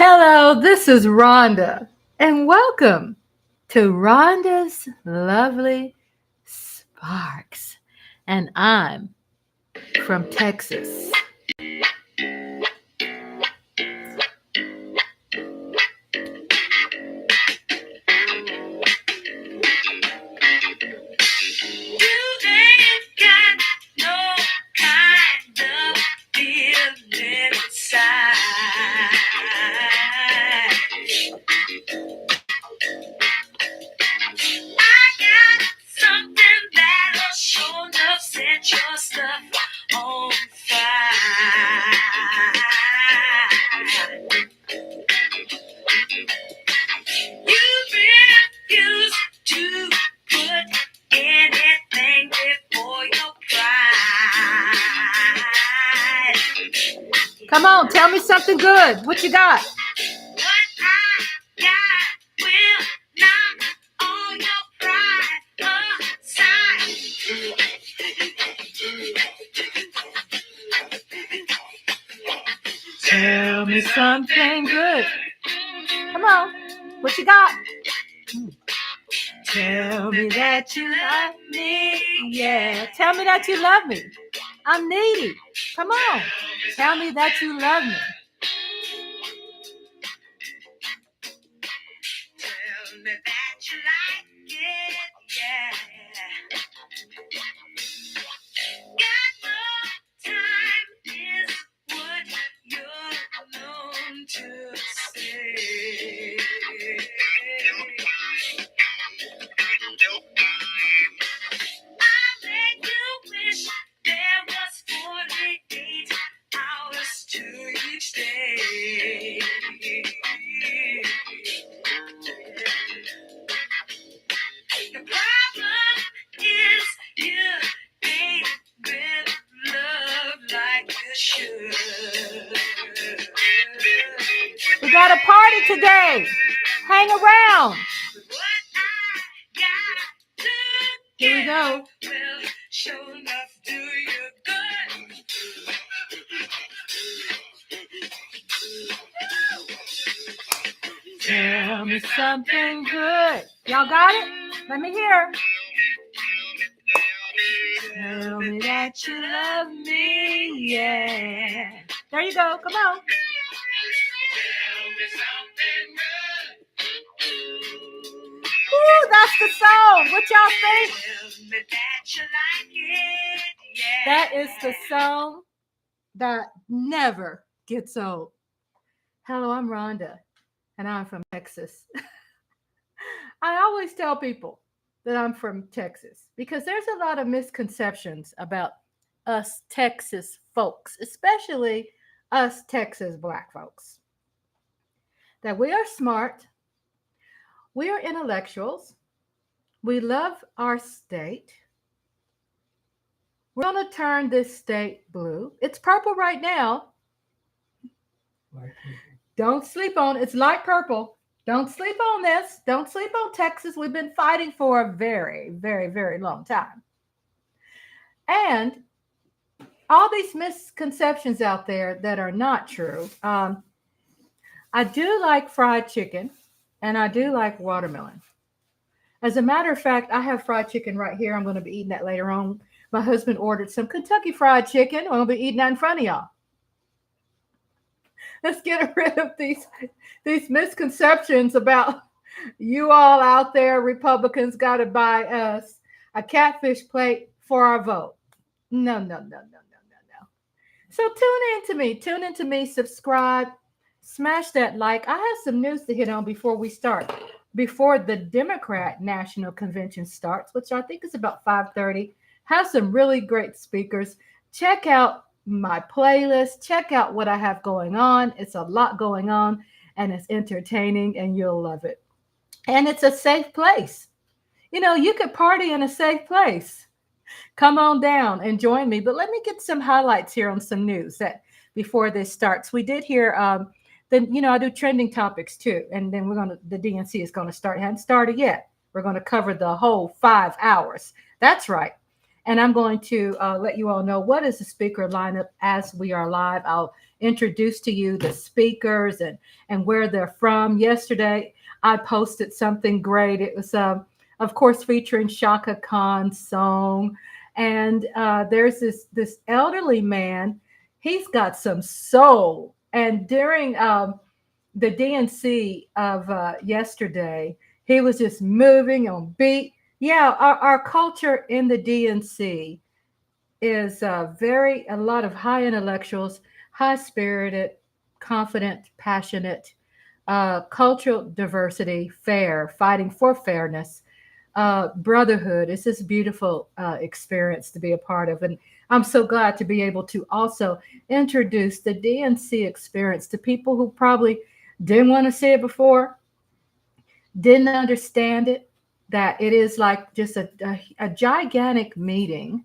Hello, this is Rhonda, and welcome to Rhonda's Lovely Sparks. And I'm from Texas. Come on, tell me something good. What you got? Tell me something good. Come on, what you got? Tell me that you love me. Yeah, tell me that you love me. I'm needy. Come on, tell me that you love me. Tell me that you like it. Yeah. Got no time is what you're known to say. I make you wish there was 48 hours to each day. The problem is you ain't been loved like you should. We got a party today. Hang around. Here we go. Will show enough do you good. Tell me something good. Y'all got it? Let me hear. Tell me that you love me, yeah. There you go. Come on. Tell me something good. Ooh, that's the song. What y'all think? Tell me that you like it, yeah. That is the song that never gets old. Hello, I'm Rhonda, and I'm from Texas. I always tell people that I'm from Texas because there's a lot of misconceptions about us Texas folks, especially us Texas Black folks. That we are smart, we are intellectuals, we love our state. We're going to turn this state blue. It's purple right now. Don't sleep on it. It's light purple. Don't sleep on this. Don't sleep on Texas. We've been fighting for a very, very, very long time. And all these misconceptions out there that are not true. I do like fried chicken, and I do like watermelon. As a matter of fact, I have fried chicken right here. I'm going to be eating that later on. My husband ordered some Kentucky Fried Chicken. I'm going to be eating that in front of y'all. Let's get rid of these misconceptions about you all out there. Republicans got to buy us a catfish plate for our vote. No. So tune into me, subscribe, smash that like. I have some news to hit on before we start. Before the Democrat National Convention starts, which I think is about 5:30, have some really great speakers. Check out my playlist. Check out what I have going on. It's a lot going on, and it's entertaining, and you'll love it. And it's a safe place. You know, you could party in a safe place. Come on down and join me. But let me get some highlights here on some news that before this starts. We did hear, I do trending topics too. And then the DNC is going to start. Hadn't started yet. We're going to cover the whole 5 hours. That's right. And I'm going to let you all know what is the speaker lineup as we are live. I'll introduce to you the speakers and where they're from. Yesterday, I posted something great. It was, of course, featuring Shaka Khan's song. And there's this elderly man. He's got some soul. And during the DNC of yesterday, he was just moving on beat. Yeah, our culture in the DNC is a lot of high intellectuals, high spirited, confident, passionate, cultural diversity, fair, fighting for fairness, brotherhood. It's this beautiful experience to be a part of. And I'm so glad to be able to also introduce the DNC experience to people who probably didn't want to see it before, didn't understand it, that it is like just a gigantic meeting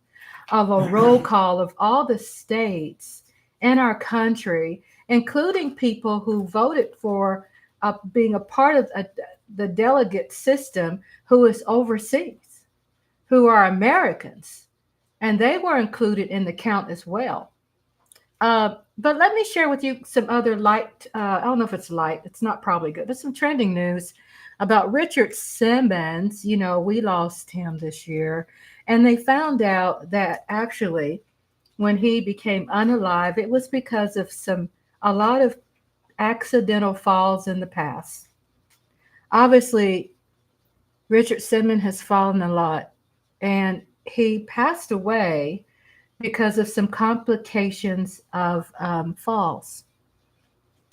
of a roll call of all the states in our country, including people who voted for being a part of the delegate system who is overseas, who are Americans, and they were included in the count as well. But let me share with you some other light, I don't know if it's light, it's not probably good, but some trending news about Richard Simmons. You know, we lost him this year. And they found out that actually, when he became unalive, it was because of a lot of accidental falls in the past. Obviously, Richard Simmons has fallen a lot, and he passed away because of some complications of falls.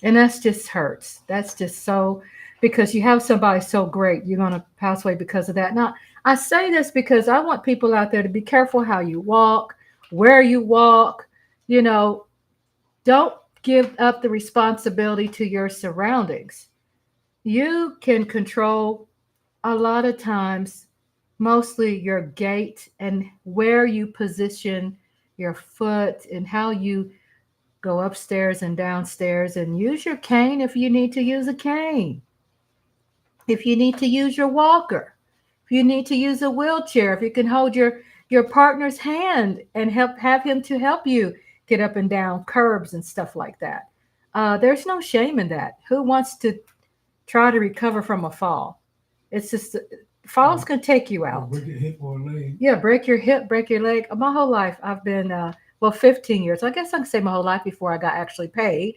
And that's just hurts. That's just so, because you have somebody so great, you're going to pass away because of that. Now, I say this because I want people out there to be careful how you walk, where you walk. You know, don't give up the responsibility to your surroundings. You can control a lot of times, mostly your gait and where you position your foot and how you go upstairs and downstairs, and use your cane if you need to use a cane. If you need to use your walker, if you need to use a wheelchair, if you can hold your partner's hand and have him to help you get up and down curbs and stuff like that. There's no shame in that. Who wants to try to recover from a fall? It's just falls can take you out. Break your hip or leg. Yeah, break your hip, break your leg. My whole life, I've been 15 years. I guess I can say my whole life before I got actually paid.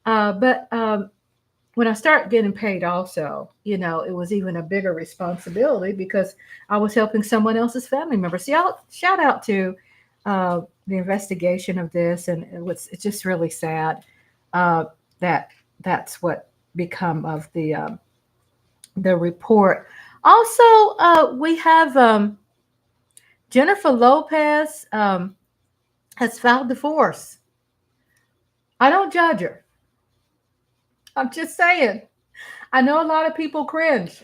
But when I started getting paid, also, you know, it was even a bigger responsibility because I was helping someone else's family member. So, y'all, shout out to the investigation of this, and it's just really sad that that's what become of the report. Also, we have Jennifer Lopez has filed divorce. I don't judge her. I'm just saying. I know a lot of people cringe.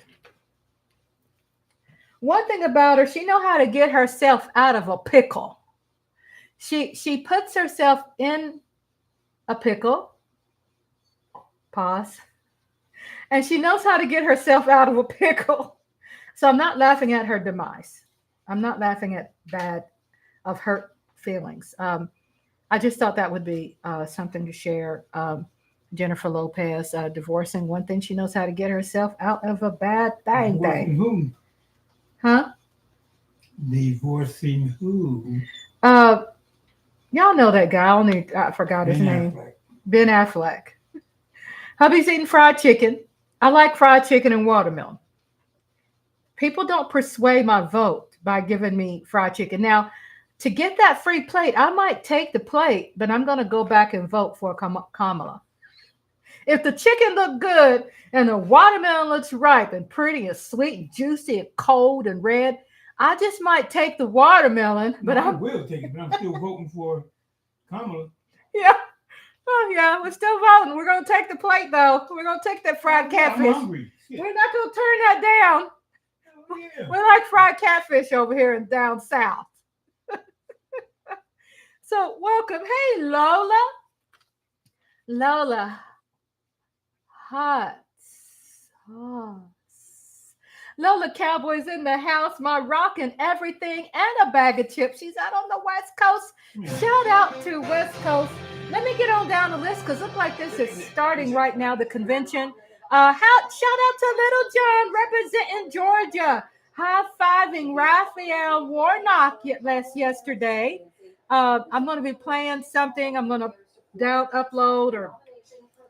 One thing about her, she know how to get herself out of a pickle. She puts herself in a pickle. Pause. And she knows how to get herself out of a pickle. So I'm not laughing at her demise. I'm not laughing at bad of hurt feelings. I just thought that would be something to share. Jennifer Lopez divorcing. One thing she knows how to get herself out of a bad thing. Divorcing who? Huh? Divorcing who? Y'all know that guy. I forgot his name. Affleck. Ben Affleck. Hubby's eating fried chicken. I like fried chicken and watermelon. People don't persuade my vote by giving me fried chicken. Now, to get that free plate, I might take the plate, but I'm going to go back and vote for Kamala. If the chicken looked good and the watermelon looks ripe and pretty and sweet and juicy and cold and red, I just might take the watermelon. But I will take it, but I'm still voting for Kamala. Yeah. Oh, yeah, we're still voting. We're going to take the plate, though. We're going to take that fried catfish. I'm hungry. We're not going to turn that down. Oh, yeah. We like fried catfish over here and down south. So, welcome. Hey, Lola. Lola. Hot sauce. Lola Cowboy's in the house, my rock and everything, and a bag of chips. She's out on the West Coast. Shout out to West Coast. Let me get on down the list because look like this is starting right now, the convention. Shout out to Little John representing Georgia. High-fiving Raphael Warnock yesterday. I'm going to be playing something. I'm going to upload or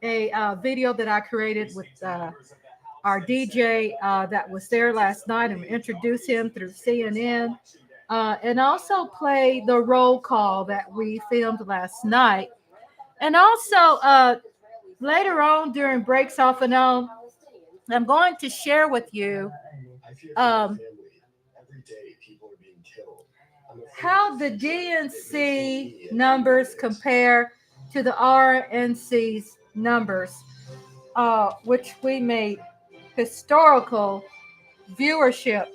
a video that I created with our DJ that was there last night and introduce him through CNN. And also play the roll call that we filmed last night. And also later on during breaks off and on, I'm going to share with you how the DNC numbers compare to the RNC's numbers, which we made historical viewership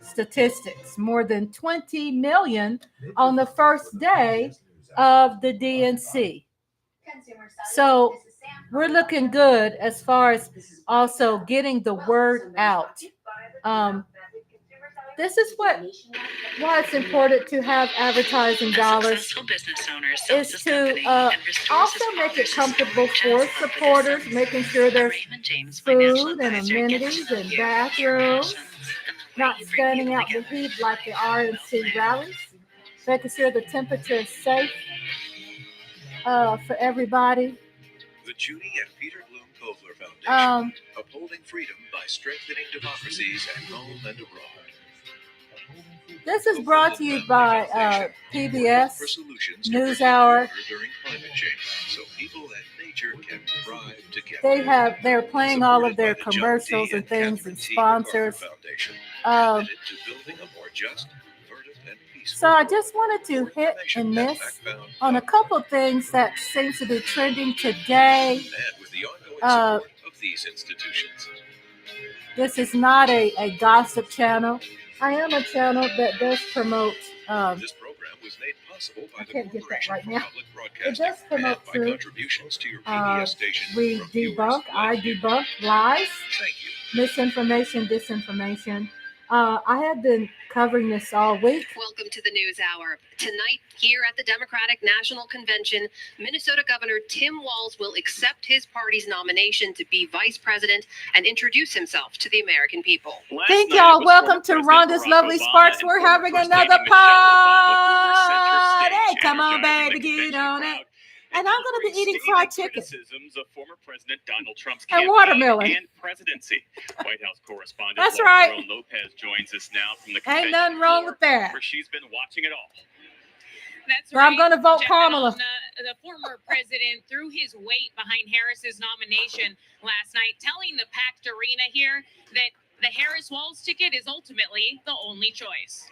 statistics, more than 20 million on the first day of the DNC. So we're looking good as far as also getting the word out. This is why it's important to have adfoadvertising dollars is to also make it comfortable for supporters, making sure there's food and amenities and bathrooms, not standing out in the heat like the RNC rallies, making sure the temperature is safe for everybody. The Judy and Peter Bloom Kovler Foundation, upholding freedom by strengthening democracies at home and abroad. This is brought to you by PBS NewsHour. During climate change, so people and nature can thrive together. They're playing all of their commercials and things and sponsors. So I just wanted to hit and miss on a couple of things that seems to be trending today. These institutions. This is not a gossip channel. I am a channel that does promote. This program was made possible by the Corporation for Public Broadcasting. It does promote by contributions to your PBS station. I debunk lies, misinformation, disinformation. I have been covering this all week. Welcome to the News Hour. Tonight, here at the Democratic National Convention, Minnesota Governor Tim Walz will accept his party's nomination to be vice president and introduce himself to the American people. Thank y'all. Welcome to Rhonda's Lovely Sparks. We're having another party. Come on, baby, get on it. And I'm going to be eating fried chicken. Criticisms of former President Donald Trump's and campaign watermelon and presidency. White House correspondent That's Laura right. Barone Lopez joins us now from the Ain't convention nothing wrong floor, with that. where she's been watching it all. That's So right. I'm going to vote Jeff, Kamala. The former president threw his weight behind Harris's nomination last night, telling the packed arena here that the Harris-Walz ticket is ultimately the only choice.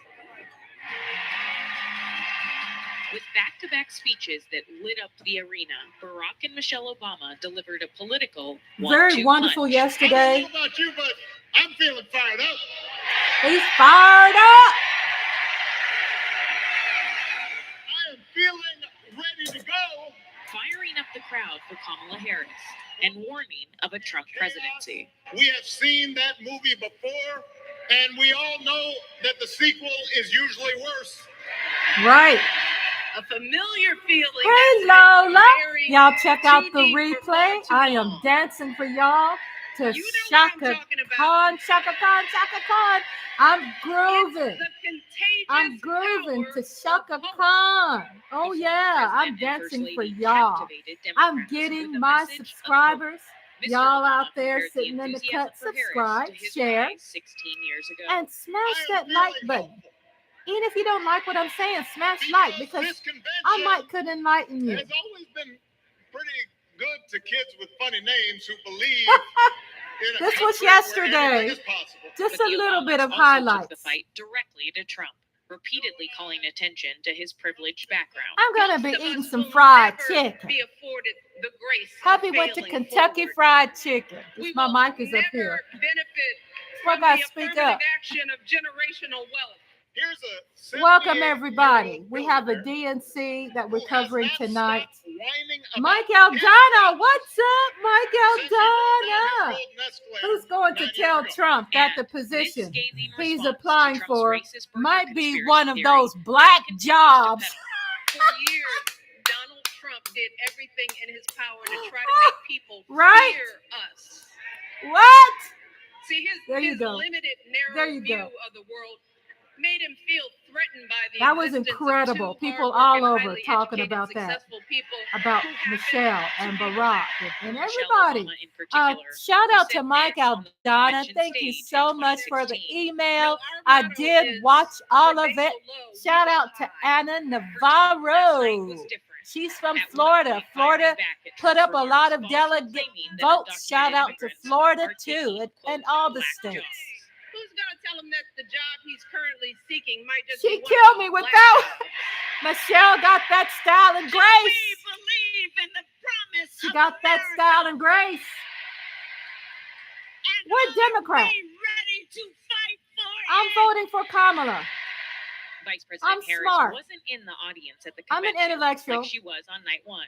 With back-to-back speeches that lit up the arena, Barack and Michelle Obama delivered a political Very wonderful punch. yesterday. I don't know about you, but I'm feeling fired up. He's fired up. I am feeling ready to go. Firing up the crowd for Kamala Harris and warning of a Trump presidency. We have seen that movie before, and we all know that the sequel is usually worse. Right. A familiar feeling. Hey, Lola. Y'all check out the replay. I am dancing for y'all to Shaka Khan, Shaka Khan, Shaka Khan. I'm grooving. I'm grooving to Shaka Khan. Oh, yeah. I'm dancing for y'all. I'm getting my subscribers. Y'all out there sitting in the cut, subscribe, share, and smash that like button. Even if you don't like what I'm saying, smash like, because I might could enlighten you. It's always been pretty good to kids with funny names who believe in a This was country where yesterday. anything is possible. Just But a the little Obamas bit of also highlights. took the fight directly to Trump, repeatedly calling attention to his privileged background. I'm going to be eating some fried chicken. Be afforded the grace Hubby of went to failing Kentucky forward. Fried Chicken. We My will mic is up never here. benefit I from got the to speak affirmative up. action of generational wealth. Here's a 78-year-old Welcome, everybody. We have a billionaire DNC that we're who has covering not tonight. stopped whining about Mike gas Aldana, prices what's up, Mike since he rode down his Aldana? golden Escalator Who's going to 9 tell Donald Trump got the And this position scathing he's response to applying Trump's for racist Burma might be conspiracy one of theory, those black continues to jobs. peddle. For years, Donald Trump did everything in his power to try to make people Right? fear us. What? See, There you his go. limited, There narrow you view go. of the world made him feel threatened by the That was existence of incredible. two People hardworking, all over highly talking educated, about that, successful people about who happen Michelle to and be Barack black. and Michelle everybody. Obama in particular, Shout who out to said Mike this on the Aldana. convention Thank you stage so in much for the 2016. email. Our I motto did is, watch all "Where of they it. go low, we Shout go out to high." Anna For Trump, last night Navarro. was different. She's from At one Florida. point, Florida firing back at put Trump's up a lot remarks, of falsely delegate claiming that votes. Shout undocumented out to immigrants Florida are too, taking, and quote, all the black states. jobs. Who's gonna tell him that the job he's currently seeking might just She be one killed of me those with black that. jobs? Michelle got that style and We grace. believe in the promise She of got that America, style and grace. and We're are Democrat. we ready to fight for I'm it? voting for Kamala. Vice President I'm Harris smart. wasn't in the audience at the I'm an convention intellectual. like she was on night one.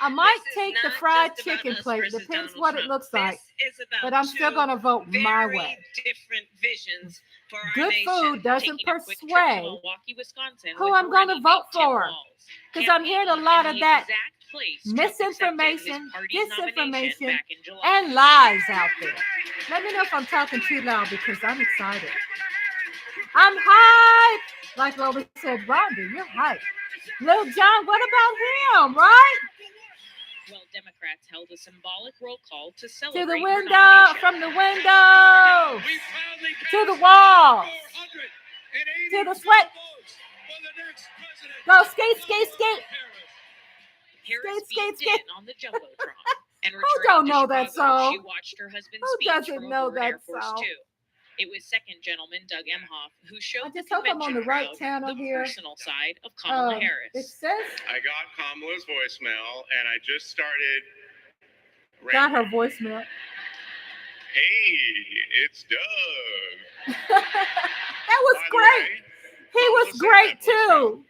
I might This is take the not fried just about chicken us plate. versus Depends Donald what it Trump. looks like. This is about But I'm still two going to vote my very way. different visions for our Good nation. food doesn't Taking a quick trip to persuade Milwaukee, Wisconsin, who with I'm going to running vote mate Tim for. Walz, because I'm hearing a campaigning lot in of the that exact place Trump accepted misinformation, his party's nomination disinformation, back in July. and lies out there. Let me know if I'm talking too loud because I'm excited. I'm hyped. Like Lola said, Rhonda, you're hyped. Lil John, what about him, right? Well, Democrats held a symbolic roll call to To celebrate the her window, nomination. from the window, to the wall, to the sweat. Go skate, skate, skate. Harris skate, beamed skate. in on the Jumbotron and don't returned to know that Chicago. She song? watched her husband Who speech doesn't from know aboard that Air Force song? Two. It was second gentleman Doug Emhoff who showed I the just hope I'm convention on the right crowd channel the here. personal side of Kamala It Harris. says I got Kamala's voicemail and I just started. got her voicemail. Hey, it's Doug. That was By the great. way, He was Kamala great sent that voicemail, too.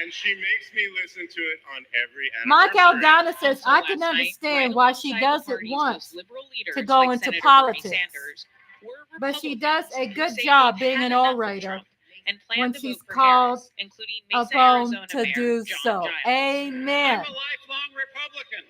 and she makes me listen to it on every Mike anniversary. Aldana says, Also I last can night, understand right why she alongside doesn't the party's want most liberal leaders to go like into Senator politics. Bernie Sanders were But she does Republicans a who good say job they've being had an enough of orator Trump and plan when to she's vote for called Harris, including Mesa, upon Arizona to Mayor do John so. Giles. Amen. I'm a lifelong Republican.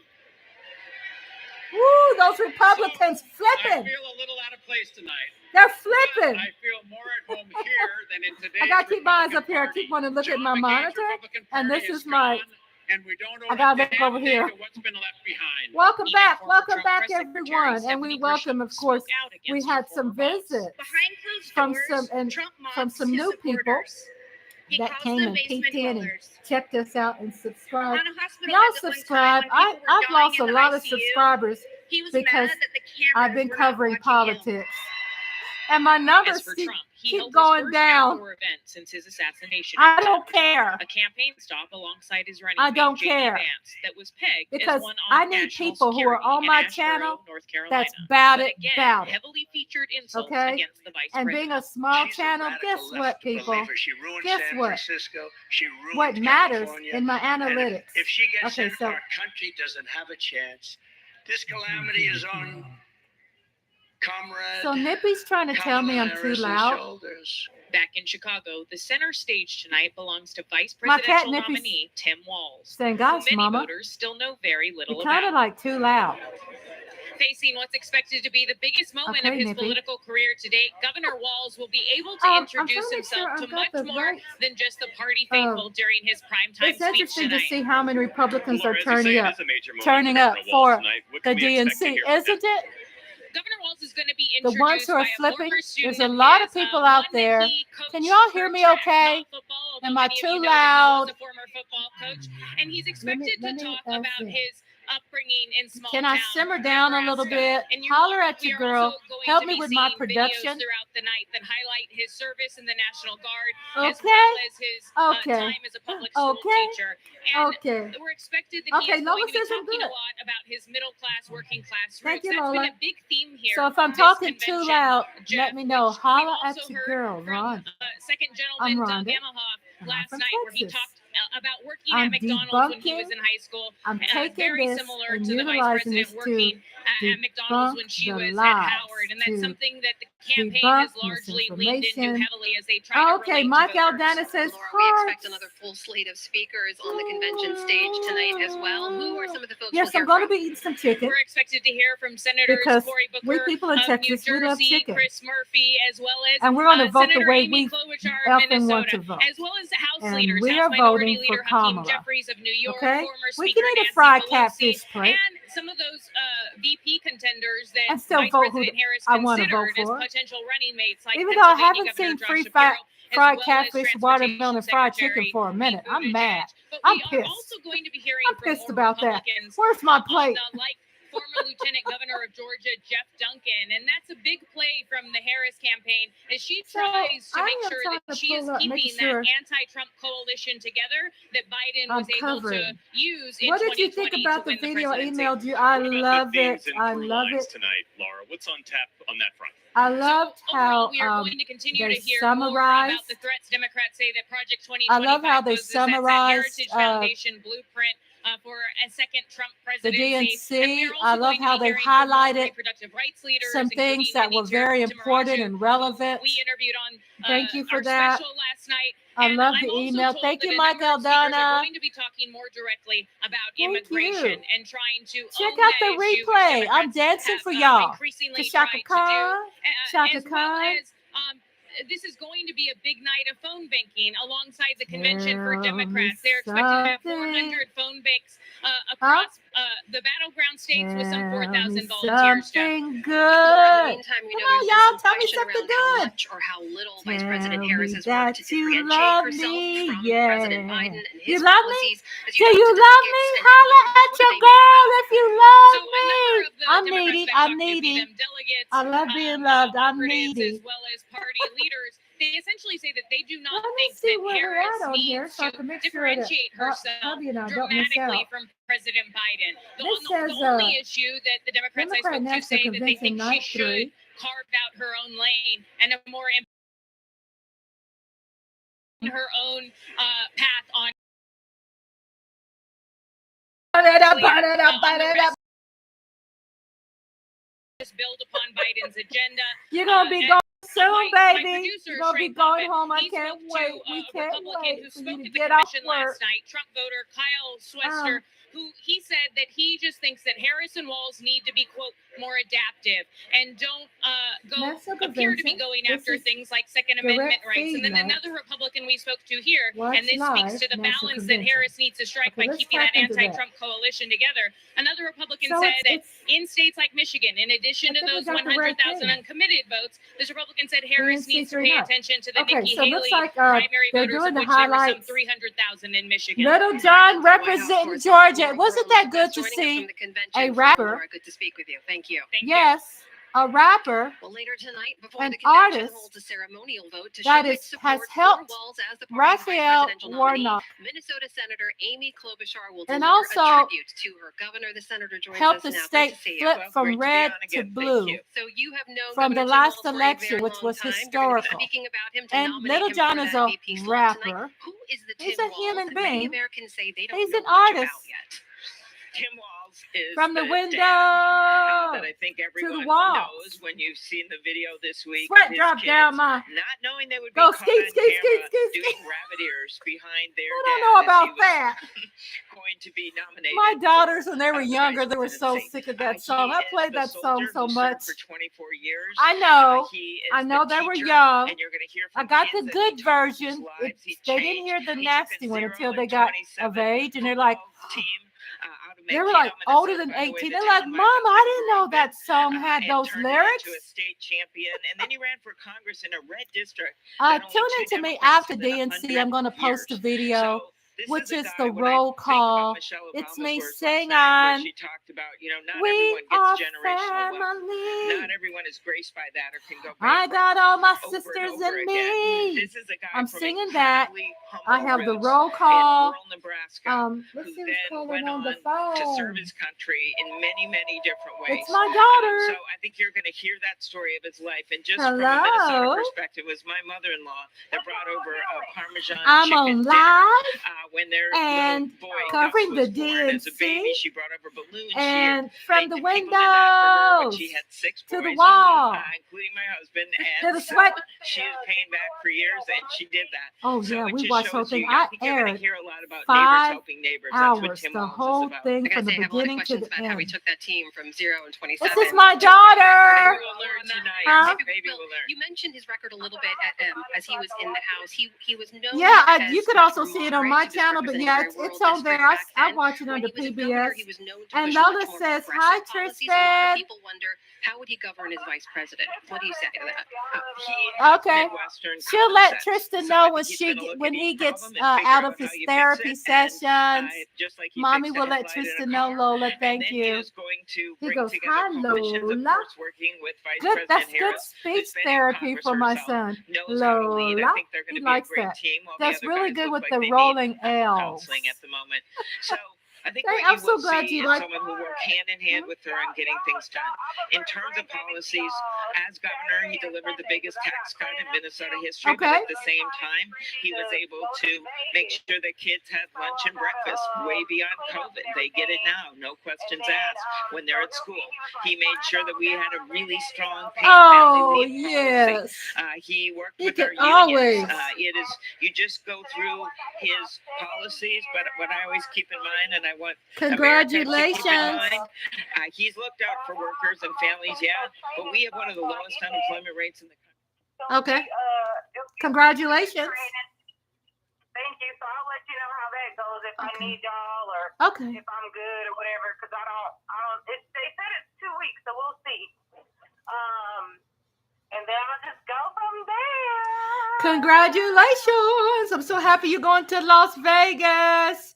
Woo, those Republicans I flipping. feel a little out of place tonight. They're But flipping. I feel more at home here than in today's I gotta keep my eyes Republican up here. I Party. keep wanting to look at John my McCain's monitor. Republican And Party this is my. gone, and we don't know I gotta a look damn over thing here. of what's been left behind. Welcome Even back, former welcome Trump back, press secretary everyone, and Stephanie we welcome, Grisham of course. spoke out We against had her some former boss. visits Behind closed from doors, some and Trump mobs from some his new people supporters. He that calls came them and peeked basement in and dwellers. checked us out and subscribed. On a hospital Y'all visit one subscribe. time when people were I've dying lost a in the lot of ICU, subscribers he was because mad that the cameras I've been were not covering watching him. politics. And my numbers As for keep, Trump, he keep held going his first down. outdoor event since his assassination. I in don't November. care. A campaign stop alongside his running I mate, don't J.D. care. Vance, that was pegged Because as one I on need national people who are security on in my Asheboro, channel North Carolina. that's about But it, again, about it. heavily featured insults Okay? against the vice And president. being a small She's a channel, radical guess what, left people? believer. She ruined Guess San what? Francisco. She ruined What matters California. in my And analytics. if she gets Okay, in, so our country doesn't have a chance. This calamity is on comrade so Nippy's trying to tell me I'm Kamala too Harris's loud. shoulders. Back in Chicago, the center stage tonight belongs to Vice My cat Presidential Nippy's nominee Tim Walz, saying, who "Gosh, many Mama, voters still know very little you're kind of about. like too loud." Facing what's expected to be the biggest moment Okay, of his Nippy. political career to date, Governor Walz will be able to I'm trying introduce to make sure himself I've to got much the more right. than just the party faithful during his primetime It's speech interesting to tonight. see how many Republicans are Laura, as you turning say, it up. is a major moment turning for up Governor for Walz tonight. What The can we expect to DNC, hear from him? isn't it? Governor Walz is going to be The introduced ones who are by a flipping, former student there's a of lot of his, people one out that there. he coached Can you all for hear me track, okay? not football, although Am I many of too you know him loud? as a former football coach, and he's Let me- expected let to me talk ask about you. his upbringing in small Can I town simmer down a little Nebraska. bit? And Holler will- at we your are girl. also going Help to me be with my seeing production. videos throughout the night that highlight his service in the National Guard, as Okay. well as his Okay. time as a public school Okay. teacher. And Okay. we're expected that he Okay, is Lola going to be says I'm talking a good. lot about his middle class, working class Thank roots. you, That's Lola. been a big theme here. So if I'm this talking too convention, loud, Jeff, let me know. which we've Holler at also your heard girl, from, Ron. second I'm gentleman Doug Rhonda, Emhoff and I'm last from night, where he Texas. talked about working I'm at McDonald's when he debunking. was in high school. I'm taking Very this similar and to the vice utilizing president this to working at McDonald's when she the was at lies, Howard, and that's to something that the campaign debunk has largely leaned into misinformation. heavily as they try to Okay, relate Mike to voters. Aldana says Laura, we expect hearts. another full slate of speakers on the convention stage tonight as well. Who are some of the folks Yes, we'll I'm hear going to from? be eating some chicken We're expected to hear from Senators because Cory we Booker people in of Texas, New we love Jersey, chicken. Chris Murphy, as well as And we're going to vote the Senator way Amy we Klobuchar of effing want to Minnesota, vote. as well as the House And leaders, we House are Minority voting for Leader Hakeem Kamala. Jeffries of New York, Okay? former We Speaker can eat a Nancy fried Pelosi, catfish plate and some of those VP contenders that and still Vice vote who President Harris I want to vote considered as for. potential running mates, like Even though I Pennsylvania haven't Governor seen Josh free Shapiro, as fried well as catfish, watermelon, Transportation and fried chicken Secretary for a minute. Pete I'm mad. Buttigieg. But I'm we are pissed. also going to be hearing I'm from pissed more about that. Republicans Where's my plate? like former Lieutenant Governor of Georgia, Jeff Duncan. And that's a big play from the Harris campaign as she So, tries to I make am sure trying that to she is pull up, making keeping sure that anti-Trump coalition together that Biden I'm was able to covering. use in What did you 2020 think about to the win the video I presidency. emailed you? I What about love the it. themes and I through love lines it. tonight, Laura? What's on tap on that front? I loved So overall, how we are going to continue they to hear more summarized. about the threats Democrats say that Project 2025 I love how they poses. That's that summarized Heritage Foundation blueprint for a second Trump the presidency. And DNC. we are also I love going to how be they hearing from more highlighted reproductive rights leaders, some things that were very important and relevant. we interviewed on Thank you for our that. special last night. I And love I'm the also email. told Thank that you, a Mike number of speakers are Aldana. going to be talking more directly about Thank immigration you. and trying to Check own out that the issue, which replay. I'm Democrats dancing have, for y'all. increasingly To Shaka tried to do. Khan. Shaka As well Khan. as this is going to be a big night of phone banking alongside the convention for Tell me Democrats. They're expected to have something. 400 phone banks across the battleground states with some 4,000 volunteers. Jeff. Something Well, in the good. meantime, we Come know on, there's y'all. been some Tell me question something around how good. much or how little Vice Tell President me Harris has worked to that you differentiate love herself me. from Yeah. President Biden and You his love me? policies. As Do know, you the love me? delegates and Holla members, at what your do they make girl about if you So love a number me. of the I'm Democrats needy. that I'm talked to be needy. them delegates, I love being loved. I'm operatives, needy. as well as party leaders, they essentially say that they do not Let me think see that where we're Harris at on here needs so I to can make sure that differentiate herself Hubby and I don't miss dramatically out. from President Biden. This The says only issue that the Democrats I Democrat spoke to National say that they Convention think she night should 3. carve out her own lane and a more her own path on just build upon Biden's agenda. You're going to be and going soon, my baby. producer, You're going to be Trey going Puppet, home. I he can't spoke wait. to We a can't Republican wait who for spoke you to at the get off convention work. last night, Trump voter Kyle Swester, who he said that he just thinks that Harris and Walz need to be, quote, more adaptive and don't National appear to be Convention. going This after is things like Second direct Amendment rights. And then feed night. another Republican we spoke to here, Watch and this speaks to the live, National balance that Convention. Harris needs to strike Okay, by let's keeping that tap into that. anti-Trump coalition together. Another Republican So said that it's in states like Michigan, in addition I to think we those got the right 100,000 thing. uncommitted votes, this Republican said Harris DNC needs to 3 pay night. attention to the Okay, Nikki so it looks Haley like primary they're voters, doing of the which there were some highlights. 300,000 in Michigan. Little John representing Georgia. Wasn't that good to see a rapper? Laura, good to speak with you. Thank you. Thank you. Yes, a rapper Well, later tonight, before An the convention artist holds a ceremonial vote to that show its has support helped for Walz as the party's vice Raphael presidential nominee, Warnock Minnesota Senator Amy Klobuchar will and deliver also a tribute to her governor. The senator joins help us the now. state Good to see you. flip Well, from great to be red on to again. Thank blue you. So you have known from the Governor Tim last Walz for a election, very which long was time. They're going to be historical. speaking about him to And nominate Little him John for is that a VP slot tonight. rapper. Who is the He's Tim a human Walz that many being. Americans say they don't He's know an much artist. about yet? Tim Walz is From the dad, window that I think to everyone the walls. knows when you've seen the video this week. Sweat of his drop kids, down my. not knowing they would be Go caught skeet, on skeet, camera skeet, skeet, doing skeet. rabbit ears behind their I dad don't know as he about was that. going to be nominated. My daughters, when they for, were the younger, vice they were so presidency. sick of that He song. I is played the that song soldier so who much. served for 24 years. I know. He is I know the they were teacher, young. and you're going to hear I from got kids the that good he taught whose version. lives he They didn't changed. hear the He took a nasty one 0 until and they got 27 of age, and they're like, team, out of they were Mankato, like older Minnesota, than by the way, 18. the They're like, town Mom, my I husband didn't grew know up that in, song had and those turned lyrics. into a state champion, and then he ran for Congress in a red district. Tune that only two into me Democrats after within DNC. I'm 100 going to post a years. video, So this which is a is guy, the when I roll think about call. Michelle It's Obama's me words last sing night, where on. she talked about, not We everyone are gets generational wealth. family. Not everyone is graced by that or can go I bankrupt got all my over and sisters over in again. me. This is a guy I'm from singing that. incredibly I humble have the roots roll in call. rural Nebraska, Let's who see who's then calling went on the on to phone. serve his country in many, many different ways. It's my So daughter. I think you're going to hear that story of his life. And just from a Minnesota Hello. perspective, it was my mother-in-law that brought over a Parmesan I'm chicken on dinner live. when their and little boy covering Gus the was born as a baby, DNC, she brought over balloons. and from the People did that for her when windows she had 6 to boys, the wall including my husband. to And the so sweat. she is paying back for years, and she did that. Oh So yeah, it we just watched the whole shows thing. you. I I think you're going to aired hear a lot about neighbors 5 helping neighbors. That's what hours, Tim the Walz is whole about. thing I from gotta the say, I have a lot of beginning to questions the about how he end. took that team from 0 and 27. This is my daughter. Maybe we'll learn tonight. Huh? Maybe Bill, we'll learn. you mentioned his record a little bit as he was in the House. He was known Yeah, as you could much also more see it on moderate. my He was channel, but representing yeah, a very it's rural on there. district back I then. watch it When under he was a governor, PBS. he was known to And push Lola much more says, progressive "Hi, policies. A lot of Tristan." people wonder, how would he govern as vice president? What do you say to that? He has Okay. Midwestern She'll common let sense. Tristan So know I when think he's gonna look at he each gets problem and figure out of out his how you therapy fix it. And, sessions. just like he Mommy fixed a will let headlight in a Tristan know, car. Lola. And Thank then he you. is going to He bring goes, together "Hi, coalitions, of Lola." course, working with Vice Good. President That's good Harris, speech who's been in therapy Congress for my herself, son. knows how to lead. I Lola. think they're going He to be a likes great that. team. While That's the other really guys good look with like the they need rolling counseling L's. at the moment. So I think Hey, what I'm you so will glad see you is like. someone who worked hand in hand with her on getting things done. In terms of policies, as governor, he delivered the biggest tax cut in Minnesota history. Okay. But at the same time, he was able to make sure that kids had lunch and breakfast way beyond COVID. They get it now, no questions asked, when they're at school. He made sure that we had a really strong paid Oh family leave policy. yes. He worked He with can our unions. always. It is, you just go through his policies, but what I always keep in mind, and I want America to keep in Congratulations. mind, he's looked out for workers and families, yeah, but we have one of the lowest unemployment rates in the country. Okay. Congratulations. Thank you. So I'll let you know how that goes if I Okay. need y'all or Okay. if I'm good or whatever. Because I don't. They said it's 2 weeks, so we'll see. And then I'll just go from there. Congratulations. I'm so happy you're going to Las Vegas.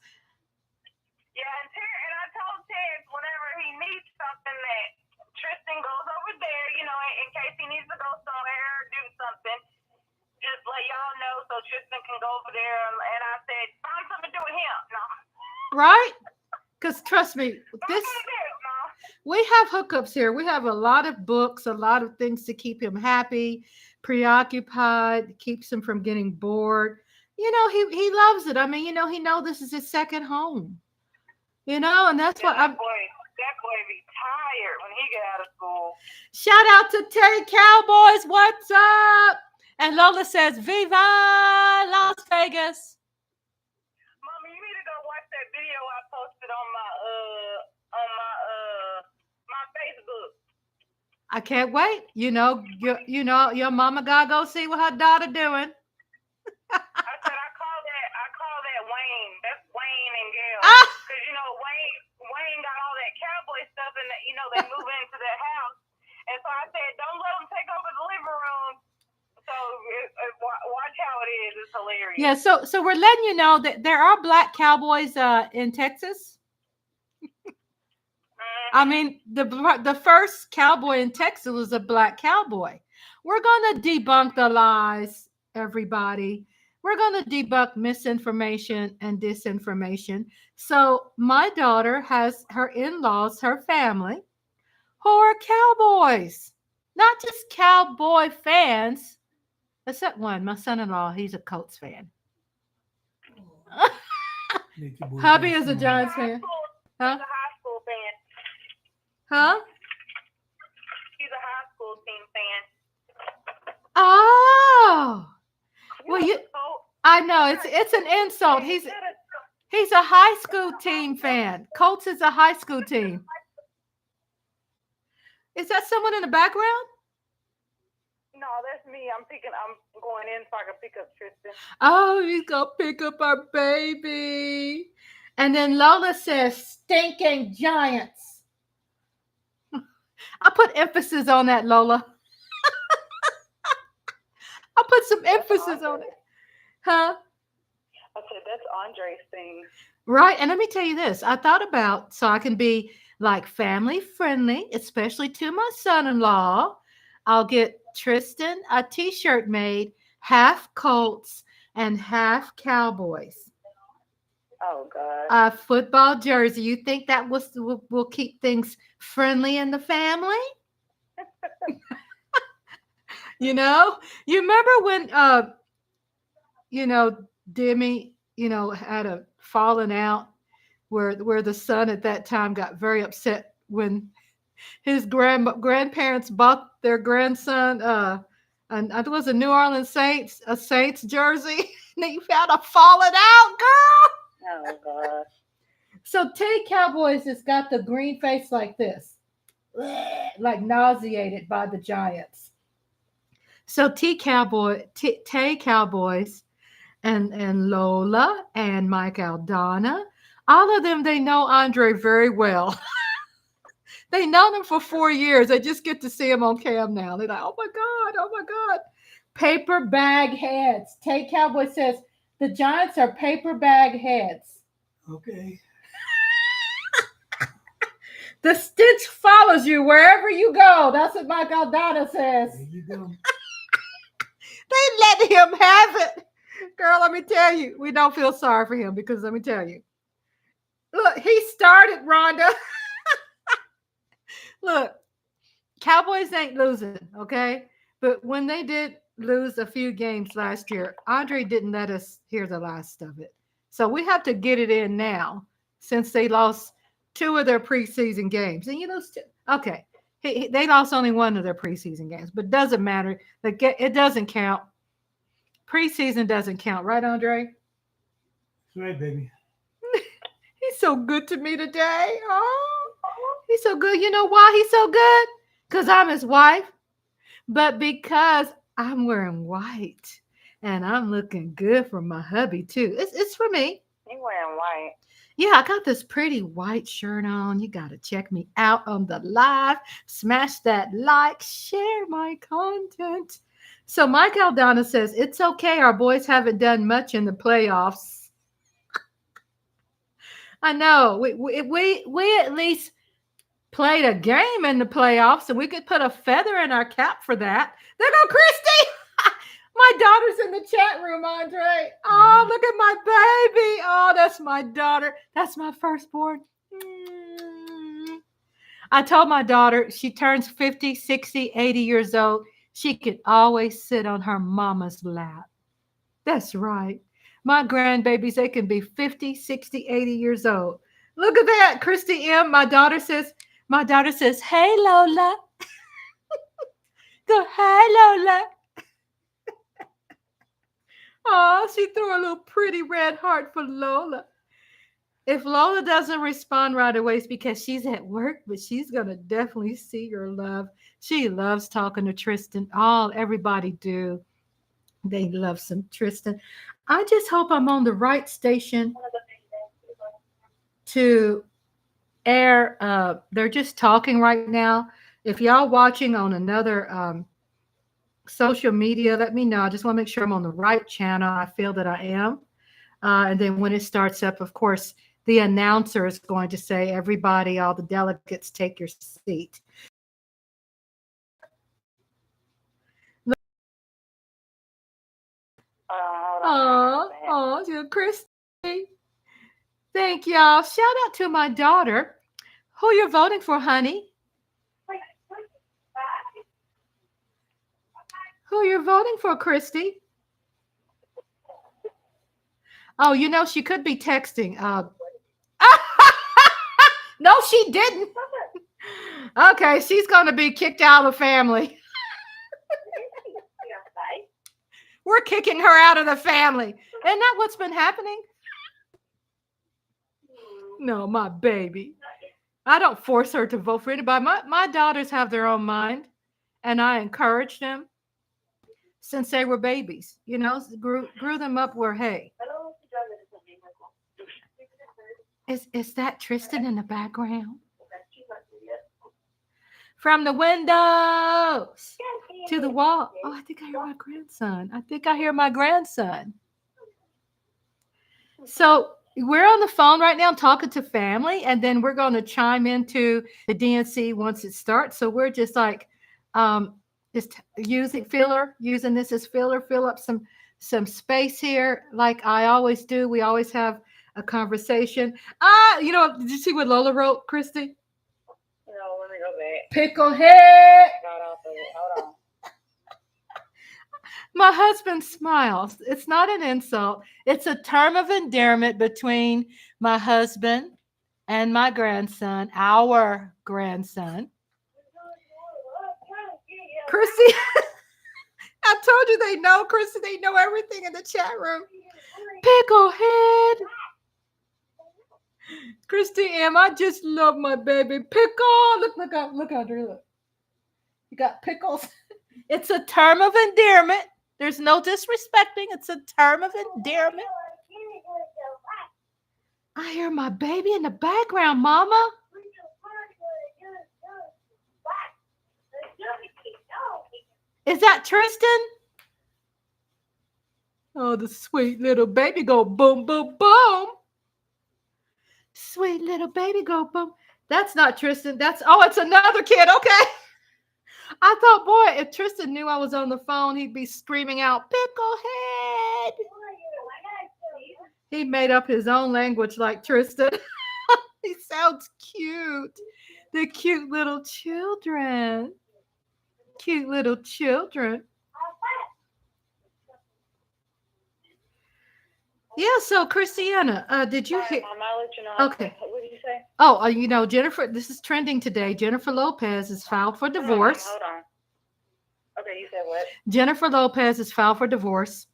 Yeah, and I told Ted whenever he needs something that Tristan goes over there, in case he needs to go somewhere or do something, just let y'all know so Tristan can go over there. And I said, find something to do with him. No. Right? Because trust me, Find this something to do, no. we have hookups here. We have a lot of books, a lot of things to keep him happy, preoccupied, keeps him from getting bored. He loves it. I mean, he knows this is his second home. And that's Yeah, what I'm. that boy be tired when he get out of school. Shout out to Tay Cowboys. What's up? And Lola says, "Viva Las Vegas." Mama, you need to go watch that video I posted on my Facebook. I can't wait. Your mama gotta go see what her daughter doing. I said I call that Wayne. That's Wayne and Gail. Ah! Because Wayne got all that cowboy stuff and they move into their house. And so I said, don't let them take over the living room. So watch how it is. It's hilarious. Yeah, so we're letting you know that there are black cowboys in Texas. I mean, the first cowboy in Texas was a black cowboy. We're going to debunk the lies, everybody. We're going to debunk misinformation and disinformation. So my daughter has her in-laws, her family, who are cowboys. Not just cowboy fans, except one, my son-in-law, he's a Colts fan. Hubby is a Giants fan. Huh? He's a high school fan. Huh? He's a high school team fan. Oh. Well, I know it's an insult. He's a high school team fan. Colts is a high school team. Is that someone in the background? No, that's me. I'm going in so I can pick up Tristan. Oh, he's gonna pick up our baby. And then Lola says, "Stinking Giants." I put emphasis on that, Lola. I put some emphasis on it. Huh? I said, that's Andre's thing. Right. And let me tell you this. I thought about, so I can be like family friendly, especially to my son-in-law. I'll get Tristan a t-shirt made, half Colts and half Cowboys. Oh, God. A football jersey. You think that will keep things friendly in the family? You remember when, Demi had a falling out where the son at that time got very upset when his grandparents bought their grandson and it was a New Orleans Saints jersey. And he found a falling out, girl. Oh God. So Tay Cowboys has got the green face like this, like nauseated by the Giants. So Tay Cowboys and Lola and Mike Aldana, all of them, they know Andre very well. They known him for 4 years. They just get to see him on cam now. They're like, oh my God. Paper bag heads. Tay Cowboy says the Giants are paper bag heads. Okay. The stench follows you wherever you go. That's what Mike Aldana says. There you go. They let him have it. Girl, let me tell you, we don't feel sorry for him because let me tell you. Look, he started, Rhonda. Look, Cowboys ain't losing, okay? But when they did lose a few games last year, Andre didn't let us hear the last of it. So we have to get it in now since they lost 2 of their preseason games. And okay, they lost only 1 of their preseason games, but doesn't matter. It doesn't count. Preseason doesn't count, right, Andre? That's right, baby. He's so good to me today. Oh, he's so good. You know why he's so good? Because I'm his wife, but because I'm wearing white and I'm looking good for my hubby too. It's for me. You wearing white? Yeah, I got this pretty white shirt on. You got to check me out on the live. Smash that like, share my content. So Mike Aldana says, it's okay. Our boys haven't done much in the playoffs. I know. We at least played a game in the playoffs, and we could put a feather in our cap for that. There go Christy. My daughter's in the chat room, Andre. Oh, look at my baby. Oh, that's my daughter. That's my firstborn. I told my daughter she turns 50, 60, 80 years old. She could always sit on her mama's lap. That's right. My grandbabies, they can be 50, 60, 80 years old. Look at that, Christy M. My daughter says, hey, Lola. Go, hey, Lola. Oh, she threw a little pretty red heart for Lola. If Lola doesn't respond right away, it's because she's at work, but she's going to definitely see your love. She loves talking to Tristan. Everybody do. They love some Tristan. I just hope I'm on the right station to air. They're just talking right now. If y'all watching on another social media, let me know. I just want to make sure I'm on the right channel. I feel that I am. And then when it starts up, of course, the announcer is going to say, everybody, all the delegates, take your seat. Oh, Christy. Thank y'all. Shout out to my daughter. Who you're voting for, honey? Who you're voting for, Christy? Oh, she could be texting. No, she didn't. Okay, she's going to be kicked out of the family. We're kicking her out of the family. Isn't that what's been happening? No, my baby. I don't force her to vote for anybody. My daughters have their own mind, and I encourage them since they were babies. Grew them up where, hey. Is that Tristan in the background? From the windows to the wall. Oh, I think I hear my grandson. So we're on the phone right now talking to family, and then we're going to chime into the DNC once it starts. So we're just like just using this as filler, fill up some space here like I always do. We always have a conversation. Did you see what Lola wrote, Christy? No, let me go back. Pickle head. Got off of it. Hold on. My husband smiles. It's not an insult. It's a term of endearment between my husband and my grandson, our grandson. Chrissy, I told you they know, Chrissy, they know everything in the chat room. Picklehead. Christy M, I just love my baby. Pickle. Look out, Drew. Look. You got pickles. It's a term of endearment. There's no disrespecting. It's a term of endearment. I hear my baby in the background, Mama. Is that Tristan? Oh, the sweet little baby go boom, boom, boom. Sweet little baby go boom. That's not Tristan. It's another kid. Okay. I thought, boy, if Tristan knew I was on the phone, he'd be screaming out, Picklehead. He made up his own language like Tristan. He sounds cute. The cute little children. Cute little children. Yeah, so Christiana, did you hear? I'll let you know. Okay. What did you say? Oh, Jennifer, this is trending today. Jennifer Lopez is filed for divorce. Hold on. Okay, you said what? Jennifer Lopez is filed for divorce.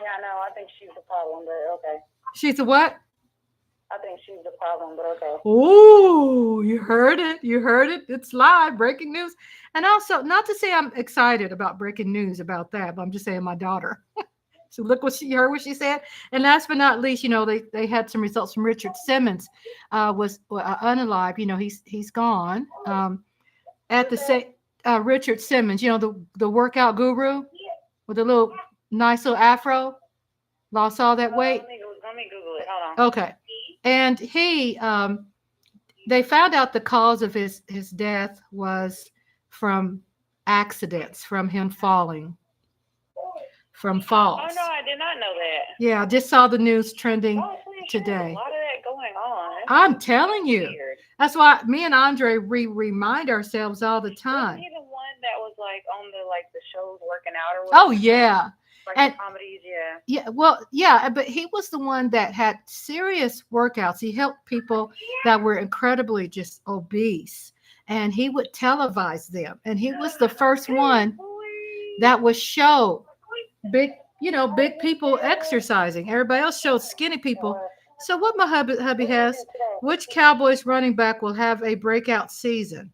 Yeah, I know. I think she's the problem, but okay. She's a what? I think she's the problem, but okay. Oh, you heard it. You heard it. It's live, breaking news. And also, not to say I'm excited about breaking news about that, but I'm just saying my daughter. So look what she heard, what she said. And last but not least, they had some results from Richard Simmons, was unalive. He's gone. At the same, Richard Simmons, the workout guru with a little nice little afro, lost all that weight. Let me Google it. Hold on. Okay, and they found out the cause of his death was from accidents, from him falling. From falls. Oh no, I did not know that. Yeah, I just saw the news trending today. A lot of that going on. I'm telling you. Weird. That's why me and Andre remind ourselves all the time. Wasn't he the one that was on the shows working out or whatever? Oh yeah. And comedies, yeah. Yeah, well, yeah, but he was the one that had serious workouts. He helped people that were incredibly just obese, and he would televise them. And he was the first one that would show big people exercising. Everybody else showed skinny people. So what my hubby has, which Cowboys running back will have a breakout season?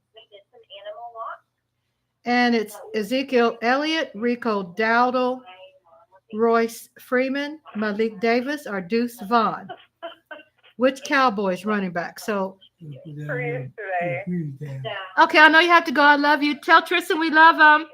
And it's Ezekiel Elliott, Rico Dowdle, Royce Freeman, Malik Davis, or Deuce Vaughn. Which Cowboys running back? So Okay. okay, I know you have to go. I love you. Tell Tristan we love him.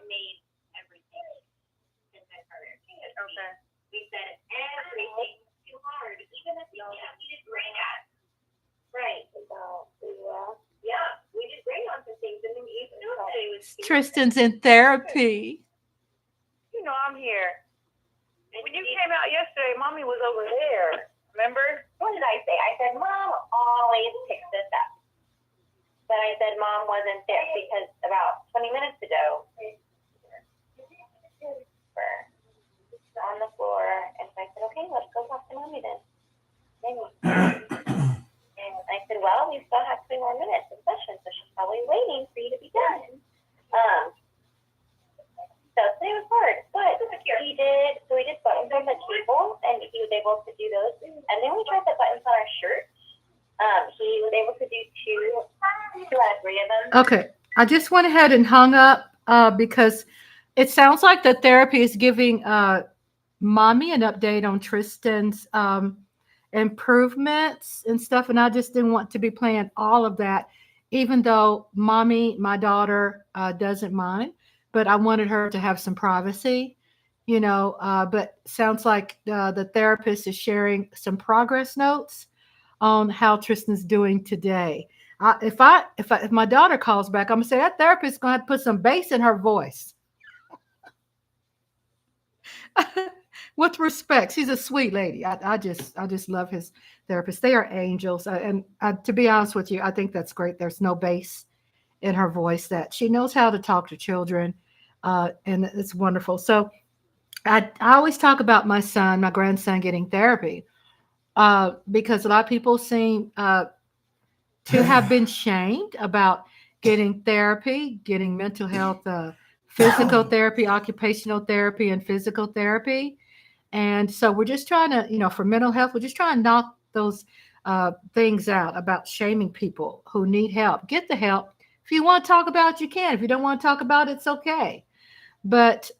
Tristan's in therapy. I'm here. When you came out yesterday, Mommy was over there. Remember? What did I say? I said, Mom always picks this up. But I said Mom wasn't there because about 20 minutes ago, we're on the floor, and so I said, okay, let's go talk to Mommy then. And I said, well, we still have 3 more minutes of session, so she's probably waiting for you to be done. So today was hard, but we did buttons on the table, and he was able to do those. And then we tried the buttons on our shirt. He was able to do 2 out of 3 of them. Okay, I just went ahead and hung up because it sounds like the therapy is giving Mommy an update on Tristan's improvements and stuff, and I just didn't want to be playing all of that, even though Mommy, my daughter, doesn't mind. But I wanted her to have some privacy, but sounds like the therapist is sharing some progress notes on how Tristan's doing today. If my daughter calls back, I'm gonna say that therapist is gonna have to put some bass in her voice. With respect, she's a sweet lady. I just love his therapist. They are angels, and to be honest with you, I think that's great. There's no bass in her voice. That she knows how to talk to children. And it's wonderful. So I always talk about my son, my grandson getting therapy, because a lot of people seem to have been shamed about getting therapy, getting mental health, physical therapy, occupational therapy, and physical therapy. And so we're just trying to, for mental health, we're just trying to knock those things out about shaming people who need help. Get the help. If you want to talk about it, you can. If you don't want to talk about it, it's okay. But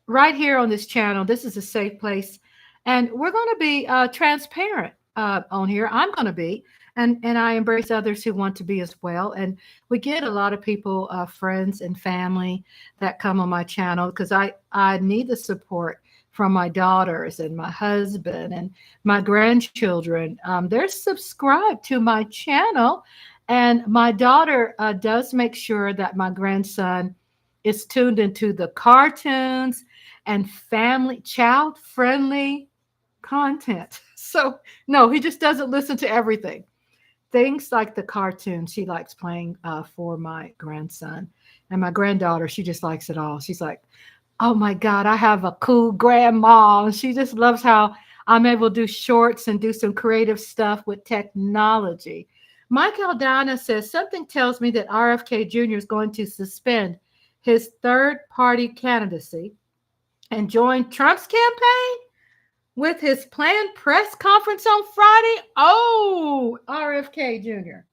right here on this channel, this is a safe place. And we're going to be transparent on here. I'm going to be. And I embrace others who want to be as well. And we get a lot of people, friends and family that come on my channel because I need the support from my daughters and my husband and my grandchildren. They're subscribed to my channel. And my daughter does make sure that my grandson is tuned into the cartoons and family, child-friendly content. So, no, he just doesn't listen to everything. Things like the cartoons she likes playing for my grandson. And my granddaughter, she just likes it all. She's like, oh my God, I have a cool grandma. And she just loves how I'm able to do shorts and do some creative stuff with technology. Mike Aldana says, something tells me that RFK Jr. is going to suspend his third-party candidacy and join Trump's campaign with his planned press conference on Friday. Oh, RFK Jr.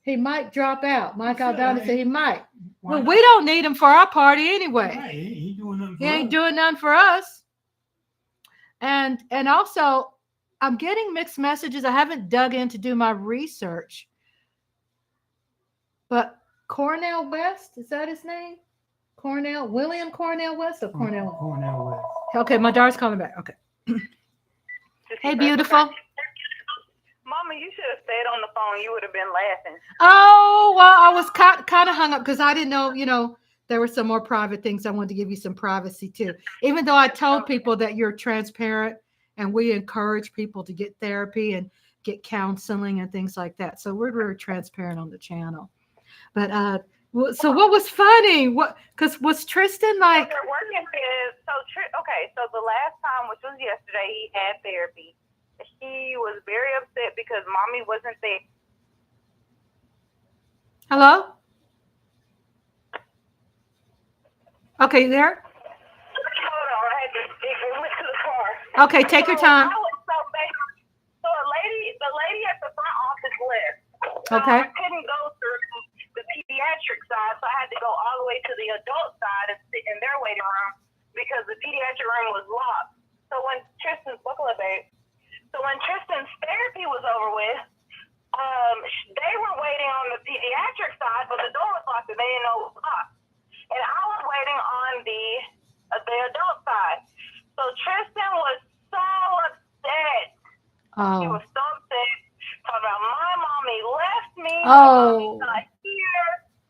He might drop out. Mike Aldana said he might. Well, we don't need him for our party anyway. Right. He ain't doing nothing for us. And also, I'm getting mixed messages. I haven't dug in to do my research. But Cornel West, is that his name? William Cornel West or Cornel? Cornel West. Okay, my daughter's calling back. Okay. Hey, beautiful. Mama, you should have stayed on the phone. You would have been laughing. Oh, well, I was kind of hung up because I didn't know, there were some more private things. I wanted to give you some privacy too. Even though I told people that you're transparent and we encourage people to get therapy and get counseling and things like that. So we're very transparent on the channel. But so what was funny? Because was Tristan like? So working is so the last time, which was yesterday, he had therapy. He was very upset because mommy wasn't there. Hello? Okay, you there? Hold on, I had to went to the car. Okay, take your time. So the lady at the front office left. Okay. I couldn't go through the pediatric side, so I had to go all the way to the adult side and sit in their waiting room because the pediatric room was locked. So when Tristan's therapy was over with, they were waiting on the pediatric side, but the door was locked and they didn't know it was locked. And I was waiting on the adult side. So Tristan was so upset. Oh. He was so upset. Talking about my mommy left me. Oh. My mommy's not here.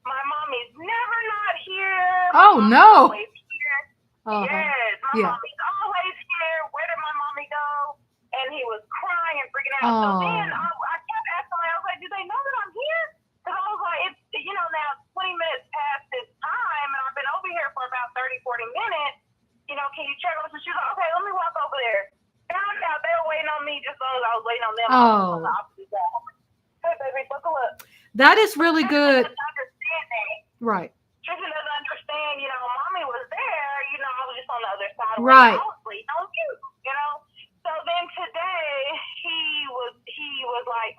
My mommy's never not here. Oh, no. Always here. Uh-huh. Yes, my mommy's always here. Where did my mommy go? And he was crying and freaking out. So then I kept asking him, I was like, do they know that I'm here? Because I was like, it's, now 20 minutes past this time, and I've been over here for about 30, 40 minutes. Can you check on us? And she was like, okay, let me walk over there. Found out they were waiting on me just as long as I was waiting on them. On the opposite side. Hey, baby, buckle up. That is really good. Tristan doesn't understand that. Right. Tristan doesn't understand, mommy was there, I was just on the other side. Right. I was waiting on you, So then today, he was like,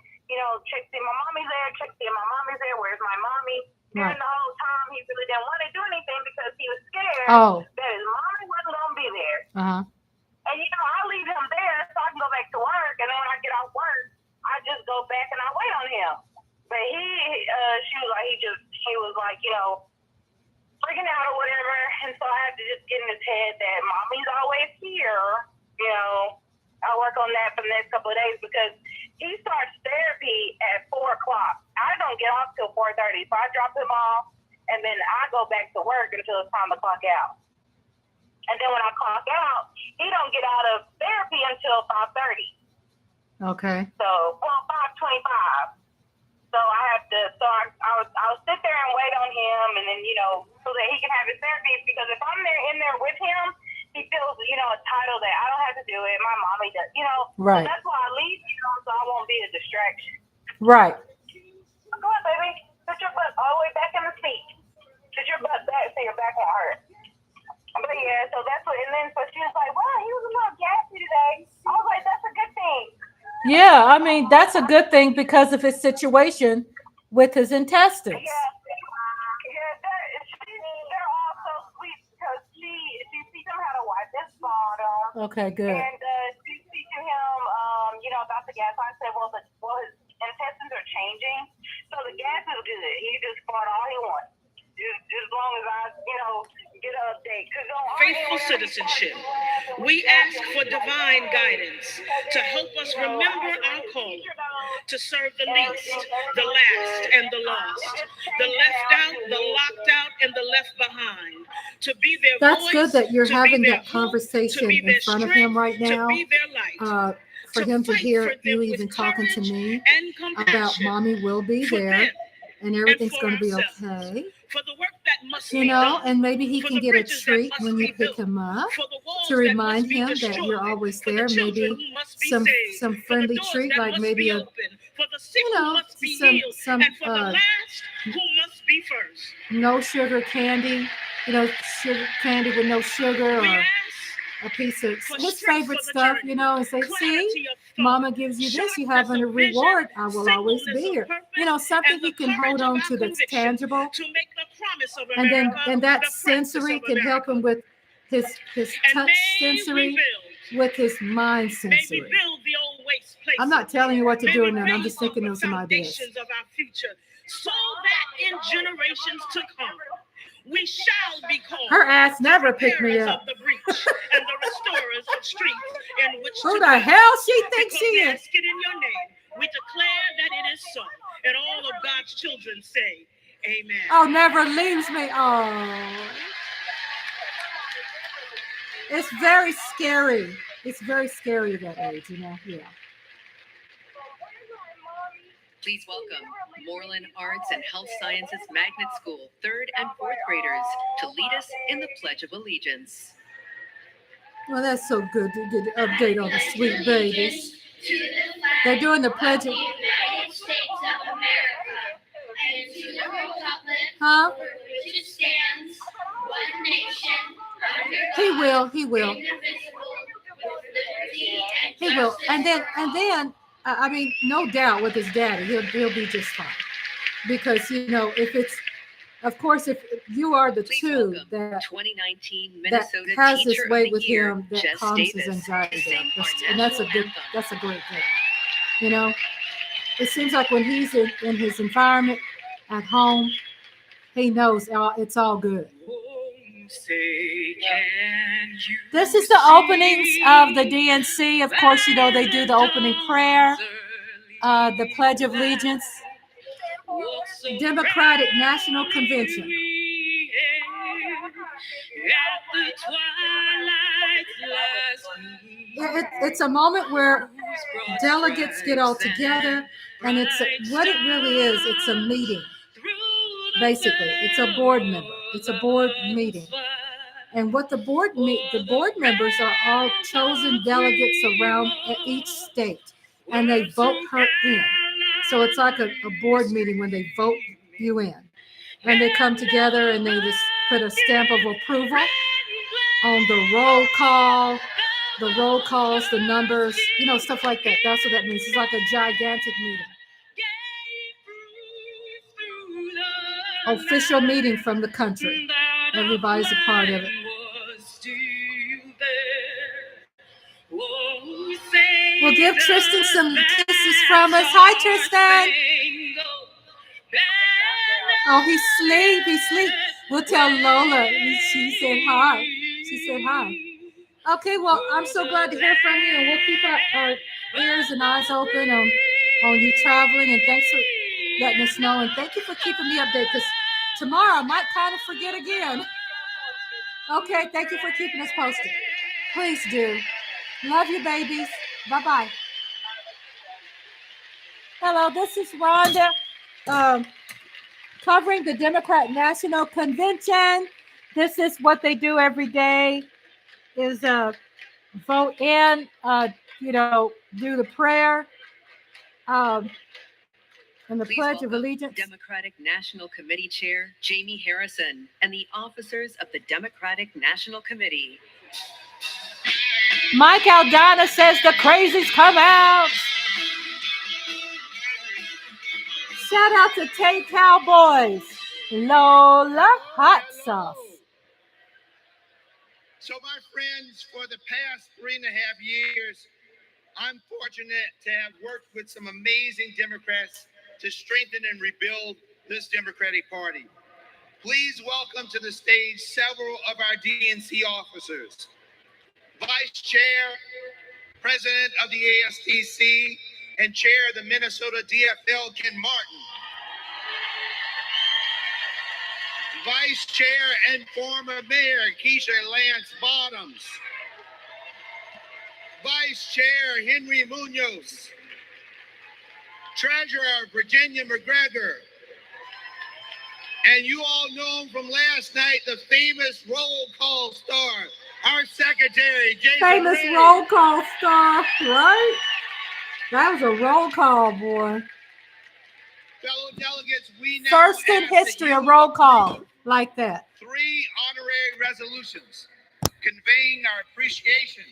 Trixie, my mommy's there. Trixie, my mommy's there. Where's my mommy? Right. And the whole time, he really didn't want to do anything because he was scared that his mommy wasn't going to be there. Uh-huh. And, I leave him there so I can go back to work. And then when I get off work, I just go back and I wait on him. But he was like, freaking out or whatever. And so I had to just get in his head that mommy's always here. I'll work on that for the next couple of days because he starts therapy at 4 o'clock. I don't get off till 4:30. So I drop him off and then I go back to work until it's time to clock out. And then when I clock out, he don't get out of therapy until 5:30. Okay. So, 5:25. So I have to, I'll sit there and wait on him and then, so that he can have private therapy because if I'm there in there with him, he feels, entitled that I don't have to do it. My mommy does, Right. So that's why I leave, so I won't be a distraction. Right. Go ahead, baby. Put your butt all the way back in the seat. Put your butt back so your back won't hurt. But yeah, so that's what, and then so she was like, well, he was a little gassy today. I was like, that's a good thing. Yeah, I mean, that's a good thing because of his situation with his intestines. They're all so sweet because she teaches him how to wipe his bottom. Okay, good. And she's teaching him, about the gas. I said, well, his intestines are changing, so the gas is good. He just fart all he wants. As long as I, get an update. Faithful citizenship. We ask for divine guidance to help us remember our call to serve the least, the last, and the lost, the left out, the locked out, and the left behind. To be their That's voice, good that you're to having be their that conversation hope, to be in front of him right strength, now. to be their light. For him to fight hear for you them even with talking to courage me and about compassion mommy will be for there them and everything's for going to be ourselves, okay. for the work that must be done, And maybe he for can the get a bridges that treat must when be you pick built, him up for the walls to that remind must be him that destroyed, you're always for the there. children Maybe who must be some saved, some for the friendly doors treat, that like must maybe be a open, for the sick who must be healed, some and for the last who must be first. no sugar candy, sugar candy with no sugar, We or ask a piece of for his strength favorite for the stuff, journey, and say, see, clarity of thought, mama gives you this, you have sharpness a of vision, reward. I will always be singleness of here. purpose, Something and he the can hold courage of on our to that's conviction tangible. to make the promise of And then America and that the practice sensory of can help America. him with his And touch may we sensory, build, with his mind may we sensory. build the old waste places. I'm not telling you what to May do we in that. I'm just build thinking the of some ideas. foundations of our future, so that in generations to come, we shall be called Her ass the never picked me repairers up. of the breach and the restorers of streets in which Who to the dwell. hell she thinks Because she we is? ask it in your name. We declare that it is so. And all of God's children say, amen. Oh, never leaves me. Oh. It's very scary. It's very scary at that age, Yeah. Please welcome Moreland Arts and Health Sciences Magnet School 3rd and 4th graders to lead us in the Pledge of Allegiance. Well, that's so good to get an update on the sweet babies. They're doing the pledge of... United States of America and to the republic Huh? for which it stands, one nation, under He God, will. He will. indivisible, with liberty and He will. justice And then, for all. I mean, no doubt with his daddy, he'll be just fine. Because, if it's, of course, if you are the Please two welcome that 2019 that Minnesota has Teacher this of way the with Year, him that Jess calms Davis, his anxiety to sing down. our And that's a national good, anthem. that's a great thing. It seems like when he's in his environment at home, he knows it's all good. This is the openings of the DNC. Of course, they do the opening prayer, the Pledge of Allegiance, Democratic National Convention. It's a moment where delegates get all together, and what it really is. It's a meeting. Basically, it's a board member. It's a board meeting. And what the board members are all chosen delegates around each state, and they vote her in. So it's like a board meeting when they vote you in, and they come together and they just put a stamp of approval on the roll call, the roll calls, the numbers, stuff like that. That's what that means. It's like a gigantic meeting. Official meeting from the country. Everybody's a part of it. We'll give Tristan some kisses from us. Hi, Tristan. Oh, he's asleep. We'll tell Lola. She said hi. Okay, well, I'm so glad to hear from you, and we'll keep our ears and eyes open on you traveling, and thanks for letting us know, and thank you for keeping me updated, because tomorrow I might kind of forget again. Okay, thank you for keeping us posted. Please do. Love you, babies. Bye-bye. Hello, this is Rhonda, covering the Democrat National Convention. this is what they do every day: is vote and do the prayer and the Please Pledge of welcome Allegiance. Democratic National Committee Chair Jamie Harrison and the officers of the Democratic National Committee. Mike Aldana says the crazies come out. Shout out to Tay Cowboys. Lola Hot Sauce. So, my friends, for the past 3.5 years, I'm fortunate to have worked with some amazing Democrats to strengthen and rebuild this Democratic Party. Please welcome to the stage several of our DNC officers. Vice Chair, President of the ASTC, and Chair of the Minnesota DFL, Ken Martin. Vice Chair and former Mayor Keisha Lance Bottoms. Vice Chair Henry Munoz. Treasurer Virginia McGregor. And you all know him from last night, the famous roll call star, our Secretary, Jason Famous Ray. roll call star, right? That was a roll call, boy. Fellow delegates, we now First in ask that history, you a roll call approve like that. 3 honorary resolutions conveying our appreciation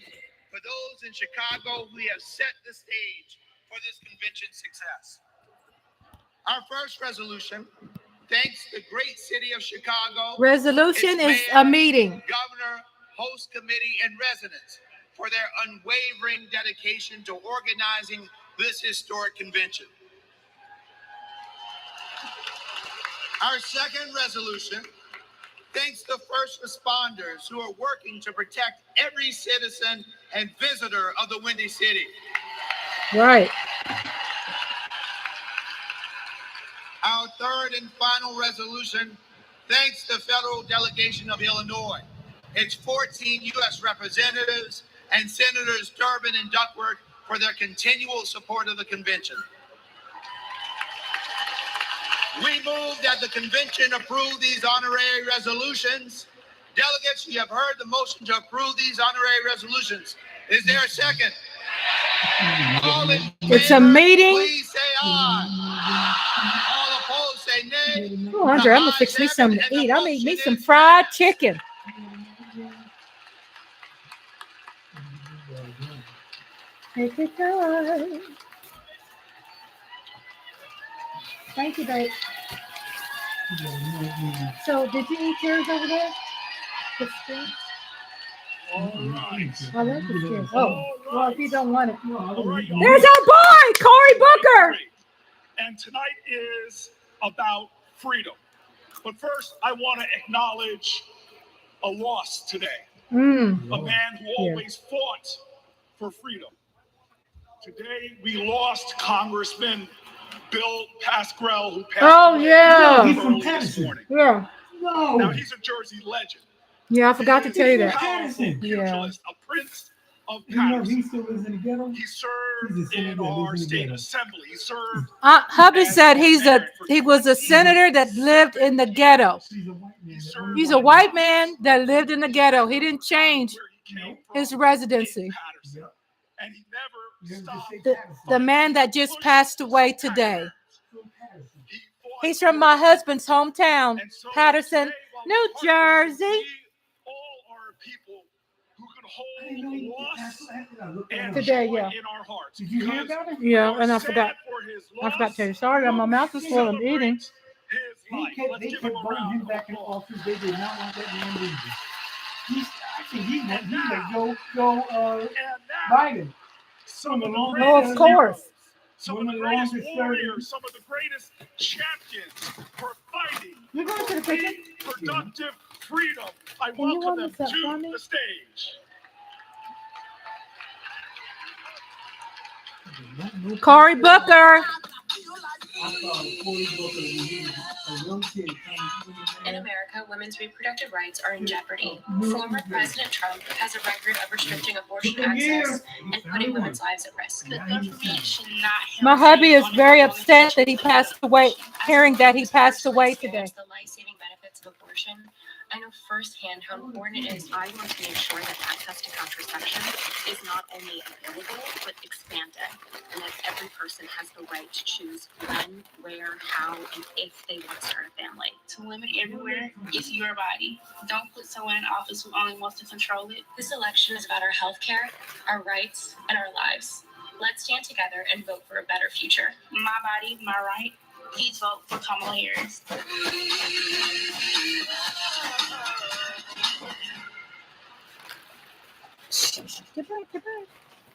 for those in Chicago who have set the stage for this convention's success. Our first resolution thanks the great city of Chicago, Resolution its is mayor, a meeting. governor, host committee, and residents for their unwavering dedication to organizing this historic convention. Our second resolution thanks the first responders who are working to protect every citizen and visitor of the Windy City. Right. Our third and final resolution thanks the federal delegation of Illinois, its 14 U.S. representatives, and Senators Durbin and Duckworth for their continual support of the convention. We move that the convention approve these honorary resolutions. Delegates, you have heard the motion to approve these honorary resolutions. Is there a second? All in It's a favor, meeting. please say aye. All opposed, say nay. Oh, Andre, I'm gonna fix me something to eat. I'll eat me some fried chicken. Take your time. Thank you, babe. So, did you eat yours over there? The steak? I like the steak. Oh, well, if you don't want it. There's our boy, Cory Booker. And tonight is about freedom. But first, I want to acknowledge a loss today. A man who always fought for freedom. Today, we lost Congressman Bill Pascrell, who passed away early this morning. Yeah. Now, he's a Jersey legend. Yeah, I forgot to tell you that. Yeah. A prince of Patterson. He still lives in the ghetto? He served in our state assembly. He served. Hubby said he was a senator that lived in the ghetto. He's a white man that lived in the ghetto. He didn't change his residency. And he never stopped. The man that just passed away today. He's from my husband's hometown, Patterson, New Jersey. Today, yeah. Did you hear about it? Yeah, and I forgot to tell you. Sorry, my mouth is full of eating. They kept voting him back in office. They did not want that man leaving. He let Joe Biden. Oh, of course. Some of the greatest warriors, some of the greatest champions for fighting You're going to the kitchen? productive freedom. I Can you welcome warm them this up for to me? the stage. Cory Booker. In America, women's reproductive rights are in jeopardy. Former President Trump has a record of restricting abortion access and putting women's lives at risk. The government should not help My hubby is very upset that he passed away, hearing that he passed away today. the life-saving benefits of abortion. I know firsthand how important it is. I want to make sure that access to contraception is not only available, but expanded, and that every person has the right to choose when, where, how, and if they want to start a family. To women everywhere, it's your body. Don't put someone in office who only wants to control it. This election is about our health care, our rights, and our lives. Let's stand together and vote for a better future. My body, my right. Please vote for Kamala Harris. Get back.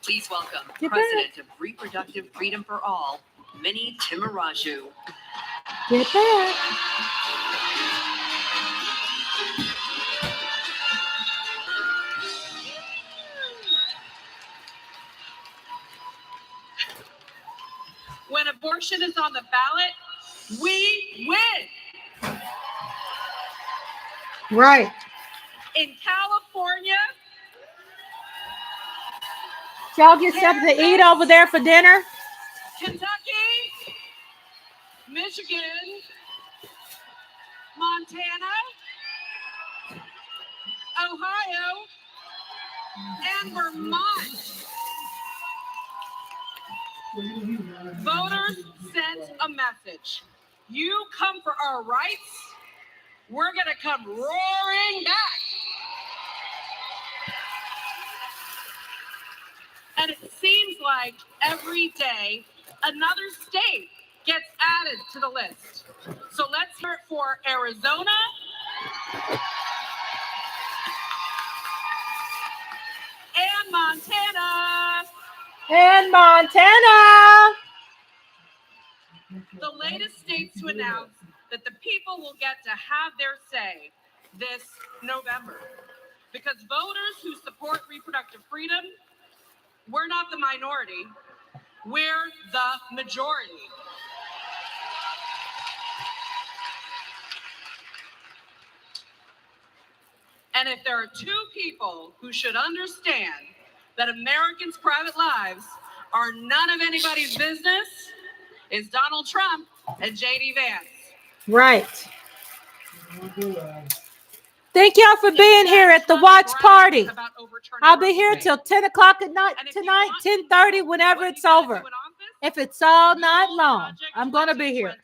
Please welcome Get President of Reproductive Freedom for All, Minnie Timaraju. Get back. When abortion is on the ballot, we win. Right. In California, Y'all get something to eat over there for dinner? Kentucky, Michigan, Montana, Ohio, and Vermont. Voters sent a message. You come for our rights, we're going to come roaring back. And it seems like every day another state gets added to the list. So let's hear it for Arizona, and Montana. And Montana. The latest states to announce that the people will get to have their say this November. Because voters who support reproductive freedom, we're not the minority, we're the majority. And if there are two people who should understand that Americans' private lives are none of anybody's business, it's Donald Trump and J.D. Vance. Right. Thank y'all for being here at the watch party. I'll be here till 10 o'clock at night tonight, 10:30, whenever it's over. If it's all night long, I'm going to be here.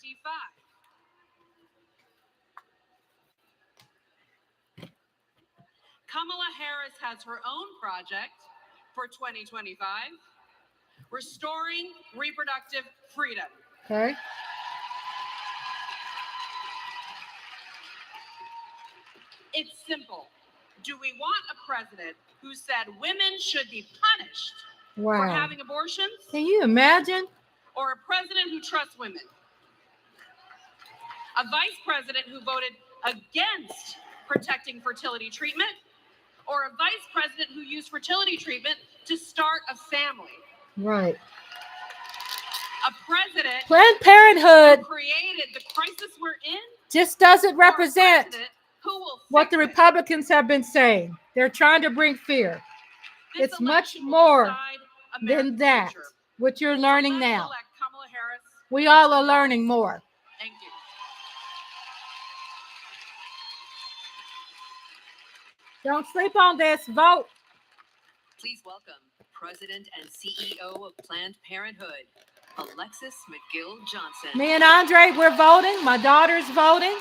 Kamala Harris has her own project for 2025, restoring reproductive freedom. Okay. It's simple. Do we want a president who said women should be punished for having abortions? Can you imagine? Or a president who trusts women? A vice president who voted against protecting fertility treatment? Or a vice president who used fertility treatment to start a family? Right. A president Planned Parenthood who created the crisis we're in just doesn't represent who will what the Republicans have been saying. They're trying to bring fear. It's much more than that, what you're learning now. We all are learning more. Thank you. Don't sleep on this. Vote. Please welcome President and CEO of Planned Parenthood, Alexis McGill Johnson. Me and Andre, we're voting. My daughter's voting.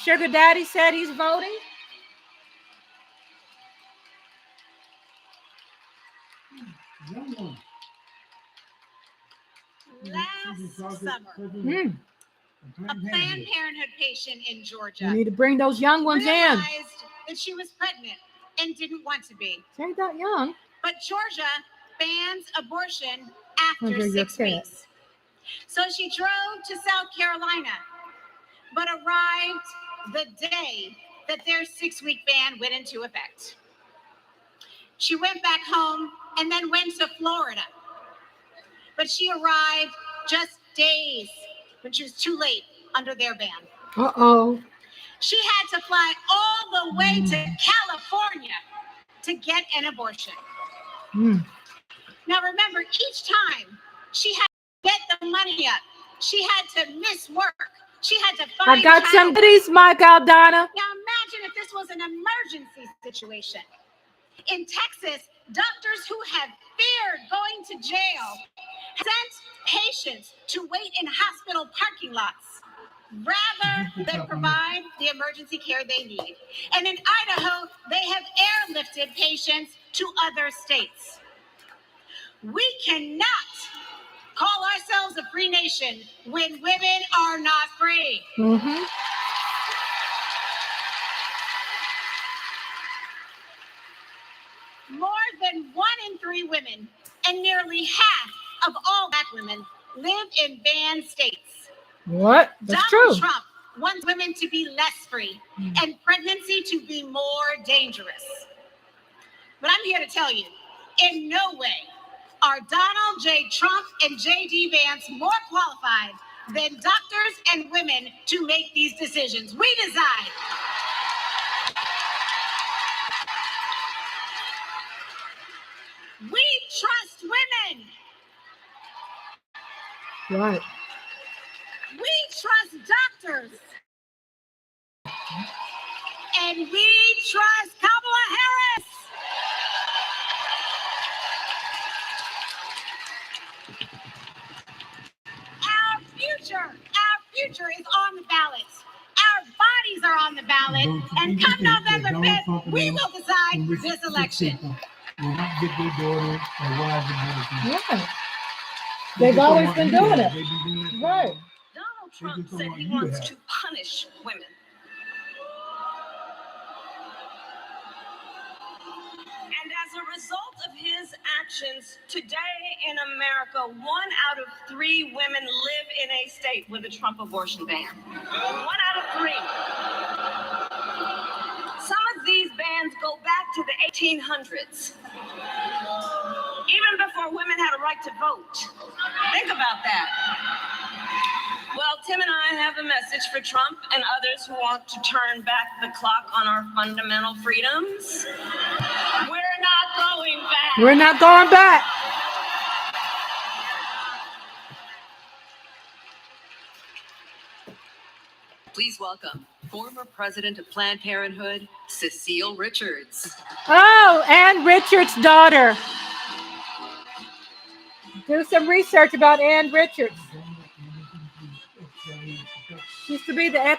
Sugar Daddy said he's voting. Last summer, a Planned Parenthood patient in Georgia You need to bring those young ones in. realized that she was pregnant and didn't want to be. She ain't that young. But Georgia bans abortion Andre, after you're 6 weeks. So she drove to South Carolina, but arrived the day that their 6-week ban went into effect. She went back home and then went to Florida. But she arrived just days when she was too late under their ban. Uh-oh. She had to fly all the way to California to get an abortion. Now remember, each time she had to get the money up, she had to miss work. She had to find I got some goodies, Mike Aldana. Now imagine was an emergency situation. In Texas, doctors who had feared going to jail sent patients to wait in hospital parking lots rather than provide the emergency care they need. And in Idaho, they have airlifted patients to other states. We cannot call ourselves a free nation when women are not free. Mm-hmm. More than 1 in 3 women and nearly half of all Black women live in banned states. What? That's Donald true. Trump wants women to be less free and pregnancy to be more dangerous. But I'm here to tell you, in no way are Donald J. Trump and J.D. Vance more qualified than doctors and women to make these decisions. We decide. We trust women. Right. We trust doctors. And we trust Kamala Harris. Our future is on the ballot. Our bodies are on the ballot. And come November 5th, we will decide this election. Will not get their daughter or wives and Yeah. They've always been doing it. Right. Donald Trump said he wants to punish women. And as a result of his actions, today in America, 1 out of 3 women live in a state with a Trump abortion ban. 1 out of 3. Some of these bans go back to the 1800s. Even before women had a right to vote. Think about that. Well, Tim and I have a message for Trump and others who want to turn back the clock on our fundamental freedoms. We're not going back. We're not going back. Please welcome former president of Planned Parenthood, Cecile Richards. Oh, Ann Richards' daughter. Do some research about Ann Richards. She used to be the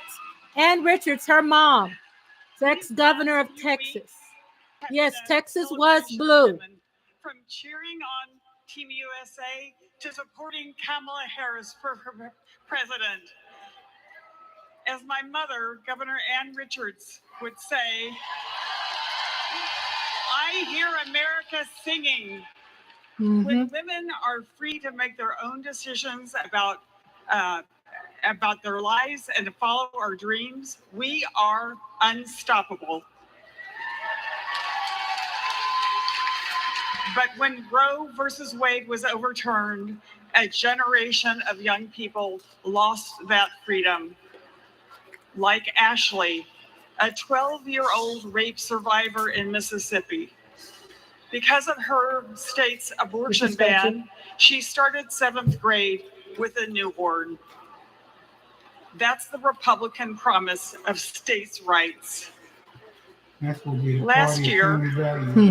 Ann Richards, her mom, ex-governor of Texas. Yes, Texas was blue. From cheering on Team USA to supporting Kamala Harris for her president. As my mother, Governor Ann Richards, would say, I hear America singing. Mm-hmm. When women are free to make their own decisions about their lives and to follow our dreams, we are unstoppable. But when Roe versus Wade was overturned, a generation of young people lost that freedom. Like Ashley, a 12-year-old rape survivor in Mississippi. Because of her state's abortion ban, she started 7th grade with a newborn. That's the Republican promise of states' rights. That's what we Last year,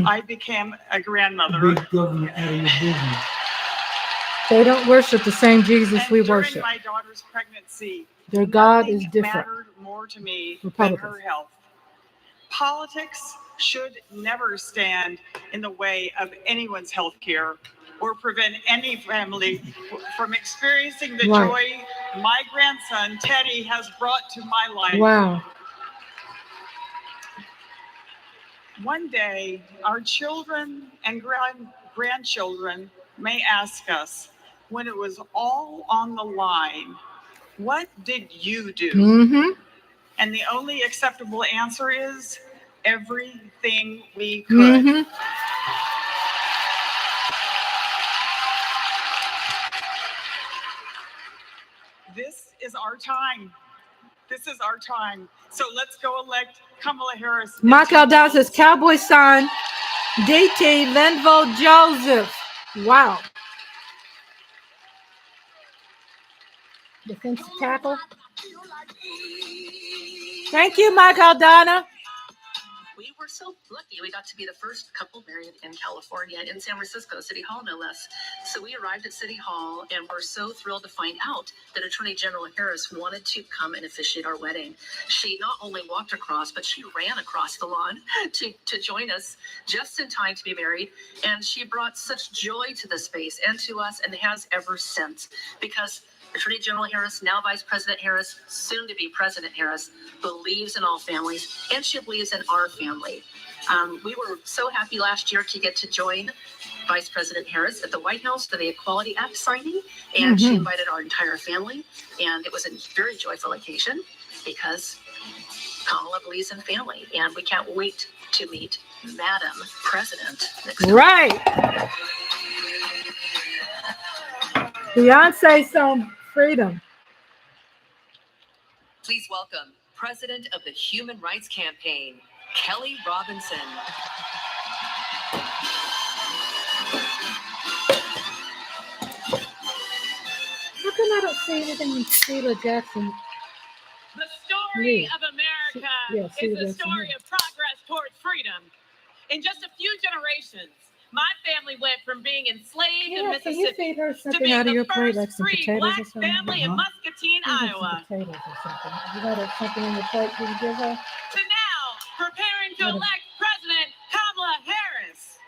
I became a grandmother. Big government out of your business. They don't worship the same Jesus we worship. During my daughter's pregnancy, their God is different. Mattered more to me than her health. Politics should never stand in the way of anyone's health care or prevent any family from experiencing the joy my grandson, Teddy, has brought to my life. Wow. One day, our children and grandchildren may ask us, when it was all on the line, what did you do? Mm-hmm. And the only acceptable answer is everything we could. Mm-hmm. This is our time. This is our time. So let's go elect Kamala Harris. Michael Dowd says Cowboy sign DT Linville Joseph. Wow. Defensive tackle. Thank you, Mike Aldana. We were so lucky. We got to be the first couple married in California, in San Francisco, City Hall, no less. So we arrived at City Hall and were so thrilled to find out that Attorney General Harris wanted to come and officiate our wedding. She not only walked across, but she ran across the lawn to join us just in time to be married. And she brought such joy to the space and to us, and has ever since. Because Attorney General Harris, now Vice President Harris, soon to be President Harris, believes in all families, and she believes in our family. We were so happy last year to get to join Vice President Harris at the White House for the Equality Act signing, and she invited our entire family, and it was a very joyful occasion because Kamala believes in family, and we can't wait to meet Madam President next week. Right. Beyonce song Freedom. Please welcome President of the Human Rights Campaign, Kelly Robinson. How come I don't see anything in Sheila Jackson? The story of America Sheila is the Jackson, story of progress towards freedom. In just a few generations, my family went from being enslaved in Can you Mississippi feed her to something being out of the your plate, like first some free potatoes black or something? family in Muscatine, Maybe Iowa. some potatoes or something. You got something in your plate you can give her? To now, preparing to elect President Kamala Harris.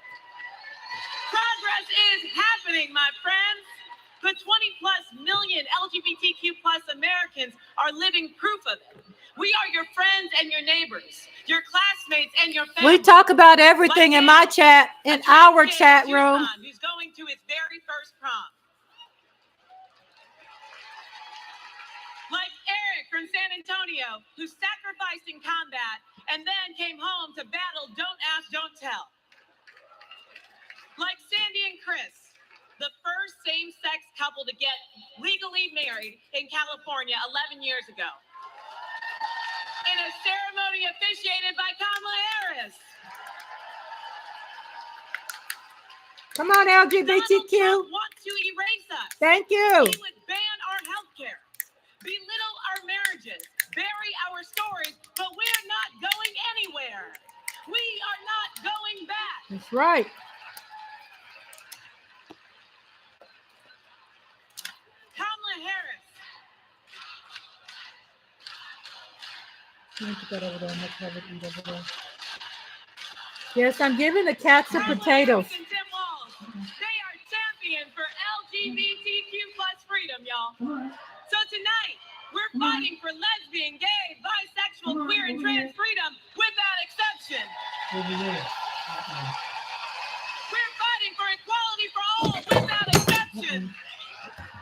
Progress is happening, my friends. The 20+ million LGBTQ+ Americans are living proof of it. We are your friends and your neighbors, your classmates and your family. We talk about everything in my chat, in our chat room. Who's going to his very first prom. Like Eric from San Antonio, who sacrificed in combat and then came home to battle Don't Ask, Don't Tell. Like Sandy and Chris, the first same-sex couple to get legally married in California 11 years ago. In a ceremony officiated by Kamala Harris. Come on, LGBTQ. Donald Trump wants to erase us. Thank you. He would ban our health care, belittle our marriages, bury our stories, but we're not going anywhere. We are not going back. That's right. Kamala Harris. Let me put that over there. Let's have it eat over there. Yes, I'm giving the cats some potatoes. They are champions for LGBTQ+ freedom, y'all. So tonight, we're fighting for lesbian, gay, bisexual, queer, and trans freedom without exception. We're fighting for equality for all without exception.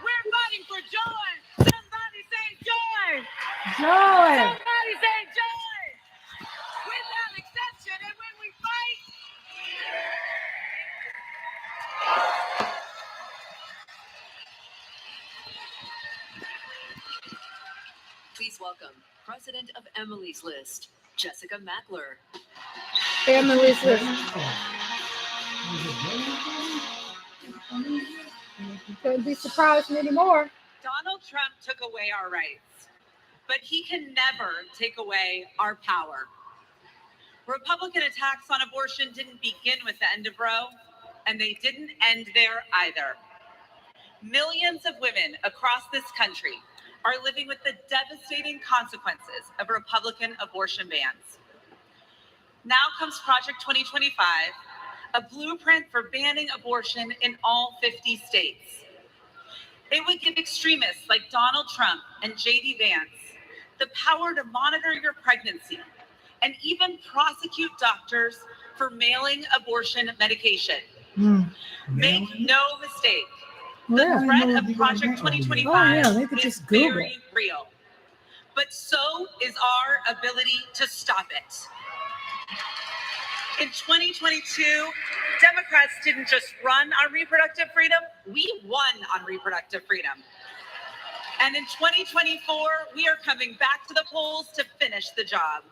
We're fighting for joy. Somebody say joy. Joy. Somebody say joy. Without exception. And when we fight, Please welcome President of Emily's List, Jessica Mackler. Emily's List. You couldn't be surprised anymore. Donald Trump took away our rights, but he can never take away our power. Republican attacks on abortion didn't begin with the end of Roe, and they didn't end there either. Millions of women across this country are living with the devastating consequences of Republican abortion bans. Now comes Project 2025, a blueprint for banning abortion in all 50 states. It would give extremists like Donald Trump and J.D. Vance the power to monitor your pregnancy and even prosecute doctors for mailing abortion medication. Make no mistake, the threat of Project 2025 is very real. But so is our ability to stop it. In 2022, Democrats didn't just run on reproductive freedom, we won on reproductive freedom. And in 2024, we are coming back to the polls to finish the job.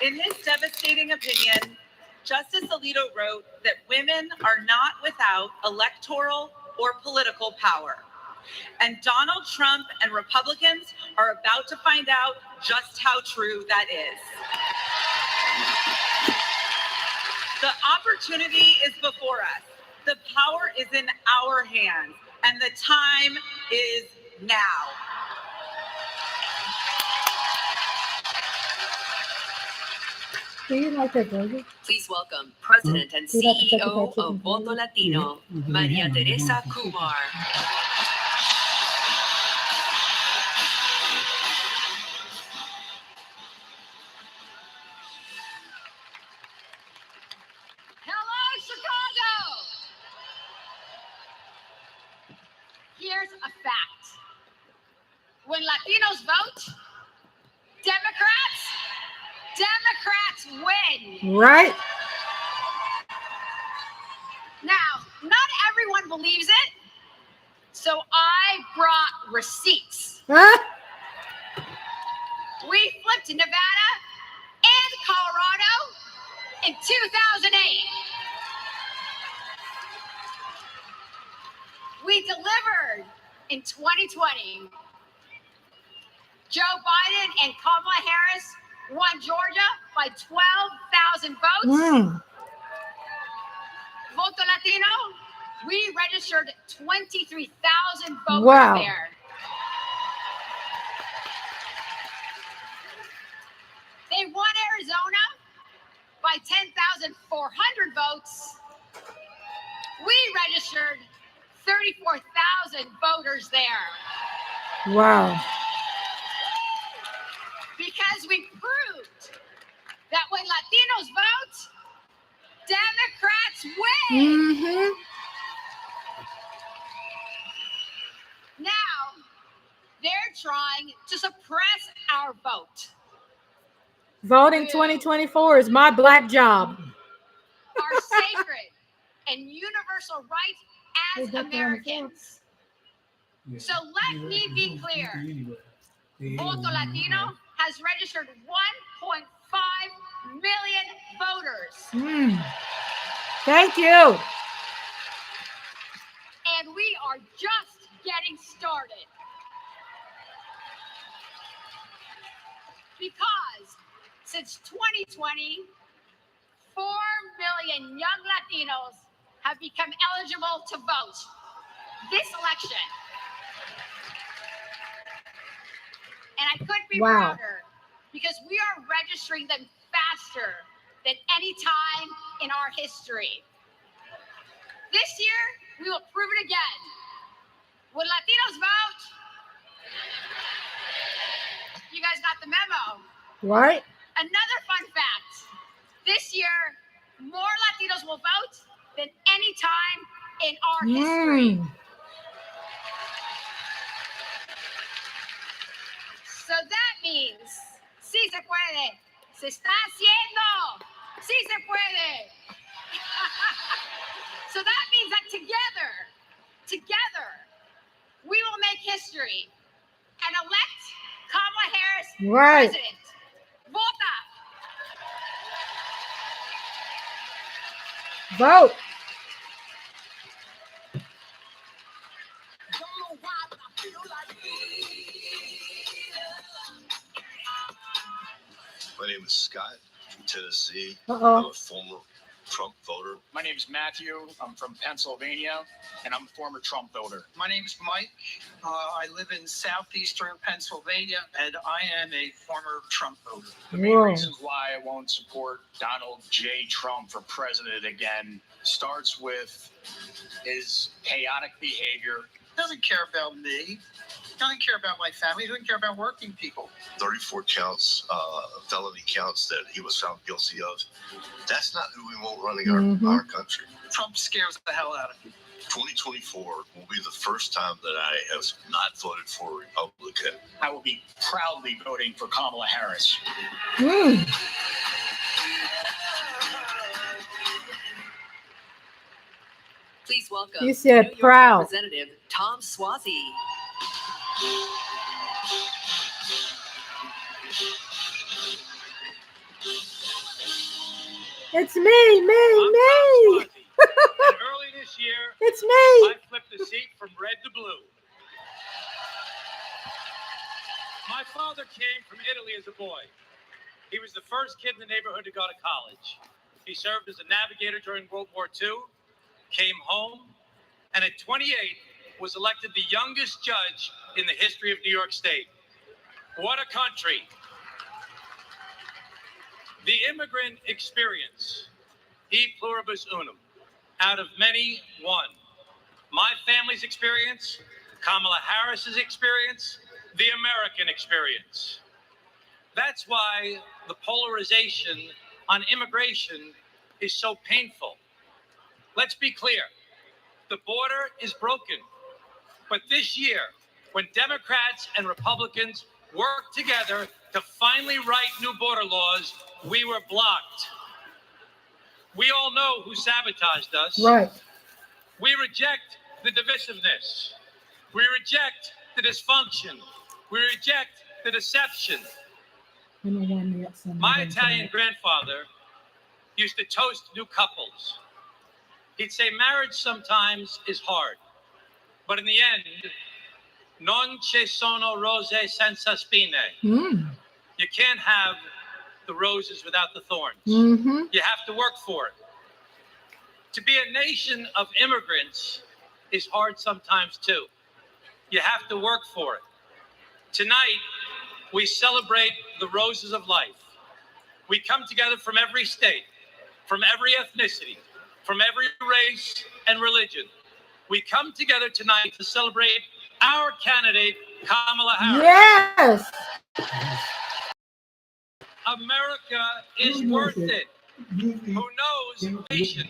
In his devastating opinion, Justice Alito wrote that women are not without electoral or political power. And Donald Trump and Republicans are about to find out just how true that is. The opportunity is before us. The power is in our hands, and the time is now. Do you like that burger? Please welcome President and CEO of Voto Latino, Maria Teresa Kumar. Hello, Chicago! Here's a fact. When Latinos vote, Democrats win. Right. Now, not everyone believes it, so I brought receipts. Huh? We flipped Nevada and Colorado in 2008. We delivered in 2020. Joe Biden and Kamala Harris won Georgia by 12,000 votes. Voto Latino, we registered 23,000 voters Wow. there. They won Arizona by 10,400 votes. We registered 34,000 voters there. Wow. Because we proved that when Latinos vote, Democrats win. Mm-hmm. Now, they're trying to suppress our vote. Voting 2024 is my black job. Our sacred and universal right as Americans. So let me be clear. Voto Latino has registered 1.5 million voters. Thank you. And we are just getting started. Because since 2020, 4 million young Latinos have become eligible to vote this election. And I couldn't be prouder because we are registering them faster than any time in our history. This year, we will prove it again. When Latinos vote, you guys got the memo. Right? Another fun fact. This year, more Latinos will vote than any time in our history. So that means, sí se puede, se está haciendo, sí se puede. So that means that together, we will make history and elect Kamala Harris president. Vota. Vote. My name is Scott from Tennessee. Uh-oh. I'm a former Trump voter. My name is Matthew. I'm from Pennsylvania, and I'm a former Trump voter. My name is Mike. I live in southeastern Pennsylvania, and I am a former Trump voter. The main reasons why I won't support Donald J. Trump for president again starts with his chaotic behavior. He doesn't care about me. He doesn't care about my family. He doesn't care about working people. 34 counts, felony counts that he was found guilty of. That's not who we want running our country. Trump scares the hell out of me. 2024 will be the first time that I have not voted for a Republican. I will be proudly voting for Kamala Harris. Please welcome You said New York proud. Representative Tom Suozzi. It's me. And early this year, It's me. I flipped the seat from red to blue. My father came from Italy as a boy. He was the first kid in the neighborhood to go to college. He served as a navigator during World War II, came home, and at 28 was elected the youngest judge in the history of New York State. What a country. The immigrant experience, e pluribus unum, out of many, one. My family's experience, Kamala Harris's experience, the American experience. That's why the polarization on immigration is so painful. Let's be clear. The border is broken. But this year, when Democrats and Republicans worked together to finally write new border laws, we were blocked. We all know who sabotaged us. Right. We reject the divisiveness. We reject the dysfunction. We reject the deception. My Italian grandfather used to toast new couples. He'd say marriage sometimes is hard, but in the end, non ci sono rose senza spine. You can't have the roses without the thorns. You have to work for it. To be a nation of immigrants is hard sometimes too. You have to work for it. Tonight, we celebrate the roses of life. We come together from every state, from every ethnicity, from every race and religion. We come together tonight to celebrate our candidate, Kamala Harris. Yes. America is worth it. Who knows nation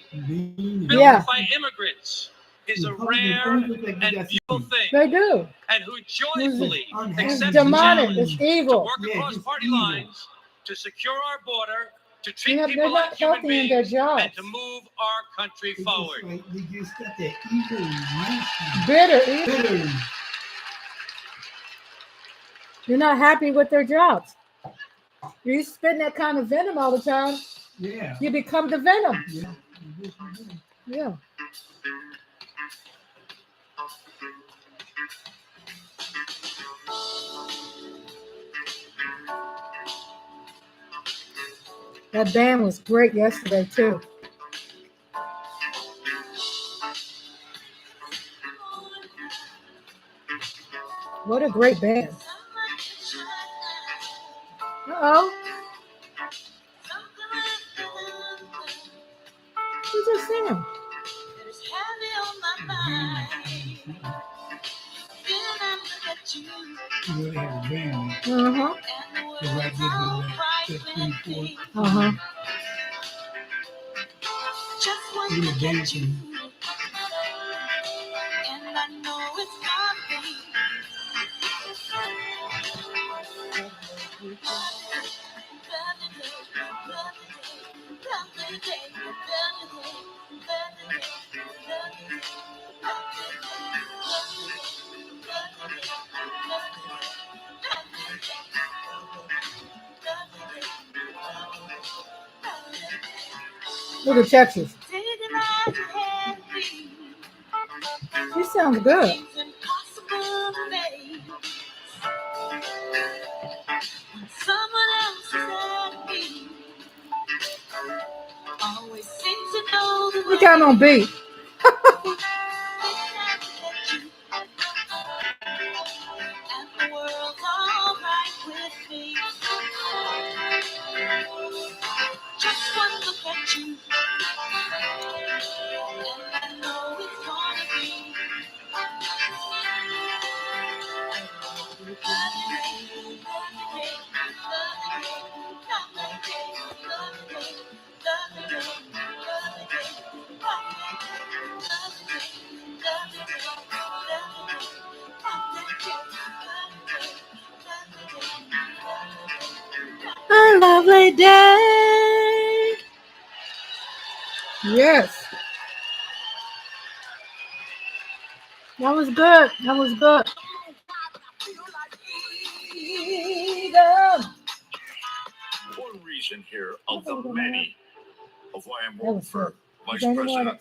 built by immigrants is a rare and beautiful thing. They do. And who joyfully accepts the demonic. challenge It's evil. to work across party lines to secure our border, to treat They're people not like human healthy in their beings, jobs. and to move our country forward. They just got that evil Bitter. You're not happy with their jobs. You spit that kind of venom all the time. Yeah. You become the venom. Yeah. Yeah. That band was great yesterday too. What a great band. Uh-oh. Who's just singing? You really have a band. Uh-huh. So right there, that 3/4. Uh-huh. You were dancing. And I know it's coming. Look at Texas. She sounds good. Someone else is at me. Always seems to know the Look out on beat. and the world's all right with me. Just one look at you, and I know it's gonna be. A lovely day. Yes. That was good. That was good. One reason here of the many of why I'm voting for Vice President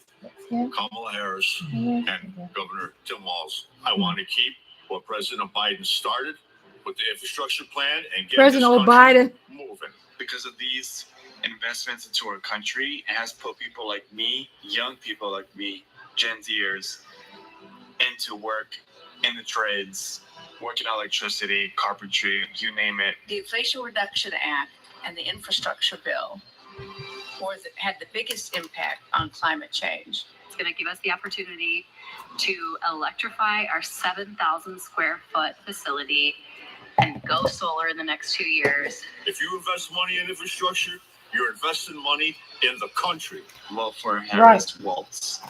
Kamala Harris and Governor Tim Walz. I want to keep what President Biden started with the infrastructure plan and get President this country Biden. moving. Because of these investments into our country, it has put people like me, young people like me, Gen Zers, into work in the trades, working on electricity, carpentry, you name it. The Inflation Reduction Act and the infrastructure bill had the biggest impact on climate change. It's going to give us the opportunity to electrify our 7,000 square foot facility and go solar in the next 2 years. If you invest money in infrastructure, you're investing money in the country. Vote for Harris Waltz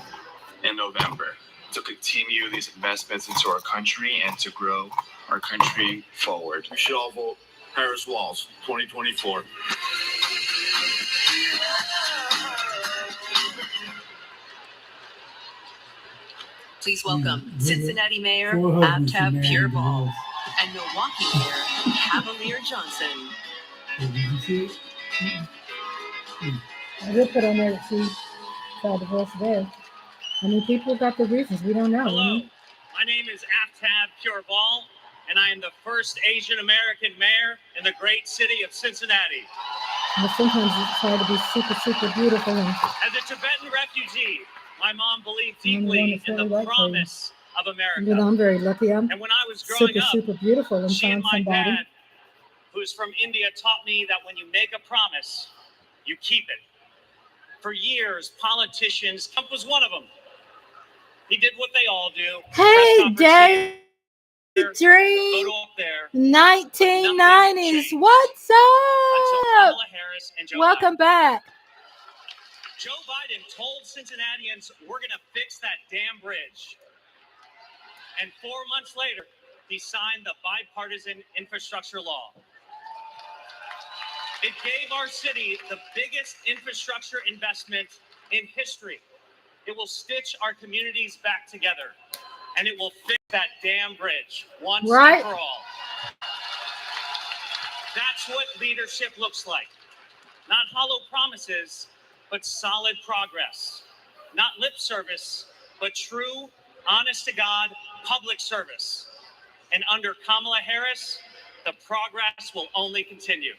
in November to continue these investments into our country and to grow our country forward. We should all vote Harris Waltz 2024. Please welcome Cincinnati Mayor Aftab Pureball and Milwaukee Mayor Cavalier Johnson. I will put on there to see how the voice there. I mean, people got the reasons. We don't know. Hello, my name is Aftab Pureball, and I am the first Asian American mayor in the great city of Cincinnati. But sometimes it's hard to be super, super beautiful. And as a Tibetan refugee, my mom believed deeply in the promise of America. you know, I'm very lucky. I'm And when I was growing super, up, super beautiful and she and found my somebody. dad, who's from India, taught me that when you make a promise, you keep it. For years, politicians, Trump was one of them. He did what they all do. Hey, Daydream, 1990s. What's up? Welcome back. Joe Biden told Cincinnatians, we're going to fix that damn bridge. And 4 months later, he signed the bipartisan infrastructure law. It gave our city the biggest infrastructure investment in history. It will stitch our communities back together, and it will fix that damn bridge once and for all. That's what leadership looks like. Not hollow promises, but solid progress. Not lip service, but true, honest to God, public service. And under Kamala Harris, the progress will only continue.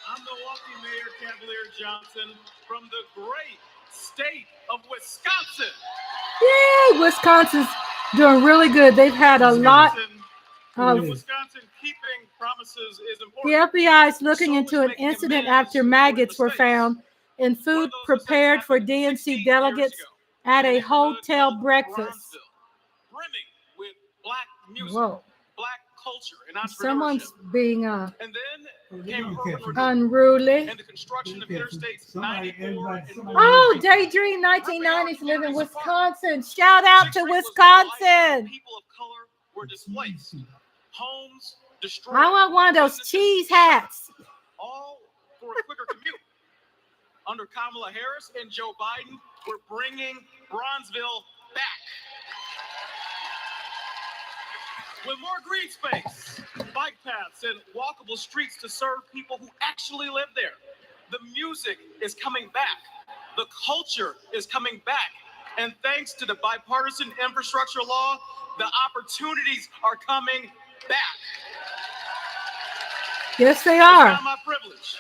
I'm Milwaukee Mayor Cavalier Johnson from the great state of Wisconsin. Yeah, Wisconsin's doing really good. They've had a lot of. Wisconsin, keeping promises is The important. FBI is looking into an incident after maggots were found in food prepared for DNC delegates at a hotel breakfast. Brimming with black music, Whoa. black culture, and entrepreneurship. Someone's being And then came urban renewal unruly. and the construction of interstates 94 and Oh, Daydream 1990s live in Wisconsin. Shout out to Wisconsin. people of color were displaced. Homes destroyed. I want one of those cheese hats. All for a quicker commute. Under Kamala Harris and Joe Biden, we're bringing Bronzeville back. With more green space, bike paths, and walkable streets to serve people who actually live there. The music is coming back. The culture is coming back. And thanks to the bipartisan infrastructure law, the opportunities are coming back. Yes, they It's are. now my privilege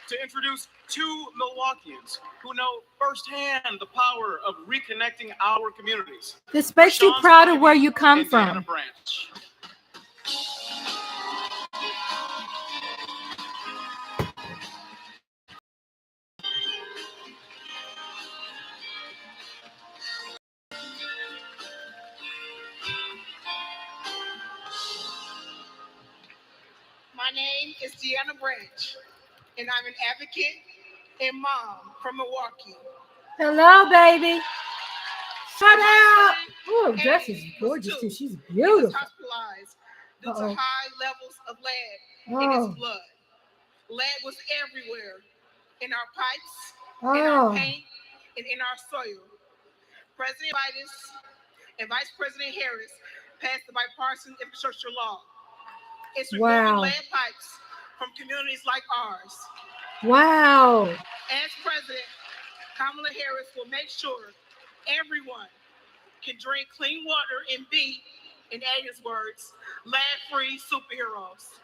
to introduce two Milwaukeeans who know firsthand the power of reconnecting our communities. This makes you proud of where you come Indiana from. Branch. My name is Deanna Branch, and I'm an advocate and mom from Milwaukee. Hello, baby. Shout out. Oh, dress is gorgeous too. She's He was beautiful. hospitalized due Uh-oh. to high levels of lead in Oh. his blood. Lead was everywhere, in our pipes, in Oh. our paint, and in our soil. President Biden and Vice President Harris passed the bipartisan infrastructure law. It's removing Wow. lead pipes from communities like ours. Wow. As president, Kamala Harris will make sure everyone can drink clean water and be, in A's words, lab-free superheroes.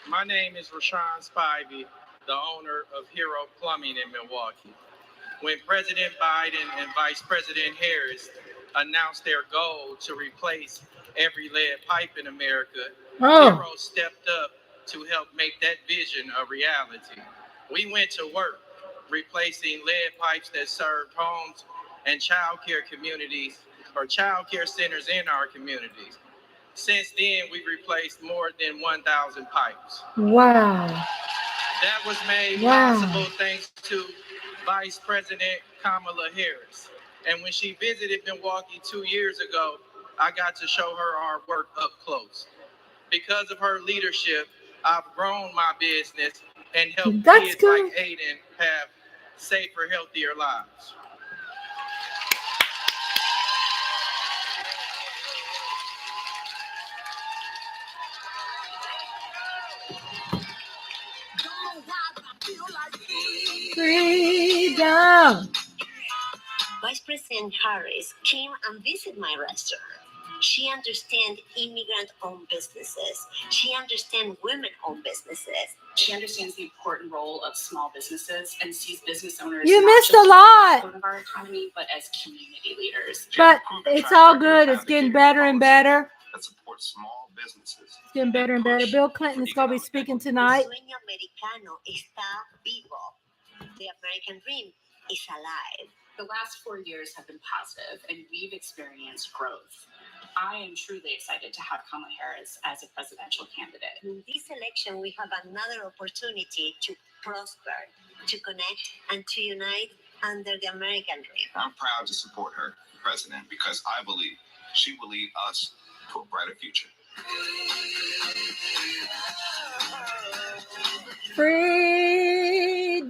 My name is Rashawn Spivey, the owner of Hero Plumbing in Milwaukee. When President Biden and Vice President Harris announced their goal to replace every lead pipe in America, Hero stepped up to help make that vision a reality. We went to work replacing lead pipes that served homes and child care communities or child care centers in our communities. Since then, we've replaced more than 1,000 pipes. Wow. That was made possible thanks to Vice President Kamala Harris. And when she visited Milwaukee 2 years ago, I got to show her our work up close. Because of her leadership, I've grown my business and helped kids like Aiden have safer, healthier lives. Freedom. Vice President Harris came and visited my restaurant. She understands immigrant-owned businesses. She understands women-owned businesses. She understands the important role of small businesses and sees business owners You not missed just a lot. as part of our economy, but as community leaders. But it's all good. It's getting better and better. That support small businesses. It's getting better and better. Bill Clinton is going to be speaking tonight. El sueño americano está vivo. The American dream is alive. The last 4 years have been positive, and we've experienced growth. I am truly excited to have Kamala Harris as a presidential candidate. In this election, we have another opportunity to prosper, to connect, and to unite under the American dream. I'm proud to support her, President, because I believe she will lead us to a brighter future. Freedom.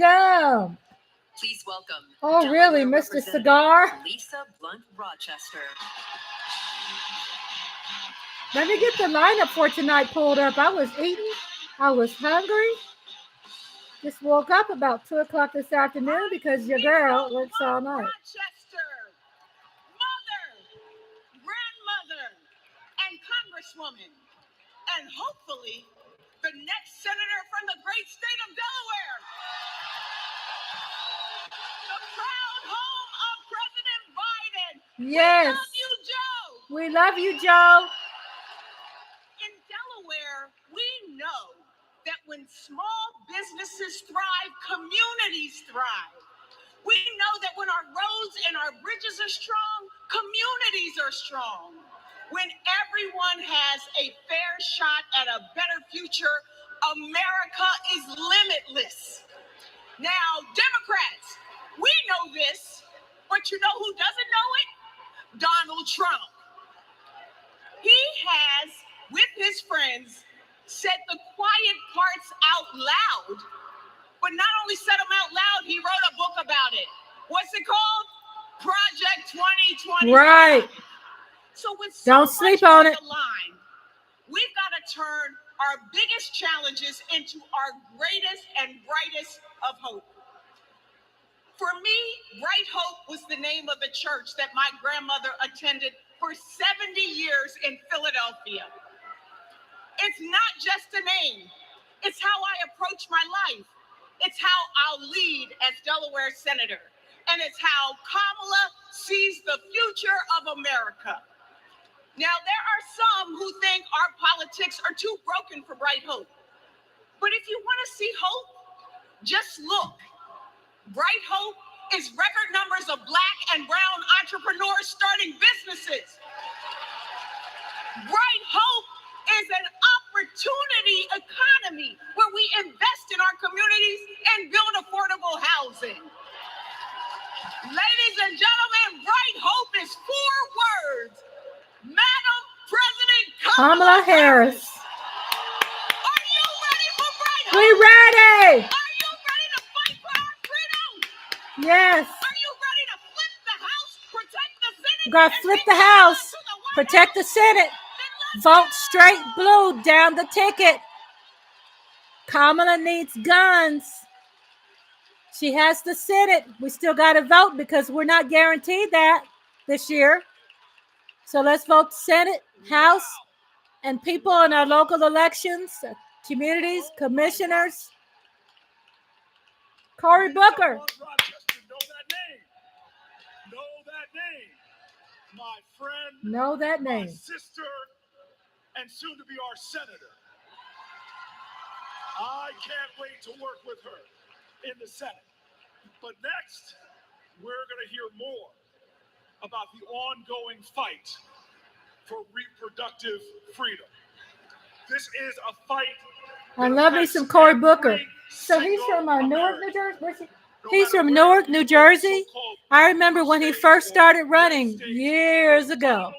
Please welcome. Oh, really, Mr. Cigar? Lisa Blunt Rochester. Let me get the lineup for tonight pulled up. I was eating. I was hungry. Just woke up about 2 o'clock this afternoon because your girl works all night. Rochester, mother, grandmother, and congresswoman, and hopefully the next senator from the great state of Delaware. The proud home of President Biden. Yes. We love you, Joe. We love you, Joe. In Delaware, we know that when small businesses thrive, communities thrive. We know that when our roads and our bridges are strong, communities are strong. When everyone has a fair shot at a better future, America is limitless. Now, Democrats, we know this, but you know who doesn't know it? Donald Trump. He has, with his friends, said the quiet parts out loud, but not only said them out loud, he wrote a book about it. What's it called? Project 2020. Right. So with Don't sleep on it. The line, we've got to turn our biggest challenges into our greatest and brightest of hope. For me, Bright Hope was the name of the church that my grandmother attended for 70 years in Philadelphia. It's not just a name. It's how I approach my life. It's how I'll lead as Delaware Senator. And it's how Kamala sees the future of America. Now, there are some who think our politics are too broken for Bright Hope. But if you want to see hope, just look. Bright Hope is record numbers of Black and brown entrepreneurs starting businesses. Bright Hope is an opportunity economy where we invest in our communities and build affordable housing. Ladies and gentlemen, Bright Hope is 4 words. Madam President Kamala Harris. Are you ready for Bright Hope? We ready. Are you ready to fight for our freedom? Yes. Are you ready to flip the House, protect the Senate? We got to flip the House, protect the Senate, vote straight blue down the ticket. Kamala needs guns. She has the Senate. We still got to vote because we're not guaranteed that this year. So let's vote Senate, House, and people in our local elections, communities, commissioners. Cory Booker. Rochester, know that name. Know that name. My friend. Know that name. My sister, and soon to be our senator. I can't wait to work with her in the Senate. But next, we're going to hear more about the ongoing fight for reproductive freedom. This is a fight. I love me some Cory Booker. So he's from Newark, New Jersey. He's from Newark, New Jersey. I remember when he first started running years ago.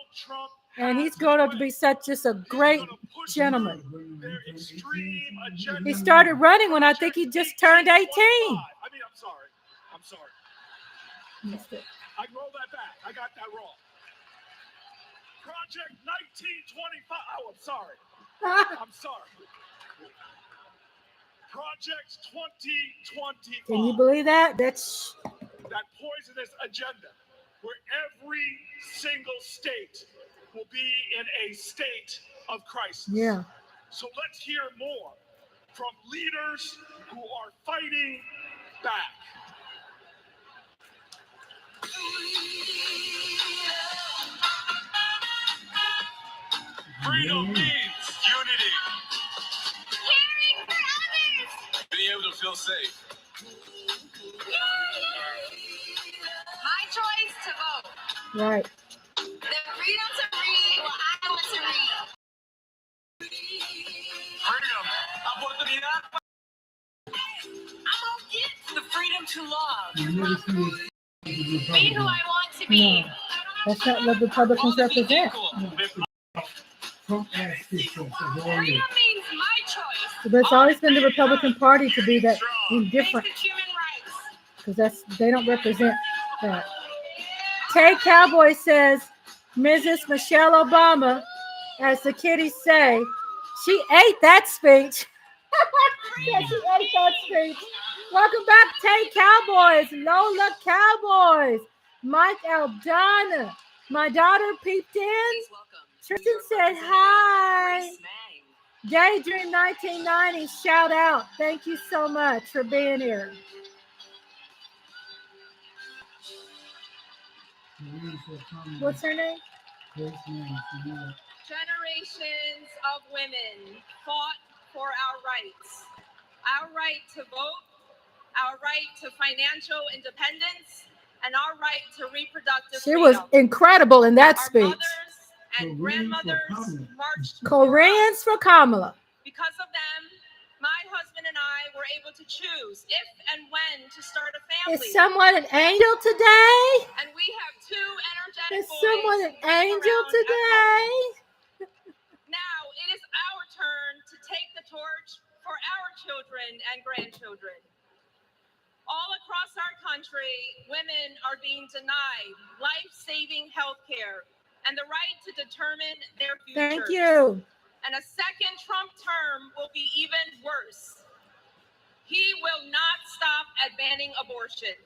And he's grown up to be just a great gentleman. He started running when I think he just turned 18. I mean, I'm sorry. I roll that back. I got that wrong. Project 1925. Oh, I'm sorry. I'm sorry. Project 2025. Can you believe that? That's that poisonous agenda where every single state will be in a state of crisis. Yeah. So let's hear more from leaders who are fighting back. Freedom means unity. Caring for others. Being able to feel safe. My choice to vote. right. The freedom to read what I want to read. Freedom. Oportunidad. I'm gonna get the freedom to love. You never see Be who I want to be. No, that's not what Republicans represent. Trump asked this stuff. Freedom means my choice. But it's always been the Republican Party to be that indifferent, Basic human rights. because they don't represent that. Tay Cowboy says, Mrs. Michelle Obama, as the kiddies say, she ate that speech. Yeah, she ate that speech. Welcome back, Tay Cowboys, Lola Cowboys, Mike Aldana. My daughter peeped in. Tristan said hi. Daydream 1990, shout out. Thank you so much for being here. What's her name? Generations of women fought for our rights. Our right to vote, our right to financial independence, and our right to reproductive She was freedom. incredible in that Our speech. mothers and grandmothers marched Koreans for Kamala. Because of them, my husband and I were able to choose if and when to start a family. Is someone an angel today? And we have two energetic Is boys. someone an running angel around at today? home. Now it is our turn to take the torch for our children and grandchildren. All across our country, women are being denied life-saving health care and the right to determine their future. Thank you. And a second Trump term will be even worse. He will not stop at banning abortion.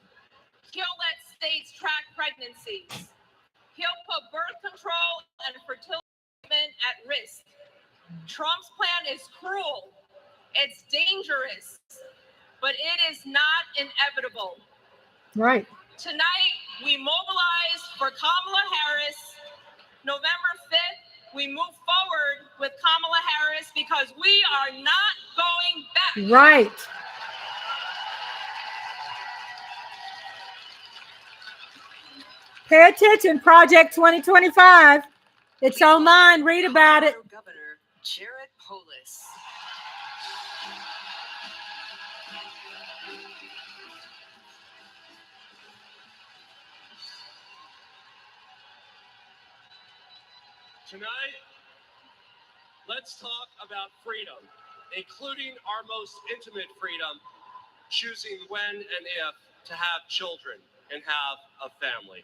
He'll let states track pregnancies. He'll put birth control and fertility treatment at risk. Trump's plan is cruel. It's dangerous, but it is not inevitable. Right. Tonight, we mobilize for Kamala Harris. November 5th, we move forward with Kamala Harris because we are not going back. Right. Pay attention, Project 2025. It's online. Read about it. Governor Jared Polis. Tonight, let's talk about freedom, including our most intimate freedom, choosing when and if to have children and have a family.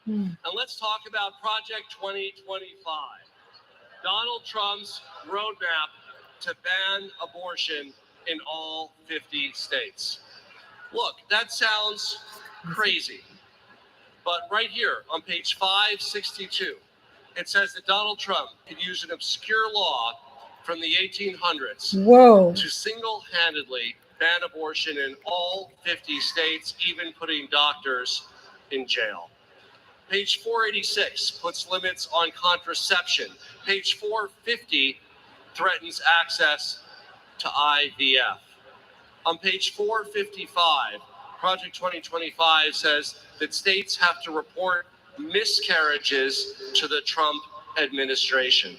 And let's talk about Project 2025, Donald Trump's roadmap to ban abortion in all 50 states. Look, that sounds crazy. But right here on page 562, it says that Donald Trump could use an obscure law from the 1800s Whoa. to single-handedly ban abortion in all 50 states, even putting doctors in jail. Page 486 puts limits on contraception. Page 450 threatens access to IVF. On page 455, Project 2025 says that states have to report miscarriages to the Trump administration.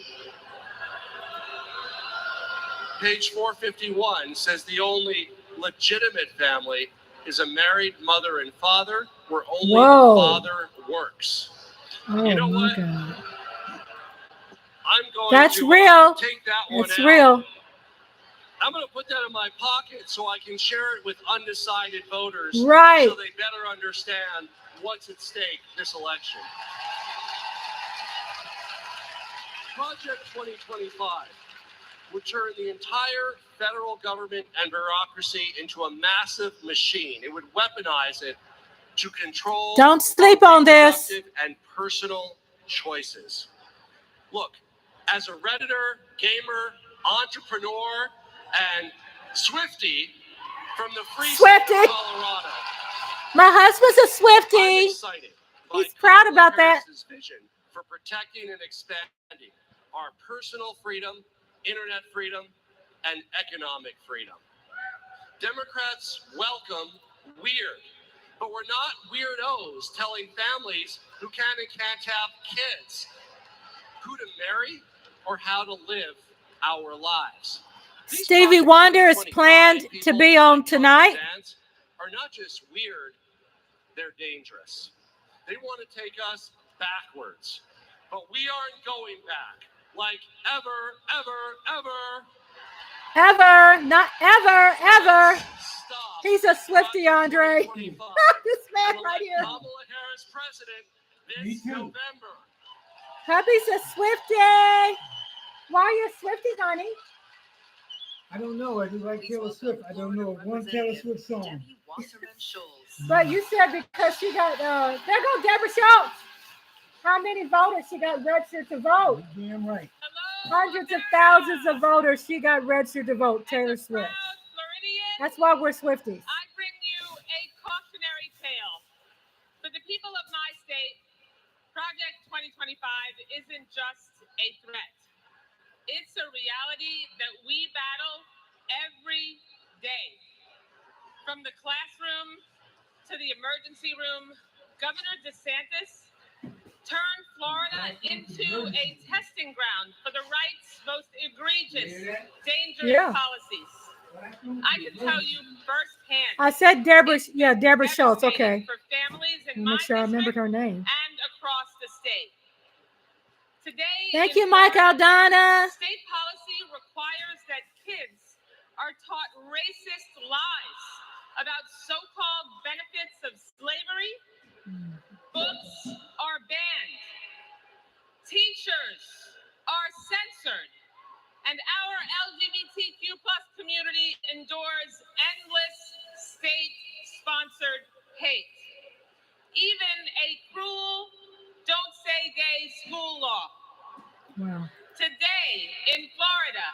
Page 451 says the only legitimate family is a married mother and father where only Whoa. the father works. Oh, You know my what? God. I'm going That's to real. take that one It's out. real. I'm going to put that in my pocket so I can share it with undecided voters, Right. so they better understand what's at stake this election. Project 2025 would turn the entire federal government and bureaucracy into a massive machine. It would weaponize it to control Don't sleep on this. reproductive and personal choices. Look, as a Redditor, gamer, entrepreneur, and Swiftie from the free state Swiftie. of Colorado, My husband's a I'm Swiftie. excited. He's proud about that. Harris's vision for protecting and expanding our personal freedom, internet freedom, and economic freedom. Democrats welcome weird, but we're not weirdos telling families who can and can't have kids who to marry or how to live our lives. These Stevie Project Wonder is 2025 planned to people be on like Trump tonight. and Vance are not just weird, they're dangerous. They want to take us backwards, but we aren't going back like ever, Ever. Not ever. Ever. stop. He's a Swiftie, Andre. 2025 This man and right elect here. Kamala Harris president this November. Hubby's a Swiftie. Why are you a Swiftie, honey? I don't know. I do like Taylor Swift. I don't know one Taylor Swift song. But you said because she got, there go Deborah Schultz. How many voters she got registered to vote? You're damn right. Hundreds of thousands of voters she got registered to vote, Taylor Swift. That's why we're Swifties. I bring you a cautionary tale. For the people of my state, Project 2025 isn't just a threat. It's a reality that we battle every day. From the classroom to the emergency room, Governor DeSantis turned Florida into a testing ground for the right's most egregious, dangerous policies. I can tell you firsthand. I said Deborah, yeah, Deborah Schultz. Okay. For families in Make sure I remembered her name. and across the state. Today, Thank in you, Mike Florida, Aldana. state policy requires that kids are taught racist lies about so-called benefits of slavery. Books are banned. Teachers are censored. And our LGBTQ plus community endures endless state-sponsored hate. Even a cruel don't say gay school law. Wow. Today in Florida,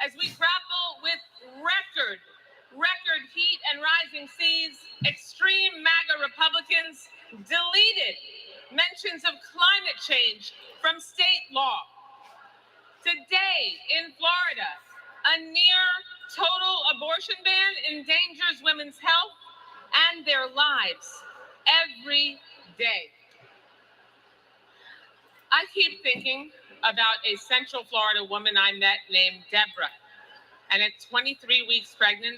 as we grapple with record heat and rising seas, extreme MAGA Republicans deleted mentions of climate change from state law. Today in Florida, a near total abortion ban endangers women's health and their lives every day. I keep thinking about a Central Florida woman I met named Deborah. And at 23 weeks pregnant,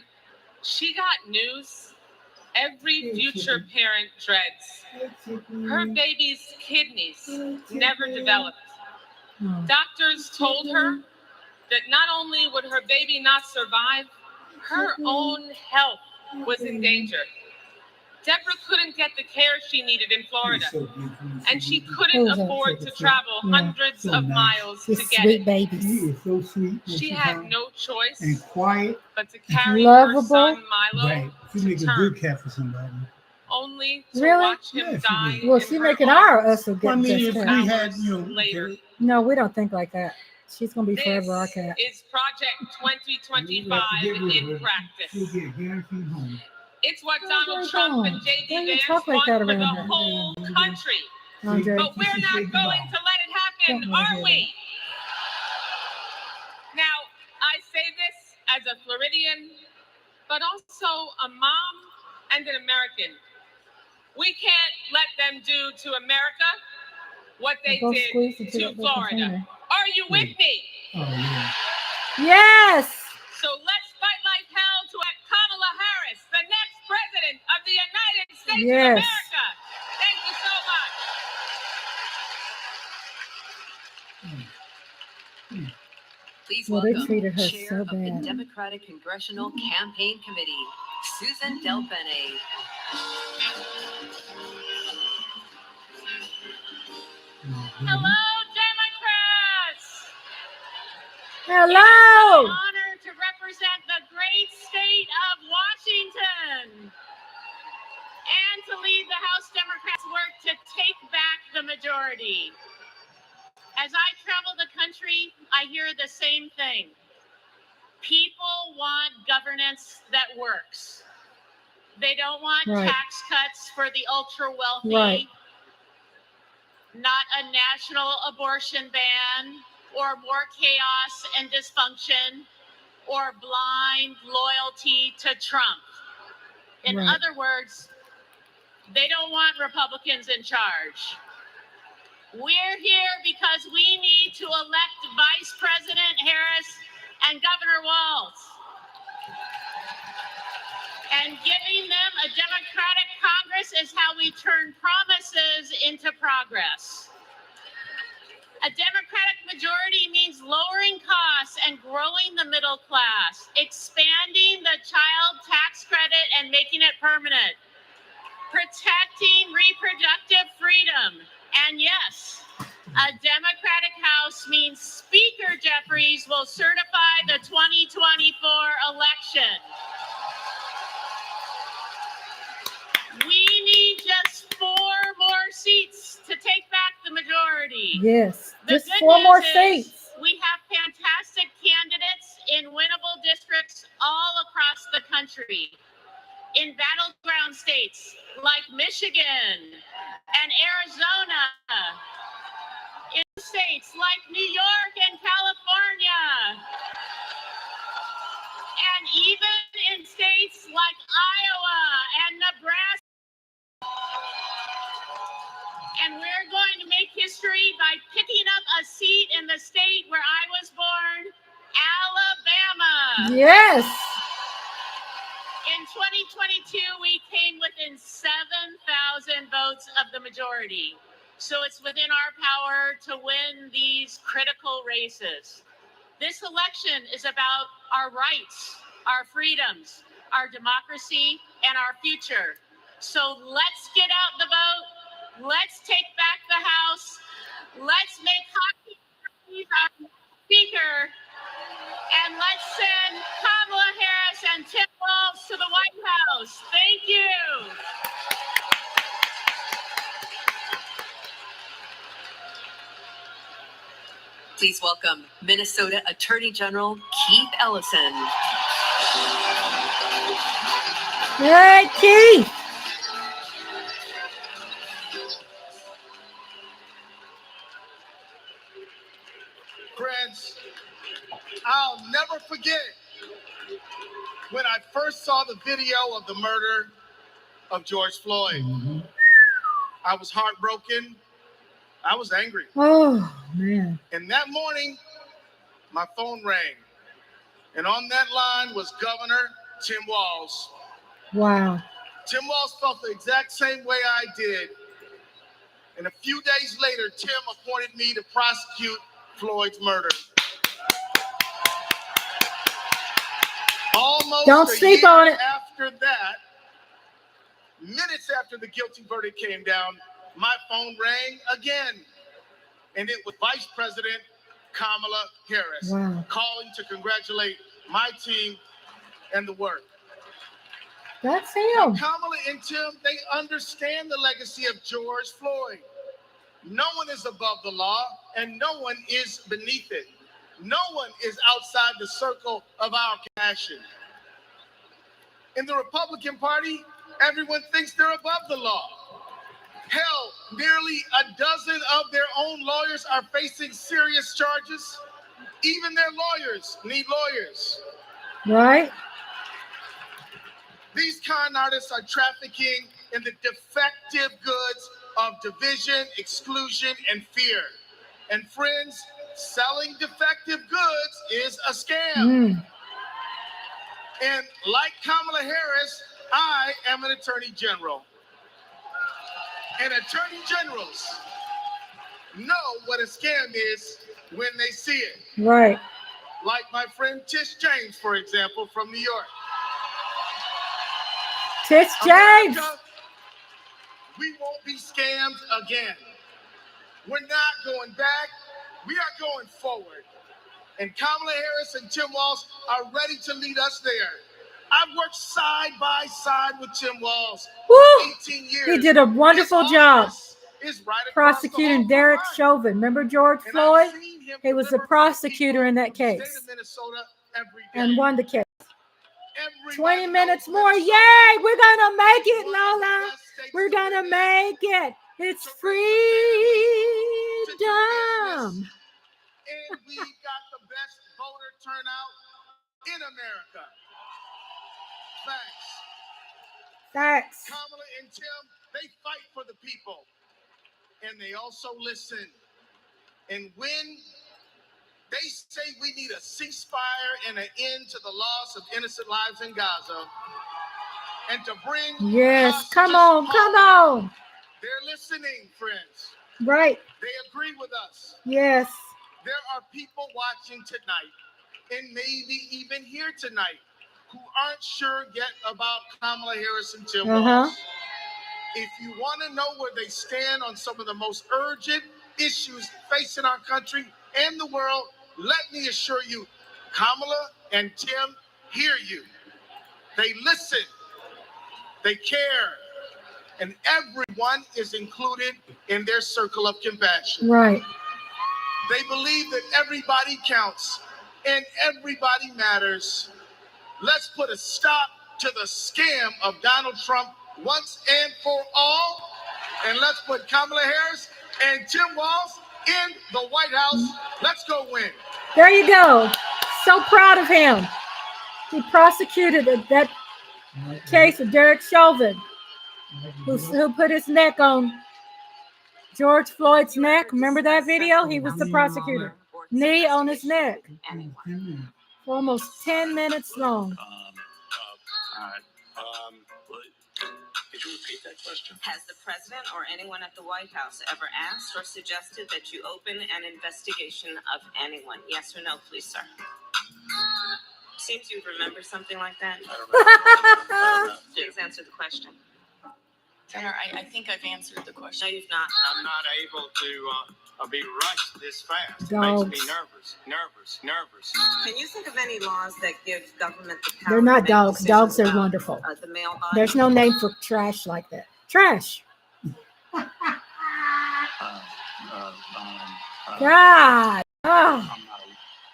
she got news every future parent dreads. Her baby's kidneys never developed. Doctors told her that not only would her baby not survive, her own health was in danger. Deborah couldn't get the care she needed in Florida, So beautiful. and she couldn't Who's that? afford to travel hundreds So of nice. miles This to get sweet it. babies. She is so sweet. when She she's had hot no choice and quiet. but to carry her Lovable. son Milo Right. She to make a term, good cat for somebody. only to Really? watch him Yeah, she die. would. Well, in she her making our arms us will Well, I get mean, this if cat. we had, later. No, we don't think like that. She's gonna be This forever our cat. is Project 2025 in practice. she'll get guaranteed home. It's what Donald Trump and J.D. Why you Vance talk like want that for the around her? whole country. Andre. But we're not going to let it happen, Don't wanna are hear we? Now, I say this as a Floridian, but also a mom and an American. We can't let them do to America what they Go did squeeze into to that little Florida. container. Are you with me? Oh, yeah. Yes. So let's fight like hell to elect Kamala Harris, the next president of the United States of Yes. America. Thank you so much. Please Well, they welcome treated her Chair so of the bad. Democratic Congressional Campaign Committee, Susan Delpenne. Hello, Democrats. Hello. It's an honor to represent the great state of Washington and to lead the House Democrats' work to take back the majority. As I travel the country, I hear the same thing. People want governance that works. They don't want Right. tax cuts for the ultra wealthy, Right. not a national abortion ban, or more chaos and dysfunction, or blind loyalty to Trump. In Right. other words, they don't want Republicans in charge. We're here because we need to elect Vice President Harris and Governor Walz. And giving them a Democratic Congress is how we turn promises into progress. A Democratic majority means lowering costs and growing the middle class, expanding the child tax credit and making it permanent, protecting reproductive freedom, and yes, a Democratic House means Speaker Jeffries will certify the 2024 election. We need just 4 more seats to take back the majority. Yes. The Just good 4 more news is seats. we have fantastic candidates in winnable districts all across the country. In battleground states like Michigan and Arizona, in states like New York and California, and even in states like Iowa and Nebraska. And we're going to make history by picking up a seat in the state where I was born, Alabama. Yes. In 2022, we came within 7,000 votes of the majority. So it's within our power to win these critical races. This election is about our rights, our freedoms, our democracy, and our future. So let's get out the vote. Let's take back the House. Let's make hockey our speaker. And let's send Kamala Harris and Tim Walz to the White House. Thank you. Please welcome Minnesota Attorney General Keith Ellison. Hey, Keith. Friends, I'll never forget when I first saw the video of the murder of George Floyd. I was heartbroken. I was angry. Oh, man. And that morning, my phone rang. And on that line was Governor Tim Walz. Wow. Tim Walz felt the exact same way I did. And a few days later, Tim appointed me to prosecute Floyd's murder. Almost Don't sleep a year on it. after that, minutes after the guilty verdict came down, my phone rang again. And it was Vice President Kamala Harris calling to congratulate my team and the work. That's Now, him. Kamala and Tim, they understand the legacy of George Floyd. No one is above the law, and no one is beneath it. No one is outside the circle of our compassion. In the Republican Party, everyone thinks they're above the law. Hell, nearly a dozen of their own lawyers are facing serious charges. Even their lawyers need lawyers. Right? These con artists are trafficking in the defective goods of division, exclusion, and fear. And friends, selling defective goods is a scam. And like Kamala Harris, I am an attorney general. And attorney generals know what a scam is when they see it. Right. Like my friend Tish James, for example, from New York. Tish James. America, we won't be scammed again. We're not going back. We are going forward. And Kamala Harris and Tim Walz are ready to lead us there. I've worked side by side with Tim Walz for 18 years. He did a wonderful job right prosecuting Derek Chauvin. Remember George Floyd? He was the prosecutor in that case and won the case. 20 minutes more. Yay! We're going to make it, Lola. We're going to make it. It's freedom. And we got the best voter turnout in America. Facts. Kamala and Tim, they fight for the people. And they also listen. And when they say we need a ceasefire and an end to the loss of innocent lives in Gaza, and to bring Come on. They're listening, friends. Right. They agree with us. Yes. There are people watching tonight, and maybe even here tonight, who aren't sure yet about Kamala Harris and Tim Walz. If you want to know where they stand on some of the most urgent issues facing our country and the world, let me assure you, Kamala and Tim hear you. They listen. They care. And everyone is included in their circle of compassion. Right. They believe that everybody counts and everybody matters. Let's put a stop to the scam of Donald Trump once and for all. And let's put Kamala Harris and Tim Walz in the White House. Let's go win. There you go. So proud of him. He prosecuted that case of Derek Chauvin, who put his neck on George Floyd's neck. Remember that video? He was the prosecutor. Knee on his neck. For almost 10 minutes long. Could you repeat that question? Has the president or anyone at the White House ever asked or suggested that you open an investigation of anyone? Yes or no, please, sir? Seems you'd remember something like that. I don't know. Please answer the question. Senator, I think I've answered the question. No, you've not. I'm not able to be rushed this fast. Dogs. It makes me nervous. Can you think of any laws that give government the power They're to not make dogs. decisions Dogs are about, wonderful. The male body? There's no name for trash like that. Trash. God. Oh. I'm not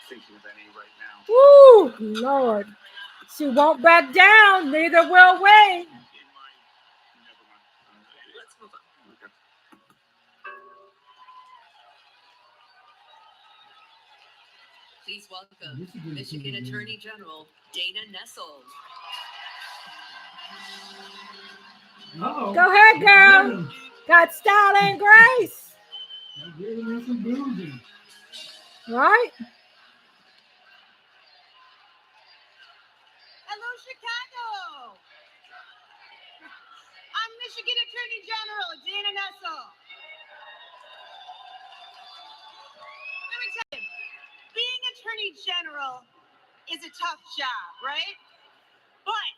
thinking of any right now. Woo, Lord. She won't back down. Neither will we. Let's move on. Please welcome Michigan Attorney General Dana Nessel. Go ahead, girl. Got style and grace. Right? Hello, Chicago. I'm Michigan Attorney General Dana Nessel. Let me tell you, being Attorney General is a tough job, right? But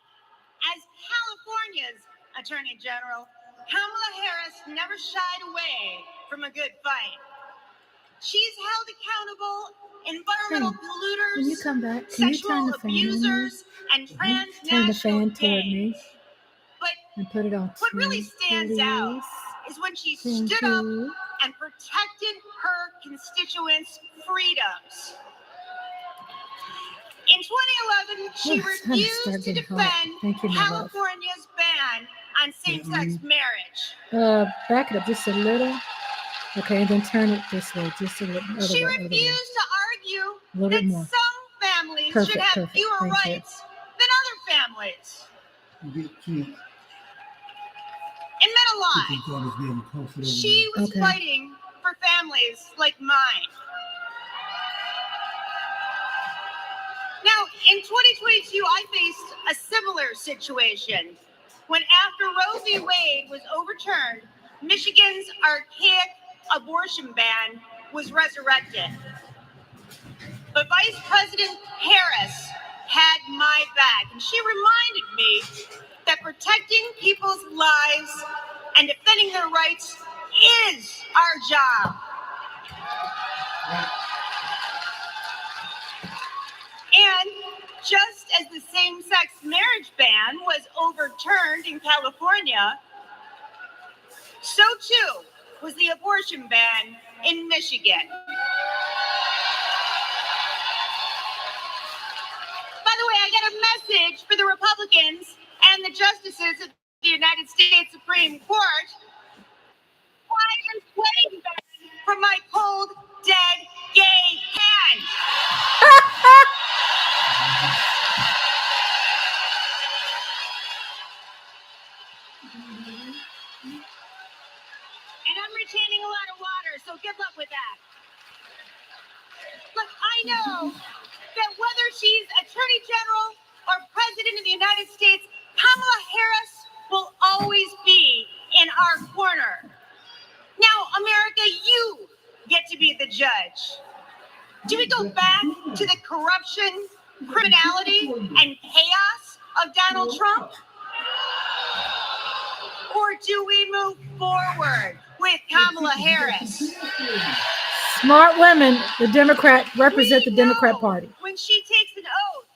as California's Attorney General, Kamala Harris never shied away from a good fight. She's held accountable environmental polluters, When you come back, can you turn sexual the fan on me? abusers, and Turn the transnational fan toward me gangs. But and put it on what really two, stands out please. is when she Thank stood up you. and protected her constituents' freedoms. In 2011, she Oh, it's gonna start refused to getting hot. defend Thank you, my love. California's ban on same-sex marriage. Back it up just a little. Okay, and then turn it this way, just a little. Other She way, other way. refused to argue A little that bit more. some families Perfect, should have perfect. fewer Thank you. rights than other families. In Mentalai, she was Okay. fighting for families like mine. Now, in 2022, I faced a similar situation when after Roe v. Wade was overturned, Michigan's archaic abortion ban was resurrected. But Vice President Harris had my back, and she reminded me that protecting people's lives and defending their rights is our job. And just as the same-sex marriage ban was overturned in California, so too was the abortion ban in Michigan. By the way, I got a message for the Republicans and the justices of the United States Supreme Court. I am sweating from my cold, dead, gay hand. And I'm retaining a lot of water, so good luck with that. Look, I know that whether she's Attorney General or President of the United States, Kamala Harris will always be in our corner. Now, America, you get to be the judge. Do we go back to the corruption, criminality, and chaos of Donald Trump? Or do we move forward with Kamala Harris? Smart women, the Democrat, represent the Democrat Party. When she takes an oath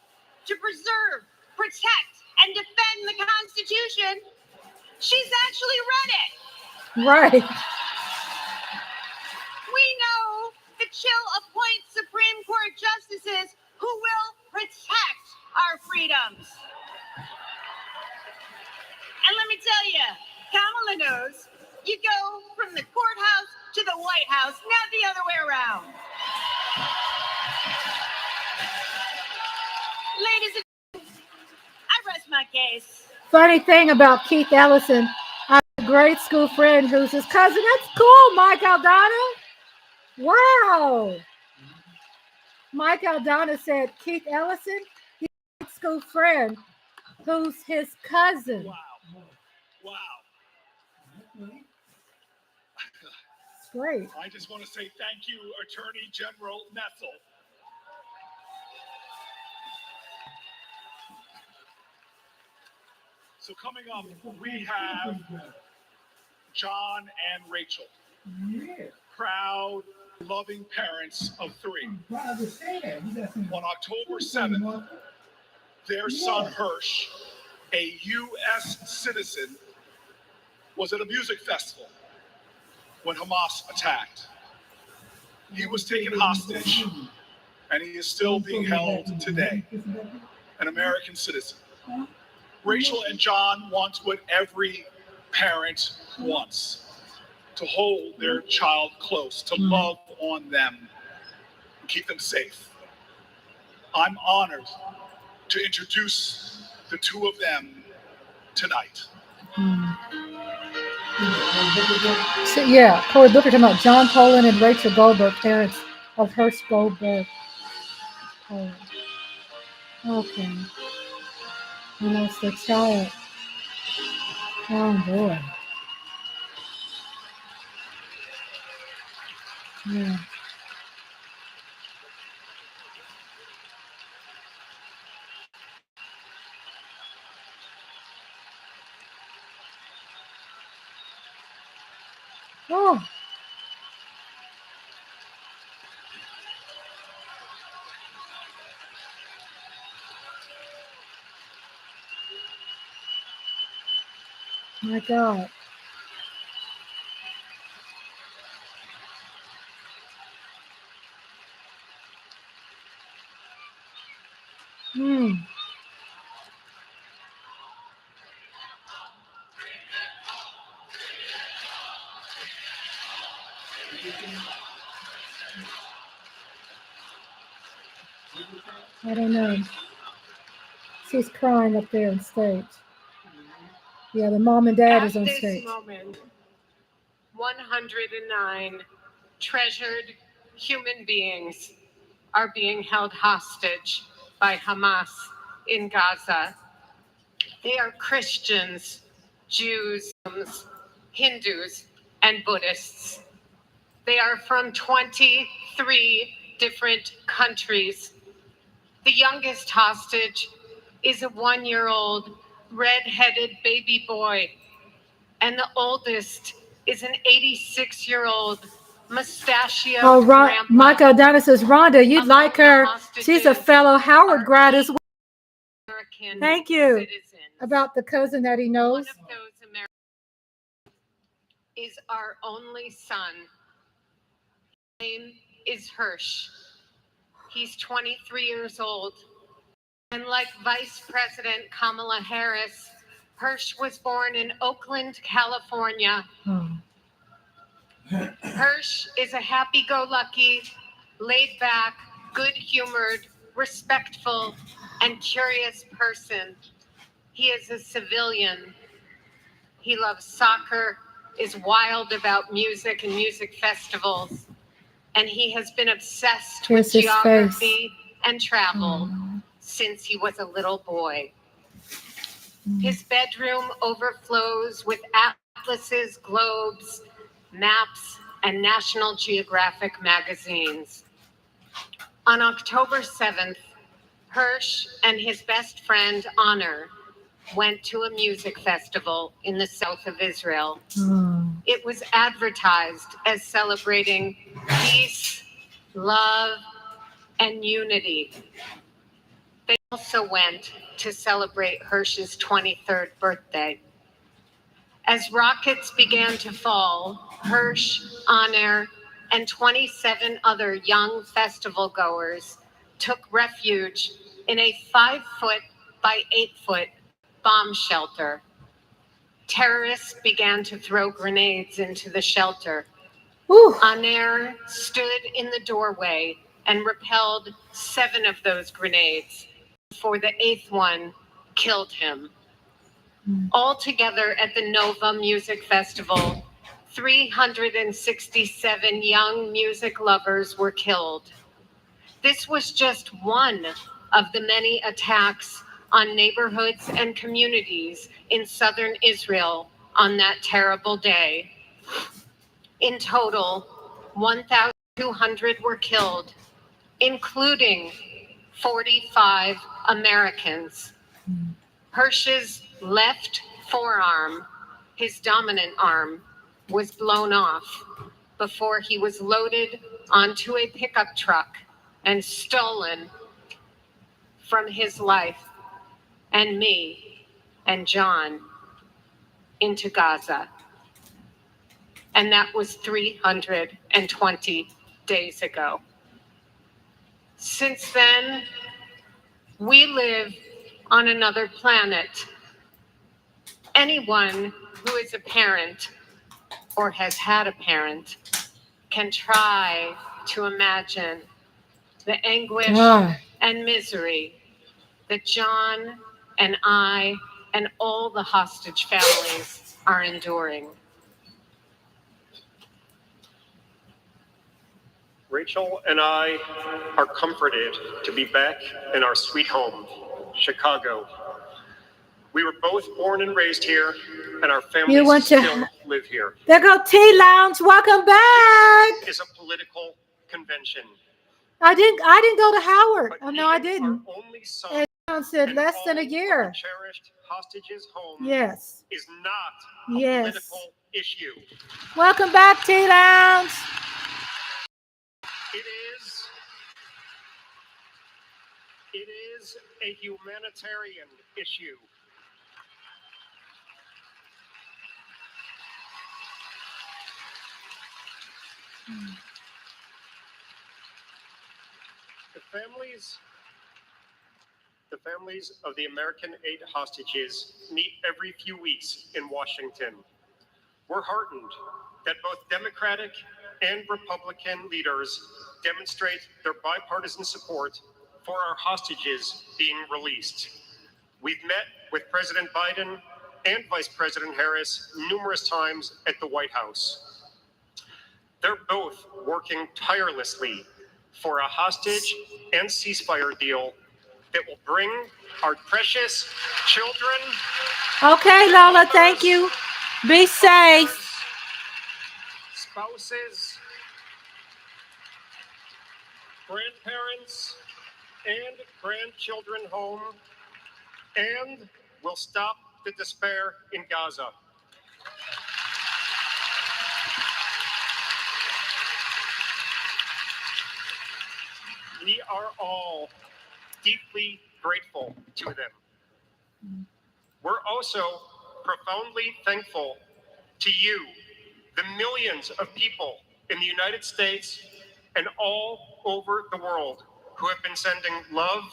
to preserve, protect, and defend the Constitution, she's actually read it. Right. We know that she'll appoint Supreme Court justices who will protect our freedoms. And let me tell you, Kamala knows you go from the courthouse to the White House, not the other way around. Ladies and gentlemen, I rest my case. Funny thing about Keith Ellison, I have a grade school friend who's his cousin. That's cool, Mike Aldana. Wow. Mike Aldana said Keith Ellison, he's a grade school friend who's his cousin. Wow. Wow. It's great. I just want to say thank you, Attorney General Nessel. So coming up, we have John and Rachel. Proud, loving parents of three. On October 7th, their son Hirsch, a U.S. citizen, was at a music festival when Hamas attacked. He was taken hostage, and he is still being held today, an American citizen. Rachel and John want what every parent wants, to hold their child close, to love on them, and keep them safe. I'm honored to introduce the two of them tonight. So, yeah, Cory Booker talking about John Poland and Rachel Goldberg, parents of Hirsch Goldberg. Oh. Okay. And that's the child. Oh, boy. Yeah. Oh. My God. Hmm. I don't know. She's crying up there on stage. Yeah, the mom and dad is on At this stage. moment, 109 treasured human beings are being held hostage by Hamas in Gaza. They are Christians, Jews, Hindus, and Buddhists. They are from 23 different countries. The youngest hostage is a 1-year-old red-headed baby boy, and the oldest is an 86-year-old mustachioed Oh, grandpa. Michael Donna says, Rhonda, you'd like her. She's a fellow Howard grad as well. American Thank you. citizens. About the cousin that he knows. One of those Americans is our only son. His name is Hirsch. He's 23 years old. And like Vice President Kamala Harris, Hirsch was born in Oakland, California. Oh. Hirsch is a happy-go-lucky, laid-back, good-humored, respectful, and curious person. He is a civilian. He loves soccer, is wild about music and music festivals, and he has been obsessed Here's with his geography and travel since he was a little boy. His bedroom overflows with atlases, globes, maps, and National Geographic magazines. On October 7th, Hirsch and his best friend, Honor, went to a music festival in the south of Israel. Oh. It was advertised as celebrating peace, love, and unity. They also went to celebrate Hirsch's 23rd birthday. As rockets began to fall, Hirsch, Honor, and 27 other young festival goers took refuge in a 5-foot by 8-foot bomb shelter. Terrorists began to throw grenades into the shelter. Honor stood in the doorway and repelled 7 of those grenades before the 8th one killed him. Altogether at the Nova Music Festival, 367 young music lovers were killed. This was just one of the many attacks on neighborhoods and communities in southern Israel on that terrible day. In total, 1,200 were killed, including 45 Americans. Hirsch's left forearm, his dominant arm, was blown off before he was loaded onto a pickup truck and stolen from his life and me and John into Gaza. And that was 320 days ago. Since then, we live on another planet. Anyone who is a parent or has had a parent can try to imagine the anguish and misery that John and I and all the hostage families are enduring. Rachel and I are comforted to be back in our sweet home, Chicago. We were both born and raised here, and our families still live here. There go Tea Lounge. Welcome back. This is a political convention. I didn't go to Howard. Oh no, I didn't. Only son said And less than a all of the year. cherished hostages home Yes. is not a Yes. political issue. Welcome back, T-Lounge. It is a humanitarian issue. The families of the American aid hostages meet every few weeks in Washington. We're heartened that both Democratic and Republican leaders demonstrate their bipartisan support for our hostages being released. We've met with President Biden and Vice President Harris numerous times at the White House. They're both working tirelessly for a hostage and ceasefire deal that will bring our precious children. Okay, Lola, thank you. Be safe. Spouses, grandparents, and grandchildren home, and will stop the despair in Gaza. We are all deeply grateful to them. We're also profoundly thankful to you, the millions of people in the United States and all over the world who have been sending love,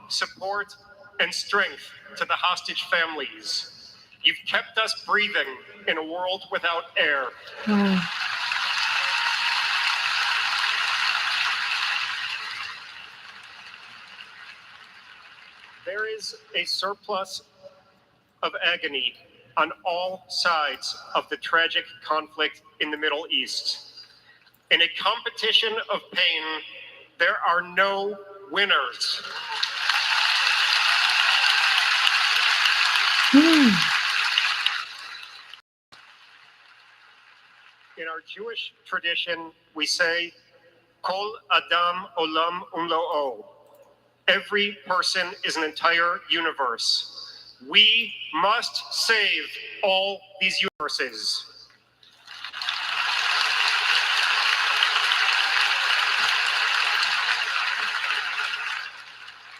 support, and strength to the hostage families. You've kept us breathing in a world without air. There is a surplus of agony on all sides of the tragic conflict in the Middle East. In a competition of pain, there are no winners. In our Jewish tradition, we say, Kol Adam Olam Umlo'o. Every person is an entire universe. We must save all these universes.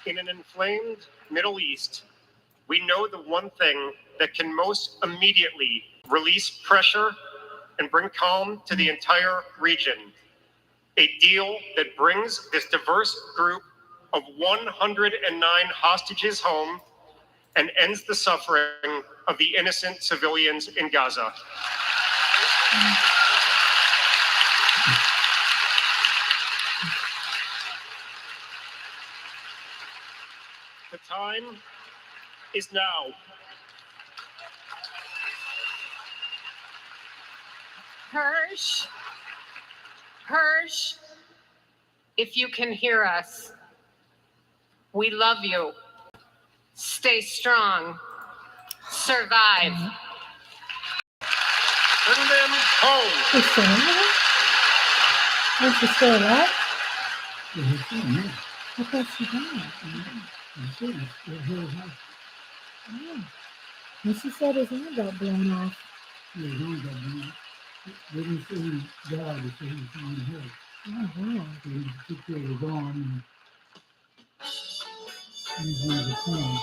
In an inflamed Middle East, we know the one thing that can most immediately release pressure and bring calm to the entire region. A deal that brings this diverse group of 109 hostages home and ends the suffering of the innocent civilians in Gaza. The time is now. Hirsch, if you can hear us, we love you. Stay strong. Survive. Bring them home. She's still alive? Is she still alive? I thought she died. Oh. And she said his arm got blown off. Yeah, his arm got blown off. They didn't say he died, they said he was on the head. Oh, wow. So he took care of his arm and he's on the phone.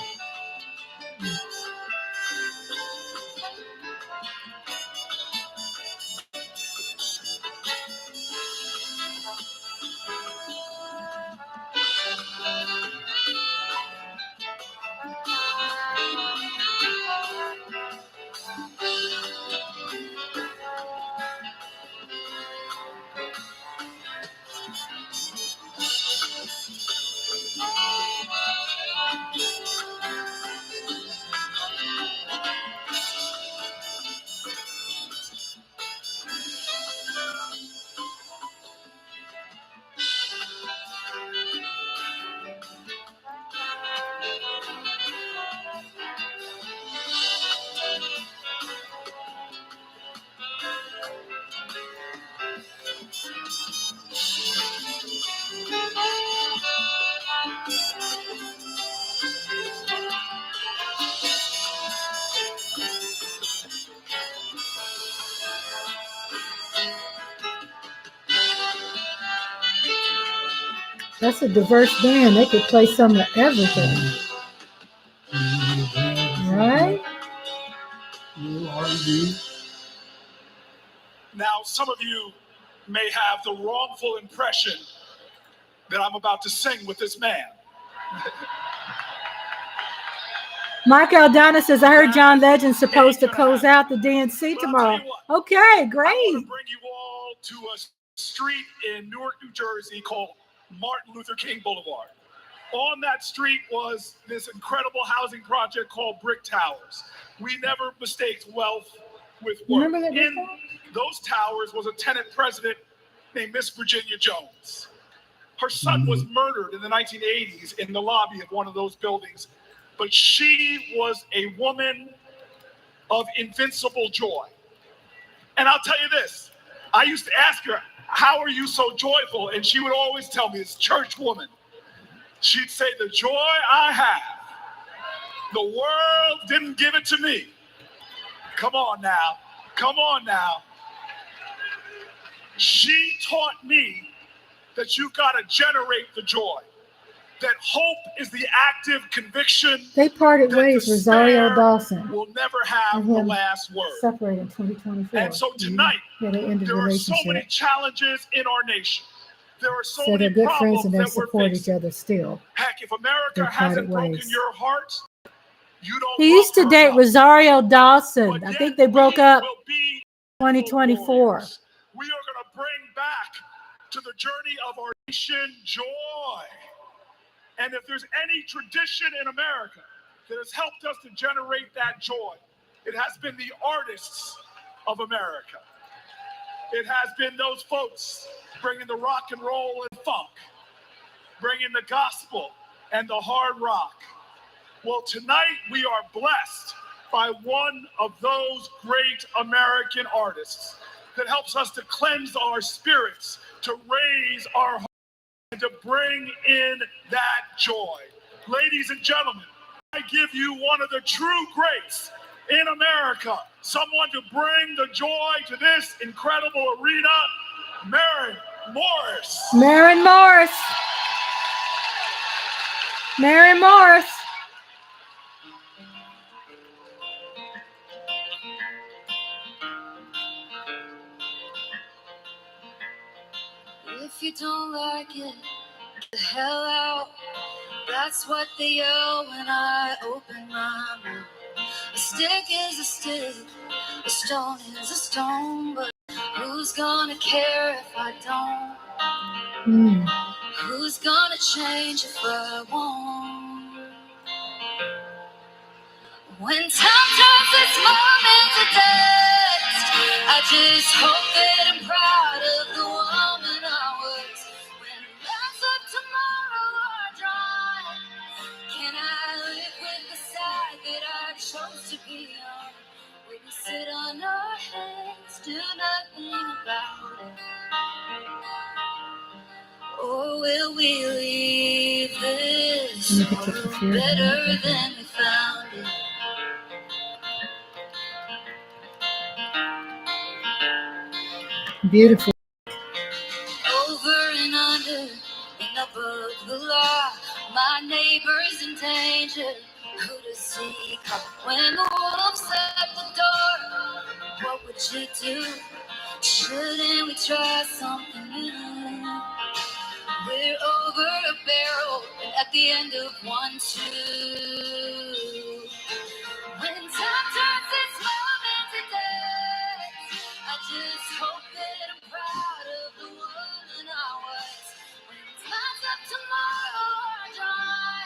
That's a diverse band. They could play some of everything. Right? Now, some of you may have the wrongful impression that I'm about to sing with this man. Mark Aldana says, I heard John Legend's supposed to close out the DNC tomorrow. Okay, great. I want to bring you all to a street in Newark, New Jersey called Martin Luther King Boulevard. On that street was this incredible housing project called Brick Towers. We never mistaked wealth with work. Remember that? In those towers was a tenant president named Miss Virginia Jones. Her son was murdered in the 1980s in the lobby of one of those buildings, but she was a woman of invincible joy. And I'll tell you this, I used to ask her, how are you so joyful? And she would always tell me, it's church woman. She'd say, the joy I have, the world didn't give it to me. Come on now, come on now. She taught me that you gotta generate the joy. That hope is the active conviction. They parted ways, Rosario Dawson. Will never have the last word. Separated in 2024. And so tonight, there are so many challenges in our nation. There are so many they're good problems friends and they that we're support facing. each other still. Heck, if America They hasn't parted broken ways. your heart, you don't. He used to love date her. Rosario Dawson. I think they broke up Will be 2024. We are going to bring back to the journey of our nation joy. And if there's any tradition in America that has helped us to generate that joy, it has been the artists of America. It has been those folks bringing the rock and roll and funk, bringing the gospel and the hard rock. Well, tonight we are blessed by one of those great American artists that helps us to cleanse our spirits, to raise our hearts, and to bring in that joy. Ladies and gentlemen, I give you one of the true greats in America, someone to bring the joy to this incredible arena, Maren Morris. Maren Morris. Maren Morris. If you don't like it, get the hell out. That's what they yell when I open my mouth. A stick is a stick, a stone is a stone, but who's gonna care if I don't? Who's gonna change if I won't? When time turns this moment to dust, I just hope that I'm proud of the woman I was. When the lights of tomorrow are drawn, can I live with the side that I chose to be on? We can sit on our hands, do nothing about it. Or will we leave this world better than we found it? Beautiful. Over and under and above the law, my neighbor's in danger. Who to seek? When the wolves at the door, what would you do? Shouldn't we try something new? We're over a barrel and at the end of 1, 2. When time turns this moment to dust, I just hope that I'm proud of the woman I was. When times of tomorrow are dry,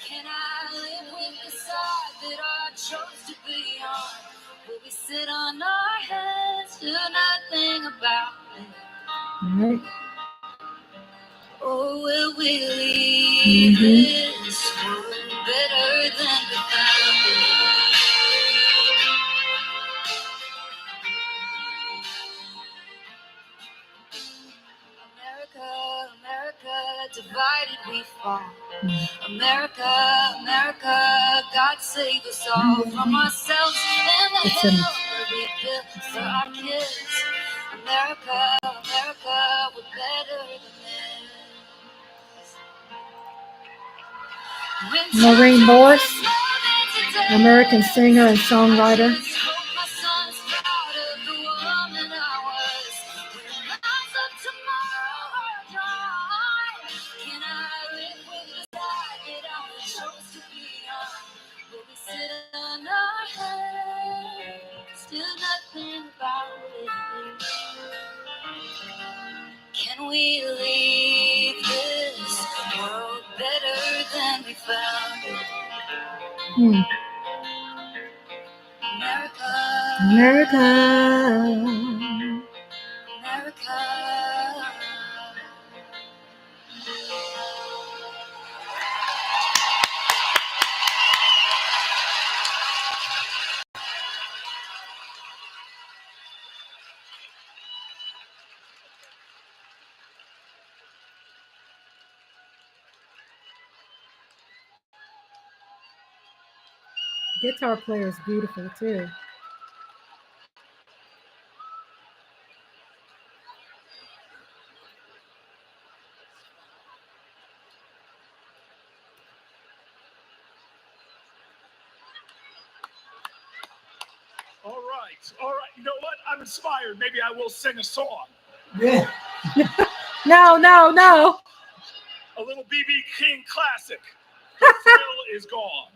can I live with the side that I chose to be on? Will we sit on our heads, do nothing about it? Or will we leave this world better than we found it? America, America, divided we fall. America, America, God save us all from ourselves and the hell we built for our kids. America, America, we're better than this. Maureen Morris, American singer and songwriter. Can we leave this world better than we found it? America. Guitar player is beautiful too. All right. You know what? I'm inspired. Maybe I will sing a song. Yeah. No. A little B.B. King classic. The thrill is gone.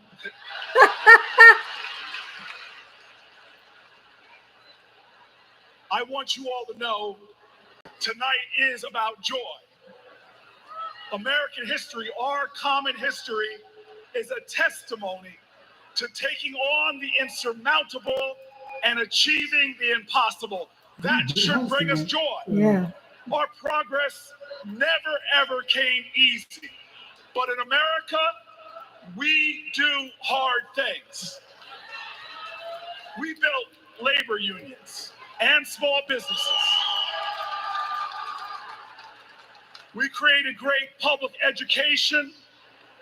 I want you all to know tonight is about joy. American history, our common history, is a testimony to taking on the insurmountable and achieving the impossible. That should bring us joy. Yeah. Our progress never ever came easy. But in America, we do hard things. We built labor unions and small businesses. We created great public education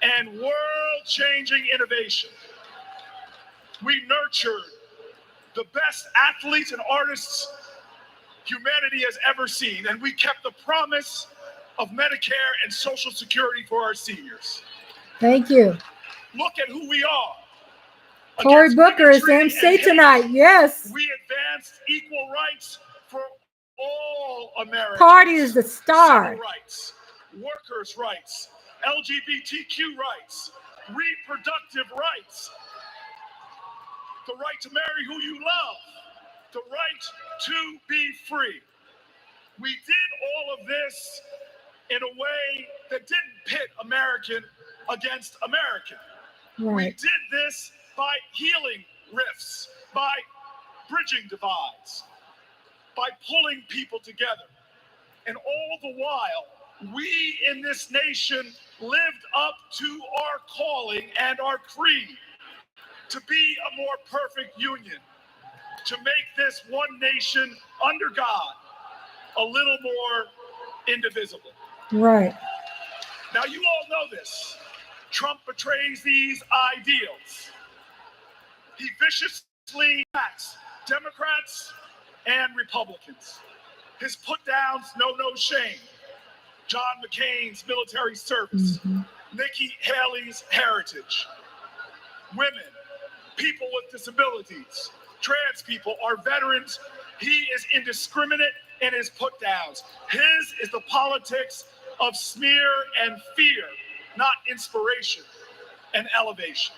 and world-changing innovation. We nurtured the best athletes and artists humanity has ever seen, and we kept the promise of Medicare and Social Security for our seniors. Thank you. Look at who we are. Cory Booker is MC tonight. Yes. We advanced equal rights for all Americans. Party is the star. Civil rights, workers' rights, LGBTQ rights, reproductive rights, the right to marry who you love, the right to be free. We did all of this in a way that didn't pit American against American. Right. We did this by healing rifts, by bridging divides, by pulling people together. And all the while, we in this nation lived up to our calling and our creed to be a more perfect union, to make this one nation under God a little more indivisible. Right. Now, you all know this. Trump betrays these ideals. He viciously attacks Democrats and Republicans. His put-downs know no shame. John McCain's military service, Nikki Haley's heritage, women, people with disabilities, trans people, our veterans. He is indiscriminate in his put-downs. His is the politics of smear and fear, not inspiration and elevation.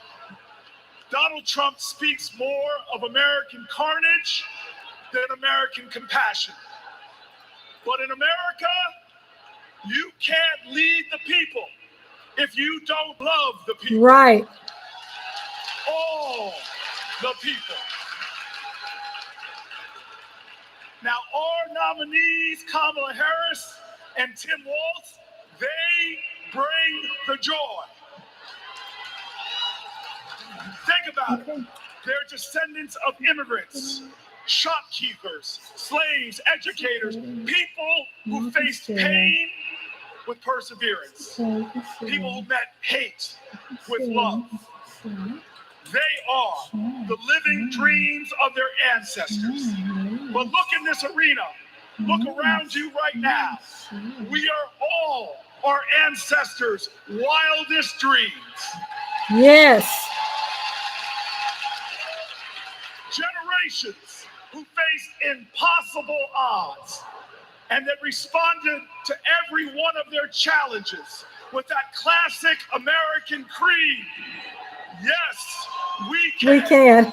Donald Trump speaks more of American carnage than American compassion. But in America, you can't lead the people if you don't love the people. Right. All the people. Now, our nominees, Kamala Harris and Tim Walz, they bring the joy. Think about it. They're descendants of immigrants, shopkeepers, slaves, educators, people who faced pain with perseverance, people who met hate with love. They are the living dreams of their ancestors. But look in this arena. Look around you right now. We are all our ancestors' wildest dreams. Yes. Generations who faced impossible odds and that responded to every one of their challenges with that classic American creed. Yes, we can. We can.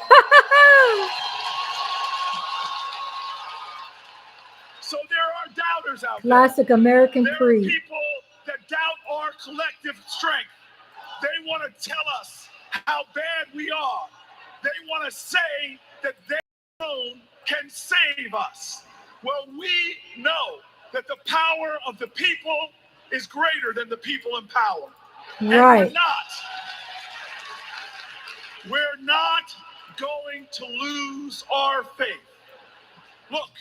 So there are doubters out there. Classic American There are creed. people that doubt our collective strength. They want to tell us how bad we are. They want to say that they alone can save us. Well, we know that the power of the people is greater than the people in power. Right. And we're not going to lose our faith. Look,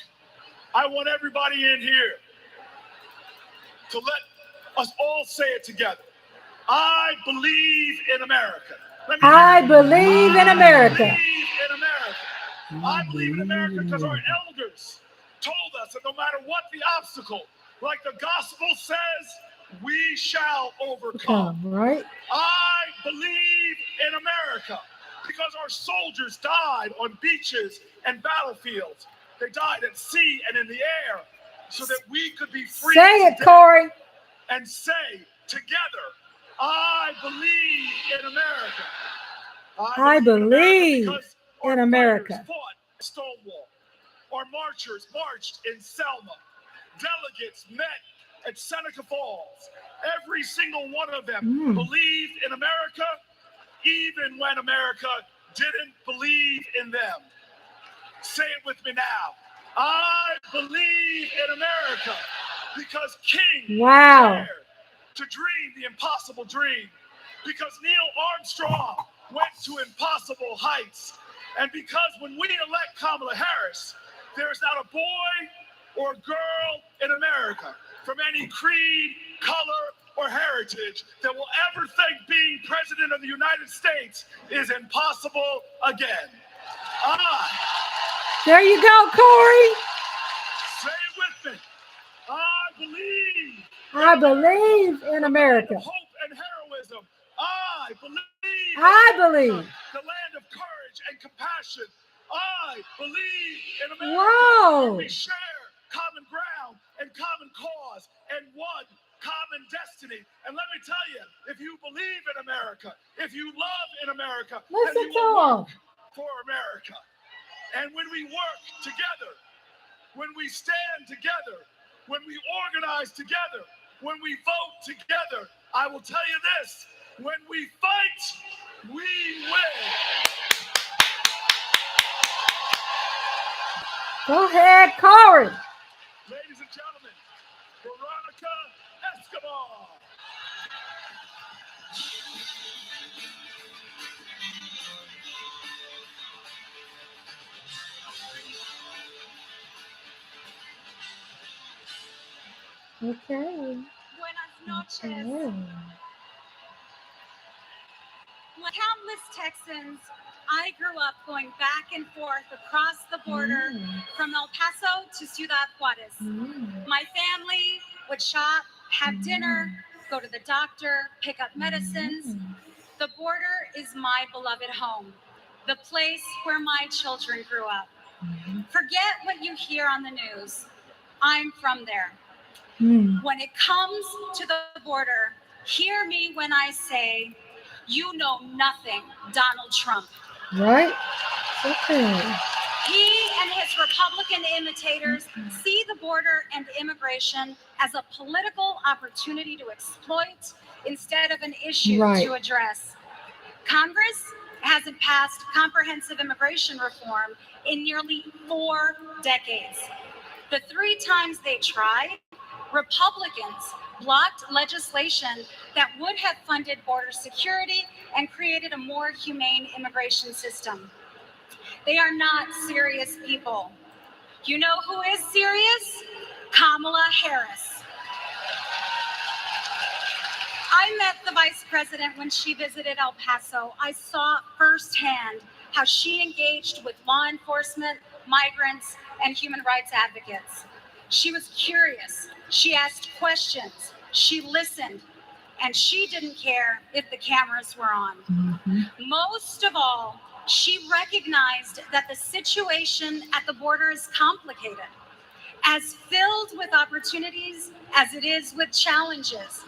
I want everybody in here to let us all say it together. I believe in America. I believe in America. I believe in America because our elders told us that no matter what the obstacle, like the gospel says, we shall overcome. Right? I believe in America because our soldiers died on beaches and battlefields. They died at sea and in the air so that we could be free. Say it, today. Corey. And say together, I believe in America. I believe in America. Fought at Stonewall. Our marchers marched in Selma. Delegates met at Seneca Falls. Every single one of them believed in America, even when America didn't believe in them. Say it with me now. I believe in America because King dared to dream the impossible dream, because Neil Armstrong went to impossible heights, and because when we elect Kamala Harris, there's not a boy or girl in America from any creed, color, or heritage that will ever think being president of the United States is impossible again. There you go, Corey. Say it with me. I believe in America. Hope and heroism. I believe. The land of courage and compassion. I believe in America. Whoa. We share common ground and common cause and one common destiny. And let me tell you, if you believe in America, if you love in America, then you will work for America. And when we work together, when we stand together, when we organize together, when we vote together, I will tell you this, when we fight, we win. Go ahead, Corey. Ladies and gentlemen, Veronica Escobar. Okay. Buenas noches. Like countless Texans, I grew up going back and forth across the border from El Paso to Ciudad Juarez. My family would shop, have dinner, go to the doctor, pick up medicines. The border is my beloved home, the place where my children grew up. Forget what you hear on the news. I'm from there. When it comes to the border, hear me when I say, you know nothing, Donald Trump. Right? Okay. He and his Republican imitators see the border and immigration as a political opportunity to exploit instead of an issue to address. Congress hasn't passed comprehensive immigration reform in nearly 4 decades. The 3 times they tried, Republicans blocked legislation that would have funded border security and created a more humane immigration system. They are not serious people. You know who is serious? Kamala Harris. I met the vice president when she visited El Paso. I saw firsthand how she engaged with law enforcement, migrants, and human rights advocates. She was curious. She asked questions. She listened. and she didn't care if the cameras were on. Most of all, she recognized that the situation at the border is complicated, as filled with opportunities as it is with challenges.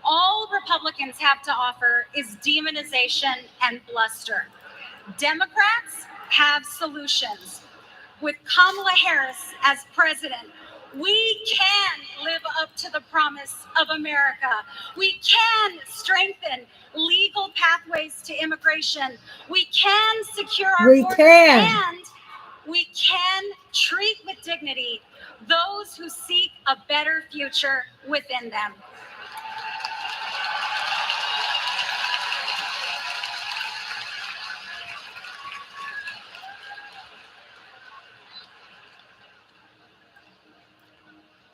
All Republicans have to offer is demonization and bluster. Democrats have solutions. With Kamala Harris as president, we can live up to the promise of America. We can strengthen legal pathways to immigration. We can secure our borders, and we can treat with dignity those who seek a better future within them.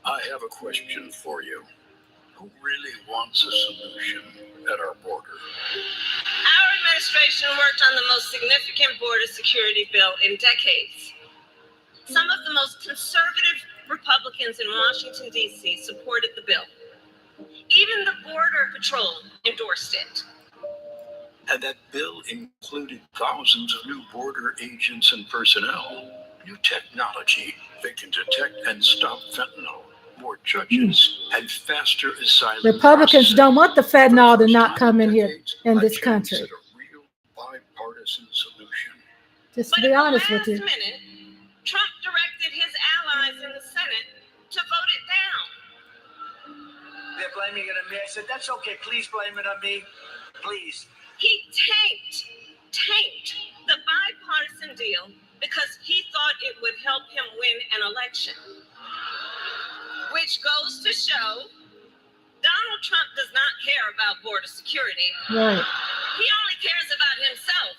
I have a question for you. Who really wants a solution at our border? Our administration worked on the most significant border security bill in decades. Some of the most conservative Republicans in Washington, D.C. supported the bill. Even the Border Patrol endorsed it. And that bill included thousands of new border agents and personnel, new technology that can detect and stop fentanyl, more judges, and faster asylum Republicans process. don't want the fentanyl to not come in here in this country. A real bipartisan solution. Just to be honest with you. Minute, Trump directed his allies in the Senate to vote it down. They're blaming it on me. I said, that's okay. Please blame it on me. Please. He tanked the bipartisan deal because he thought it would help him win an election. Which goes to show Donald Trump does not care about border security. Right. He only cares about himself.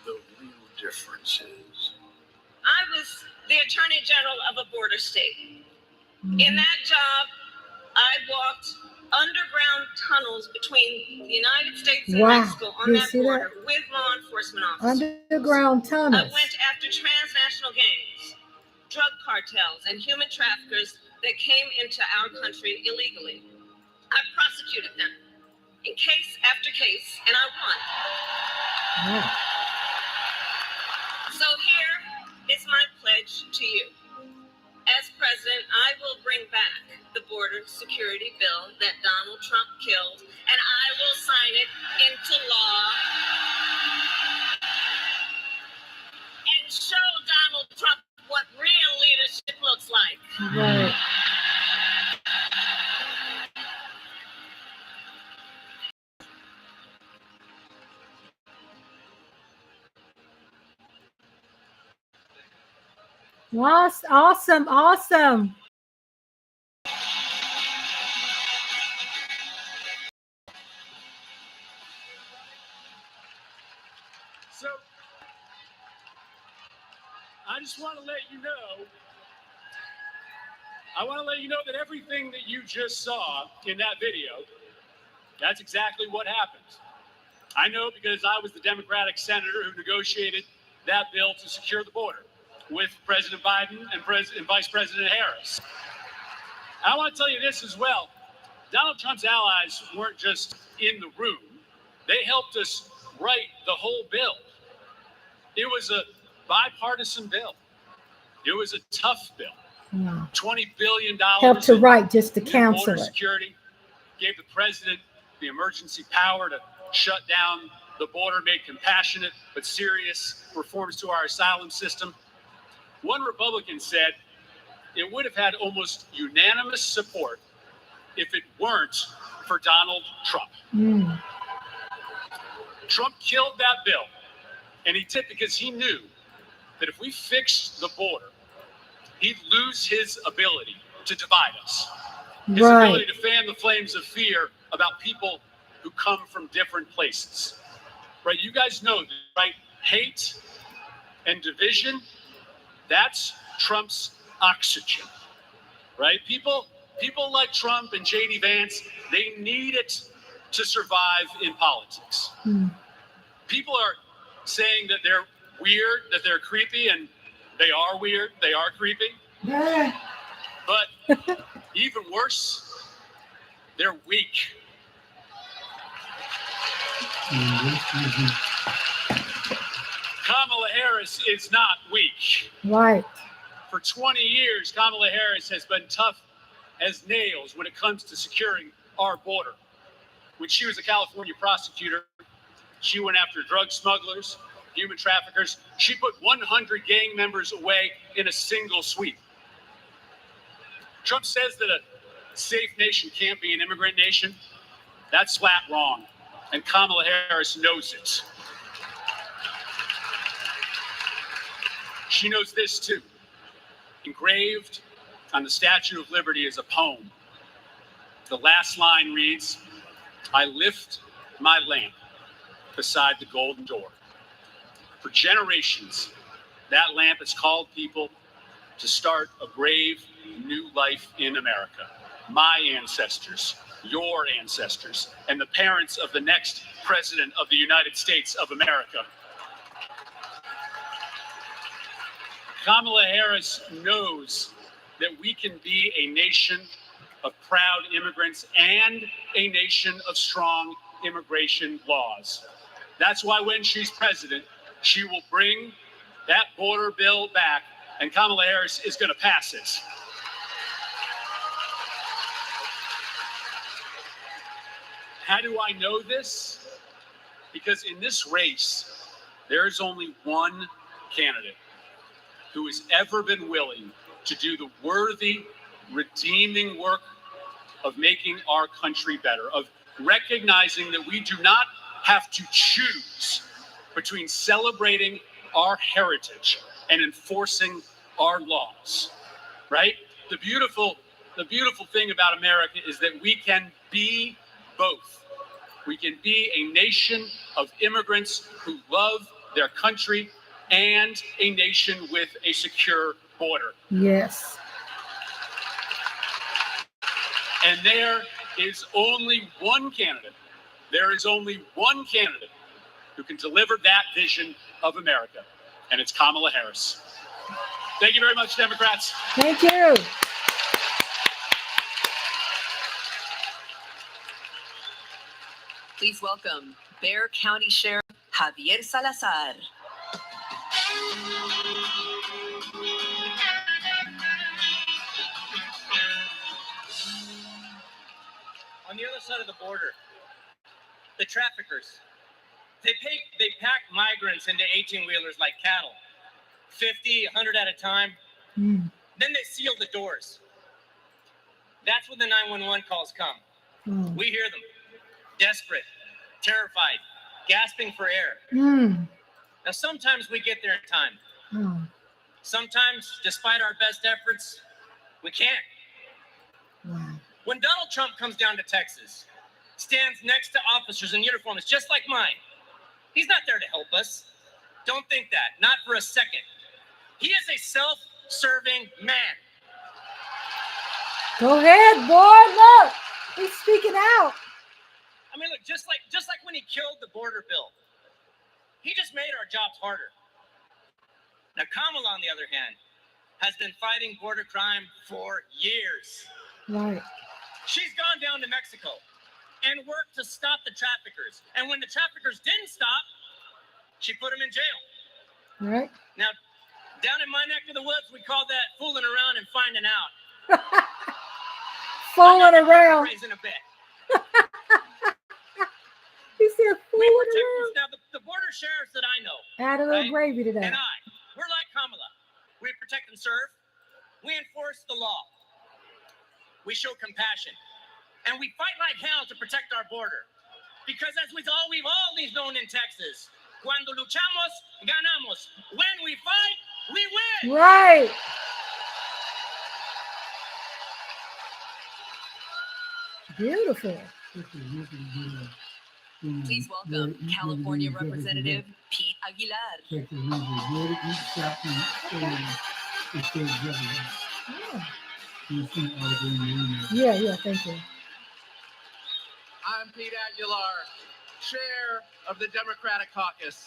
The real difference is I was the Attorney General of a border state. In that job, I walked underground tunnels between the United States and Mexico on that border with law enforcement officers. Underground I tunnels. went after transnational gangs, drug cartels, and human traffickers that came into our country illegally. I prosecuted them in case after case, and I won. So here is my pledge to you. As president, I will bring back the border security bill that Donald Trump killed, and I will sign it into law and show Donald Trump what real leadership looks like. Right. Awesome, awesome. So, I just want to let you know, that everything that you just saw in that video, that's exactly what happened. I know because I was the Democratic senator who negotiated that bill to secure the border with President Biden and Vice President Harris. I want to tell you this as well. Donald Trump's allies weren't just in the room. They helped us write the whole bill. It was a bipartisan bill. It was a tough bill. Yeah. $20 billion. Help to write just to cancel border it. security, gave the president the emergency power to shut down the border, made compassionate but serious reforms to our asylum system. One Republican said it would have had almost unanimous support if it weren't for Donald Trump. Trump killed that bill, and he did because he knew that if we fixed the border, he'd lose his ability to divide us. His ability to fan the flames of fear about people who come from different places. Right? You guys know that, right? Hate and division, that's Trump's oxygen. Right? People like Trump and J.D. Vance, they need it to survive in politics. People are saying that they're weird, that they're creepy, and they are weird, they are creepy. But even worse, they're weak. Kamala Harris is not weak. Right. For 20 years, Kamala Harris has been tough as nails when it comes to securing our border. When she was a California prosecutor, she went after drug smugglers, human traffickers. She put 100 gang members away in a single sweep. Trump says that a safe nation can't be an immigrant nation. That's flat wrong, and Kamala Harris knows it. She knows this too. Engraved on the Statue of Liberty is a poem. The last line reads, "I lift my lamp beside the golden door." For generations, that lamp has called people to start a brave new life in America. My ancestors, your ancestors, and the parents of the next president of the United States of America. Kamala Harris knows that we can be a nation of proud immigrants and a nation of strong immigration laws. That's why when she's president, she will bring that border bill back, and Kamala Harris is going to pass it. How do I know this? Because in this race, there is only one candidate who has ever been willing to do the worthy, redeeming work of making our country better, of recognizing that we do not have to choose between celebrating our heritage and enforcing our laws, right? The beautiful thing about America is that we can be both. We can be a nation of immigrants who love their country and a nation with a secure border. Yes. And there is only one candidate. There is only one candidate who can deliver that vision of America, and it's Kamala Harris. Thank you very much, Democrats. Thank you. Please welcome Bexar County Sheriff Javier Salazar. On the other side of the border, the traffickers, they pack migrants into 18-wheelers like cattle, 50, 100 at a time. Then they seal the doors. That's when the 911 calls come. We hear them, desperate, terrified, gasping for air. Now, sometimes we get there in time. Sometimes, despite our best efforts, we can't. When Donald Trump comes down to Texas, stands next to officers in uniforms just like mine, he's not there to help us. Don't think that, not for a second. He is a self-serving man. Go ahead, boy. Look, he's speaking out. I mean, look, just like when he killed the border bill, he just made our jobs harder. Now, Kamala, on the other hand, has been fighting border crime for years. Right. She's gone down to Mexico and worked to stop the traffickers. And when the traffickers didn't stop, she put them in jail. Right. Now, down in my neck of the woods, we call that fooling around and finding out. Fooling around. Raising a bit. He said fooling around. Now, the border sheriffs that I know, Add a little gravy to that. and we're like Kamala. We protect and serve. We enforce the law. We show compassion. And we fight like hell to protect our border. Because as we've always known in Texas, cuando luchamos, ganamos. When we fight, we win. Right. Beautiful. Please welcome California Representative Pete Aguilar. Yeah, thank you. I'm Pete Aguilar, chair of the Democratic Caucus.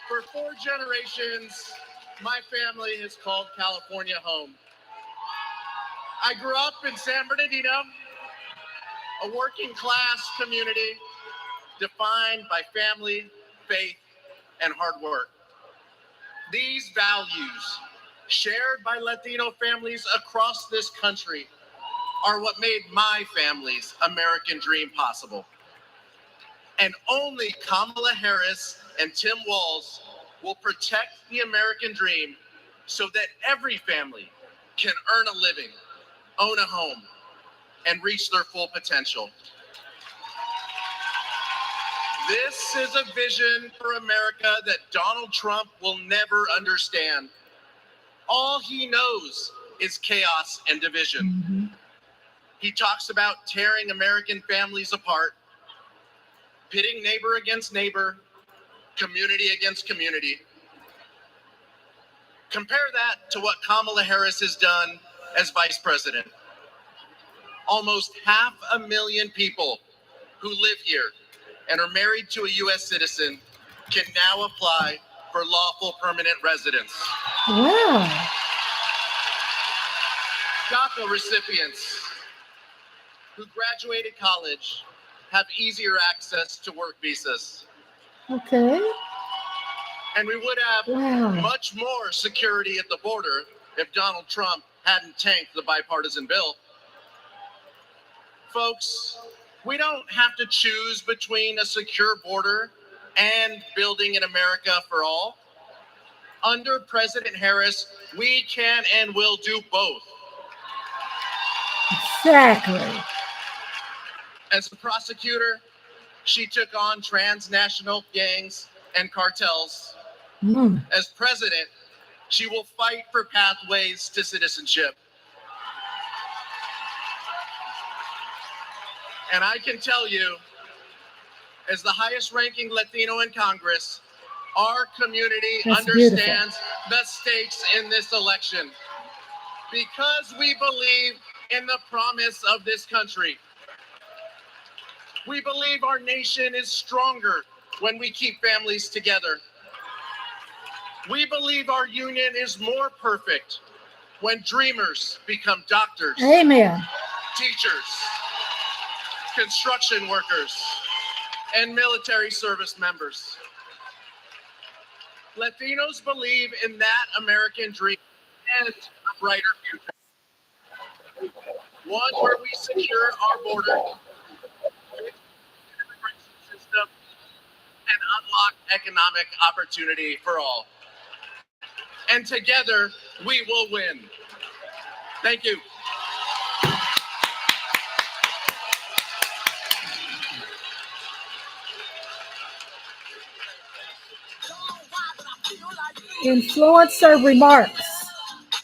For 4 generations, my family has called California home. I grew up in San Bernardino, a working class community defined by family, faith, and hard work. These values, shared by Latino families across this country, are what made my family's American dream possible. And only Kamala Harris and Tim Walz will protect the American dream so that every family can earn a living, own a home, and reach their full potential. This is a vision for America that Donald Trump will never understand. All he knows is chaos and division. He talks about tearing American families apart, pitting neighbor against neighbor, community against community. Compare that to what Kamala Harris has done as vice president. Almost 500,000 people who live here and are married to a U.S. citizen can now apply for lawful permanent residence. Wow. DACA recipients who graduated college have easier access to work visas. Okay. And we would have much more security at the border if Donald Trump hadn't tanked the bipartisan bill. Folks, we don't have to choose between a secure border and building an America for all. Under President Harris, we can and will do both. Exactly. As a prosecutor, she took on transnational gangs and cartels. As president, she will fight for pathways to citizenship. And I can tell you, as the highest ranking Latino in Congress, our community understands the stakes in this election. Because we believe in the promise of this country. We believe our nation is stronger when we keep families together. We believe our union is more perfect when dreamers become doctors, Amen. teachers, construction workers, and military service members. Latinos believe in that American dream and a brighter future. One where we secure our border, immigration system, and unlock economic opportunity for all. And together, we will win. Thank you. Influencer remarks.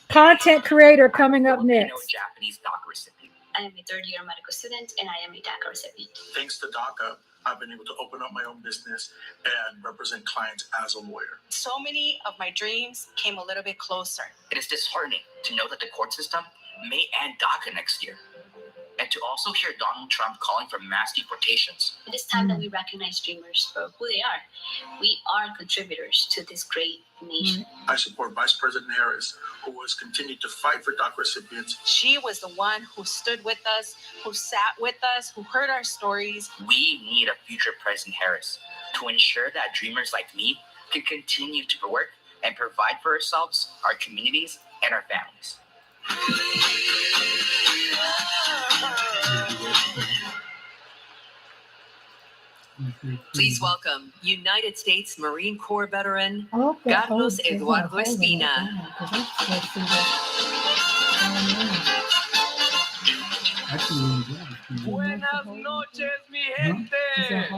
Content creator coming up next. Japanese DACA recipient. I am a third-year medical student, and I am a DACA recipient. Thanks to DACA, I've been able to open up my own business and represent clients as a lawyer. So many of my dreams came a little bit closer. It is disheartening to know that the court system may end DACA next year, and to also hear Donald Trump calling for mass deportations. It is time that we recognize dreamers for who they are. We are contributors to this great nation. I support Vice President Harris, who has continued to fight for DACA recipients. She was the one who stood with us, who sat with us, who heard our stories. We need a future President Harris to ensure that dreamers like me can continue to work and provide for ourselves, our communities, and our families. Please welcome United States Marine Corps veteran Carlos Eduardo Espina. Buenas noches, mi gente.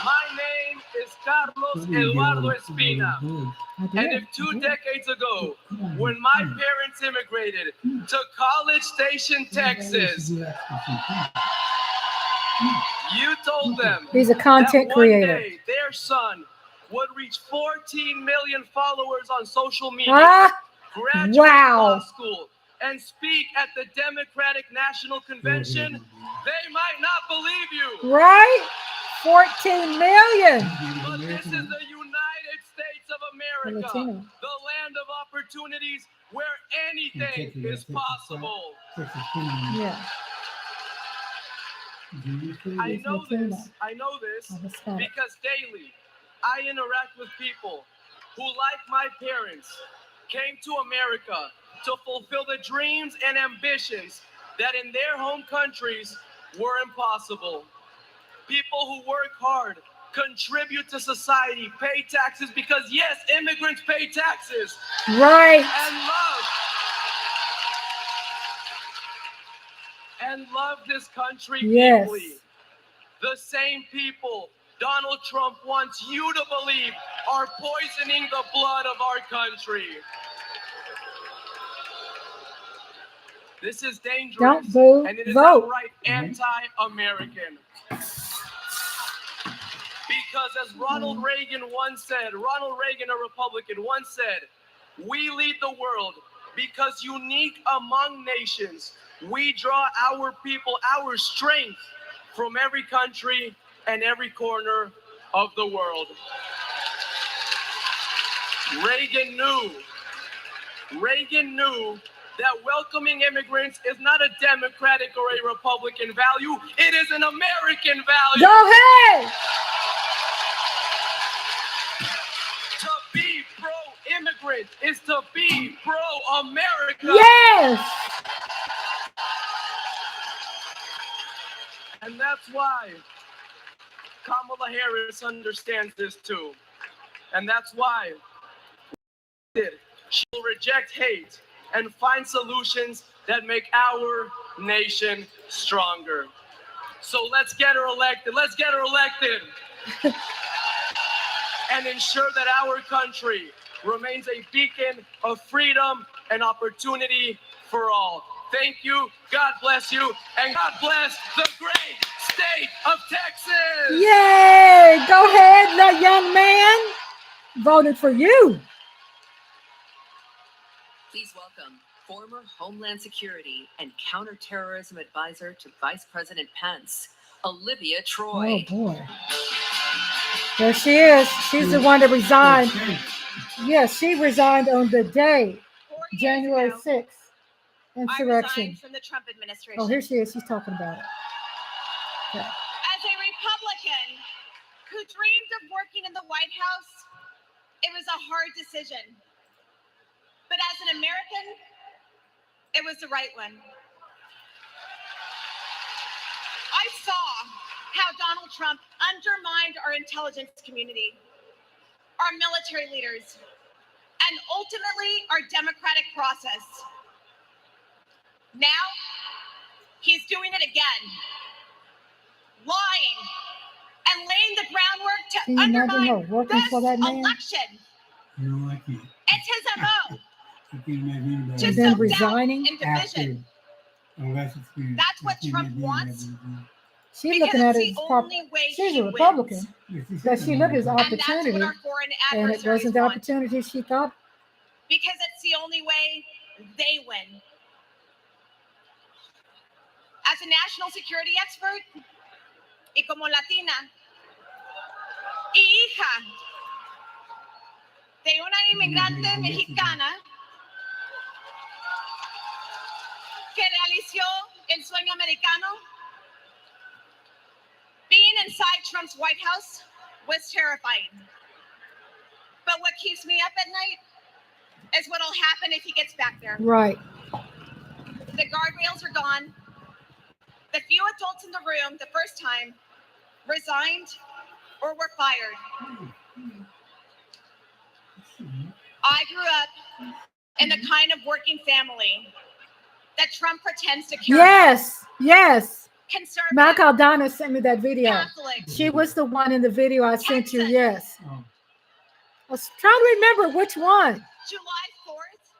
My name is Carlos Eduardo Espina. And if 2 decades ago, when my parents immigrated to College Station, Texas, you told them he's a content that creator. One day their son would reach 14 million followers on social media, graduate law school, and speak at the Democratic National Convention, they might not believe you. Right? 14 million. But this is the United States of America, the land of opportunities where anything is possible. Yeah. I know this because daily I interact with people who, like my parents, came to America to fulfill the dreams and ambitions that in their home countries were impossible. People who work hard, contribute to society, pay taxes because, yes, immigrants pay taxes. Right. And love this country Yes. deeply. The same people Donald Trump wants you to believe are poisoning the blood of our country. This is dangerous. Don't boo, and it is vote. outright anti-American. Because as Ronald Reagan, a Republican, once said, we lead the world because unique among nations, we draw our people, our strength from every country and every corner of the world. Reagan knew that welcoming immigrants is not a Democratic or a Republican value, it is an American value. Go ahead! To be pro-immigrant is to be pro-America. Yes! And that's why Kamala Harris understands this too. And that's why she'll reject hate and find solutions that make our nation stronger. So let's get her elected. Let's get her elected. And ensure that our country remains a beacon of freedom and opportunity for all. Thank you, God bless you, and God bless the great state of Texas. Yay! Go ahead, that young man voted for you. Please welcome former Homeland Security and Counterterrorism Advisor to Vice President Pence, Olivia Troy. Oh, boy. There she is. She's the one that resigned. Yes, she resigned on the day, January 6th, insurrection. From the Trump administration. Oh, here she is. She's talking about it. Okay. As a Republican who dreamed of working in the White House, it was a hard decision. But as an American, it was the right one. I saw how Donald Trump undermined our intelligence community, our military leaders, and ultimately our democratic process. Now, he's doing it again, lying and laying the groundwork to Can you imagine her undermine working this for that man? election. No, I can't. It's his MO. I can't imagine anybody. And then resigning? In division. That's what Trump wants. She's looking at it as she's a Republican, but she looked at it as And that's opportunity, what our foreign and it adversaries wasn't the want. opportunity she thought. Because it's the only way they win. As a national security expert, y como latina, y hija de una inmigrante mexicana que realizó el sueño americano, being inside Trump's White House was terrifying. But what keeps me up at night is what'll happen if he gets back there. Right. The guardrails are gone. The few adults in the room the first time resigned or were fired. I grew up in the kind of working family that Trump pretends to care Yes, yes. Conservative, Mal Caldana sent me that video. Catholic. She was the one in the video I sent you. Yes. I was trying to remember which one. July 4th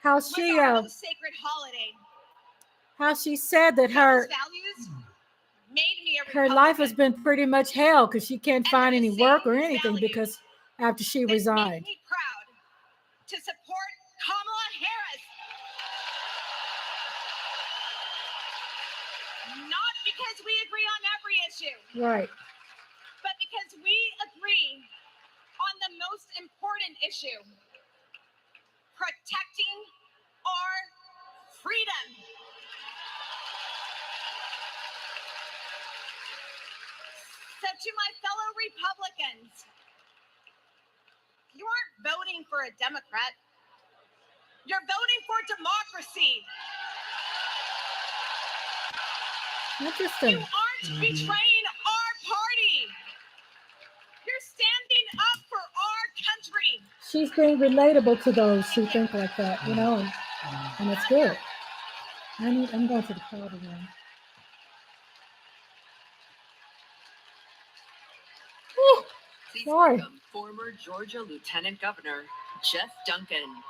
How was she our most sacred holiday. how she said that her Those values made me a her life has been pretty much hell because she can't find any work or anything because after she resigned. me proud to support Kamala Harris. Not because we agree on every issue, Right. but because we agree on the most important issue, protecting our freedom. So to my fellow Republicans, you aren't voting for a Democrat. You're voting for democracy. Interesting. You aren't betraying our party. You're standing up for our country. She's being relatable to those who think like that, you know, and it's good. I'm going to the crowd again. Whew. Please Sorry. welcome former Georgia Lieutenant Governor Jeff Duncan.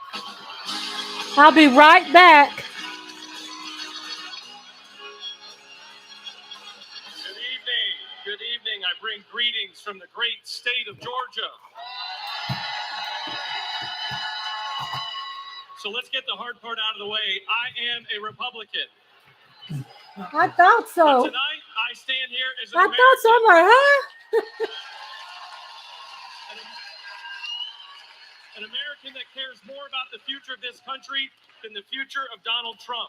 I'll be right back. Good evening. Good evening. I bring greetings from the great state of Georgia. So let's get the hard part out of the way. I am a Republican. I thought so. But tonight, I stand here as an I American. thought so. I'm like, huh? An American that cares more about the future of this country than the future of Donald Trump.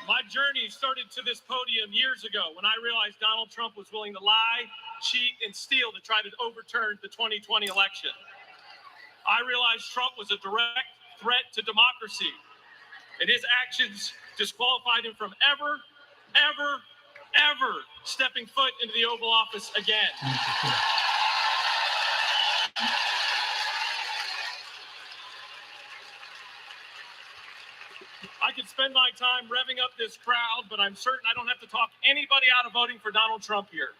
My journey started to this podium years ago when I realized Donald Trump was willing to lie, cheat, and steal to try to overturn the 2020 election. I realized Trump was a direct threat to democracy, and his actions disqualified him from ever stepping foot into the Oval Office again. I could spend my time revving up this crowd, but I'm certain I don't have to talk anybody out of voting for Donald Trump here.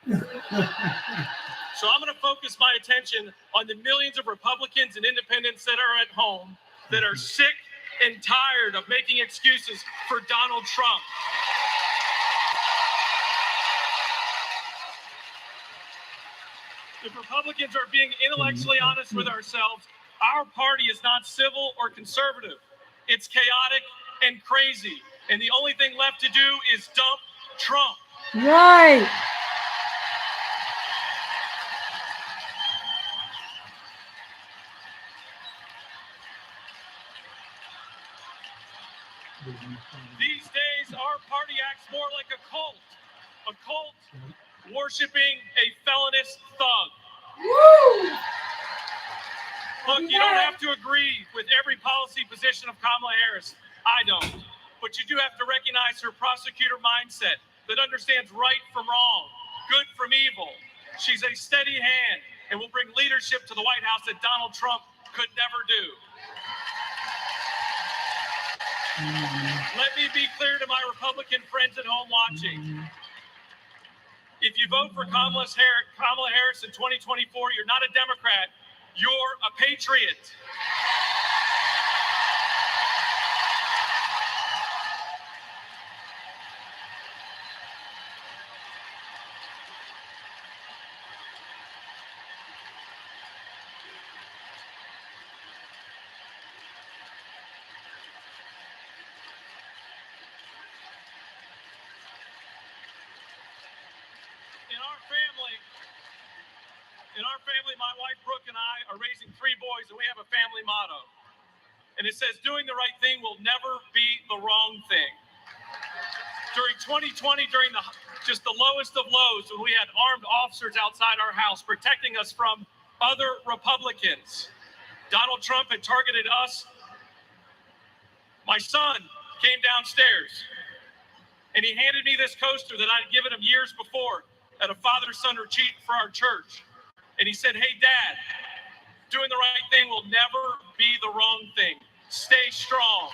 So I'm going to focus my attention on the millions of Republicans and independents that are at home that are sick and tired of making excuses for Donald Trump. If Republicans are being intellectually honest with ourselves, our party is not civil or conservative. It's chaotic and crazy. And the only thing left to do is dump Trump. Right. These days, our party acts more like a cult worshiping a felonious thug. Woo! Look, you don't have to agree with every policy position of Kamala Harris. I don't. But you do have to recognize her prosecutor mindset that understands right from wrong, good from evil. She's a steady hand and will bring leadership to the White House that Donald Trump could never do. Let me be clear to my Republican friends at home watching. If you vote for Kamala Harris in 2024, you're not a Democrat, you're a patriot. In our family, my wife Brooke and I are raising 3 boys, and we have a family motto. And it says, doing the right thing will never be the wrong thing. During 2020, during just the lowest of lows, when we had armed officers outside our house protecting us from other Republicans, Donald Trump had targeted us. My son came downstairs, and he handed me this coaster that I had given him years before at a father-son retreat for our church. And he said, hey, Dad, doing the right thing will never be the wrong thing. Stay strong.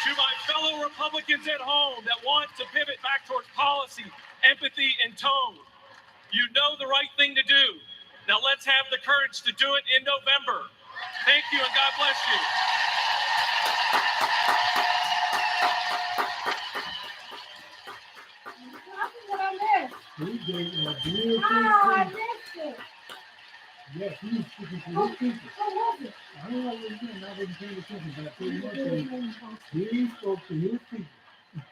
To my fellow Republicans at home that want to pivot back towards policy, empathy, and tone, you know the right thing to do. Now let's have the courage to do it in November. Thank you, and God bless you. He gave a beautiful speech. Yes, he was speaking to his people. I don't know what he did. I wasn't paying attention, but I tell you one thing. He spoke to his people.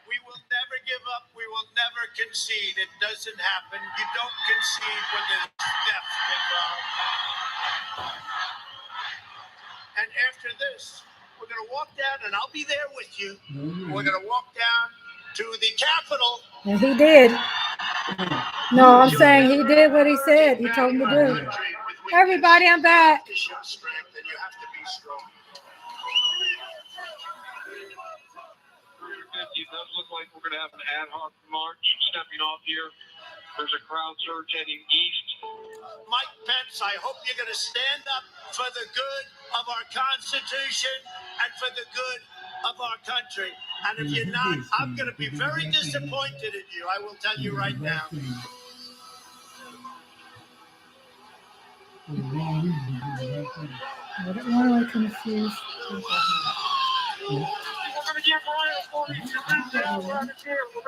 We will never give up. We will never concede. It doesn't happen. You don't concede when there's death involved. And after this, we're going to walk down, and I'll be there with you. We're going to walk down to the Capitol. And he did. No, I'm saying he did what he said. He told him to do. Everybody, I'm back. To show strength, and you have to be strong. It does look like we're going to have an ad hoc march stepping off here. There's a crowd surge heading east. Mike Pence, I hope you're going to stand up for the good of our Constitution and for the good of our country. And if you're not, I'm going to be very disappointed in you. I will tell you right now. Why am I confused? We're going to give Ryan a warning. We're going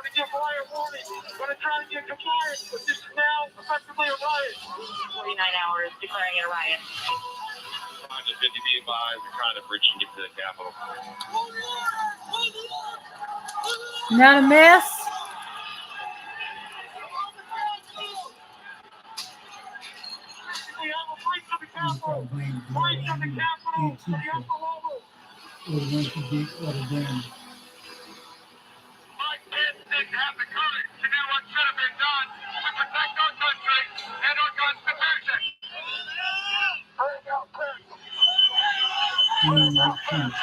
to give Ryan a warning. We're going to try to get compliance, but this is now effectively a riot. 49 hours declaring it a riot. 150 feet by, we're trying to bridge and get to the Capitol. Not a mess. We have a breach of the Capitol. Breach of the Capitol to the upper level. Mike Pence didn't have the courage to do what should have been done to protect our country and our Constitution. Bring out Pence. Bring out Pence. Bring out Pence.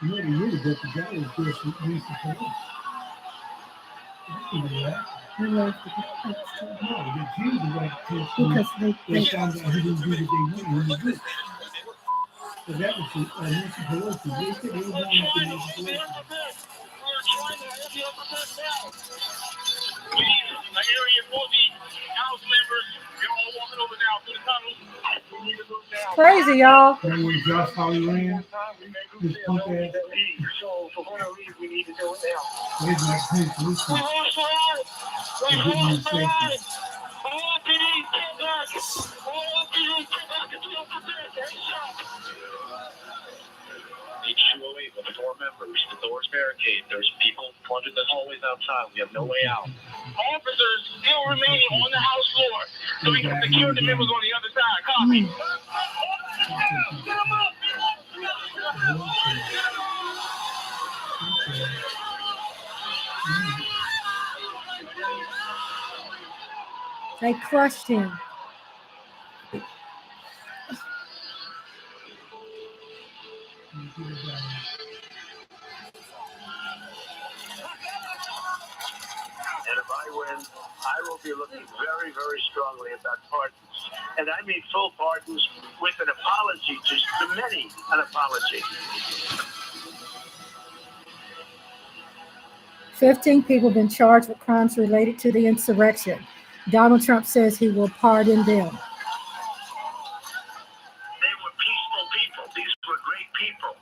You really got the guy who's just used to play. Because they found out he didn't do what they wanted him to do. So that was Nancy Pelosi. They said they were going after Nancy Pelosi. We need an area for the House members. You're all walking over now to the tunnel. We need to move down. Crazy, y'all. Remember when Josh Hawley ran? His punk ass. So for whatever reason, we need to do it now. Where's my Pence? Listen. HUBBY with 4 members. The doors barricade. There's people flooded the hallways outside. We have no way out. Officers still remaining on the House floor so we can secure the members on the other side. Copy. Get them up! They crushed him. And if I win, I will be looking very, very strongly at that pardons. And I mean full pardons with an apology to the many, an apology. 15 people have been charged with crimes related to the insurrection. Donald Trump says he will pardon them. They were peaceful people. These were great people.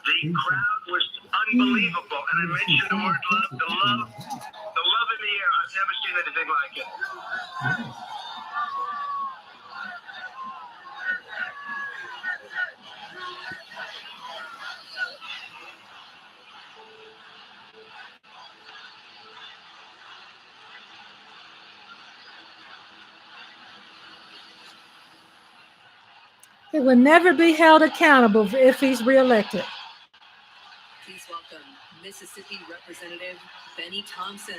The crowd was unbelievable. And I mentioned the word love, the love in the air. I've never seen anything like it. He will never be held accountable if he's reelected. Please welcome Mississippi Representative Benny Thompson.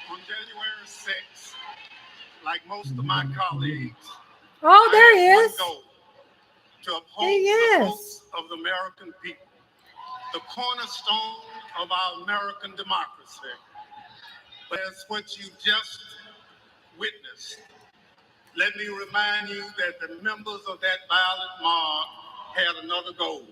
On January 6th, like most of my colleagues, Oh, there he is. To uphold the hopes of the American people, the cornerstone of our American democracy. But as what you just witnessed, let me remind you that the members of that violent mob had another goal.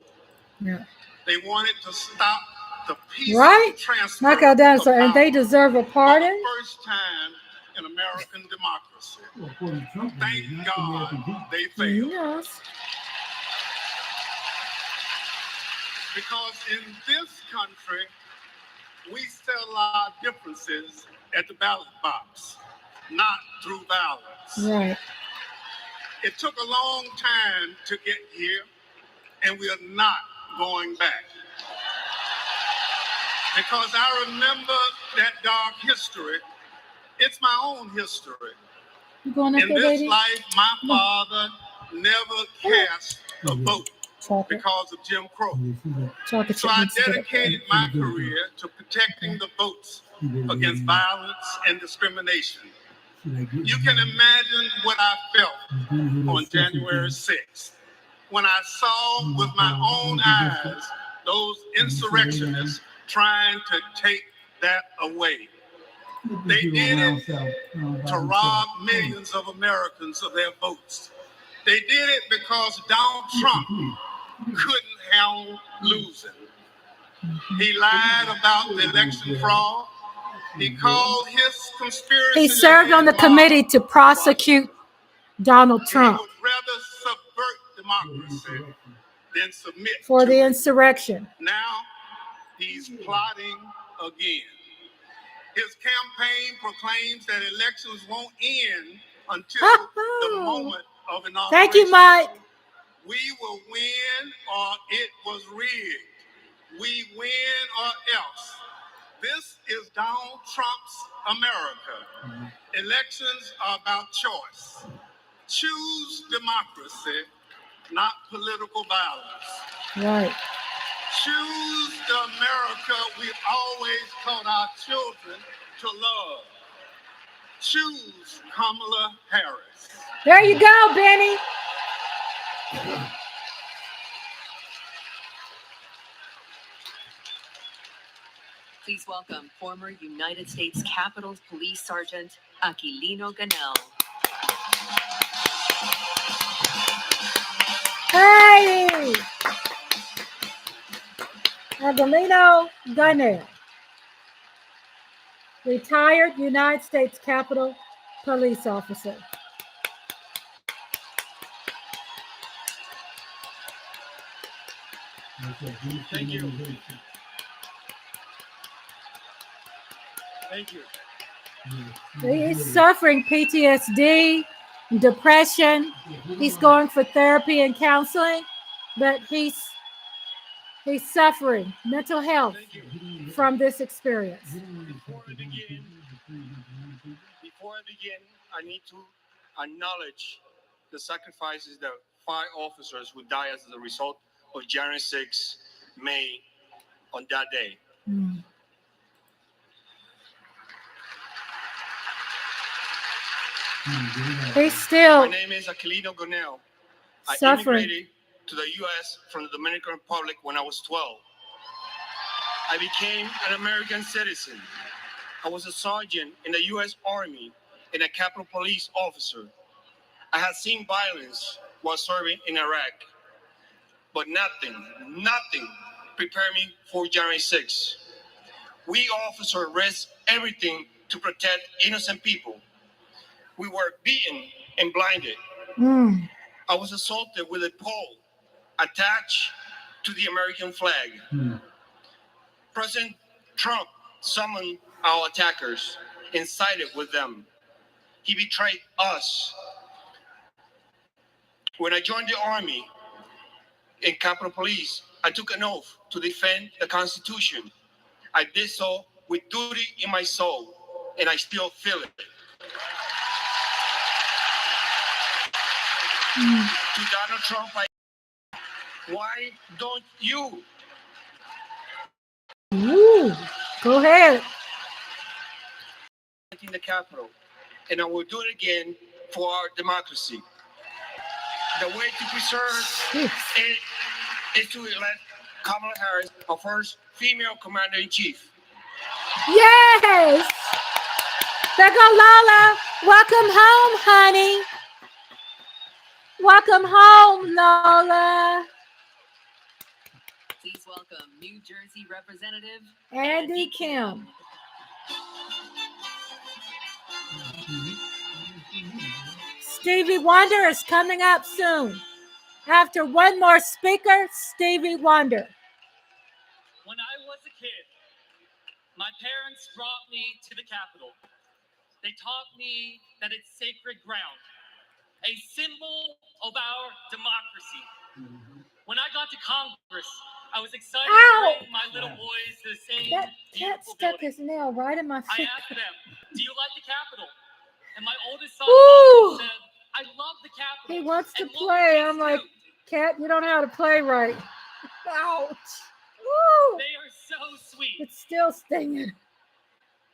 Yeah. They wanted to stop the peaceful transfer Knock out that, of so, and they power deserve a pardon. for the first time in American democracy. Thank God they failed. Yes. Because in this country, we settle our differences at the ballot box, not through violence. Right. It took a long time to get here, and we are not going back. Because I remember that dark history. It's my own history. You going up In there, this baby? life, my father never cast a vote Chocolate. because of Jim Crow. Chocolate So chip I needs to get up dedicated there. my career to protecting the votes against violence and discrimination. You can imagine what I felt on January 6th when I saw with my own eyes those insurrectionists trying to take that away. They did it to rob millions of Americans of their votes. They did it because Donald Trump couldn't handle losing. He lied about the election fraud. He called his conspiracy. He served on the committee to prosecute Donald Trump He would rather subvert democracy than submit for to the it. insurrection. Now he's plotting again. His campaign proclaims that elections won't end until the moment of inauguration. Thank you, Mike. We will win or it was rigged. We win or else. This is Donald Trump's America. Elections are about choice. Choose democracy, not political violence. Right. Choose the America we always taught our children to love. Choose Kamala Harris. There you go, Benny. Please welcome former United States Capitol Police Sergeant Aquilino Ganell. Hey! Aquilino Ganell, retired United States Capitol Police officer. Thank you. Thank you. He's suffering PTSD, depression. He's going for therapy and counseling, but he's suffering mental health from this experience. Before I begin, I need to acknowledge the sacrifices that 5 officers who died as a result of January 6 made on that day. He's still My name is Aquilino Ganell. I suffering. immigrated to the U.S. from the Dominican Republic when I was 12. I became an American citizen. I was a sergeant in the U.S. Army and a Capitol Police officer. I had seen violence while serving in Iraq, but nothing prepared me for January 6. We officers risked everything to protect innocent people. We were beaten and blinded. I was assaulted with a pole attached to the American flag. President Trump summoned our attackers and sided with them. He betrayed us. When I joined the Army and Capitol Police, I took an oath to defend the Constitution. I did so with duty in my soul, and I still feel it. To Donald Trump, why don't you? Go ahead. In the Capitol, and I will do it again for our democracy. The way to preserve it is to elect Kamala Harris, our first female commander-in-chief. Yes! There go Lola. Welcome home, honey. Welcome home, Lola. Please welcome New Jersey Representative Andy Kim. Stevie Wonder is coming up soon. After one more speaker, Stevie Wonder. kid, my parents brought me to the Capitol. They taught me that it's sacred ground, a symbol of our democracy. When I got to Congress, I was excited to bring my little boys to the same That cat beautiful stuck building. his nail right in my I finger. asked them, "Do you like the Capitol?" And my oldest son Ooh. said, "I love the Capitol." He wants to And little play. kids I'm like, too. cat, you don't know how to play right. Ouch. Woo. They are so sweet. It's still stinging.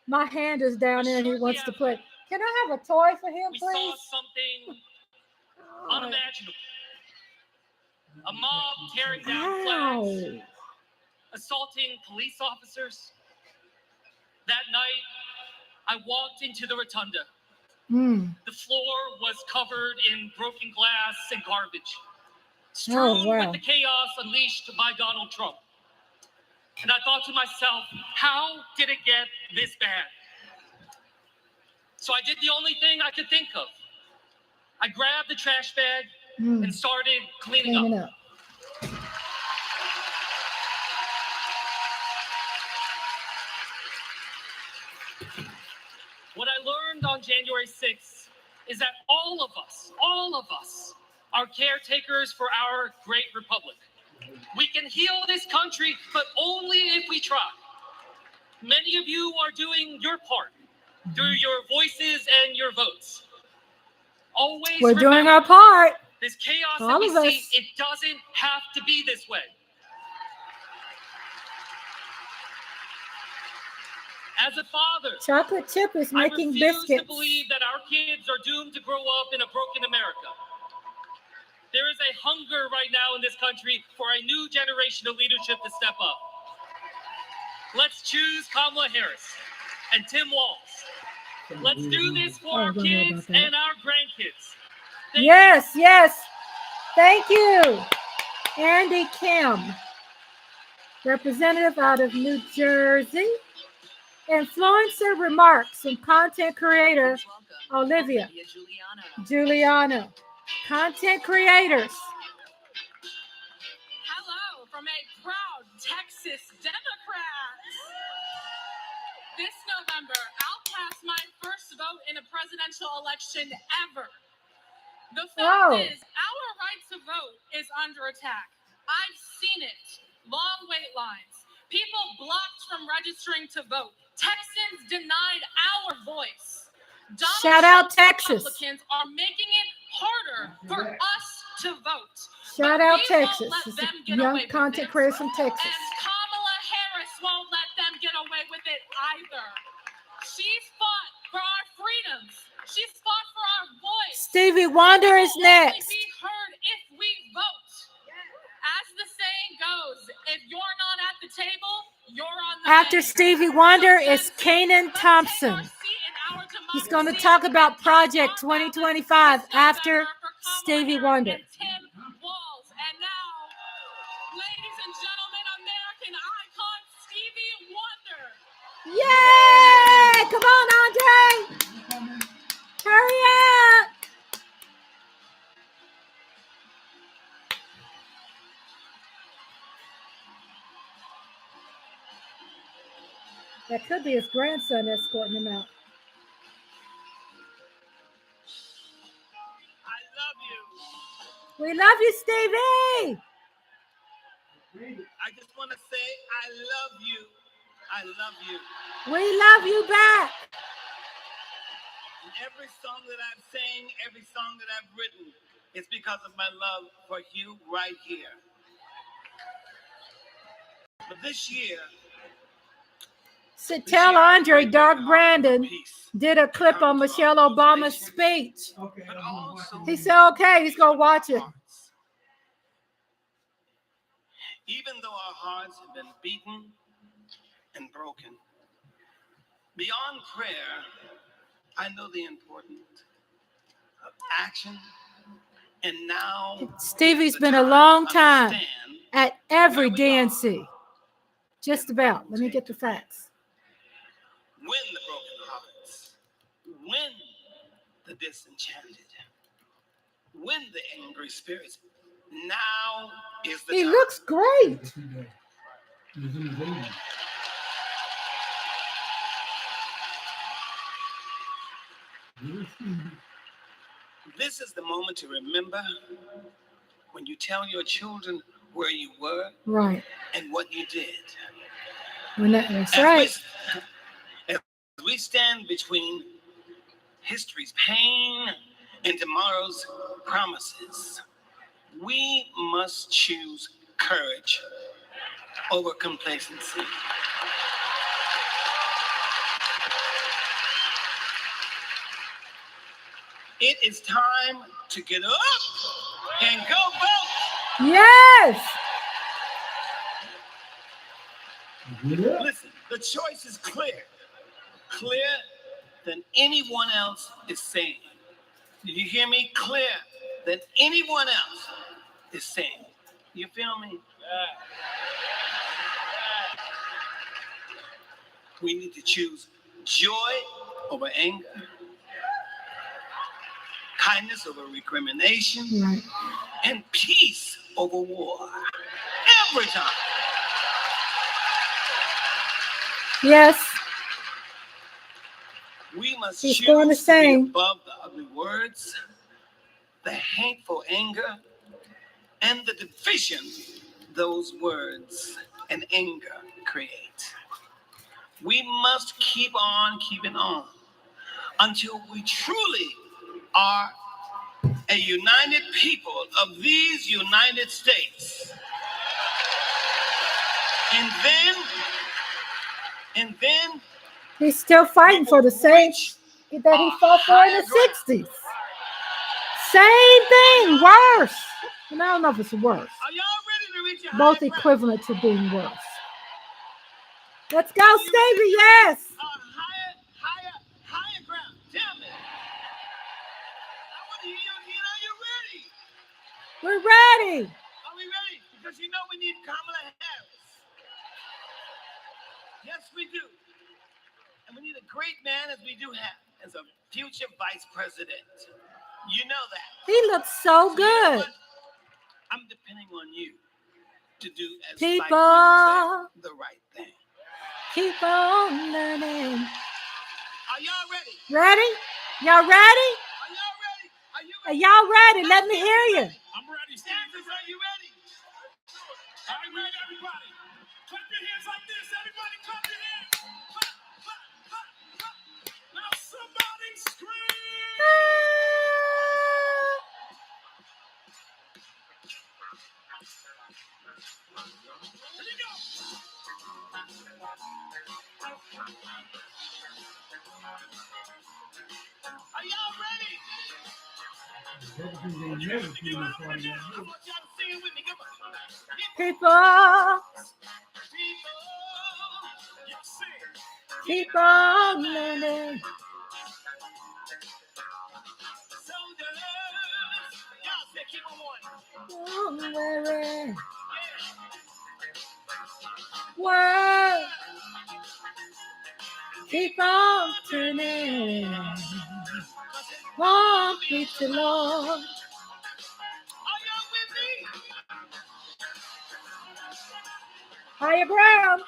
My hand is down there and he wants to play. Can I have a toy for him, We saw please? something unimaginable. A mob tearing down flags, assaulting police officers. That night, I walked into the rotunda. The floor was covered in broken glass and garbage, strewn with the chaos unleashed by Donald Trump. And I thought to myself, how did it get this bad? So I did the only thing I could think of. I grabbed the trash bag and started cleaning up. What I learned on January 6th is that all of us are caretakers for our great republic. We can heal this country, but only if we try. Many of you are doing your part through your voices and your votes. Always We're doing remember, our part. this chaos All that we of us. see, it doesn't have to be this way. As a father, Chocolate chip is I making refuse biscuits. to believe that our kids are doomed to grow up in a broken America. There is a hunger right now in this country for a new generation of leadership to step up. Let's choose Kamala Harris and Tim Walz. Let's do this for our kids and our grandkids. Yes. Thank you. Andy Kim, representative out of New Jersey. Influencer remarks and content creator Olivia Giuliano. Content creators. Hello from a proud Texas Democrat. This November, I'll cast my first vote in a presidential election ever. The fact is, our right to vote is under attack. I've seen it. Long wait lines. People blocked from registering to vote. Texans denied our voice. Shout out Texas. Republicans are making it harder for us to vote. Shout out Texas. This is young content creators from Texas. And Kamala Harris won't let them get away with it either. She's fought for our freedoms. She's fought for our voice. Stevie Wonder is next. Be heard if we vote. As the saying goes, if you're not at the table, you're on the After Stevie Wonder is Kanan Thompson. He's going to talk about Project 2025 after Stevie Wonder. Tim Walz. And now, ladies and gentlemen, American icon Stevie Wonder. Yay! Come on, Andre. Hurry up. That could be his grandson escorting him out. We love you, Stevie. I just want to say I love you. I love you. We love you back. And every song that I've sang, every song that I've written, it's because of my love for you right here. But this year, So tell Andre Dark Brandon did a clip on Michelle Obama's speech. He said, okay, he's going to watch it. even though our hearts have been beaten and broken, beyond prayer, I know the importance of action. And now Stevie's been a long time at every DNC. Just about. Let me get the facts. Win the broken hearts, win the disenchanted, win the angry spirits. Now is the He time. looks great. This is the moment to remember when you tell your children where you were Right. and what you did. That's right. As we stand between history's pain and tomorrow's promises, we must choose courage over complacency. It is time to get up and go vote. Yes. Listen, the choice is clear. Clear than anyone else is saying. Did you hear me? Clear than anyone else is saying. You feel me? We need to choose joy over anger, kindness over recrimination, right, and peace over war. Every time. Yes. We must He's choose going the to be same. above the ugly words, the hateful anger, and the division those words and anger create. We must keep on keeping on until we truly are a united people of these United States. And then he's still fighting for the same that he fought for in the 60s. Same thing, worse. And I don't know if it's worse. Both equivalent to being worse. Let's go, Stevie, yes. Higher ground. Damn it. I want to hear you again. Are you ready? We're ready. Are we ready? Because you know we need Kamala Harris. Yes, we do. And we need a great man, as we do have, as a future vice president. You know that. He looks so good. You know what? I'm depending on you to do as people say, the right thing. Keep on learning. Are y'all ready? Ready? Y'all ready? Are y'all ready? Are you Are ready? y'all ready? Let me hear you. I'm ready, Steve. Are you ready? All right, ready, everybody. Clap your hands like this. Everybody clap your hands. Clap, clap, clap, clap. Now somebody scream. Here we go. Are y'all ready? People. Keep on learning. World, keep on turning. Won't be too long. Higher ground.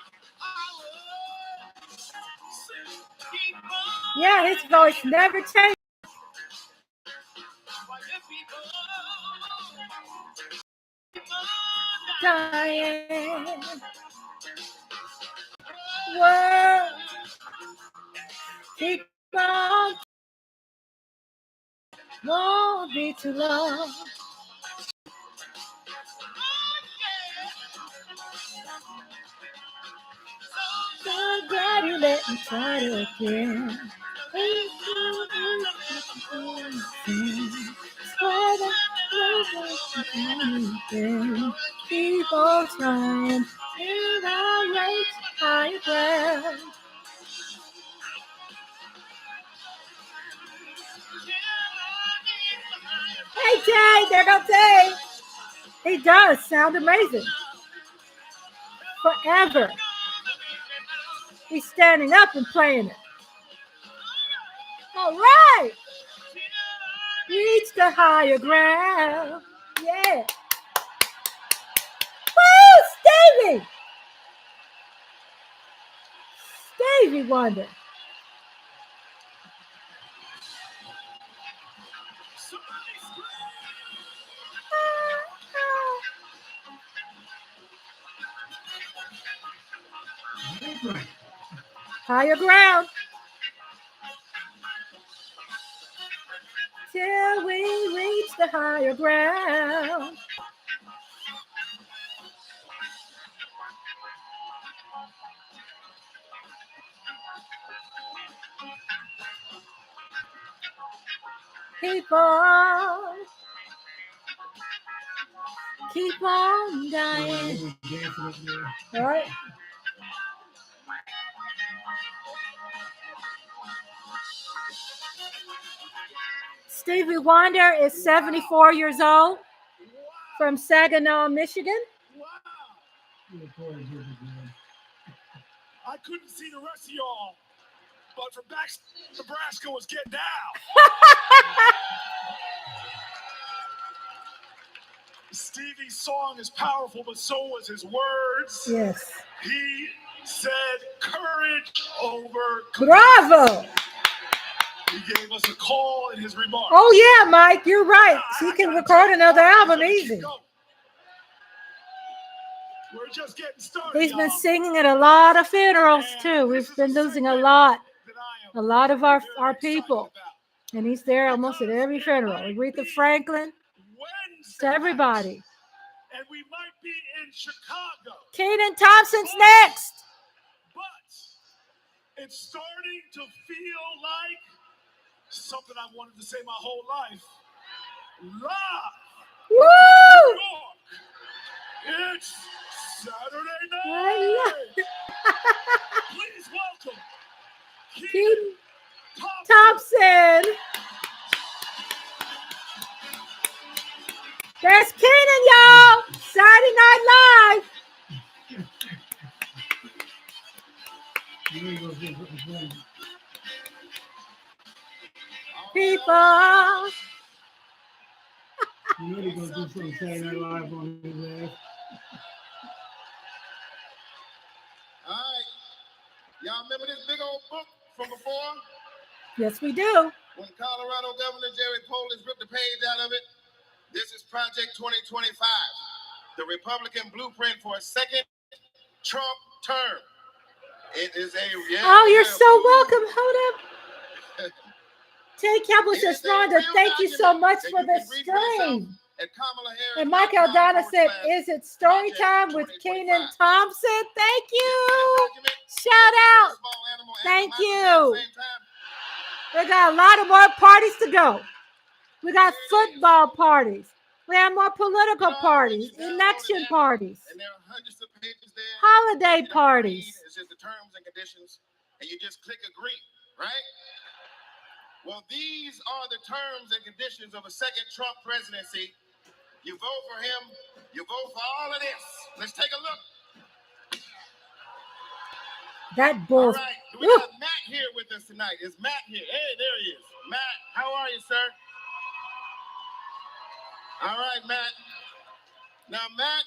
Yeah, his voice never changed. Dying. World, keep on. Won't be too long. So glad you let me try it again. Keep on trying. And I'll reach higher ground. Hey, Jay, there goes Jay. He does sound amazing. Forever. He's standing up and playing it. All right. Reach the higher ground. Yeah. Woo, Stevie. Stevie Wonder. Higher ground. Till we reach the higher ground. Keep on dying. All right. Stevie Wonder is 74 years old from Saginaw, Michigan. I couldn't see the rest of y'all, but from back Nebraska was getting down. Stevie's song is powerful, but so was his words. Yes. He said courage over Bravo. He gave us a call in his remarks. Oh, yeah, Mike, you're right. He can record another album easy. We're just getting started. He's been singing at a lot of funerals, too. We've been losing a lot of our people. And he's there almost at every funeral. Aretha Franklin, to everybody. And we might be in Chicago. Kenan Thompson's next. But it's starting to feel like something I've wanted to say my whole life. Live. Woo! It's Saturday night. Please welcome Kenan Thompson. There's Kenan, y'all. Saturday Night Live. People. You really gonna do something Saturday Night Live on his ass? All right. Y'all remember this big old book from before? Yes, we do. When Colorado Governor Jerry Polis ripped the page out of it, this is Project 2025, the Republican blueprint for a second Trump term. It is a you're so welcome. Hold up. Tay Cowboy says, Rhonda, thank you so much for the stream. And Mike Aldana said, is it story time with Kenan Thompson? Thank you. Shout out. Thank you. We got a lot of more parties to go. We got football parties. We have more political parties, election parties, holiday parties. It's just the terms and conditions, and you just click agree, right? Well, these are the terms and conditions of a second Trump presidency. You vote for him, you vote for all of this. Let's take a look. That bull. All right, we got Matt here with us tonight. Is Matt here? Hey, there he is. Matt, how are you, sir? All right, Matt. Now, Matt,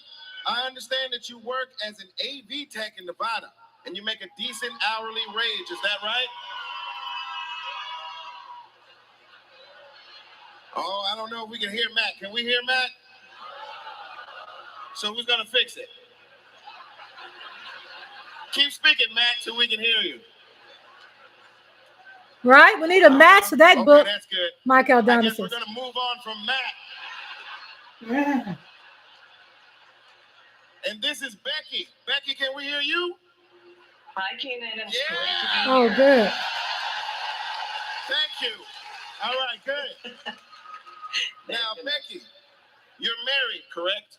I understand that you work as an AV tech in Nevada, and you make a decent hourly wage. Is that right? Oh, I don't know if we can hear Matt. Can we hear Matt? So who's going to fix it? Keep speaking, Matt, till we can hear you. Right? We need a match to that book. That's good. Mike Aldana I guess says. we're going to move on from Matt. Yeah. And this is Becky. Becky, can we hear you? Hi, Kenan. It's Yeah. great to be Oh, here. good. Thank you. All right, good. Now, Becky, you're married, correct?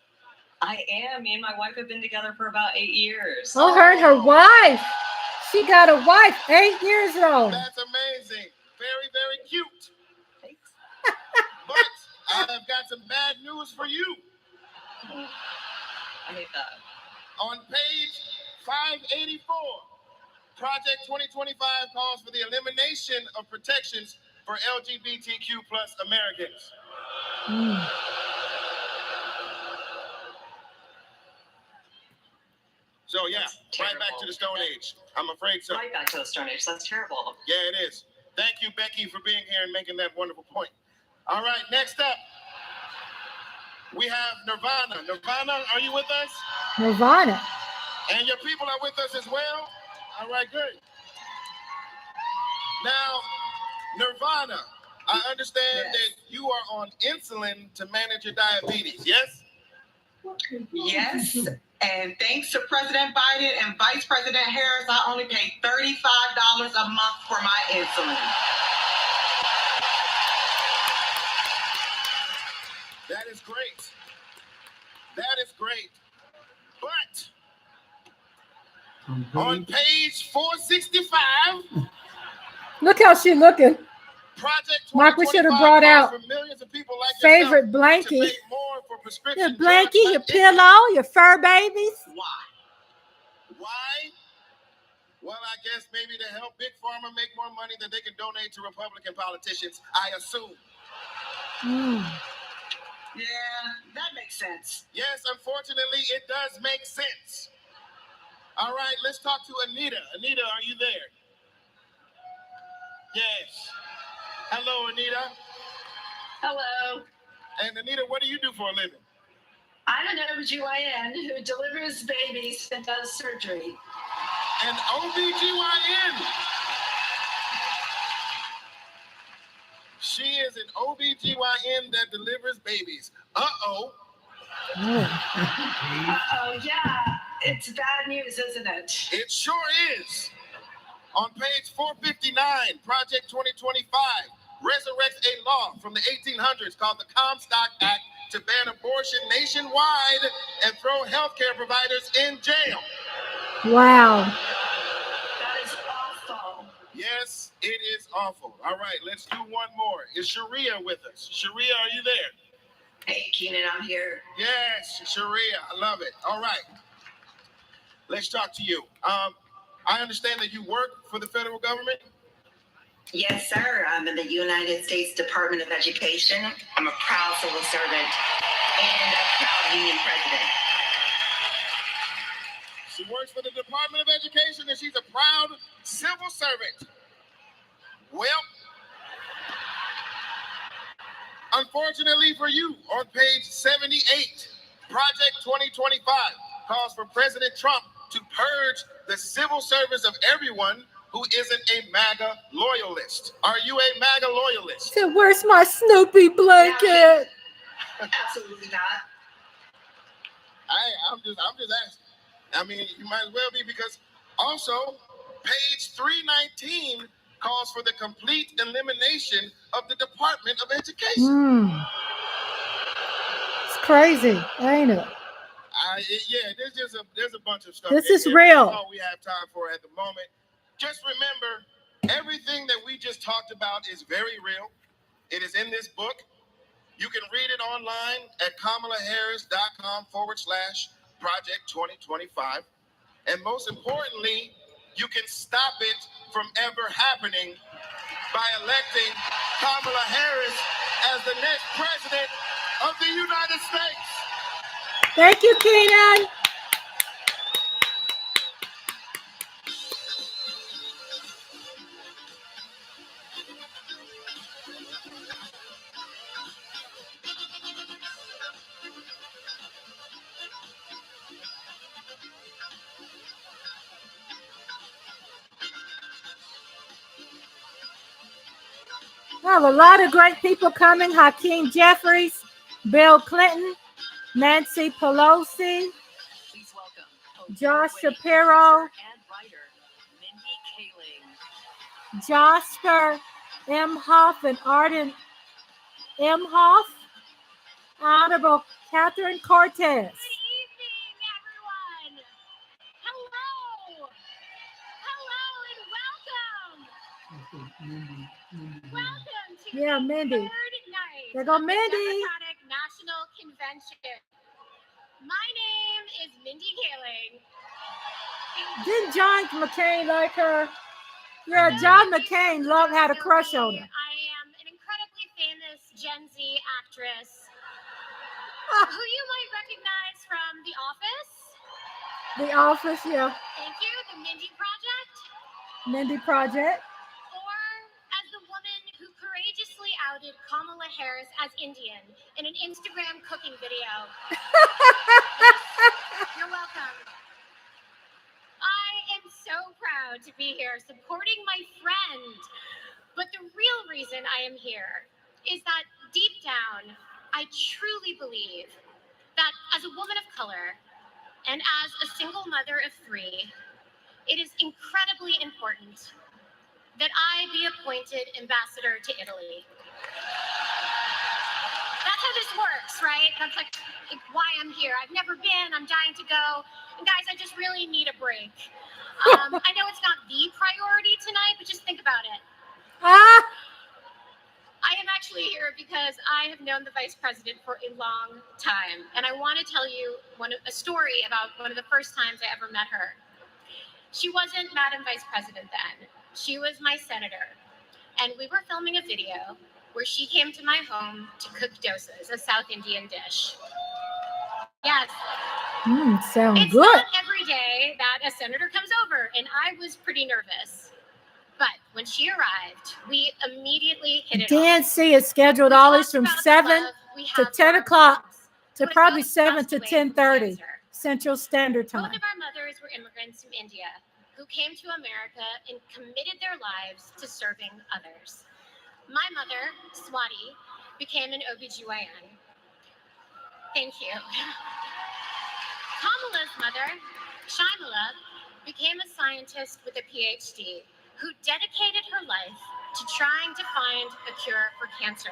I am. Me and my wife have been together for about 8 years. Oh, her and her wife. She got a wife, 8 years old. That's amazing. Very, very cute. Thanks. But I've got some bad news for you. I hate that. On page 584, Project 2025 calls for the elimination of protections for LGBTQ plus Americans. So yeah, right back to the Stone Age. I'm afraid so. Right back to the Stone Age. That's terrible. Yeah, it is. Thank you, Becky, for being here and making that wonderful point. All right, next up, we have Nirvana. Nirvana, are you with us? Nirvana. And your people are with us as well? All right, good. Now, Nirvana, I understand that you are on insulin to manage your diabetes, yes? Yes, and thanks to President Biden and Vice President Harris, I only pay $35 a month for my insulin. That is great. That is great. But on page 465, Look how she looking. Project Mark, we should have brought out for millions of people like favorite yourself blankie. to pay more for prescription Your blankie, drugs your like pillow, your fur babies. Why? Well, I guess maybe to help Big Pharma make more money that they can donate to Republican politicians, I assume. Yeah, that makes sense. Yes, unfortunately, it does make sense. All right, let's talk to Anita. Anita, are you there? Yes. Hello, Anita. Hello. And Anita, what do you do for a living? I'm an OBGYN who delivers babies and does surgery. An OBGYN. She is an OBGYN that delivers babies. Uh-oh. Uh-oh, yeah. It's bad news, isn't it? It sure is. On page 459, Project 2025 resurrects a law from the 1800s called the Comstock Act to ban abortion nationwide and throw healthcare providers in jail. Wow. That is awful. Yes, it is awful. All right, let's do one more. Is Sharia with us? Sharia, are you there? Hey, Keenan, I'm here. Yes, Sharia, I love it. All right, let's talk to you. I understand that you work for the federal government. Yes, sir. I'm in the United States Department of Education. I'm a proud civil servant and a proud union president. She works for the Department of Education and she's a proud civil servant. Well, unfortunately for you, on page 78, Project 2025 calls for President Trump to purge the civil service of everyone who isn't a MAGA loyalist. Are you a MAGA loyalist? So where's my Snoopy blanket? Absolutely not. I'm just asking. I mean, you might as well be, because also page 319 calls for the complete elimination of the Department of Education. It's crazy, ain't it? Yeah, there's a bunch of stuff. This is here. real. That's all we have time for at the moment. Just remember, everything that we just talked about is very real. It is in this book. You can read it online at kamalaharris.com/Project 2025. And most importantly, you can stop it from ever happening by electing Kamala Harris as the next president of the United States. Thank you, Keenan. Well, a lot of great people coming. Hakeem Jeffries, Bill Clinton, Nancy Pelosi, Josh Shapiro, Jasper Imhoff and Arden Imhoff, Honorable Catherine Cortez. Welcome to Yeah, the Mindy. third night There go of the Mindy. Democratic National Convention. My name is Mindy Kaling. Didn't John McCain like her? Yeah, John McCain had a crush on her. I am an incredibly famous Gen Z actress who you might recognize from The Office. The Office, yeah. Thank you, The Mindy Project. Mindy Project. Or as the woman who courageously outed did Kamala Harris as Indian in an Instagram cooking video. Yes, you're welcome. I am so proud to be here supporting my friend. But the real reason I am here is that deep down, I truly believe that as a woman of color and as a single mother of 3, it is incredibly important that I be appointed ambassador to Italy. That's how this works, right? That's like why I'm here. I've never been, I'm dying to go. And guys, I just really need a break. I know it's not the priority tonight, but just think about it. I am actually here because I have known the vice president for a long time. And I want to tell you a story about one of the first times I ever met her. She wasn't Madam Vice President then. She was my senator. And we were filming a video where she came to my home to cook dosas, a South Indian dish. Yes. Sound It's good. not every day that a senator comes over, and I was pretty nervous. But when she arrived, we immediately hit it off. Dnc is scheduled always from 7 to 10 o'clock to probably 7 to 10:30 Central Standard Both Time. of our mothers were immigrants from India who came to America and committed their lives to serving others. My mother, Swati, became an OBGYN. Thank you. Kamala's mother, Shyamala, became a scientist with a PhD who dedicated her life to trying to find a cure for cancer.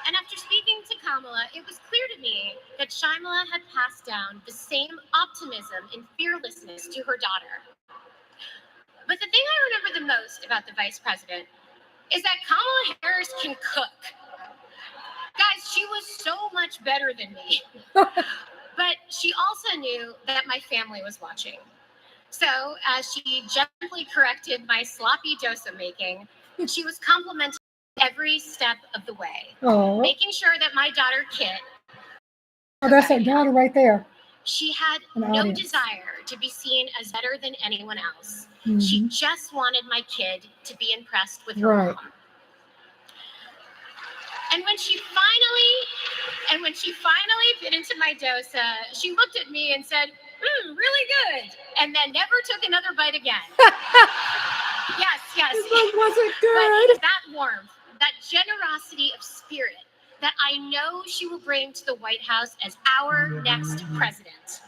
And after speaking to Kamala, it was clear to me that Shyamala had passed down the same optimism and fearlessness to her daughter. But the thing I remember the most about the vice president is that Kamala Harris can cook. Guys, she was so much better than me. But she also knew that my family was watching. So as she gently corrected my sloppy dosa making, she was complimenting every step of the way, making sure that my daughter Kit, That's her daughter right there. she had no desire to be seen as better than anyone else. She just wanted my kid to be impressed with her mom. And when she finally bit into my dosa, she looked at me and said, really good. And then never took another bite again. Yes. This wasn't But good. it's that warmth, that generosity of spirit that I know she will bring to the White House as our next president.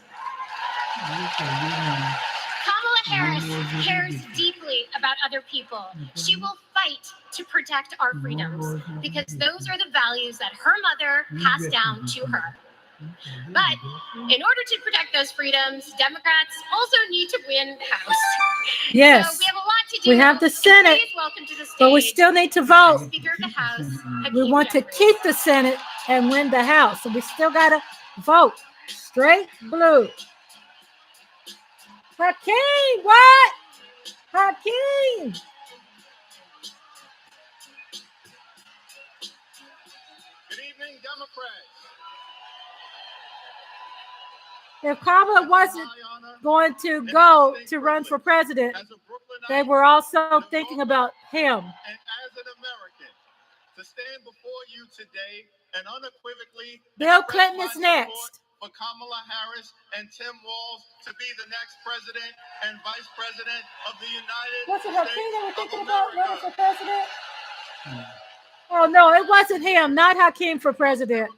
Kamala Harris cares deeply about other people. She will fight to protect our freedoms because those are the values that her mother passed down to her. But in order to protect those freedoms, Democrats also need to win the House. Yes. So we have a lot to do. We have the Senate, Please welcome to the stage, but we still need to vote. Speaker of the House. We want to keep the Senate and win the House. So we still got to vote. Straight blue. Hakeem, what? Hakeem. Good evening, Democrats. If Kamala wasn't going to go to run for president, they were also thinking about him. And as an American, to stand before you today and unequivocally Bill Clinton is next. For Kamala Harris and Tim Walz to be the next president and vice president of the United Was it States Hakeem they were thinking of about running America. for president? Oh, no, it wasn't him, not Hakeem for president.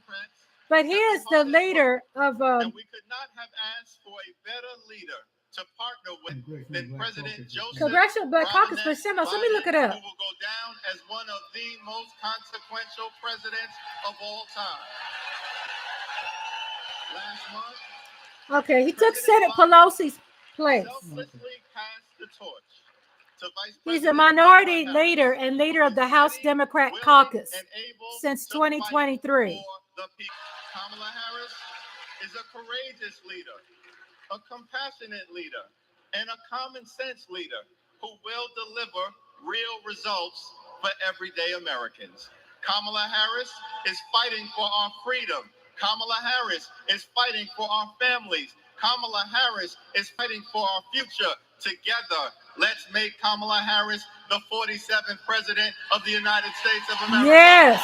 But he is the leader of... And we could not have asked for a better leader to partner with than President Joseph Congressional Black Caucus for Simmons. Let me look it up. who will go down as one of the most consequential presidents of all time. Last month, Okay, he took Senate Pelosi's place. selflessly passed the torch to Vice He's President a minority Kamala Harris, leader and leader of the House Democrat Caucus since 2023. the people. Kamala Harris is a courageous leader, a compassionate leader, and a common sense leader who will deliver real results for everyday Americans. Kamala Harris is fighting for our freedom. Kamala Harris is fighting for our families. Kamala Harris is fighting for our future. Together, Let's make Kamala Harris the 47th President of the United States of America. Yes.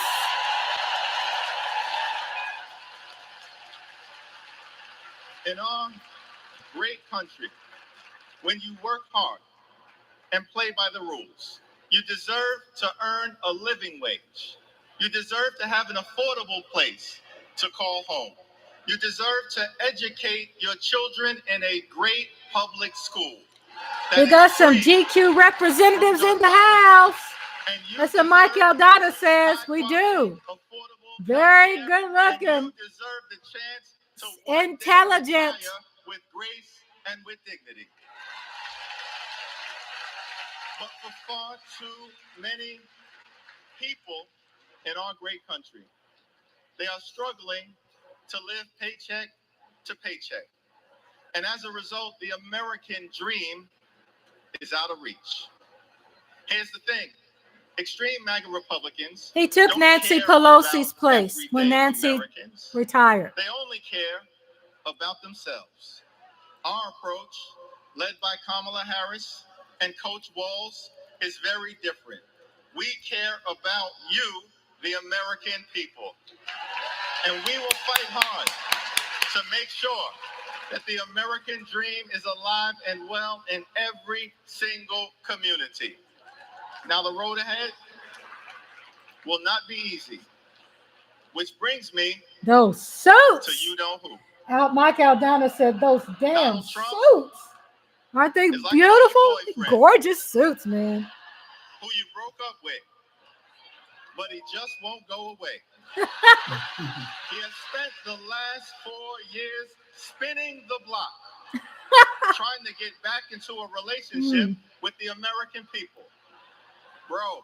In our great country, when you work hard and play by the rules, you deserve to earn a living wage. You deserve to have an affordable place to call home. You deserve to educate your children in a great public school. We got some GQ representatives in the house. That's what Mike Aldana says. We do. Very good looking. Intelligent. With grace and with dignity. But for far too many people in our great country, they are struggling to live paycheck to paycheck. And as a result, the American dream is out of reach. Here's the thing. Extreme MAGA Republicans. He took Nancy Pelosi's place when Nancy retired. They only care about themselves. Our approach, led by Kamala Harris and Coach Walz, is very different. We care about you, the American people. And we will fight hard to make sure that the American dream is alive and well in every single community. Now, the road ahead will not be easy, which brings me those suits. To you know who. Mike Aldana said those damn suits. Aren't they beautiful? Gorgeous suits, man. Who you broke up with, but he just won't go away. He has spent the last 4 years spinning the block, trying to get back into a relationship with the American people. Bro,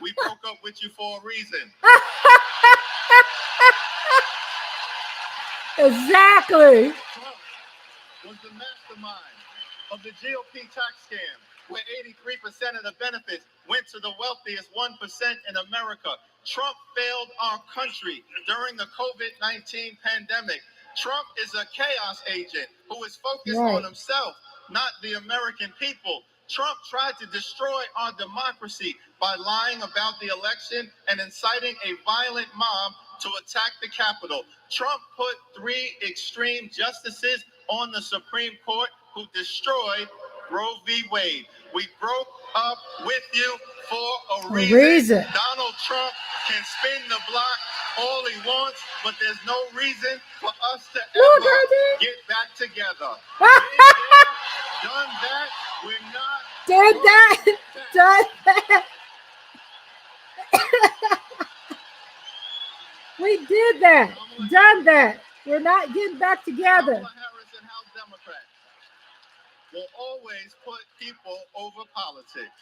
we broke up with you for a reason. Exactly. Trump was the mastermind of the GOP tax scam, where 83% of the benefits went to the wealthiest 1% in America. Trump failed our country during the COVID-19 pandemic. Trump is a chaos agent who is focused on himself, not the American people. Trump tried to destroy our democracy by lying about the election and inciting a violent mob to attack the Capitol. Trump put 3 extreme justices on the Supreme Court who destroyed Roe v. Wade. We broke up with you for a reason. Donald Trump can spin the block all he wants, but there's no reason for us to ever get back together. Done that, we're not. Did that. Done that. We did that. Done that. We're not getting back together. Kamala Harris and House Democrats will always put people over politics.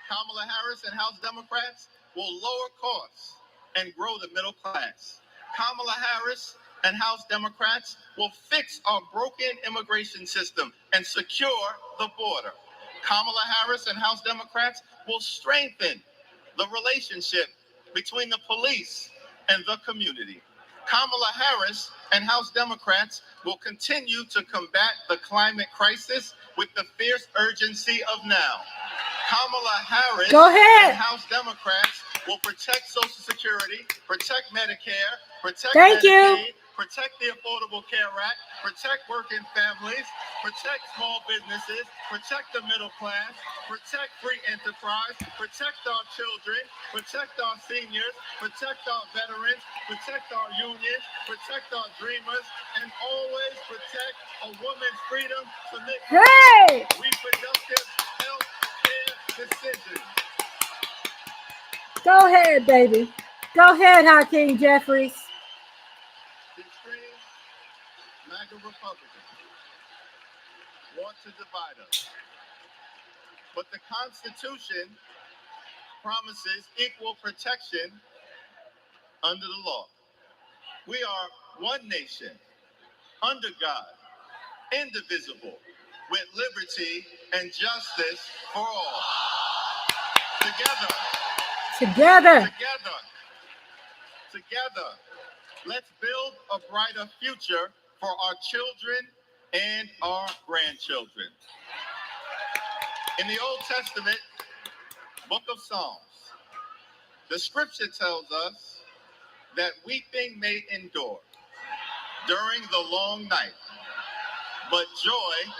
Kamala Harris and House Democrats will lower costs and grow the middle class. Kamala Harris and House Democrats will fix our broken immigration system and secure the border. Kamala Harris and House Democrats will strengthen the relationship between the police and the community. Kamala Harris and House Democrats will continue to combat the climate crisis with the fierce urgency of now. Kamala Harris and House Democrats will protect Social Security, protect Medicare, protect Medicaid, protect the Affordable Care Act, protect working families, protect small businesses, protect the middle class, protect free enterprise, protect our children, protect our seniors, protect our veterans, protect our unions, protect our dreamers, and always protect a woman's freedom to make reproductive health care decisions. Go ahead, baby. Go ahead, Hakeem Jeffries. Extreme MAGA Republicans want to divide us. But the Constitution promises equal protection under the law. We are one nation, under God, indivisible, with liberty and justice for all. Together. Together. Let's build a brighter future for our children and our grandchildren. In the Old Testament, book of Psalms, the scripture tells us that weeping may endure during the long night, but joy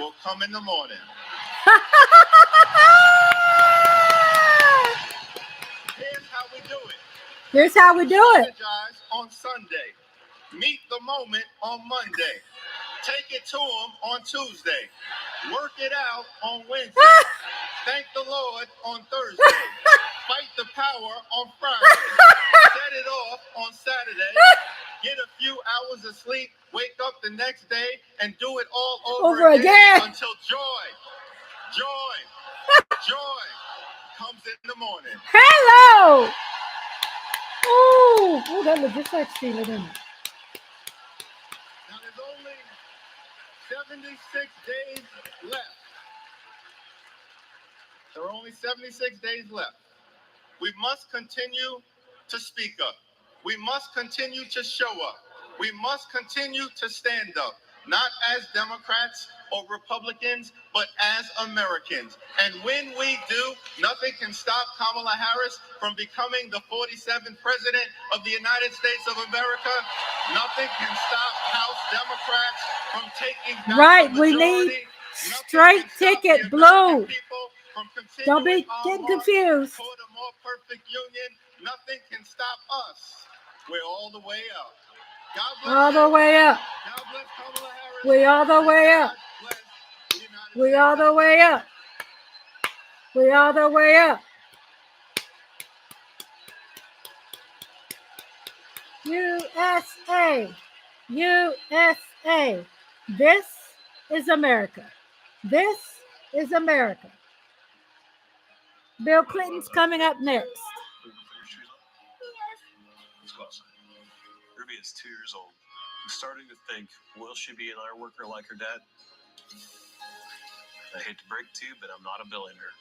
will come in the morning. Here's how we do it. Here's how we do it. Strategize on Sunday. Meet the moment on Monday. Take it to them on Tuesday. Work it out on Wednesday. Thank the Lord on Thursday. Fight the power on Friday. Set it off on Saturday. Get a few hours of sleep. Wake up the next day and do it all over again until joy comes in the morning. Hello. Oh, that looks just like Sheila, doesn't it? Now there's only 76 days left. There are only 76 days left. We must continue to speak up. We must continue to show up. We must continue to stand up, not as Democrats or Republicans, but as Americans. And when we do, nothing can stop Kamala Harris from becoming the 47th president of the United States of America. Nothing can stop House Democrats from taking back Right, the we majority. need straight ticket blue. Don't be getting confused. Toward a more perfect union. Nothing can stop us. We're all the way up. God bless All the way up. God bless Kamala Harris. We all the way up. We all the way up. We all the way up. USA. USA. This is America. This is America. Bill Clinton's coming up next. Let's go outside. Ruby is 2 years old. I'm starting to think, will she be an iron worker like her dad? I hate to break it to you, but I'm not a billionaire.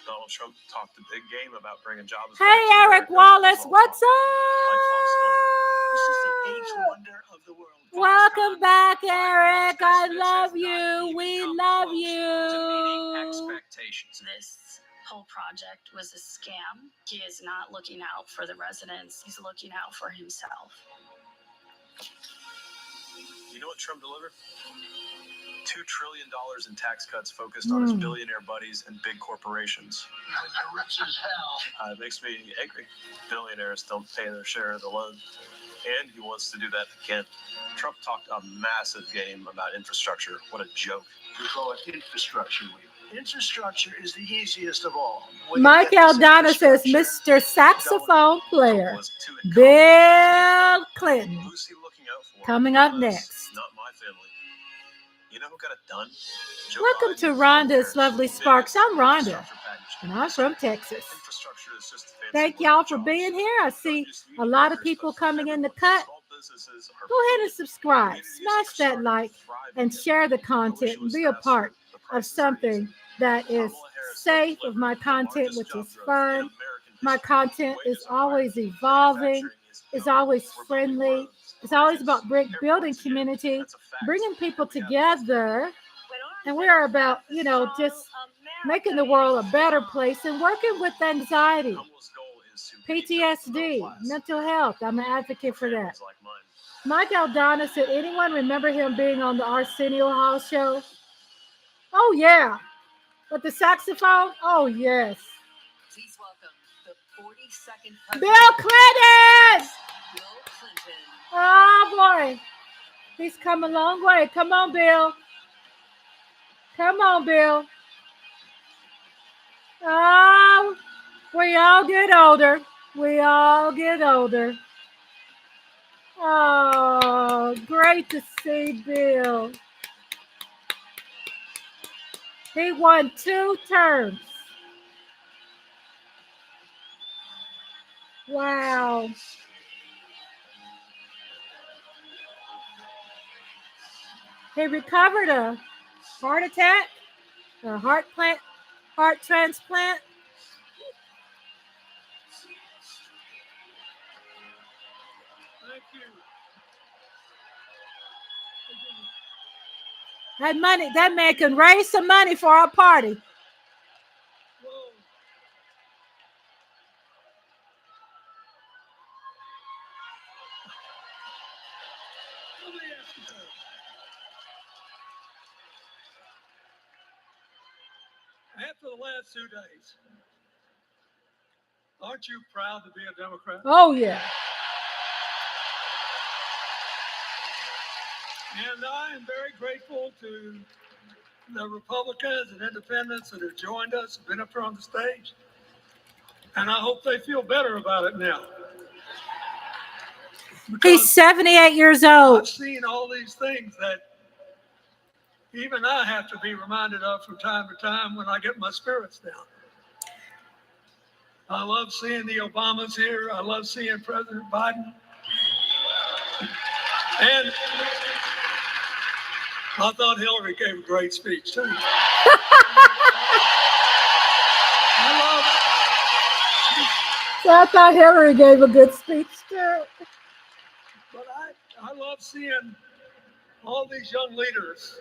Donald Trump talked a big game about bringing jobs. Hey, Eric Wallace, what's up? This is the eighth wonder of the world. Welcome back, Eric. I love you. We love you. Expectations. This whole project was a scam. He is not looking out for the residents. He's looking out for himself. You know what Trump delivered? $2 trillion in tax cuts focused on his billionaire buddies and big corporations. They're rich as hell. It makes me angry. Billionaires don't pay their share of the load. And he wants to do that again. Trump talked a massive game about infrastructure. What a joke. We call it infrastructure week. Infrastructure is the easiest of all. Mike Aldana says, Mr. Saxophone Player, Bill Clinton. Who's he looking out for? Coming up next. Not my family. You know who got it done? Joe Welcome Biden. to Rhonda's Lovely Sparks. I'm Rhonda, and I'm from Texas. Infrastructure is just a fancy Thank word y'all for for jobs. being here. I see a lot of people coming in the cut. Go ahead and subscribe, smash that like, and share the content and be a part of something that is safe, of my content, which is fun. My content is always evolving, is always friendly. It's always about building community, bringing people together. And we are about, just making the world a better place and working with anxiety, PTSD, mental health. I'm an advocate for that. Mike Aldana said, anyone remember him being on the Arsenio Hall show? Oh, yeah. With the saxophone? Oh, yes. Please welcome the 42nd president. Bill Clinton! Bill Clinton. Oh, boy. He's come a long way. Come on, Bill. Come on, Bill. Oh, we all get older. We all get older. Oh, great to see Bill. He won 2 terms. Wow. He recovered a heart attack, a heart transplant. Thank you. That money, that man can raise some money for our party. Let me ask you something. After the last 2 days, aren't you proud to be a Democrat? Oh, yeah. And I am very grateful to the Republicans and independents that have joined us, have been up here on the stage. And I hope they feel better about it now. He's 78 years old. I've seen all these things that even I have to be reminded of from time to time when I get my spirits down. I love seeing the Obamas here. I love seeing President Biden. And I thought Hillary gave a great speech, too. So I thought Hillary gave a good speech, too. But I love seeing all these young leaders.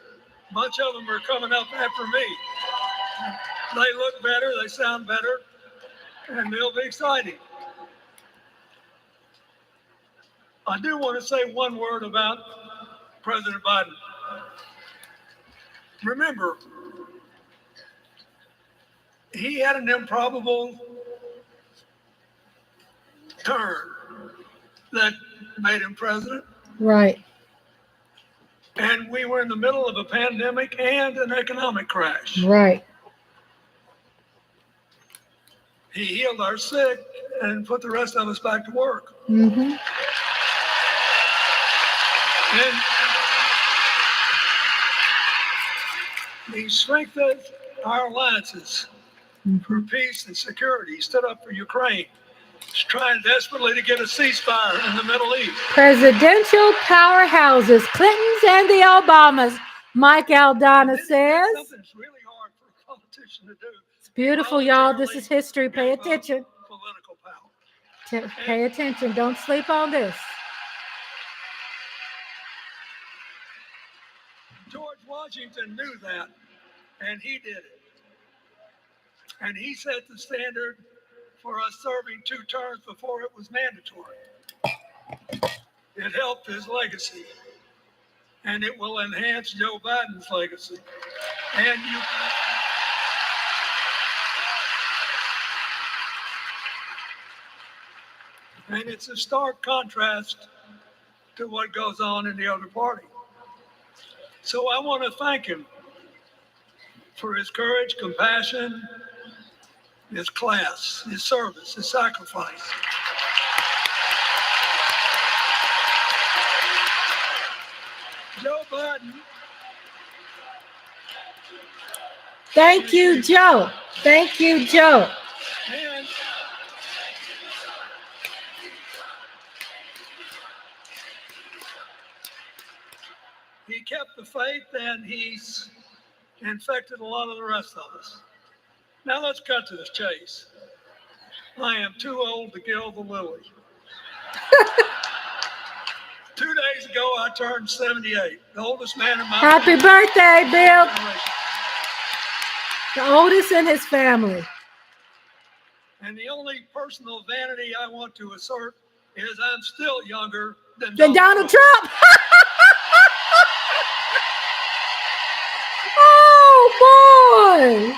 A bunch of them are coming up after me. They look better, they sound better, and they'll be exciting. I do want to say one word about President Biden. Remember, he had an improbable turn that made him president. Right. And we were in the middle of a pandemic and an economic crash. Right. He healed our sick and put the rest of us back to work. Mm-hmm. And he strengthened our alliances for peace and security. He stood up for Ukraine. He's trying desperately to get a ceasefire in the Middle East. Presidential powerhouses, Clintons and the Obamas, Mike Aldana says. Something's really hard for a politician to do. It's beautiful, y'all. This is history. Pay attention. Political power. Pay attention. Don't sleep on this. George Washington knew that, and he did it. And he set the standard for us serving 2 terms before it was mandatory. It helped his legacy, and it will enhance Joe Biden's legacy. And it's a stark contrast to what goes on in the other party. So I want to thank him for his courage, compassion, his class, his service, his sacrifice. Joe Biden. Thank you, Joe. Thank you, Joe. And he kept the faith, and he's infected a lot of the rest of us. Now let's cut to the chase. I am too old to gild the lily. 2 days ago, I turned 78, the oldest man in my Happy family. birthday, Bill. The oldest in his family. And the only personal vanity I want to assert is I'm still younger than Donald Trump. Oh, boy.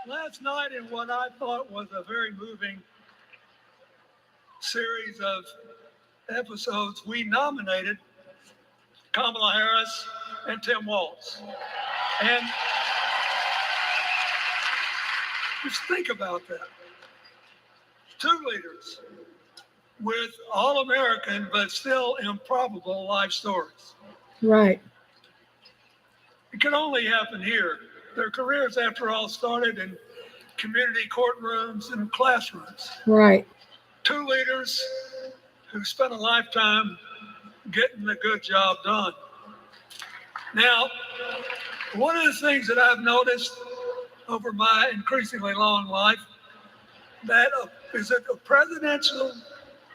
Last night, in what I thought was a very moving series of episodes, we nominated Kamala Harris and Tim Walz. And just think about that. 2 leaders with all-American but still improbable life stories. Right. It can only happen here. Their careers, after all, started in community courtrooms and classrooms. Right. 2 leaders who spent a lifetime getting a good job done. Now, one of the things that I've noticed over my increasingly long life is that a presidential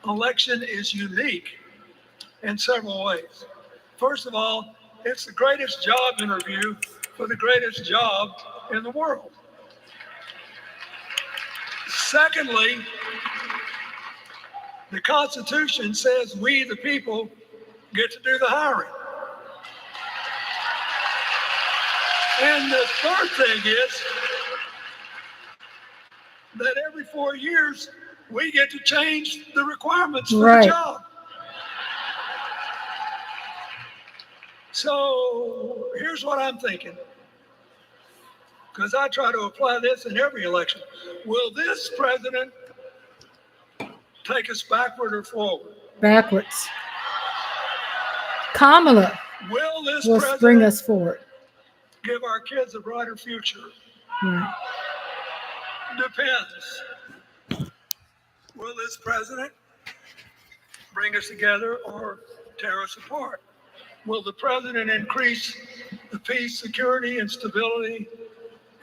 election is unique in several ways. First of all, it's the greatest job interview for the greatest job in the world. Secondly, the Constitution says we, the people, get to do the hiring. And the third thing is that every 4 years, we get to change the requirements for the job. So here's what I'm thinking, because I try to apply this in every election. Will this president take us backward or forward? Backwards. Kamala Will this will president bring us forward. give our kids a brighter future? Right. Depends. Will this president bring us together or tear us apart? Will the president increase the peace, security, and stability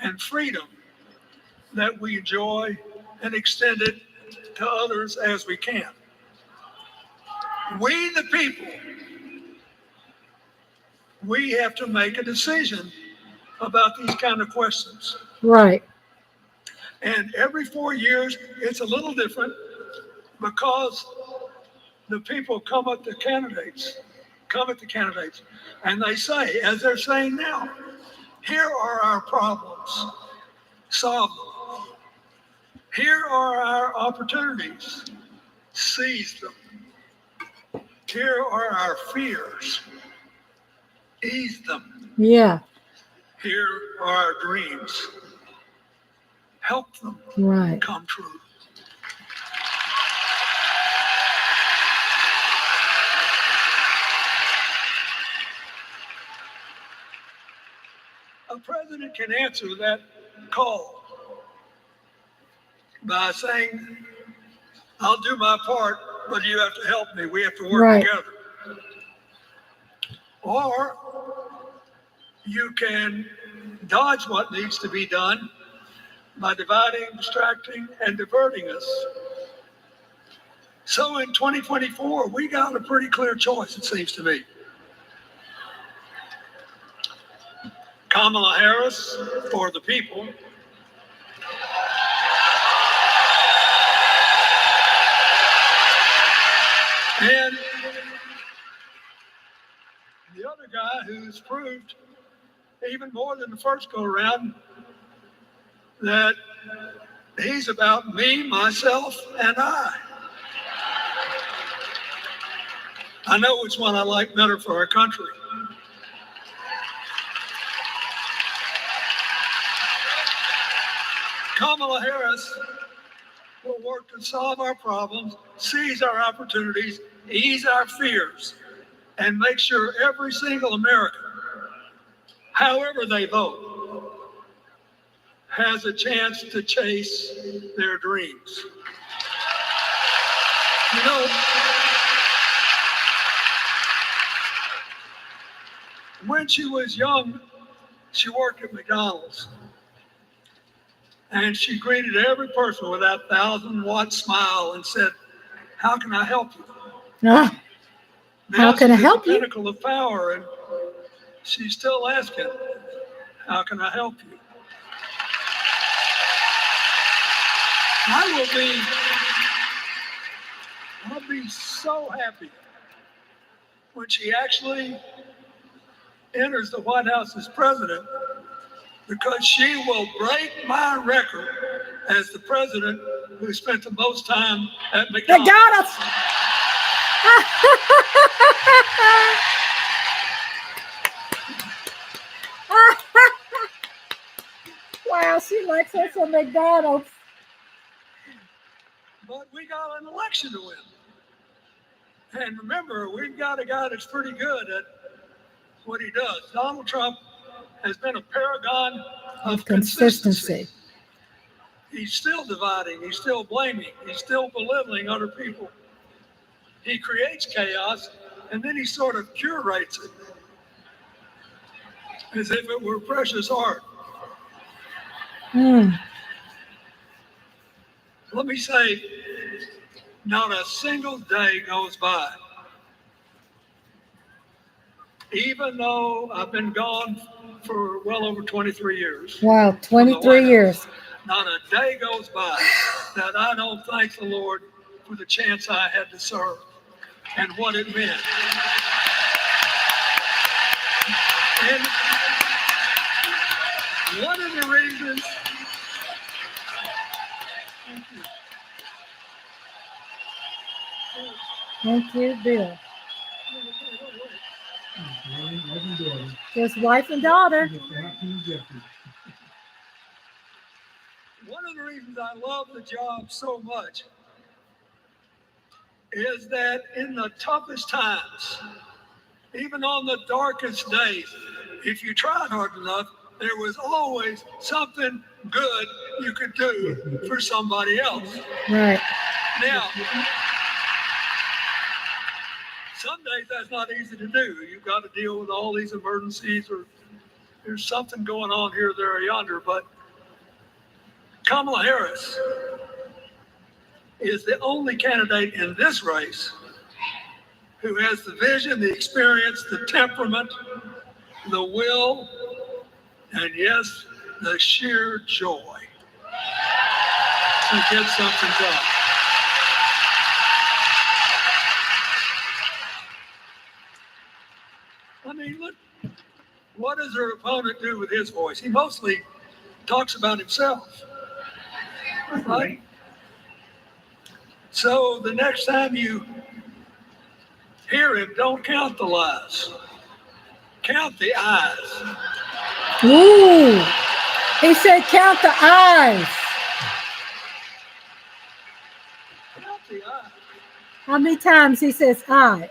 and freedom that we enjoy and extend it to others as we can? We, the people, we have to make a decision about these kind of questions. Right. And every 4 years, it's a little different because the people come at the candidates, and they say, as they're saying now, here are our problems, solve them. Here are our opportunities, seize them. Here are our fears, ease them. Yeah. Here are our dreams, help them Right. come true. A president can answer that call by saying, I'll do my part, but you have to help me. We have to work Right. together. Or you can dodge what needs to be done by dividing, distracting, and diverting us. So in 2024, we got a pretty clear choice, it seems to me. Kamala Harris for the people. And the other guy who's proved even more than the first go around that he's about me, myself, and I. I know which one I like better for our country. Kamala Harris will work to solve our problems, seize our opportunities, ease our fears, and make sure every single American, however they vote, has a chance to chase their dreams. You know, when she was young, she worked at McDonald's. And she greeted every person with that 1,000-watt smile and said, how can I help you? Ah, how can I help you? She's at the pinnacle of power, and she's still asking, how can I help you? I'll be so happy when she actually enters the White House as president, because she will break my record as the president who spent the most time at McDonald's. McDonald's! Wow, she likes us at McDonald's. But we got an election to win. And remember, we've got a guy that's pretty good at what he does. Donald Trump has been a paragon of consistency. He's still dividing, he's still blaming, he's still belittling other people. He creates chaos, and then he sort of curates it as if it were precious art. Let me say, not a single day goes by even though I've been gone for well over 23 years. Wow, 23 years. Not a day goes by that I don't thank the Lord for the chance I had to serve and what it meant. And one of the reasons. Thank you, Bill. His wife and daughter. One of the reasons I love the job so much is that in the toughest times, even on the darkest days, if you tried hard enough, there was always something good you could do for somebody else. Right. Now, some days that's not easy to do. You've got to deal with all these emergencies, or there's something going on here, there, or yonder. But Kamala Harris is the only candidate in this race who has the vision, the experience, the temperament, the will, and yes, the sheer joy to get something done. I mean, look, what does her opponent do with his voice? He mostly talks about himself, right? So the next time you hear him, don't count the lies. Count the eyes. Ooh, he said count the eyes. Count the eyes. How many times he says I.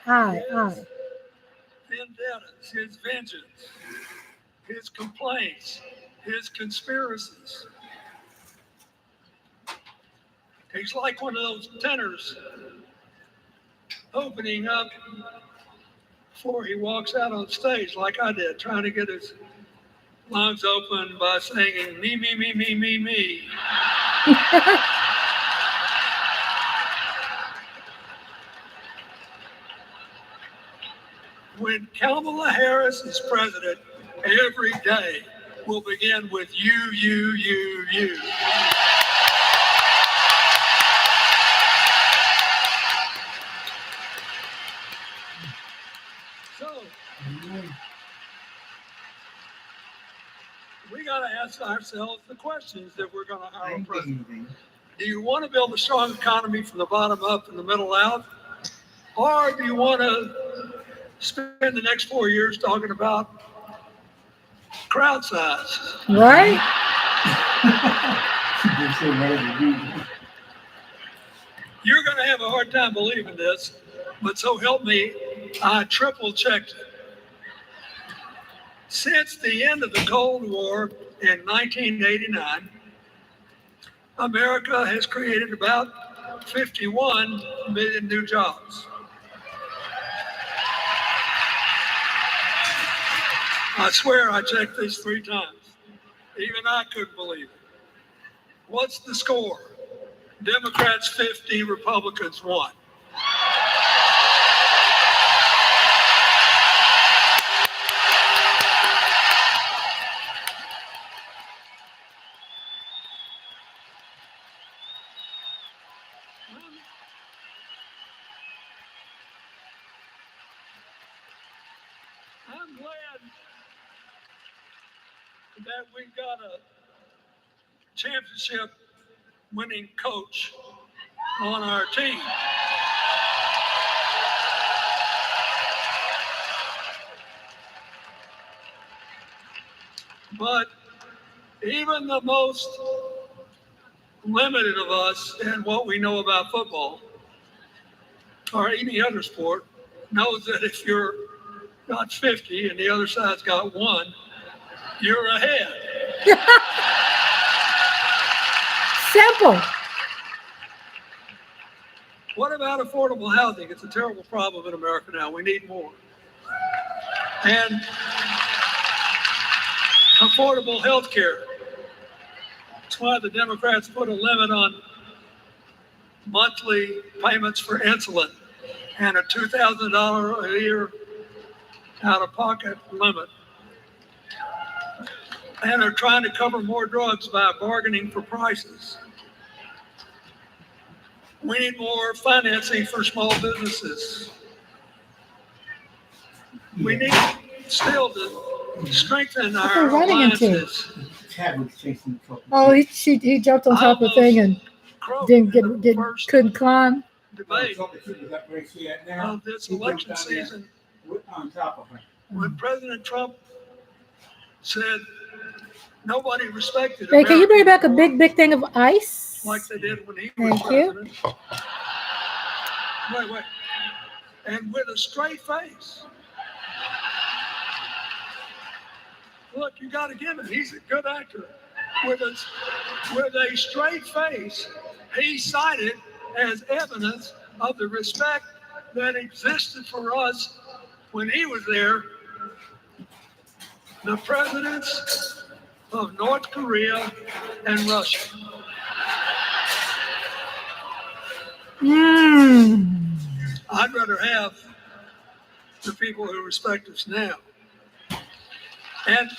Vendettas, his vengeance, his complaints, his conspiracies. He's like one of those tenors opening up before he walks out on stage, like I did, trying to get his lungs open by singing me, me, me, me, me, me. When Kamala Harris is president, every day will begin with you, you, you, you. So, we got to ask ourselves the questions that we're going to hire a president. Do you want to build a strong economy from the bottom up and the middle out? Or do you want to spend the next 4 years talking about crowd size? Right? You're going to have a hard time believing this, but so help me, I triple checked it. Since the end of the Cold War in 1989, America has created about 51 million new jobs. I swear I checked this 3 times. Even I couldn't believe it. What's the score? Democrats 50, Republicans 1. I'm glad that we've got a championship winning coach on our team. But even the most limited of us in what we know about football or any other sport knows that if you're got 50 and the other side's got 1, you're ahead. Simple. What about affordable housing? It's a terrible problem in America now. We need more. And affordable health care. That's why the Democrats put a limit on monthly payments for insulin and a $2,000 a year out-of-pocket limit and are trying to cover more drugs by bargaining for prices. We need more financing for small businesses. We need still to strengthen What they're our running into? alliances. Chad was chasing the truck. Oh, he jumped on top of the thing and couldn't climb. Debate Now, of this he jumped election down there season, on top of her. when President Trump said nobody respected Hey, can you bring America back a big thing of ice? like they did when he was Thank you. president. Wait. And with a straight face. Look, you got to give him. He's a good actor. With a straight face, he cited as evidence of the respect that existed for us when he was there, the presidents of North Korea and Russia. I'd rather have the people who respect us now. And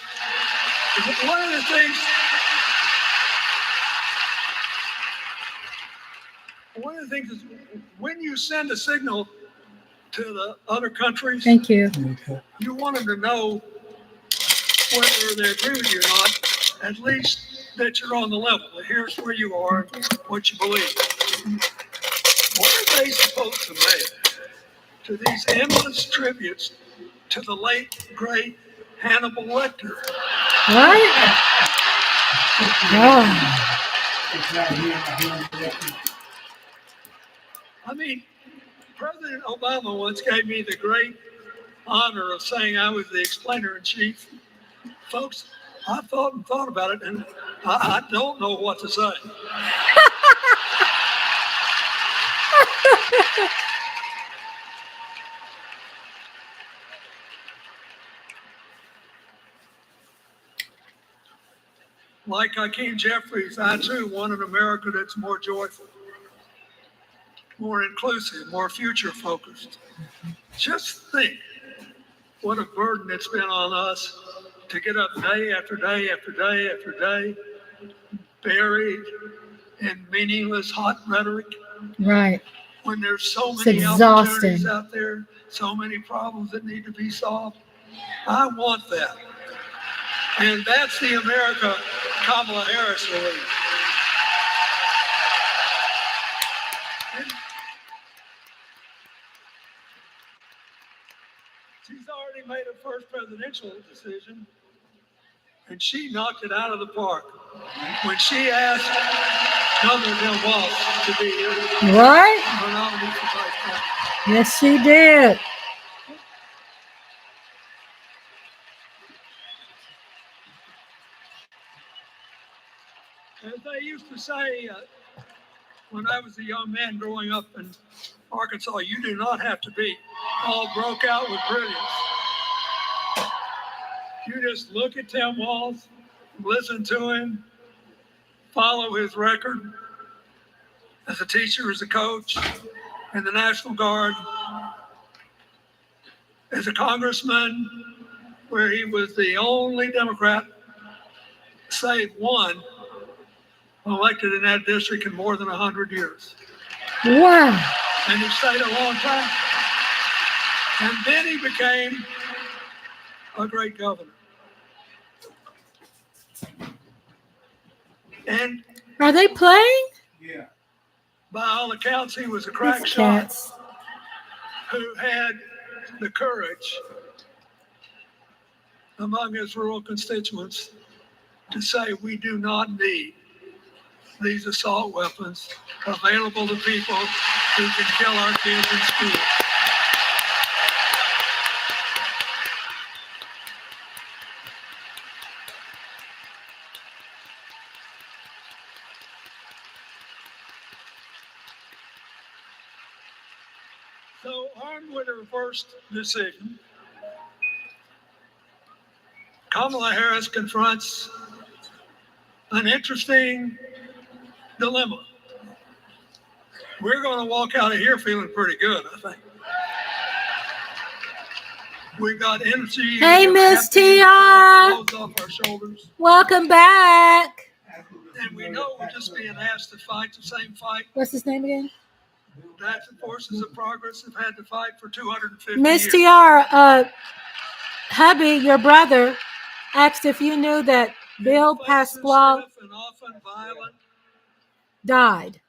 one of the things is when you send a signal to the other countries, Thank you. You want them to know whether they agree with you or not, at least that you're on the level. Here's where you are, what you believe. What are they supposed to make to these endless tributes to the late, great Hannibal Lecter? Right? I mean, President Obama once gave me the great honor of saying I was the explainer-in-chief. Folks, I thought about it, and I don't know what to say. Like Hakeem Jeffries, I too want an America that's more joyful, more inclusive, more future-focused. Just think what a burden it's been on us to get up day after day after day after day, buried in meaningless hot rhetoric. Right. When there's so It's many exhausting. opportunities out there, so many problems that need to be solved. I want that. And that's the America Kamala Harris will lead. She's already made her first presidential decision, and she knocked it out of the park when she asked Governor Bill Walsh to be here. Right? Her nominee for vice president. Yes, she did. As they used to say when I was a young man growing up in Arkansas, you do not have to be all broke out with brilliance. You just look at Tim Walz, listen to him, follow his record as a teacher, as a coach, in the National Guard, as a congressman, where he was the only Democrat, save one, elected in that district in more than 100 years. Wow. And he stayed a long time. And then he became a great governor. And Are they playing? yeah, by all accounts, he was a crack These shot cats. who had the courage among his rural constituents to say, we do not need these assault weapons available to people who can kill our kids in school. So, armed with her first decision, Kamala Harris confronts an interesting dilemma. We're going to walk out of here feeling pretty good, I think. We've got energy. Hey, Miss TR. Off our shoulders. Welcome back. And we know we're just being asked to fight the same fight What's his name again? that the forces of progress have had to fight for 250 Miss years. TR, hubby, your brother, asked if you knew that Bill Pasquale And often violent died.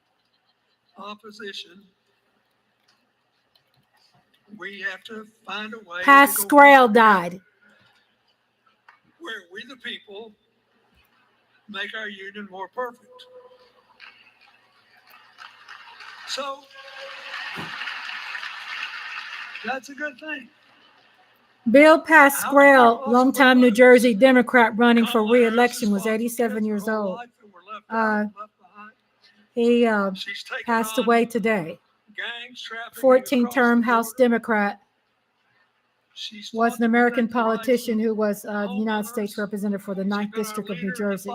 opposition. We have to find a way. Pasquale died. Where we, the people, make our union more perfect. So that's a good thing. Bill Pasquale, longtime New Jersey Democrat running for re-election, was 87 years old. He passed away today. 14-term House Democrat. Was an American politician who was the United States representative for the 9th District of New Jersey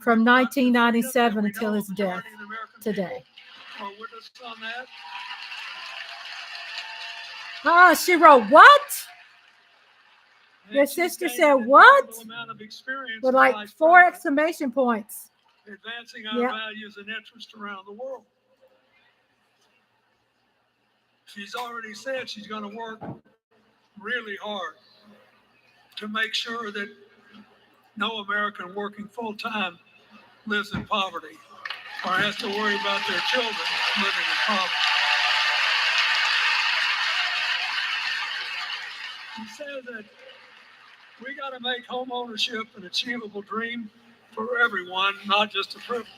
from 1997 until his death today. Oh, she wrote, what? Your sister said, what? With like 4 exclamation points. Advancing our values and interests around the world. She's already said she's going to work really hard to make sure that no American working full-time lives in poverty or has to worry about their children living in poverty. He said that we got to make home ownership an achievable dream for everyone, not just a privilege.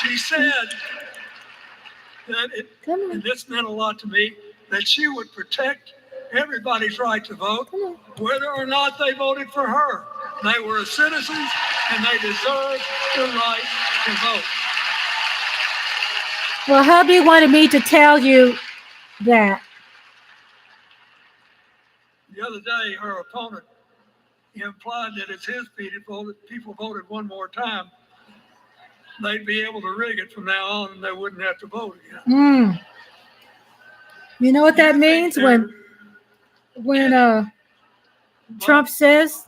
She said that and this meant a lot to me, that she would protect everybody's right to vote, whether or not they voted for her. They were citizens and they deserve the right to vote. Well, hubby wanted me to tell you that. The other day, her opponent implied that if his people voted one more time, they'd be able to rig it from now on and they wouldn't have to vote again. You know what that means when Trump says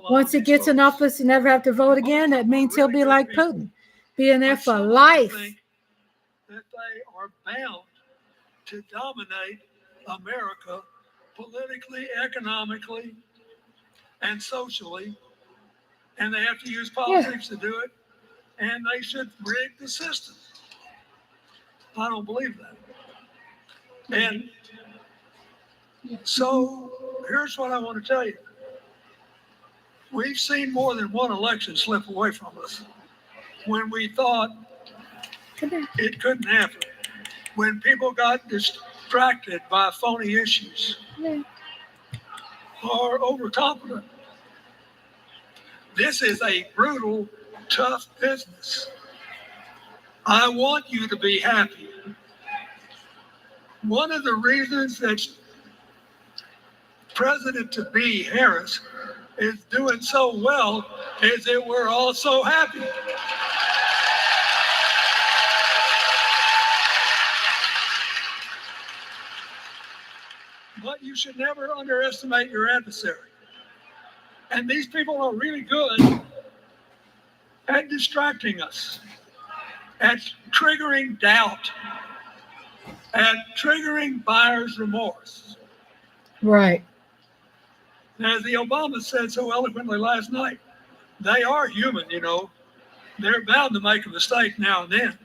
once he gets in office you never have to vote again? That means he'll be like Putin, being there for life. That they are bound to dominate America politically, economically, and socially, and they have to use politics to do it, and they should rig the system. I don't believe that. And so here's what I want to tell you. We've seen more than one election slip away from us when we thought it couldn't happen, when people got distracted by phony issues or overconfident. This is a brutal, tough business. I want you to be happy. One of the reasons that President-to-be Harris is doing so well is that we're all so happy. But you should never underestimate your adversary. And these people are really good at distracting us, at triggering doubt, at triggering buyer's remorse. Right. As the Obama said so eloquently last night, they are human, you know. They're bound to make a mistake now and then.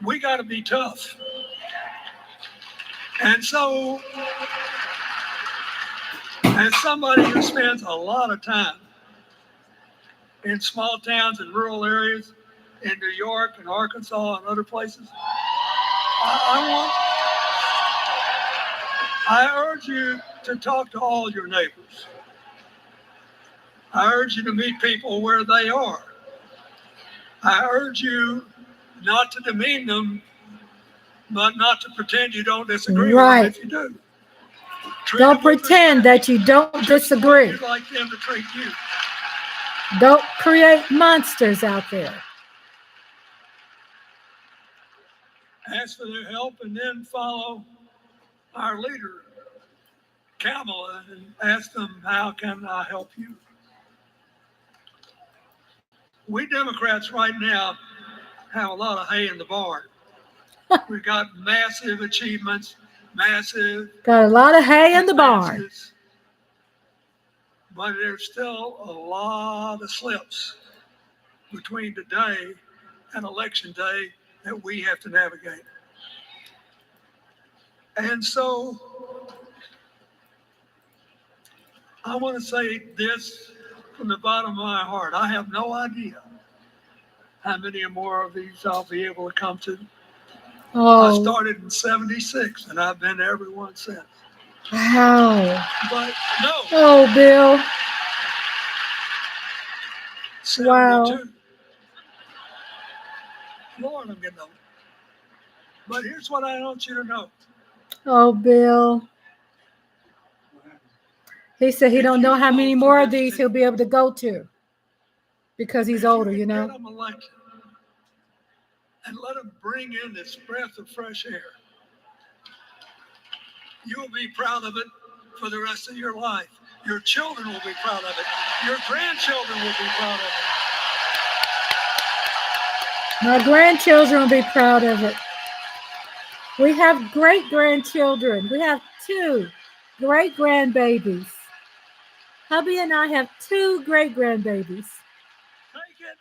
We got to be tough. And so, as somebody who spends a lot of time in small towns and rural areas in New York and Arkansas and other places, I urge you to talk to all your neighbors. I urge you to meet people where they are. I urge you not to demean them, but not to pretend you don't disagree with them if you do. Don't pretend that you don't disagree. You'd like them to treat you. Don't create monsters out there. ask for their help, and then follow our leader, Kamala, and ask them, how can I help you? We Democrats right now have a lot of hay in the barn. We got massive achievements, Got a lot of hay in the barn. But there's still a lot of slips between today and election day that we have to navigate. And so I want to say this from the bottom of my heart. I have no idea how many more of these I'll be able to come to. I started in '76 and I've been to every one since. Wow. But no. Oh, Bill. Wow. 72. Lord, I'm getting old. But here's what I want you to know. Oh, Bill. He said he don't know how many more of these he'll be able to go to because he's older, you know. Get them elected and let them bring in this breath of fresh air. You will be proud of it for the rest of your life. Your children will be proud of it. Your grandchildren will be proud of it. My grandchildren will be proud of it. We have great-grandchildren. We have 2 great-grandbabies. Hubby and I have 2 great-grandbabies. Take it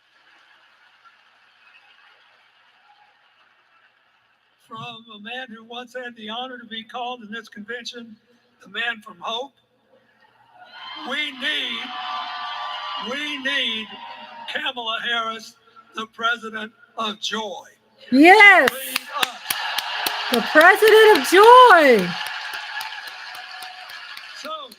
from a man who once had the honor to be called in this convention, the man from hope. We need Kamala Harris, the president of joy. Yes. The president of joy. So,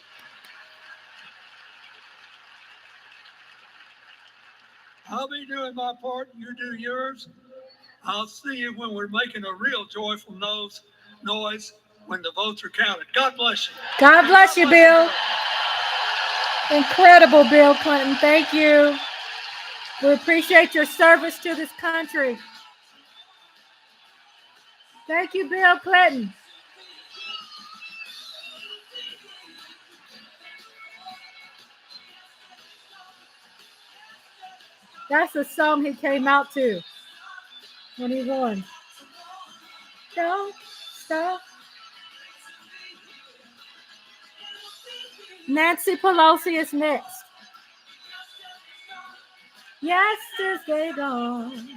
I'll be doing my part, you do yours. I'll see you when we're making a real joyful noise when the votes are counted. God bless you. God bless you, Bill. Incredible, Bill Clinton. Thank you. We appreciate your service to this country. Thank you, Bill Clinton. That's the song he came out to when he won. Don't stop. Nancy Pelosi is next. Yesterday gone.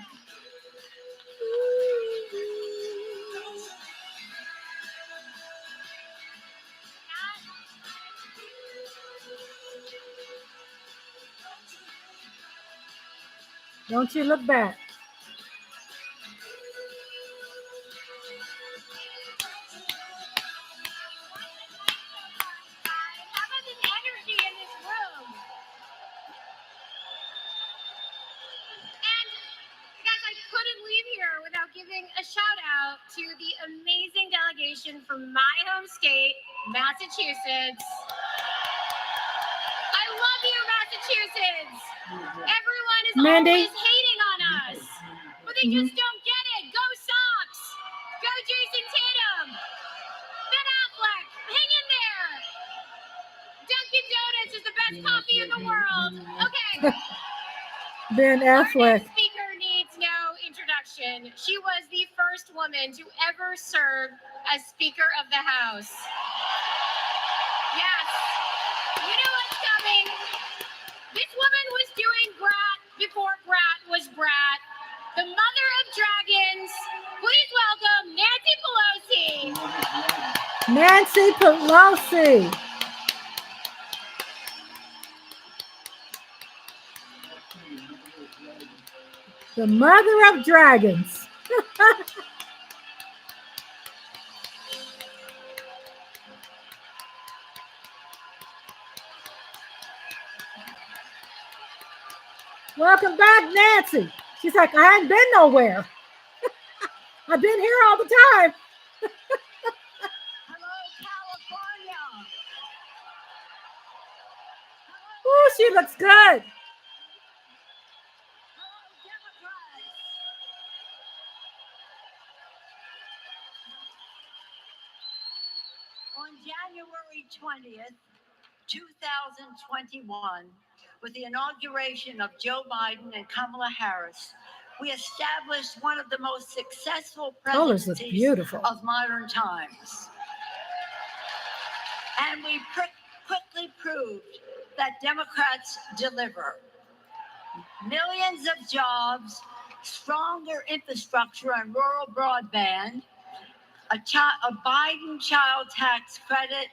Don't you look back. Giving a shout out to the amazing delegation from my home state, Massachusetts. I love you, Massachusetts. Everyone is always hating on us, but they just don't get it. Go Sox. Go Jason Tatum. Ben Affleck. Hang in there. Dunkin' Donuts is the best coffee in the world. Okay. Ben Affleck. Our next speaker needs no introduction. She was the first woman to ever serve as Speaker of the House. Yes, you knew what's coming. This woman was doing Brat before Brat was Brat. The mother of dragons. Please welcome Nancy Pelosi. Nancy Pelosi. The mother of dragons. Welcome back, Nancy. She's like, I ain't been nowhere. I've been here all the time. Hello, California. Oh, she looks good. January 20th, 2021, with the inauguration of Joe Biden and Kamala Harris, we established one of the most successful Colors look presidencies beautiful. of modern times. And we quickly proved that Democrats deliver. Millions of jobs, stronger infrastructure and rural broadband, a Biden child tax credit,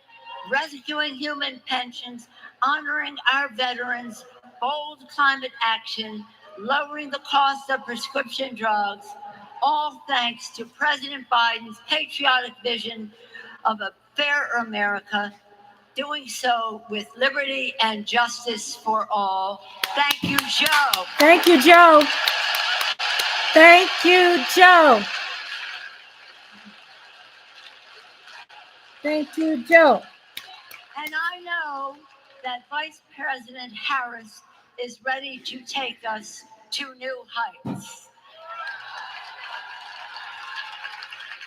rescuing human pensions, honoring our veterans, bold climate action, lowering the cost of prescription drugs, all thanks to President Biden's patriotic vision of a fairer America, doing so with liberty and justice for all. Thank you, Joe. Thank you, Joe. Thank you, Joe. Thank you, Joe. And I know that Vice President Harris is ready to take us to new heights.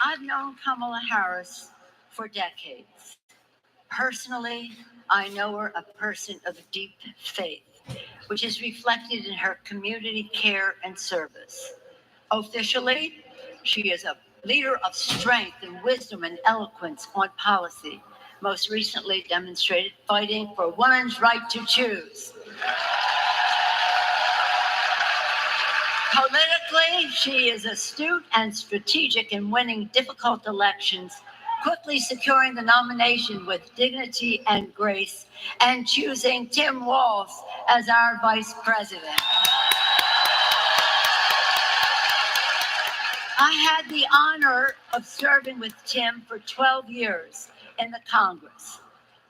I've known Kamala Harris for decades. Personally, I know her a person of deep faith, which is reflected in her community care and service. Officially, she is a leader of strength and wisdom and eloquence on policy, most recently demonstrated fighting for women's right to choose. Politically, she is astute and strategic in winning difficult elections, quickly securing the nomination with dignity and grace, and choosing Tim Walz as our vice president. I had the honor of serving with Tim for 12 years in the Congress.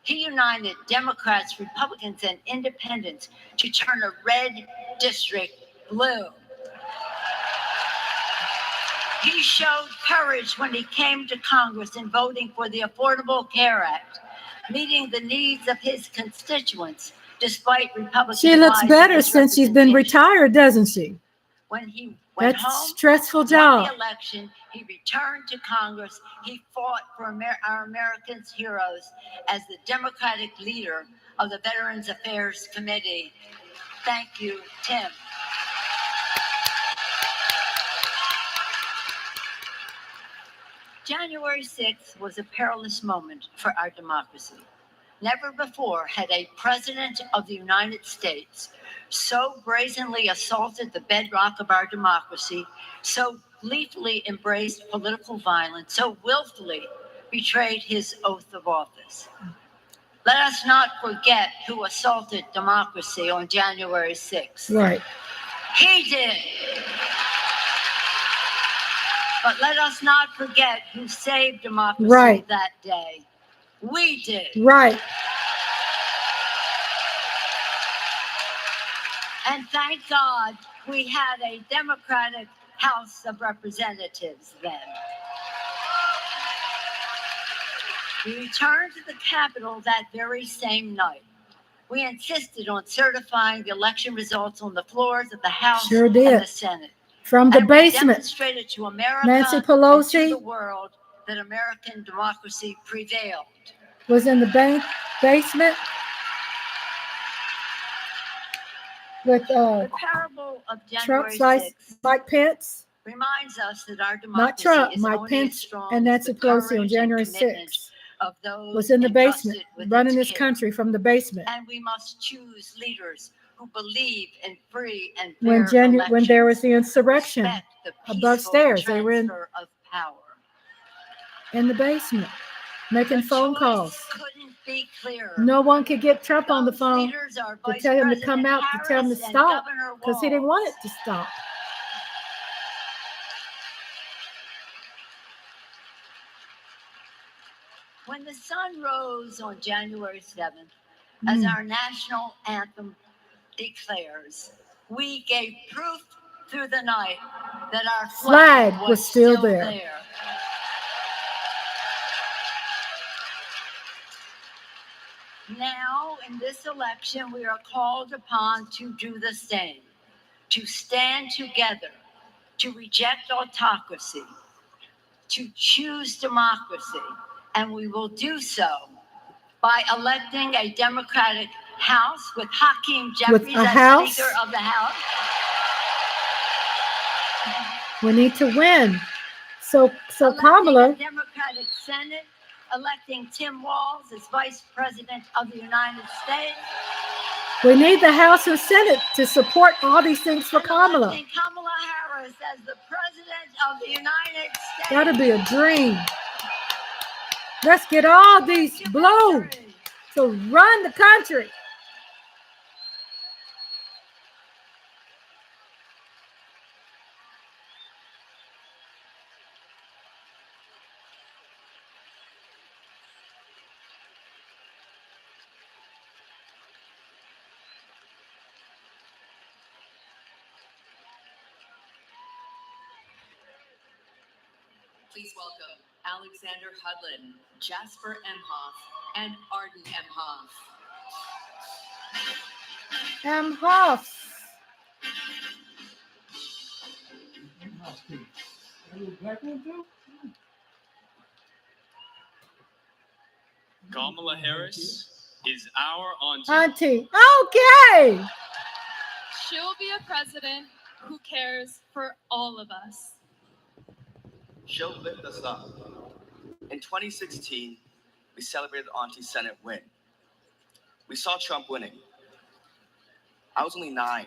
He united Democrats, Republicans, and independents to turn a red district blue. He showed courage when he came to Congress in voting for the Affordable Care Act, meeting the needs of his constituents despite Republican She looks lies better and since she's been retired, doesn't she? When he went That's home, a stressful won job. the election, he returned to Congress. He fought for our Americans' heroes as the Democratic leader of the Veterans Affairs Committee. Thank you, Tim. January 6th was a perilous moment for our democracy. Never before had a president of the United States so brazenly assaulted the bedrock of our democracy, so gleefully embraced political violence, so willfully betrayed his oath of office. Let us not forget who assaulted democracy on January 6th. Right. He did. But let us not forget who saved democracy Right. that day. We did. Right. And thank God we had a Democratic House of Representatives then. We returned to the Capitol that very same night. We insisted on certifying the election results on the floors of the House Sure and did. the Senate. From the And we basement. demonstrated to America Nancy and to Pelosi the world that American democracy prevailed. was in the basement with The parable of January Trump's vice 6th Mike Pence, reminds us that our not democracy Trump, is Mike only as Pence strong and as Nancy the Pelosi on courage and January commitment 6th. of those Was in the basement, entrusted with running its this care. country from the basement. And we must choose leaders who believe in free and When fair when there was elections, the insurrection respect the above peaceful stairs, they were in transfer of power. the basement making phone calls. Couldn't be clearer. No one could get Trump on the phone Leaders are to Vice tell him to come President out to tell him to Harris and stop Governor because he didn't want it Walz. to stop. When the sun rose on January 7th, as our national anthem declares, we gave proof through the night that our flag was still there. Now, in this election, we are called upon to do the same, to stand together, to reject autocracy, to choose democracy, and we will do so by electing a Democratic House with Hakeem With Jeffries a as House? Speaker of the House. We need to win. So Electing Kamala, a Democratic Senate, electing Tim Walz as Vice President of the United States. we need the House and Senate to support all these things for Kamala. Electing Kamala Harris as the President of the United States. That'll be a dream. Let's get all these blue to run the country. Please welcome Alexander Hudlin, Jasper Emhoff, and Arden Emhoff. Emhoff. Kamala Harris is our auntie. Auntie. Okay. She'll be a president who cares for all of us. She'll lift us up. In 2016, we celebrated Auntie's Senate win. We saw Trump winning. I was only 9,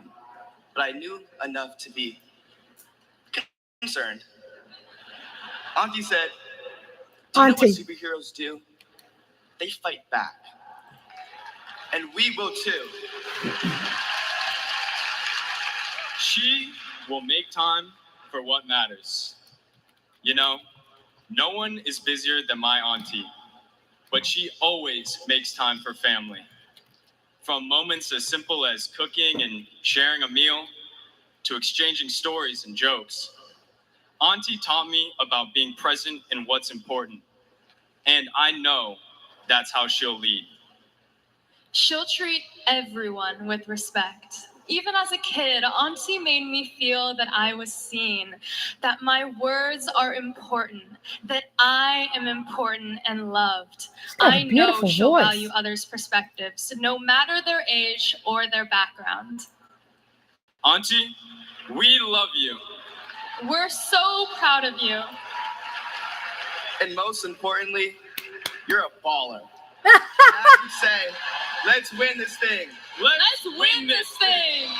but I knew enough to be concerned. Auntie said, "Do you know what superheroes do? They fight back. And we will too." She will make time for what matters. You know, no one is busier than my auntie, but she always makes time for family. From moments as simple as cooking and sharing a meal to exchanging stories and jokes. Auntie taught me about being present in what's important, and I know that's how she'll lead. She'll treat everyone with respect. Even as a kid, Auntie made me feel that I was seen, that my words are important, that I am important and loved. got a I know beautiful she'll voice. value others' perspectives, no matter their age or their background. Auntie, we love you. We're so proud of you. And most importantly, you're a baller. I have to say, let's win this thing. Let's win this thing.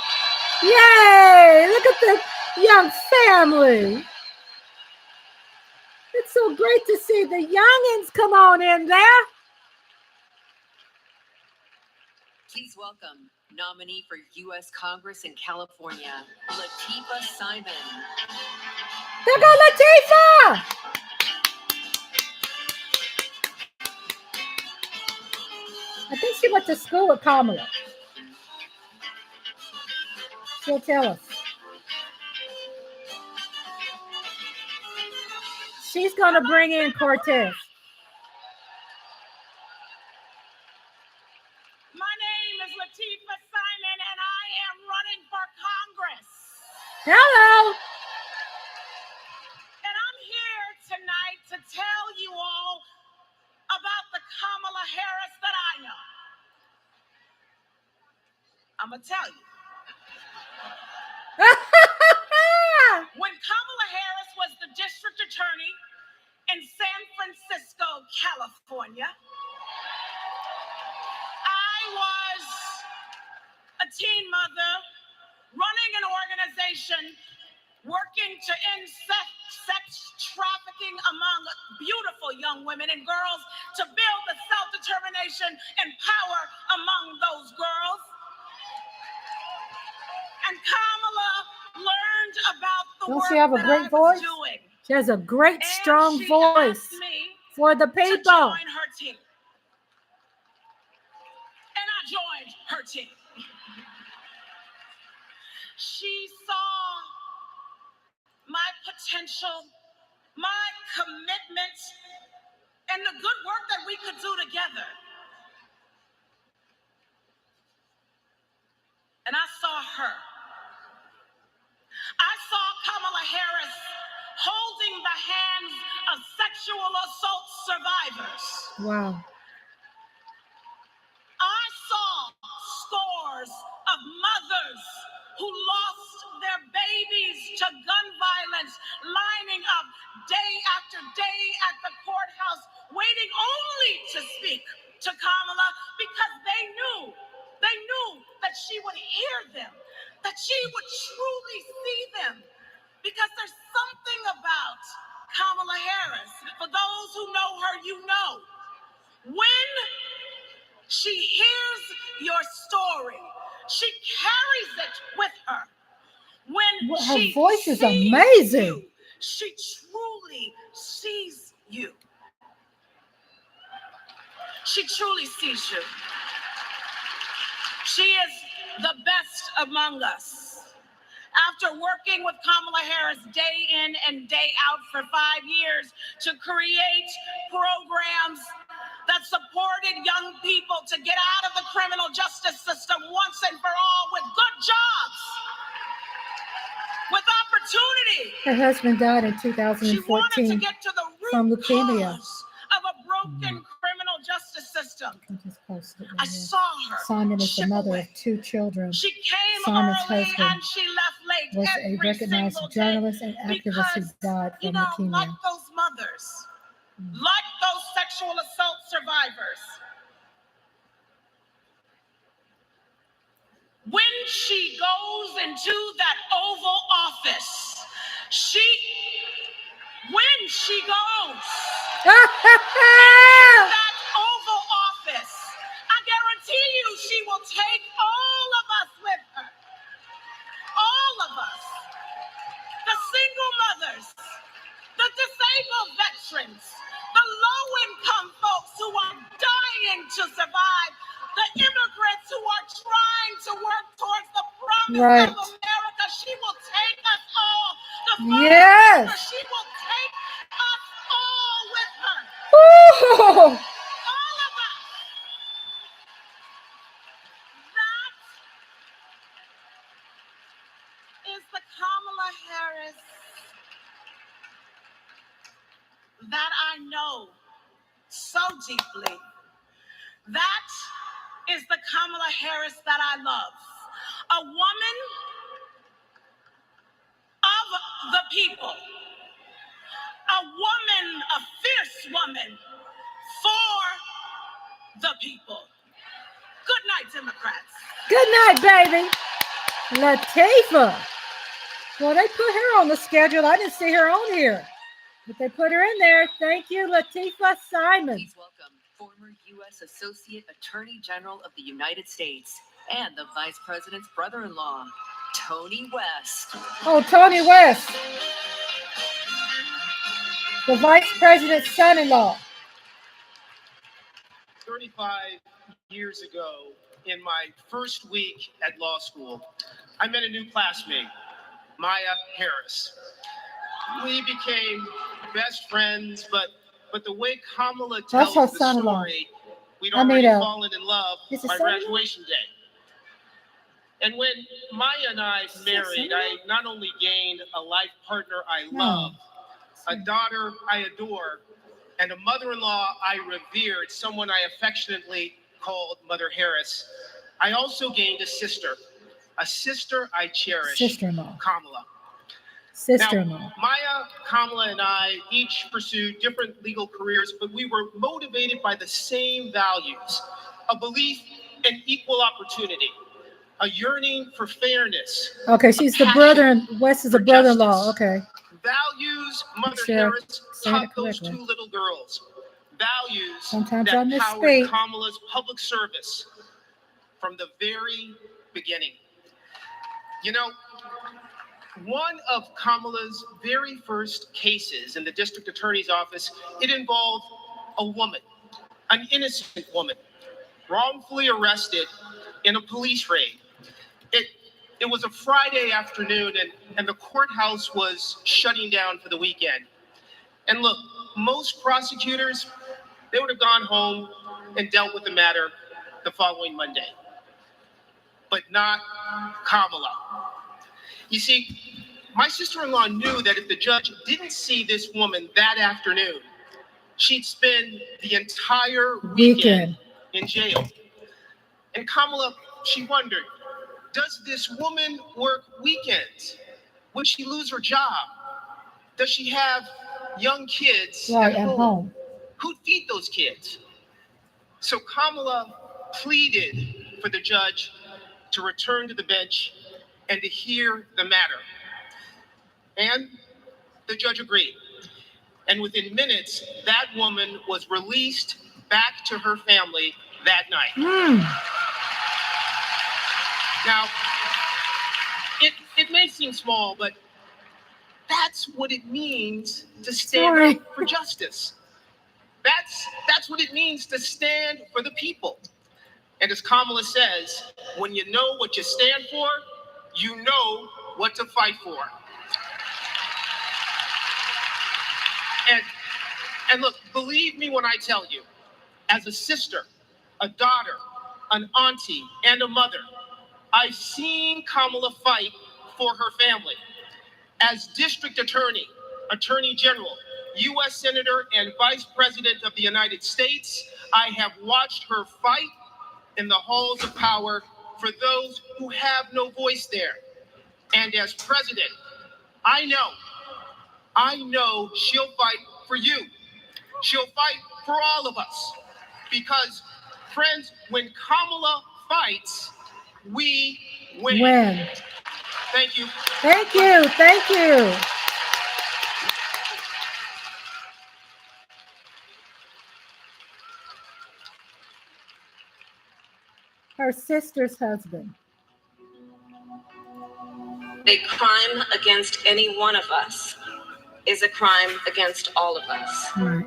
Yay! Look at the young family. It's so great to see the youngins come on in there. Please welcome nominee for U.S. Congress in California, Latifah Simon. There go Latifah! I think she went to school with Kamala. She'll tell us. She's going to bring in Cortez. My name is Latifah Simon, and I am running for Congress. Hello. And I'm here tonight to tell you all about the Kamala Harris that I know. I'm going to tell you. When Kamala Harris was the district attorney in San Francisco, California, I was a teen mother running an organization working to end sex trafficking among beautiful young women and girls to build the self-determination and power among those girls. And Kamala learned about the Don't work she have a that great I was voice? doing. She has a great, strong She voice asked me for the to people. join her team. And I joined her team. She saw my potential, my commitment, and the good work that we could do together. And I saw her. I saw Kamala Harris holding the hands of sexual assault survivors. Wow. day after day at the courthouse, waiting only to speak to Kamala because they knew that she would hear them, that she would truly see them. Because there's something about Kamala Harris. For those who know her, you know. When she hears your story, she carries it with her. When Her she voice is sees amazing. you, she truly sees you. She truly sees you. She is the best among us. After working with Kamala Harris day in and day out for 5 years to create programs that supported young people to get out of the criminal justice system once and for all with good jobs, with opportunity. Her husband died in She wanted to 2014 get to the from root leukemia. cause of a broken criminal justice system. Just posted it I right saw her. here. Simon is the chip mother away. of 2 children. She came Simon's early husband and she left late was a every recognized single journalist day and activist who because, died you from know, leukemia. like those mothers, like those sexual assault survivors, when she goes into that Oval Office, when she goes into that Oval Office, I guarantee you she will take all of us with her. All of us. The single mothers, the disabled veterans, the low-income folks who are dying to survive, the immigrants who are trying to work towards the promise of America. She will take us all. The Yes. She will take us all with her. Woo! All of us. That is the Kamala Harris that I know so deeply. That is the Kamala Harris that I love. A woman of the people. A woman, a fierce woman for the people. Good night, Democrats. Good night, baby. Latifah. Well, they put her on the schedule. I didn't see her on here, but they put her in there. Thank you, Latifah Simon. Please welcome former U.S. Associate Attorney General of the United States and the Vice President's brother-in-law, Tony West. Oh, Tony West, the Vice President's son-in-law. 35 years ago, in my first week at law school, I met a new classmate, Maya Harris. We became best friends, but the way Kamala tells her the son-in-law. story, we'd already fallen in love Is it by son-in-law? graduation day. And when Maya and I married, I not only gained a life partner I love, a daughter I adore, and a mother-in-law I revered, someone I affectionately called Mother Harris, I also gained a sister I cherish, Sister-in-law. Kamala. Sister-in-law. Now, Maya, Kamala, and I each pursued different legal careers, but we were motivated by the same values: a belief in equal opportunity, a yearning for fairness. Okay, she's the brother, and West is a brother-in-law. Okay. Values Mother Sure, Harris saying it taught those correctly. two little girls. Values Sometimes I that misspeak. powered Kamala's public service from the very beginning. You know, one of Kamala's very first cases in the district attorney's office, it involved a woman, an innocent woman, wrongfully arrested in a police raid. It was a Friday afternoon, and the courthouse was shutting down for the weekend. And look, most prosecutors, they would have gone home and dealt with the matter the following Monday. But not Kamala. You see, my sister-in-law knew that if the judge didn't see this woman that afternoon, she'd spend the entire weekend in jail. And Kamala, she wondered, does this woman work weekends? Would she lose her job? Does she have young kids Right, at at home. home. Who'd feed those kids? So Kamala pleaded for the judge to return to the bench and to hear the matter. And the judge agreed. And within minutes, that woman was released back to her family that night. Now, it may seem small, but that's what it means to stand up for justice. That's what it means to stand for the people. And as Kamala says, when you know what you stand for, you know what to fight for. And look, believe me when I tell you, as a sister, a daughter, an auntie, and a mother, I've seen Kamala fight for her family. As district attorney, attorney general, U.S. Senator, and Vice President of the United States, I have watched her fight in the halls of power for those who have no voice there. And as president, I know she'll fight for you. She'll fight for all of us. Because, friends, when Kamala fights, we win. Thank you. Thank you. Thank you. Her sister's husband. A crime against any one of us is a crime against all of us. Right.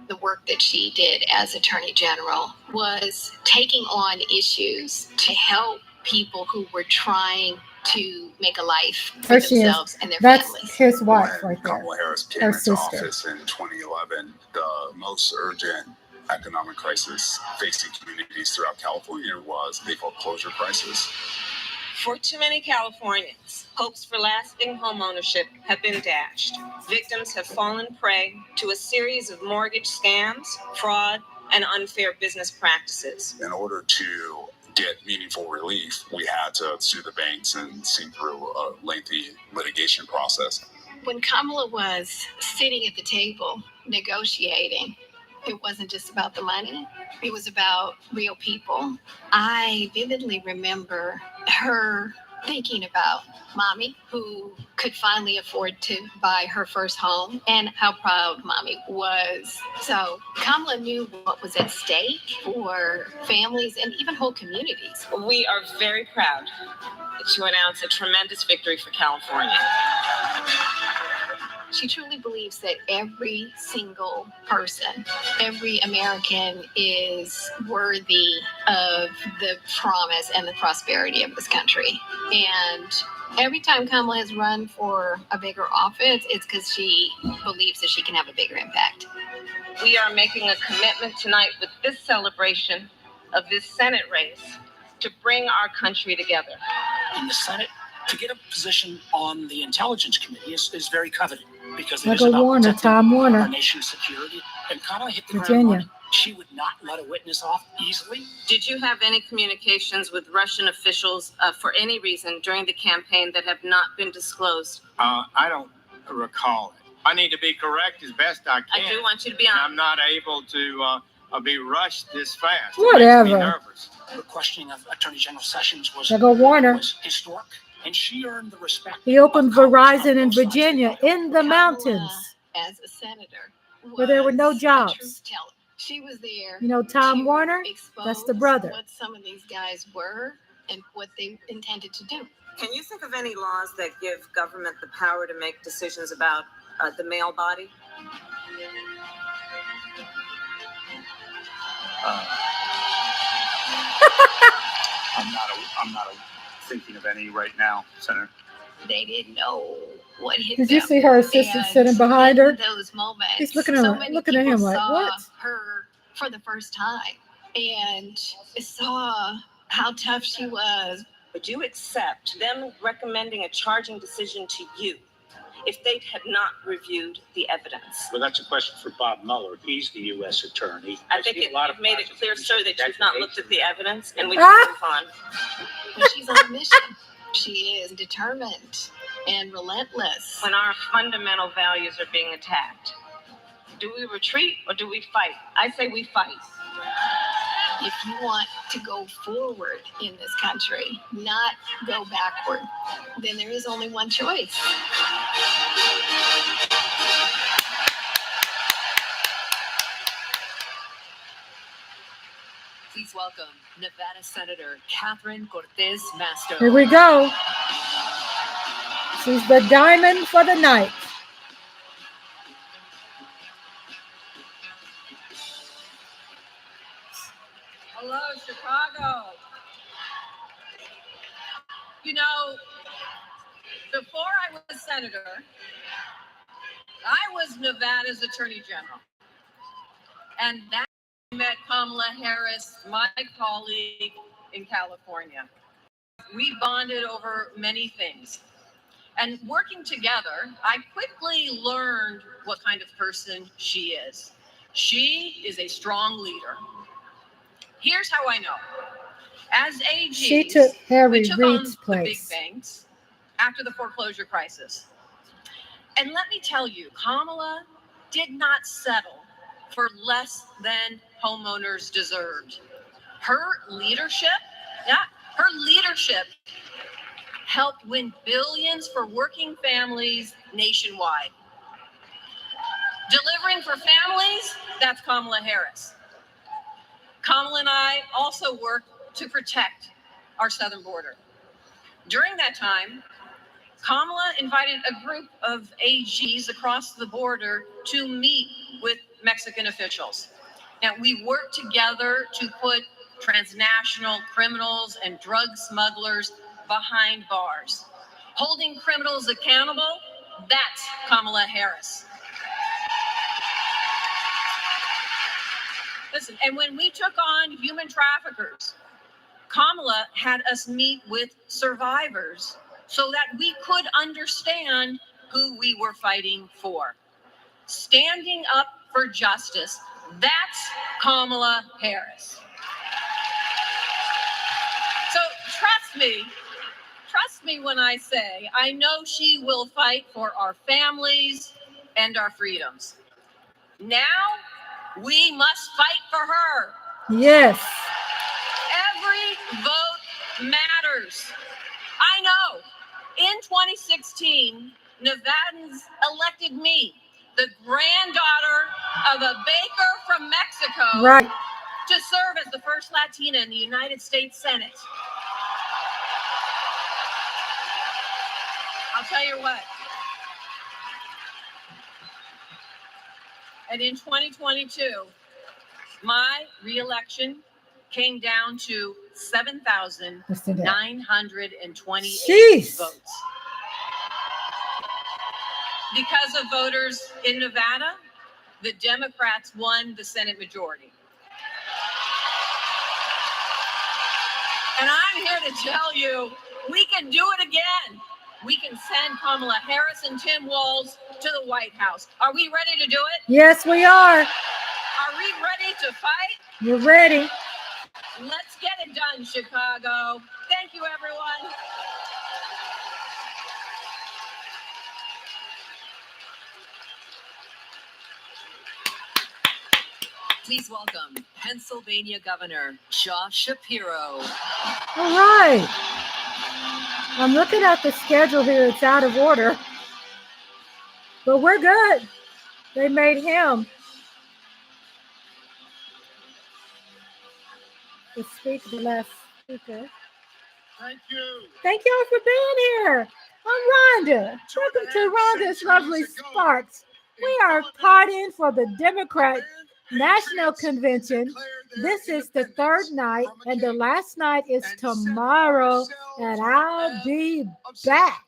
The work that she did as Attorney General was taking on issues to help people who were trying to make a life for themselves and their families. That's his wife right there. Kamala Harris came Her into sister. office in 2011, the most urgent economic crisis facing communities throughout California was the foreclosure crisis. For too many Californians, hopes for lasting home ownership have been dashed. Victims have fallen prey to a series of mortgage scams, fraud, and unfair business practices. In order to get meaningful relief, we had to sue the banks and see through a lengthy litigation process. When Kamala was sitting at the table negotiating, it wasn't just about the money. It was about real people. I vividly remember her thinking about Mommy, who could finally afford to buy her first home, and how proud Mommy was. So Kamala knew what was at stake for families and even whole communities. We are very proud to announce a tremendous victory for California. She truly believes that every single person, every American is worthy of the promise and the prosperity of this country. And every time Kamala has run for a bigger office, it's because she believes that she can have a bigger impact. We are making a commitment tonight with this celebration of this Senate race to bring our country together. In the Senate, to get a position on the Intelligence Committee is very coveted, because it is Michael about Warner, protecting Tom Warner. our nation's security. And Kamala hit the ground Virginia. running. She would not let a witness off easily. Did you have any communications with Russian officials for any reason during the campaign that have not been disclosed? I don't recall it. I need to be correct as best I can. I do want you to be And honest. I'm not able to be rushed this fast. Whatever. It makes me nervous. The questioning of Attorney General Sessions was Michael Warner. historic, and she earned the respect. He opened Verizon in Virginia in the mountains As a senator, where there were no was a jobs. truth teller. She was there. You know Tom to Warner? That's the brother. What some of these guys were and what they intended to do. Can you think of any laws that give government the power to make decisions about the male body? I'm not thinking of any right now, Senator. They didn't know what hit Did you them. see her assistant And sitting behind her? in those moments, He's looking at so her, many looking at him people like, saw what? her for the first time and saw how tough she was. Would you accept them recommending a charging decision to you if they had not reviewed the evidence? Well, that's a question for Bob Mueller. He's the U.S. attorney. I think it made it clear, sir, that you've not looked at the evidence, and we Ah! can move on. But she's on a mission. She is determined and relentless. When our fundamental values are being attacked, do we retreat or do we fight? I say we fight. If you want to go forward in this country, not go backward, then there is only one choice. Please welcome Nevada Senator Catherine Cortez Masto. Here we go. She's the diamond for the night. Hello, Chicago. You know, before I was senator, I was Nevada's attorney general. And that's when I met Kamala Harris, my colleague in California. We bonded over many things. And working together, I quickly learned what kind of person she is. She is a strong leader. Here's how I know. As AGs, She took Harry we took Reid's on place. the big banks after the foreclosure crisis. And let me tell you, Kamala did not settle for less than homeowners deserved. Her leadership helped win billions for working families nationwide. Delivering for families, that's Kamala Harris. Kamala and I also work to protect our southern border. During that time, Kamala invited a group of AGs across the border to meet with Mexican officials. Now, we worked together to put transnational criminals and drug smugglers behind bars. Holding criminals accountable, that's Kamala Harris. Listen, and when we took on human traffickers, Kamala had us meet with survivors so that we could understand who we were fighting for. Standing up for justice, that's Kamala Harris. So trust me when I say, I know she will fight for our families and our freedoms. Now, we must fight for her. Yes. Every vote matters. I know. In 2016, Nevadans elected me, the granddaughter of a baker from Mexico, Right, to serve as the first Latina in the United States Senate. I'll tell you what. And in 2022, my reelection came down to 7,928 votes. Because of voters in Nevada, the Democrats won the Senate majority. And I'm here to tell you, we can do it again. We can send Kamala Harris and Tim Walz to the White House. Are we ready to do it? Yes, we are. Are we ready to fight? You're ready. Let's get it done, Chicago. Thank you, everyone. Please welcome Pennsylvania Governor Josh Shapiro. All right. I'm looking at the schedule here. It's out of order. But we're good. They made him the speaker, the last speaker. Thank you. Thank y'all for being here. I'm Rhonda. Welcome to Rhonda's Lovely Sparks. We are partying for the Democrat National Convention. This is the third night, and the last night is tomorrow, and I'll be back.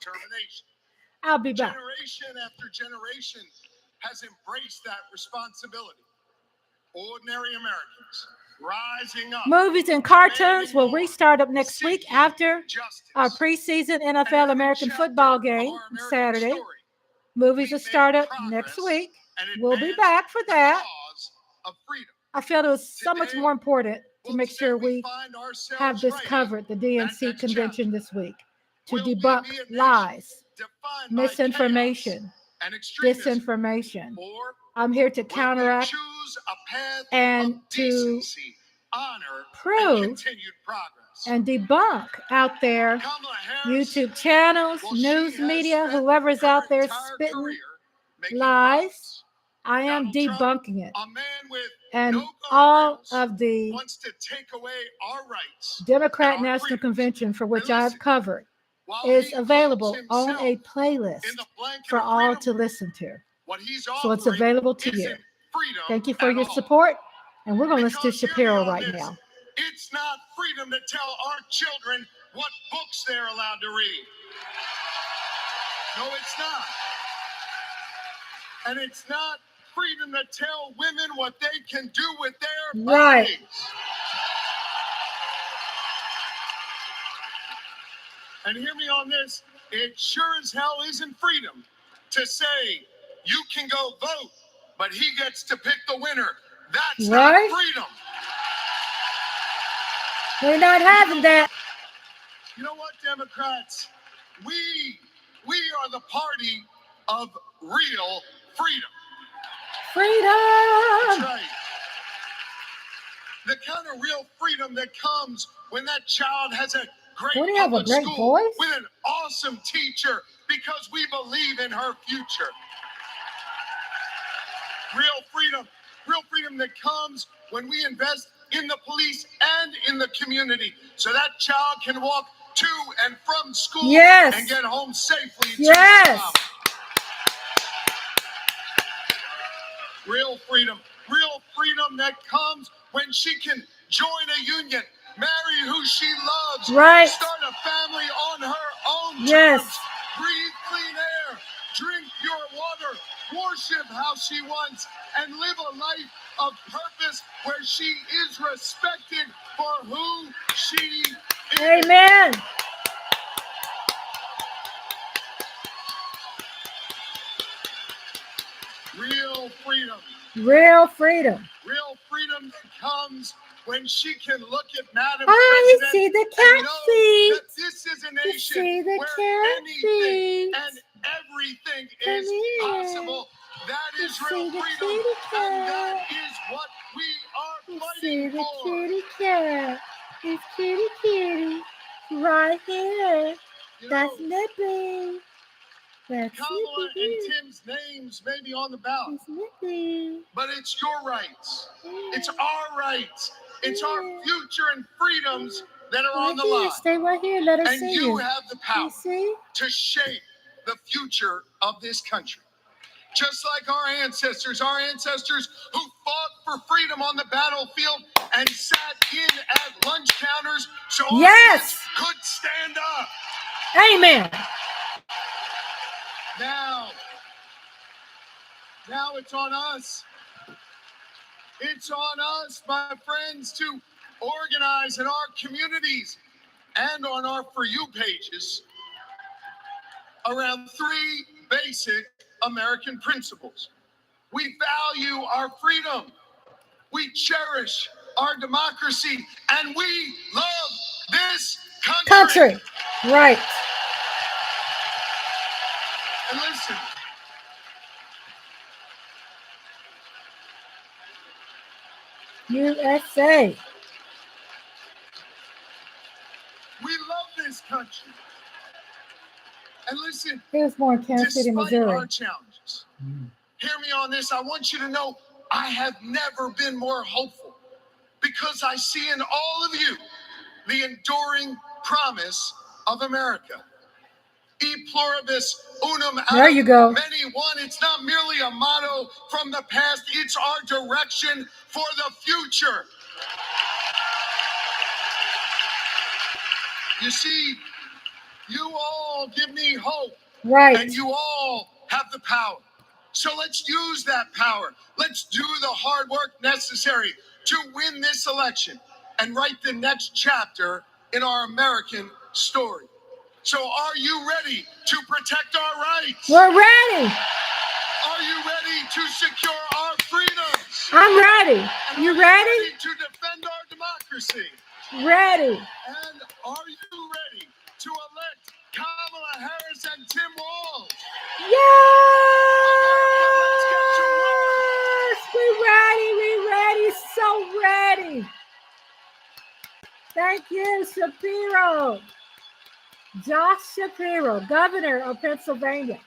I'll be back. Generation after generation has embraced that responsibility. Ordinary Americans rising up. Movies and cartoons will restart up next week after our preseason NFL American football game Saturday. Movies will start up next week. We'll be back for that. I felt it was so much more important to make sure we have this covered, the DNC convention this week, to debunk lies misinformation, disinformation. I'm here to counteract and to prove and debunk out there YouTube channels, news media, whoever's out there spitting lies. I am debunking it. And all of the Democrat National Convention, for which I've covered, is available on a playlist for all to listen to. So it's available to you. Thank you for your support. And we're going to listen to Shapiro right now. It's not freedom to tell our children what books they're allowed to read. No, it's not. And it's not freedom to tell women what they can do with their bodies. And hear me on this, it sure as hell isn't freedom to say you can go vote, but he gets to pick the winner. That's not freedom. We're not having that. You know what, Democrats? We are the party of real freedom. Freedom! That's right. The kind of real freedom that comes when that child has a great public school with an awesome teacher because we believe in her future. Real freedom that comes when we invest in the police and in the community so that child can walk to and from school and get home safely. Yes. Real freedom that comes when she can join a union, marry who she loves, start a family on her own terms, breathe clean air, drink pure water, worship how she wants, and live a life of purpose where she is respected for who she is. Amen. Real freedom. Real freedom. Real freedom comes when she can look at Madam I President see the and cat know feet. that this is a nation where anything and everything is possible. That is real freedom, and that is what we are fighting for. Kitty cat. It's kitty right here. That's Nippy. That's Kamala and Tim's names may be on the ballot, but it's your rights. It's our rights. It's our future and freedoms that are on the line. Stay right here. Let her and see you have the power to shape the future of this country. Just like our ancestors who fought for freedom on the battlefield and sat in at lunch counters so our kids could stand up. Amen. Now it's on us. It's on us, my friends, to organize in our communities and on our For You pages around three basic American principles. We value our freedom. We cherish our democracy, and we love this country. Right. And listen, USA. we love this country. And listen, Here's more in Kansas City, despite Missouri. our challenges, hear me on this. I want you to know I have never been more hopeful because I see in all of you the enduring promise of America. E pluribus unum There you go. many one. It's not merely a motto from the past. It's our direction for the future. You see, you all give me hope. Right. And you all have the power. So let's use that power. Let's do the hard work necessary to win this election and write the next chapter in our American story. So are you ready to protect our rights? We're ready. Are you ready to secure our freedoms? I'm ready. You ready? To defend our democracy? Ready. And are you ready to elect Kamala Harris and Tim Walz We ready, so ready. Thank you, Shapiro. Josh Shapiro, governor of Pennsylvania.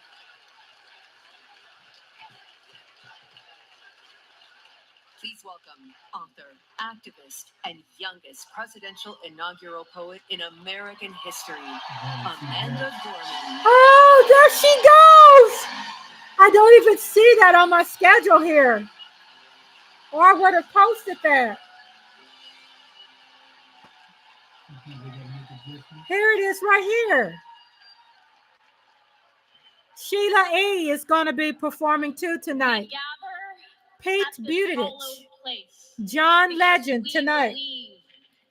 Please welcome author, activist, and youngest presidential inaugural poet in American history, Amanda Gorman. Oh, there she goes. I don't even see that on my schedule here. Or I would have posted that. Here it is right here. Sheila E. is going to be performing too tonight. Pete Buttigieg. John Legend tonight.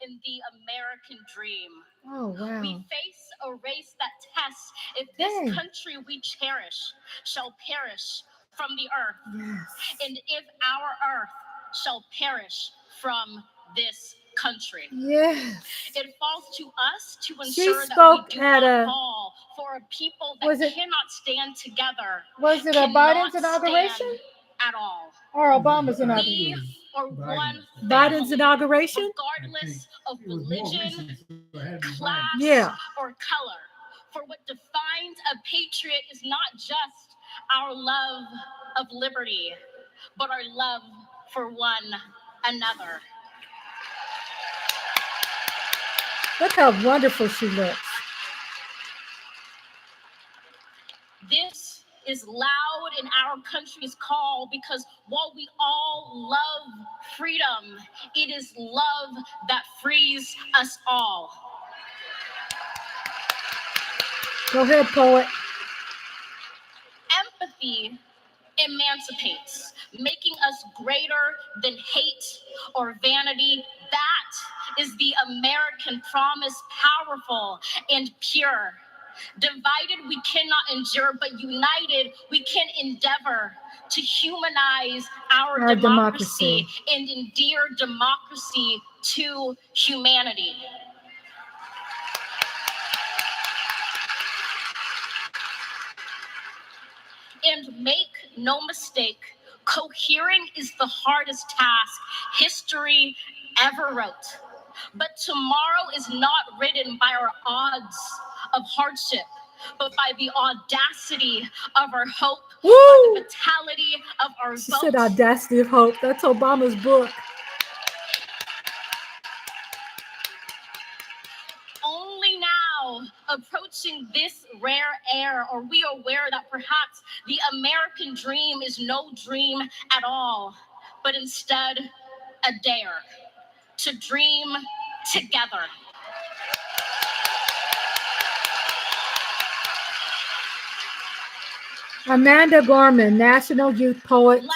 In the American dream. Oh, wow. We face a race that tests if this country we cherish shall perish from the earth. Yes. And if our earth shall perish from this country. Yes. It falls to us to ensure that we do not fall for a people that cannot stand together. Was it a Biden's inauguration? At all. Or Obama's inauguration? Biden's inauguration? Regardless of religion, class, or color. For what defines a patriot is not just our love of liberty, but our love for one another. Look how wonderful she looks. This is loud in our country's call because while we all love freedom, it is love that frees us all. Go ahead, poet. Empathy emancipates, making us greater than hate or vanity. That is the American promise, powerful and pure. Divided, we cannot endure, but united, we can endeavor to humanize our democracy and endear democracy to humanity. And make no mistake, cohering is the hardest task history ever wrote. But tomorrow is not written by our odds of hardship, but by the audacity of our hope, by the vitality of our vote. She said audacity of hope. That's Obama's book. Only now, approaching this rare air, are we aware that perhaps the American dream is no dream at all, but instead a dare to dream together. Amanda Gorman, National Youth Poet. Like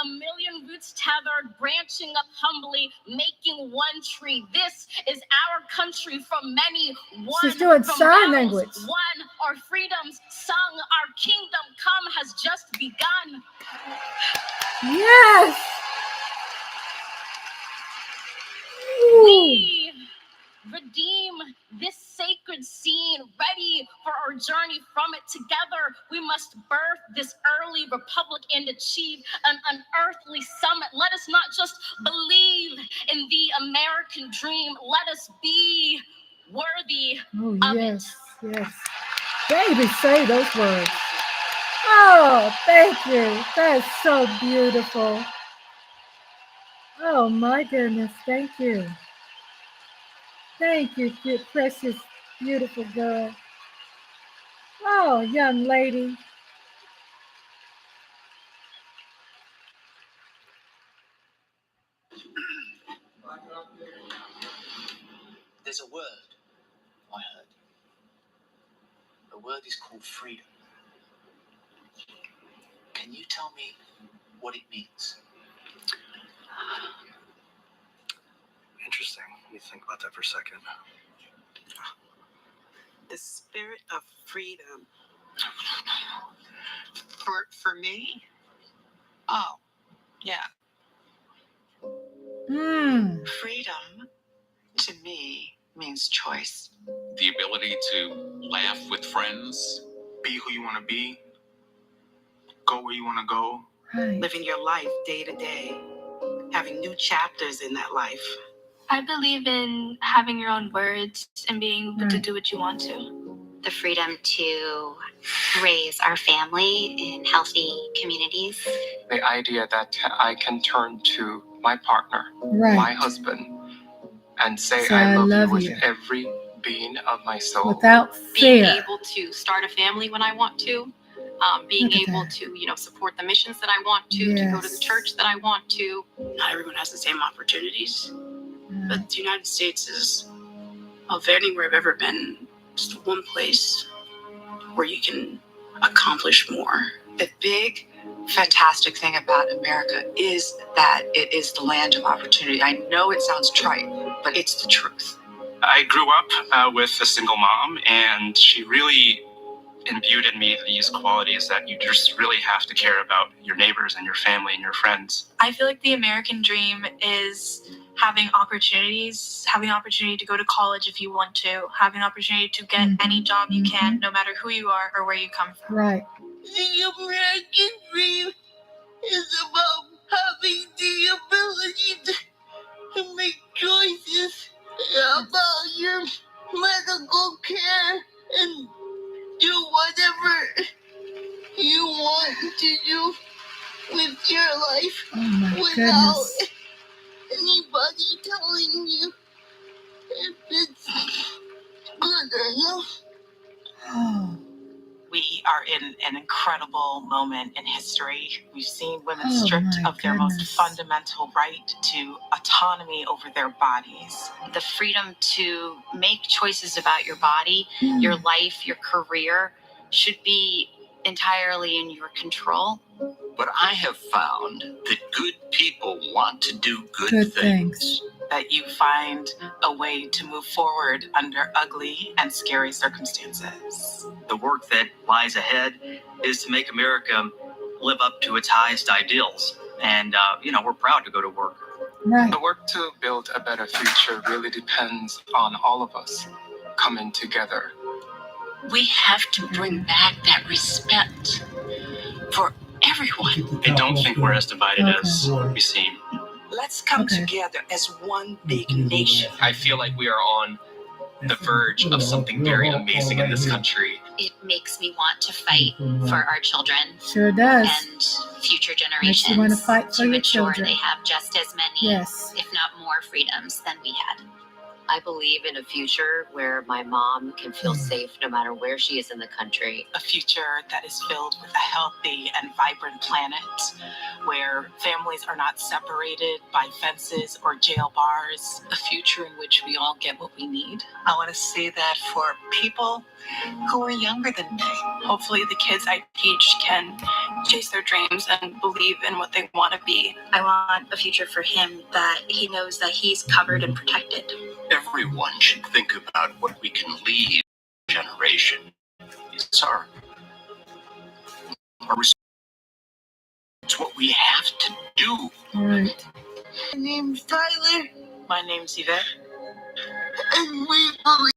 a million roots tethered, branching up humbly, making one tree. This is our country from many. One She's doing sign language. One, our freedoms sung, our kingdom come has just begun. Yes. We redeem this sacred scene, ready for our journey from it. Together, we must birth this early republic and achieve an unearthly summit. Let us not just believe in the American dream. Let us be worthy of it. Yes. Baby, say those words. Oh, thank you. That's so beautiful. Oh, my goodness. Thank you. Thank you, precious, beautiful girl. Oh, young lady. There's a word I heard. The word is called freedom. Can you tell me what it means? Interesting. Let me think about that for a second. The spirit of freedom. For me? Oh, yeah. Freedom to me means choice. The ability to laugh with friends, Be who you want to be, go where you want to go, Right. living your life day to day, having new chapters in that life. I believe in having your own words and being able to Right. do what you want to. The freedom to raise our family in healthy communities. The idea that I can turn to my partner, Right. my husband, and say Say, I "I love love you with you." every being of my soul. Without Being fear. able to start a family when I want to, being Look at able that. to, support the missions that I want to go to the Yes. church that I want to. Not everyone has the same opportunities, Right. but the United States is, of anywhere I've ever been, just one place where you can accomplish more. The big, fantastic thing about America is that it is the land of opportunity. I know it sounds trite, but it's the truth. I grew up with a single mom, and she really imbued in me these qualities that you just really have to care about your neighbors and your family and your friends. I feel like the American dream is having opportunities, having the opportunity to go to college if you want to, having the opportunity to get any job you can, no matter who you are or where you come from. Right. The American dream is about having the ability to make choices about your medical care and do whatever you want to do with your life without anybody telling you if it's good or not. Oh. We are in an incredible moment in history. We've seen women Oh, stripped my of their most goodness. fundamental right to autonomy over their bodies. The freedom to make choices about your body, your life, your career should be entirely in your control. But I have found that good people want to do good Good things. things. That you find a way to move forward under ugly and scary circumstances. The work that lies ahead is to make America live up to its highest ideals. And, we're proud to go to work. Right. The work to build a better future really depends on all of us coming together. We have to bring back that respect for everyone. I don't think we're as divided as we seem. Let's come together as one big nation. I feel like we are on the verge of something very amazing in this country. It makes me want to fight for our children. Sure does. And future Makes generations you want to fight for to your ensure children. they have just as many, Yes. if not more, freedoms than we had. I believe in a future where my mom can feel safe no matter where she is in the country. A future that is filled with a healthy and vibrant planet where families are not separated by fences or jail bars. A future in which we all get what we need. I want to say that for people who are younger than me. Hopefully the kids I teach can chase their dreams and believe in what they want to be. I want a future for him that he knows that he's covered and protected. Everyone should think about what we can leave generation. It's our it's what we have to do. Right. My name's Tyler, My name's Yvette. and we believe.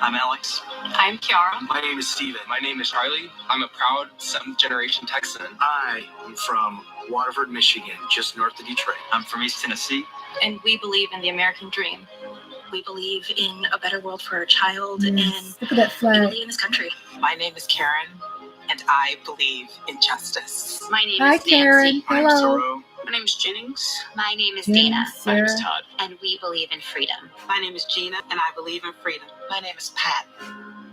I'm Alex. I'm Kiara. My name is Steven. My name is Charlie. I'm a proud 7th generation Texan. I am from Waterford, Michigan, just north of Detroit. I'm from East Tennessee. And we believe in the American dream. We believe in a better world for our child, Yes. and Look at that we flag. believe in this country. My name is Karen, and I believe in justice. My name Hi, is Karen. Nancy. Hello. My name is Jennings. My name is Yes, Dana, My name is Sarah. Todd. and we believe in freedom. My name is Gina, and I believe in freedom. My name is Pat,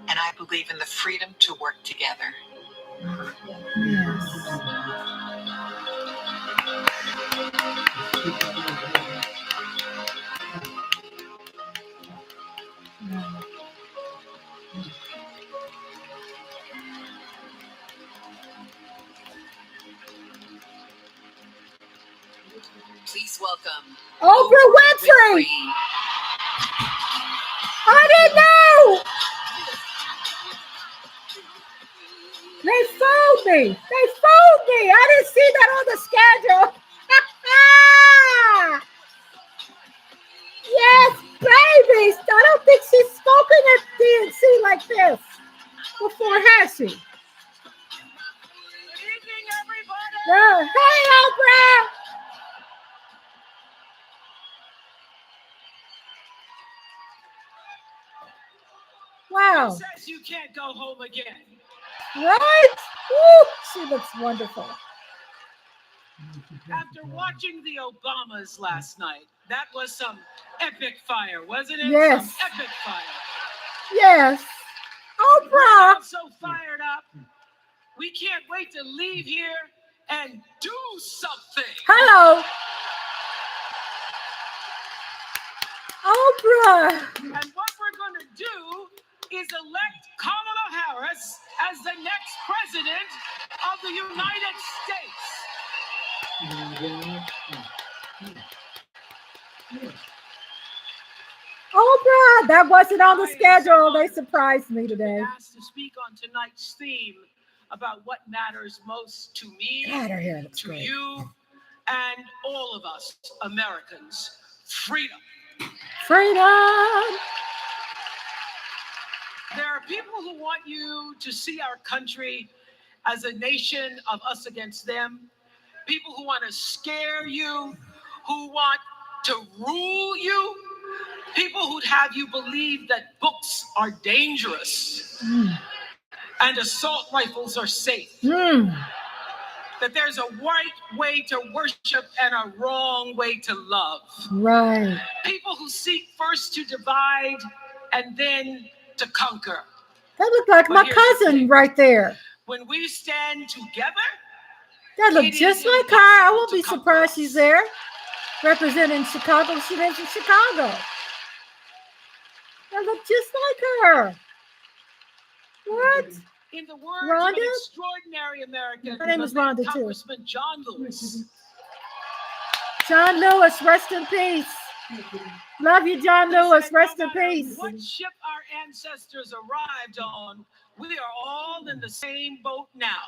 and I believe in the freedom to work together. Yes. Please welcome Oprah Winfrey. I didn't know. They fooled me. They fooled me. I didn't see that on the schedule. Yes, babies. I don't think she's spoken at DNC like this before, has she? Wow. Who says you can't go home again? Right? Woo, she looks wonderful. After watching the Obamas last night, that was some epic fire, wasn't it? Yes. Some epic fire. Yes. We're Oprah. all so fired up. We can't wait to leave here and do something. Hello. Oprah. And what we're going to do is elect Kamala Harris as the next president of the United States. Oprah, that wasn't on the schedule. They surprised me today. Asked to speak on tonight's theme about what matters most to me, God, her hair looks to great. you, and all of us Americans. Freedom. Freedom. There are people who want you to see our country as a nation of us against them. People who want to scare you, who want to rule you. People who'd have you believe that books are dangerous and assault rifles are safe. That there's a right way to worship and a wrong way to love. Right. People who seek first to divide and then to conquer. That looked like my cousin right there. When we stand together, that looked just like her. I won't be surprised she's there representing Chicago. She lives in Chicago. That looked just like her. What? In the words Rhonda? of an extraordinary American, Her name is Rhonda too. Congressman John Lewis. John Lewis, rest in peace. Love you, John Lewis. Rest in peace. What ship our ancestors arrived on, we are all in the same boat now.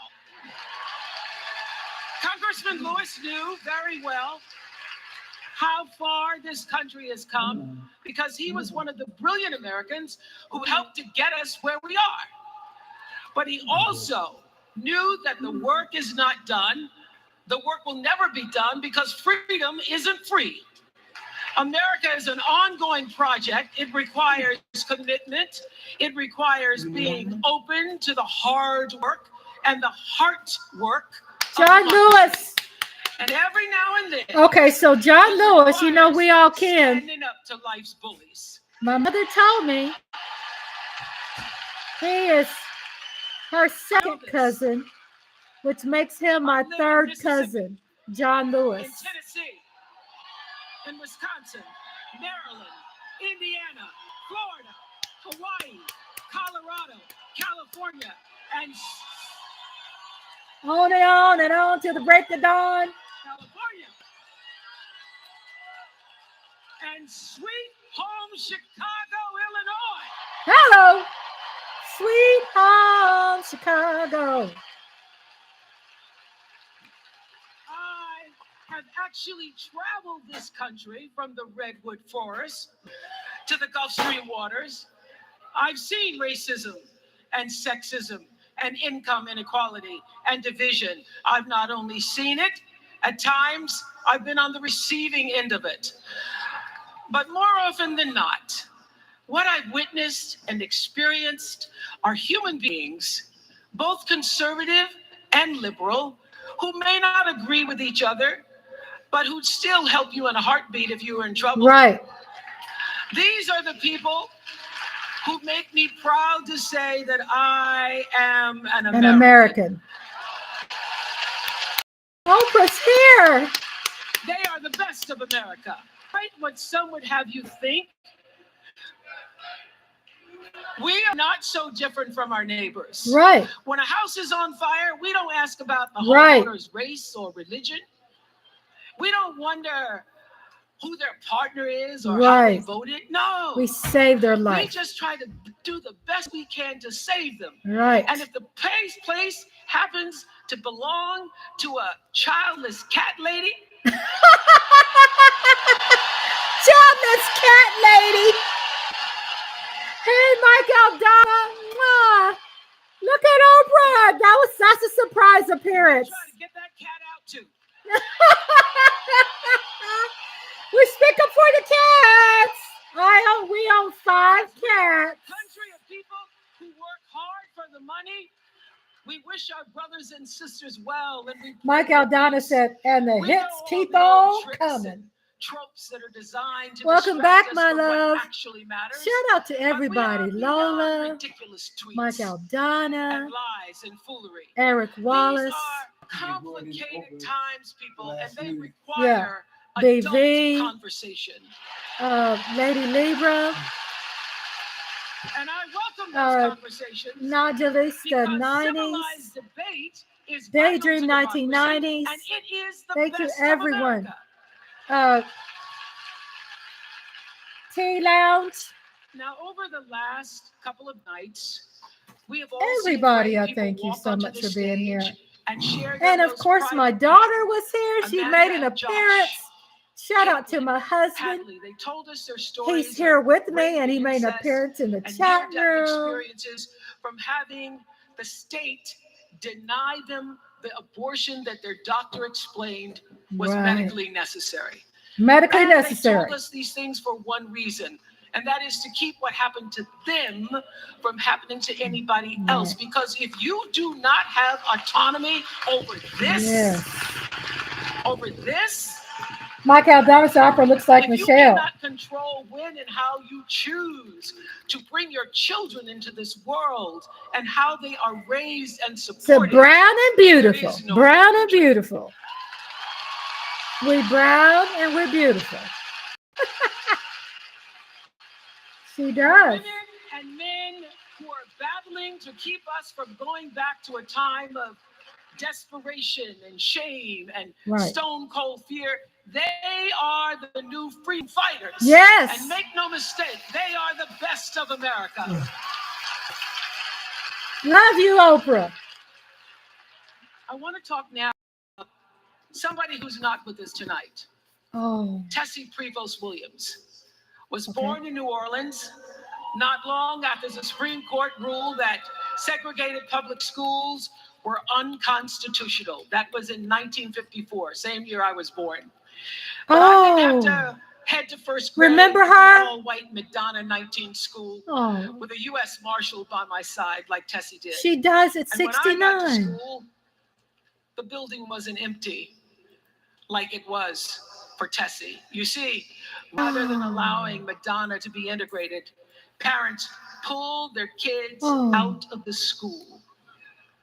Congressman Lewis knew very well how far this country has come because he was one of the brilliant Americans who helped to get us where we are. But he also knew that the work is not done. The work will never be done because freedom isn't free. America is an ongoing project. It requires commitment. It requires being open to the hard work and the heart work. John Lewis. And every now and then. Okay, so John Lewis, you know we all can. Standing up to life's bullies. My mother told me he is her second cousin, which makes him my third cousin, John Lewis. In Tennessee, in Wisconsin, Maryland, Indiana, Florida, Hawaii, Colorado, California, and on and on till the break of dawn. California. And sweet home Chicago, Illinois. Hello. Sweet home Chicago. I have actually traveled this country from the Redwood Forest to the Gulf Stream waters. I've seen racism and sexism and income inequality and division. I've not only seen it, at times I've been on the receiving end of it. But more often than not, what I've witnessed and experienced are human beings, both conservative and liberal, who may not agree with each other, but who'd still help you in a heartbeat if you were in trouble. Right. These are the people who make me proud to say that I am an American. Oprah's here. They are the best of America. Right? What some would have you think. We are not so different from our neighbors. Right. When a house is on fire, we don't ask about the Right. homeowner's race or religion. We don't wonder who their partner is or how they Right. voted. No. We saved their We life. just try to do the best we can to save them. Right. And if the place happens to belong to a childless cat lady. Childless cat lady. Hey, Mike Aldana. Mwah. Look at Oprah. That's a surprise appearance. Try to get that cat out too. We're speaking for the cats. We own 5 cats. Country of people wish our brothers and sisters well. And we Mike Aldana said, and the We know hits all keep the old on tricks coming. and tropes that are designed to Welcome distract back, us my from love. what actually matters. Shout out to But we are everybody. beyond Lola, ridiculous tweets Mike and Aldana, lies and foolery. Eric Wallace. These are complicated times, people, and they Yeah, require adult BV, conversation. Lady Libra, And I welcome those conversations Nodulista because 90s, civilized debate is Daydream vital to 1990s. democracy, and it is the Thank you, best of everyone. America. Tea Lounge. Now, over the last couple of nights, we have all Everybody, seen I great people thank you walk so onto much the for being here. stage and share their And of most course, my private daughter was here. She Amanda made an and Josh, appearance. Shout out to Caitlin, my husband. Hadley, they told us their stories. He's here of with me, rape and he made an incest appearance in the and chat near-death room. experiences from having the state deny them the abortion that their doctor explained was Right. medically necessary. Medically And necessary. They told us these things for one reason, and that is to keep what happened to them from happening to anybody else. Because if you do not have autonomy over this, Mike Aldana's opera looks like if you Michelle. cannot control when and how you choose to bring your children into this world and how they are raised and So supported, brown and beautiful. there is no Brown and beautiful. We brown and we're beautiful. She does. women and men who are battling to keep us from going back to a time of desperation and shame and Right. stone cold fear. They are the new freedom fighters. Yes. And make no mistake, they are the best of America. Love you, Oprah. I want to talk now about somebody who's not with us tonight. Oh. Tessie Prevost Williams was born in New Orleans not long after the Supreme Court ruled that segregated public schools were unconstitutional. That was in 1954, same year I was born. But I didn't have to head to first grade. Remember at her? the all-white McDonough 19 school Oh. with a U.S. Marshal by my side like Tessie did. She does at And when I got to 69. school, the building wasn't empty like it was for Tessie. You see, rather than allowing McDonough to be integrated, parents pulled their kids out of the school.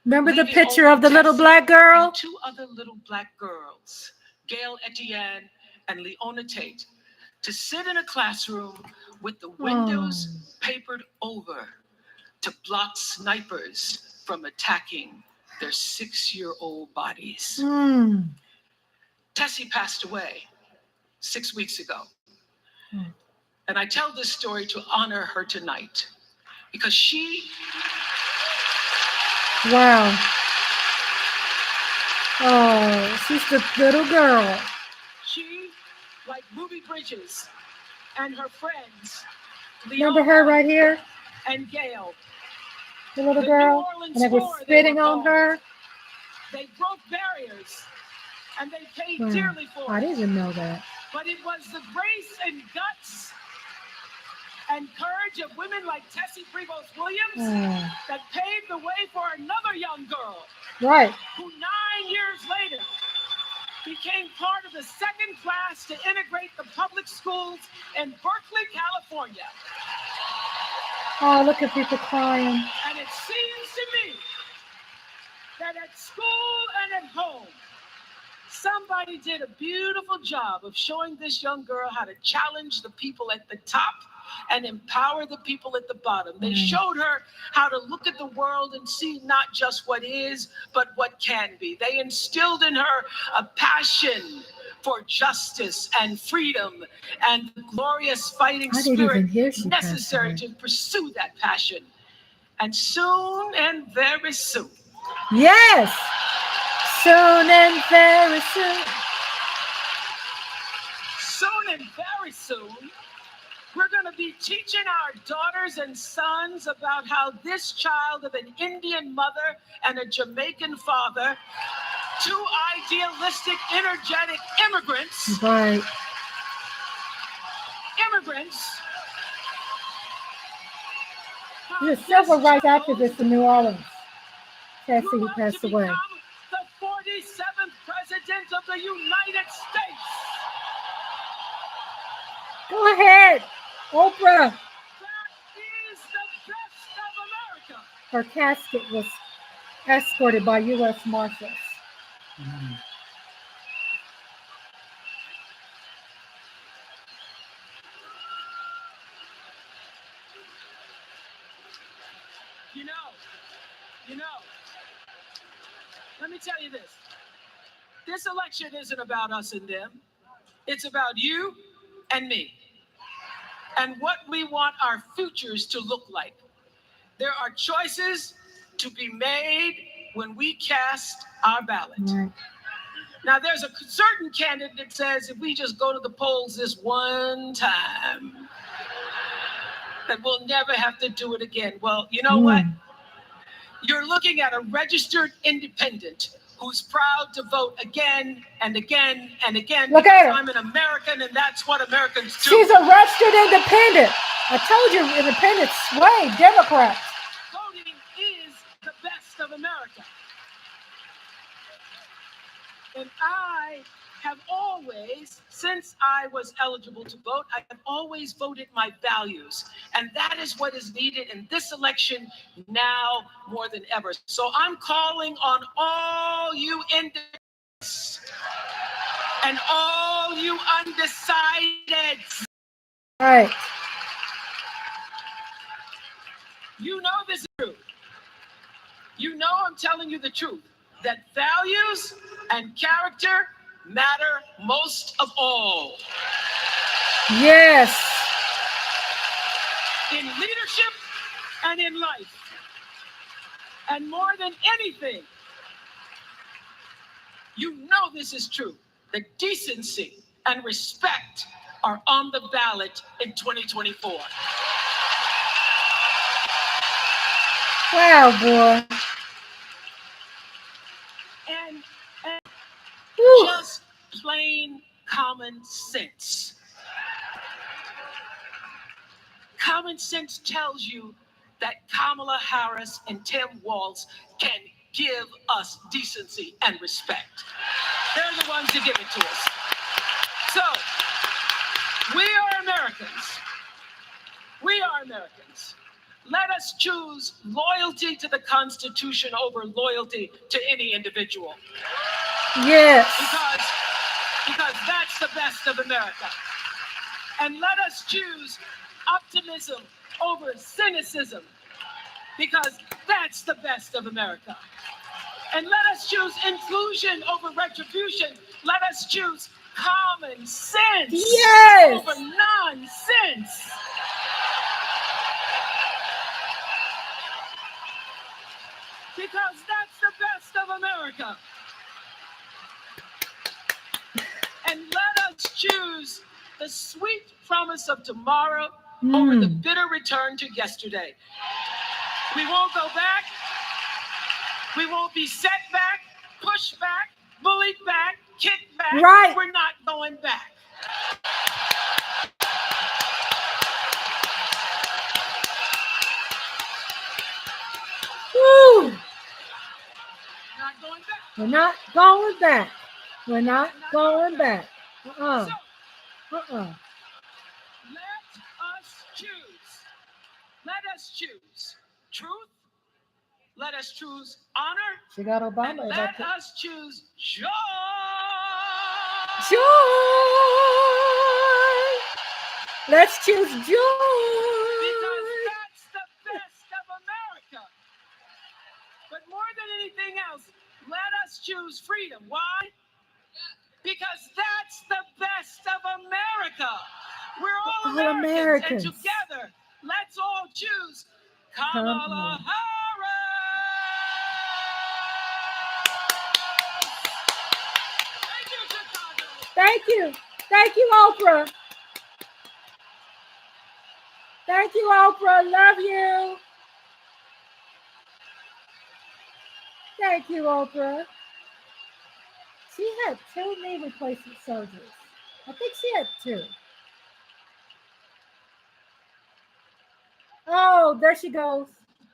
Remember the leaving picture only of the little Tessie black girl? and two other little black girls, Gail Etienne and Leona Tate, to sit in a classroom with the windows papered over to block snipers from attacking their 6-year-old bodies. Tessie passed away 6 weeks ago. And I tell this story to honor her tonight because she Wow. Oh, she's the little girl. She, like Ruby Bridges and her friends, Remember her right here? and Gail, The little The girl? New Orleans And they were Four, they spitting were on called. her? they broke barriers and they paid Wow. dearly for I it. didn't even know that. But it was the grace and guts and courage of women like Tessie Prevost Williams that paved the way for another young girl Right. who 9 years later became part of the second class to integrate the public schools in Berkeley, California. Oh, look at people crying. And it seems to me that at school and at home, somebody did a beautiful job of showing this young girl how to challenge the people at the top and empower the people at the bottom. They showed her how to look at the world and see not just what is, but what can be. They instilled in her a passion for justice and freedom and the glorious fighting I didn't even spirit hear she passed necessary away. to pursue that passion. And soon and very soon, Yes. Soon and very soon. soon and very soon, we're going to be teaching our daughters and sons about how this child of an Indian mother and a Jamaican father, two idealistic, energetic immigrants, Right. how She's a this civil rights child activist in New Orleans. Cassie passed away. The 47th President of the United States. Go ahead, Oprah. That is the best of America. Her casket was escorted by U.S. Marshals. You know, let me tell you this. This election isn't about us and them. It's about you and me and what we want our futures to look like. There are choices to be made when we cast our ballot. Right. Now, there's a certain candidate that says if we just go to the polls this one time, that we'll never have to do it again. Well, you know what? You're looking at a registered independent who's proud to vote again and again and again. Look at her. I'm an American, and that's what Americans do. She's a registered independent. I told you, independents sway Democrats. Voting is the best of America. And I have always, since I was eligible to vote, I have always voted my values. And that is what is needed in this election now more than ever. So I'm calling on all you independents and all you undecided. Right. You know this is true. You know I'm telling you the truth, that values and character matter most of all. Yes. In leadership and in life. And more than anything, you know this is true, that decency and respect are on the ballot in 2024. Wow, boy. And Whew. just plain common sense. Common sense tells you that Kamala Harris and Tim Walz can give us decency and respect. They're the ones who give it to us. So, we are Americans. We are Americans. Let us choose loyalty to the Constitution over loyalty to any individual. Yes. Because that's the best of America. And let us choose optimism over cynicism, because that's the best of America. And let us choose inclusion over retribution. Let us choose common sense over nonsense. Because that's the best of America. And let us choose the sweet promise of tomorrow over the bitter return to yesterday. We won't go back. We won't be set back, pushed back, bullied back, kicked back. Right. We're not going back. Woo. Not going back. We're not going back. We're not going back. Let us choose. Let us choose truth. Let us choose honor. She got Obama. And let us choose joy. Joy. Let's choose joy. Because that's the best of America. But more than anything else, let us choose freedom. Why? Because that's the best of America. We're all Americans. And together, let's all choose Kamala Harris. Thank you, Chicago. Thank you. Thank you, Oprah. Thank you, Oprah. Love you. Thank you, Oprah. She had 2 knee replacement surgeries. I think she had 2. Oh, there she goes.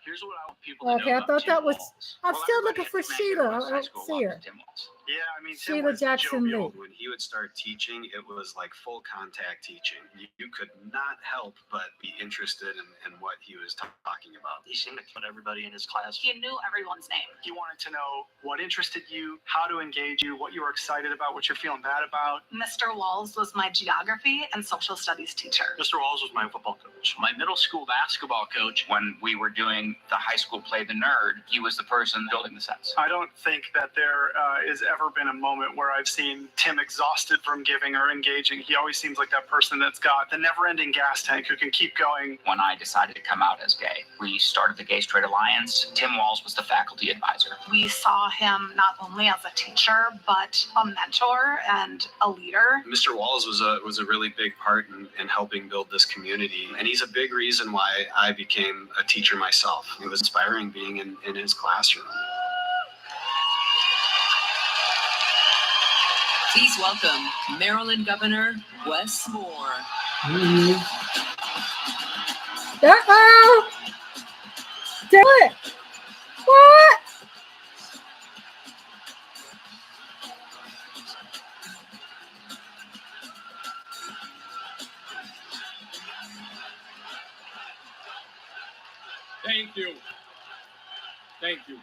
Here's what I want people to know Okay, I about thought Tim that was. Walz. I'm Well, still everybody looking for at Mac Sheila. West I High don't School see her. loves Tim Walz. Yeah, I mean, Tim Sheila was Jackson jovial. Lee. When he would start teaching, it was like full contact teaching. You could not help but be interested in what he was talking about. He seemed to put everybody in his class. He knew everyone's name. He wanted to know what interested you, how to engage you, what you were excited about, what you're feeling bad about. Mr. Walz was my geography and social studies teacher. Mr. Walz was my football coach. My middle school basketball coach, when we were doing the high school play The Nerd, he was the person building the sets. I don't think that there has ever been a moment where I've seen Tim exhausted from giving or engaging. He always seems like that person that's got the never-ending gas tank who can keep going. When I decided to come out as gay, we started the Gay Straight Alliance. Tim Walz was the faculty advisor. We saw him not only as a teacher, but a mentor and a leader. Mr. Walz was a really big part in helping build this community, and he's a big reason why I became a teacher myself. It was inspiring being in his classroom. Please welcome Maryland Governor Wes Moore. Uh-oh! Do it! What? Thank you. Thank you.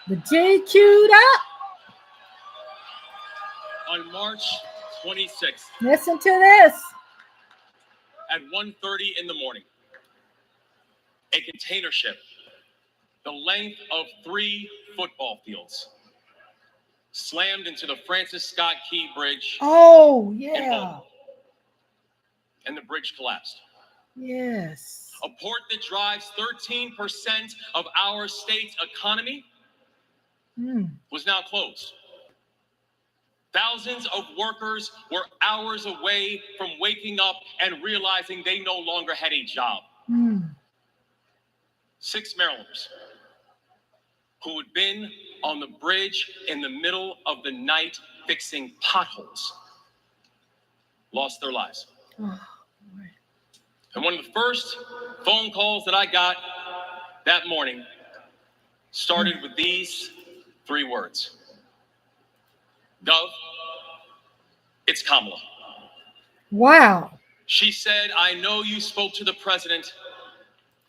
The J queued up. On March 26th Listen to this. at 1:30 in the morning, a container ship the length of 3 football fields slammed into the Francis Scott Key Bridge. Oh, in yeah. Baltimore, and the bridge collapsed. Yes. A port that drives 13% of our state's economy was now closed. Thousands of workers were hours away from waking up and realizing they no longer had a job. 6 Marylanders who had been on the bridge in the middle of the night fixing potholes lost their lives. And one of the first phone calls that I got that morning started with these 3 words. Gov, it's Kamala. Wow. She said, I know you spoke to the president,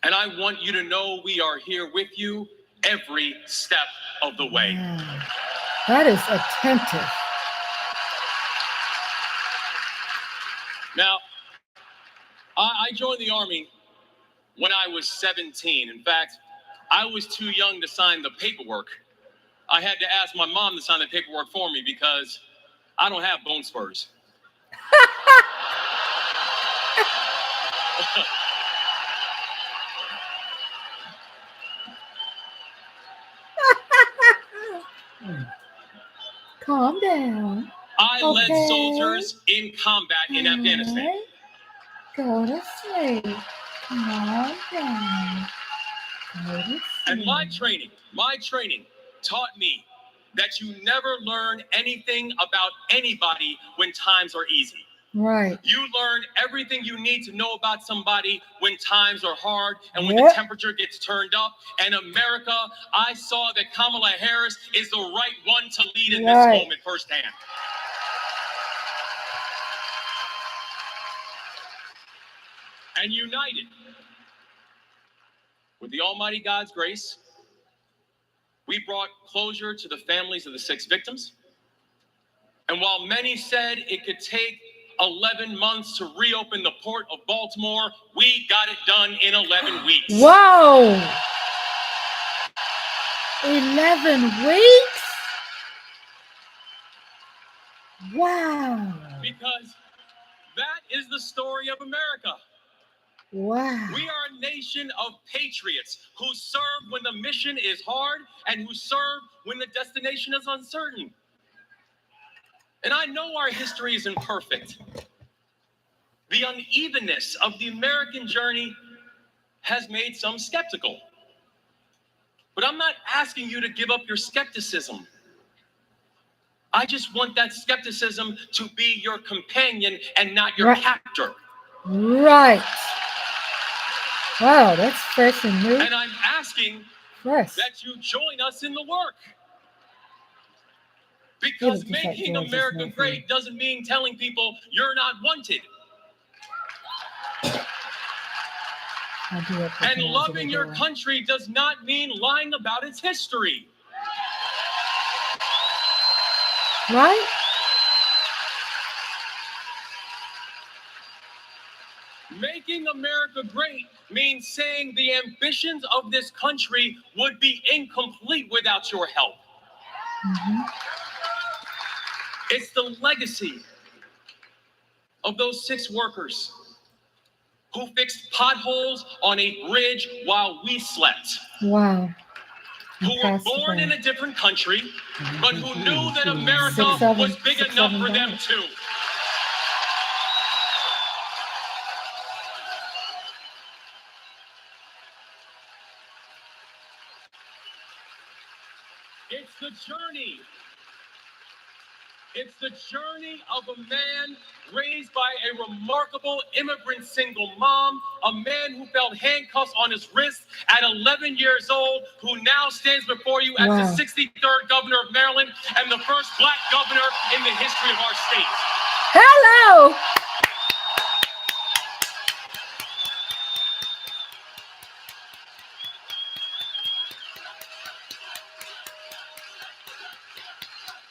and I want you to know we are here with you every step of the way. That is attentive. Now, I joined the Army when I was 17. In fact, I was too young to sign the paperwork. I had to ask my mom to sign the paperwork for me because I don't have bone spurs. Calm down. I led soldiers in combat in Afghanistan. Go to sleep. Calm down. Go to sleep. And my training taught me that you never learn anything about anybody when times are easy. Right. You learn everything you need to know about somebody when times are hard and when the temperature gets turned up. And America, I saw that Kamala Harris is the right one to lead in this moment firsthand. And united with the Almighty God's grace, we brought closure to the families of the 6 victims. And while many said it could take 11 months to reopen the port of Baltimore, we got it done in 11 weeks. Whoa! 11 weeks? Wow. Because that is the story of America. Wow. We are a nation of patriots who serve when the mission is hard and who serve when the destination is uncertain. And I know our history isn't perfect. The unevenness of the American journey has made some skeptical. But I'm not asking you to give up your skepticism. I just want that skepticism to be your companion and not your captor. Right. Wow, that's fresh and new. And I'm asking Fresh. that you join us in the work. It Because was just like making George's America nephew. great doesn't mean telling people you're not wanted. I do have to And come out to loving the your door. country does not mean lying about its history. Right? Making America great means saying the ambitions of this country would be incomplete without your help. It's the legacy of those 6 workers who fixed potholes on a bridge while we slept, Wow. who were born in a different country, but who knew that America was big enough for them too. It's the journey. It's the journey of a man raised by a remarkable immigrant single mom, a man who felt handcuffs on his wrists at 11 years old, who now stands before you as Wow. the 63rd governor of Maryland and the first black governor in the history of our state. Hello.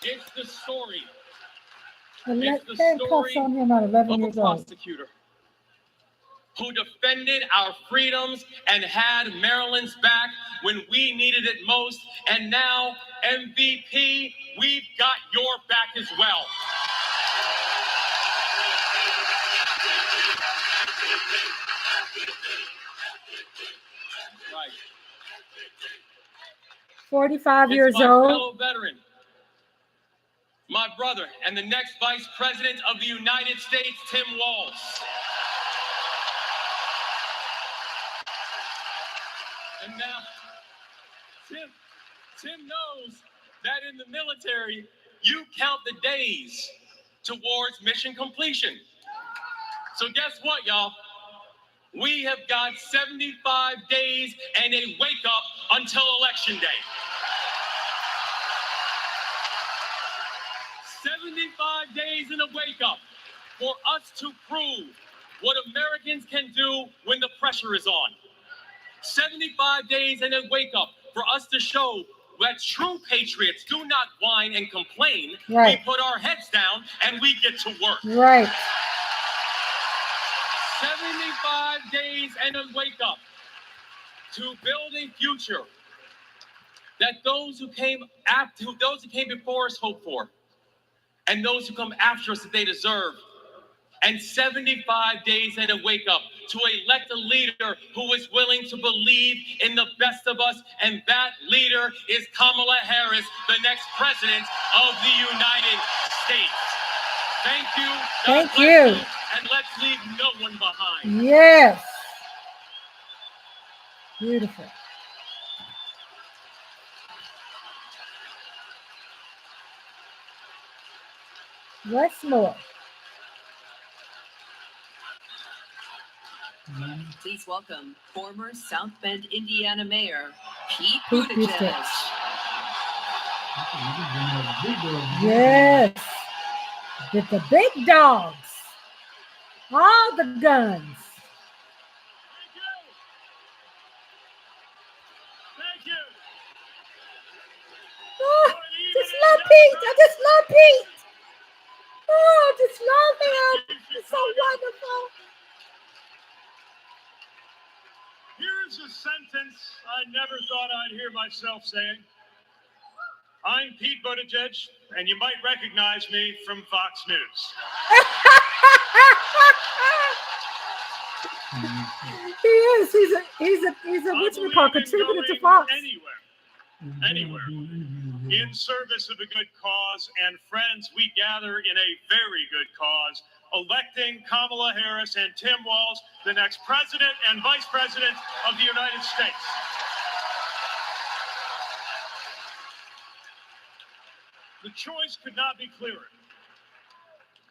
It's the story. Handcuffs It's the story on him at 11 of a years old. prosecutor who defended our freedoms and had Maryland's back when we needed it most. And now, MVP, we've got your back as well. Right. 45 It's years my old. fellow veteran, my brother, and the next Vice President of the United States, Tim Walz. And now, Tim knows that in the military, you count the days towards mission completion. So guess what, y'all? We have got 75 days and a wake up until Election Day. 75 days and a wake up for us to prove what Americans can do when the pressure is on. 75 days and a wake up for us to show that true patriots do not whine and complain. Right. We put our heads down and we get to work. Right. 75 days and a wake up to build a future that those who came before us hope for, and those who come after us that they deserve. And 75 days and a wake up to elect a leader who is willing to believe in the best of us, and that leader is Kamala Harris, the next president of the United States. Thank you. God Thank bless you. And let's leave no one behind. Yes. Beautiful. What's more? Please welcome former South Bend, Indiana Mayor Pete Pete Buttigieg. Yes. With the big dogs. All the guns. Thank you. Oh, just love Pete. I just love Pete. Oh, just love him. It's so wonderful. Here's a sentence I never thought I'd hear myself saying. I'm Pete Buttigieg, and you might recognize me from Fox News. He is. He's a whatchamacallit contributor to Fox. Anywhere. In service of a good cause, and friends, we gather in a very good cause, electing Kamala Harris and Tim Walz, the next president and vice president of the United States. The choice could not be clearer.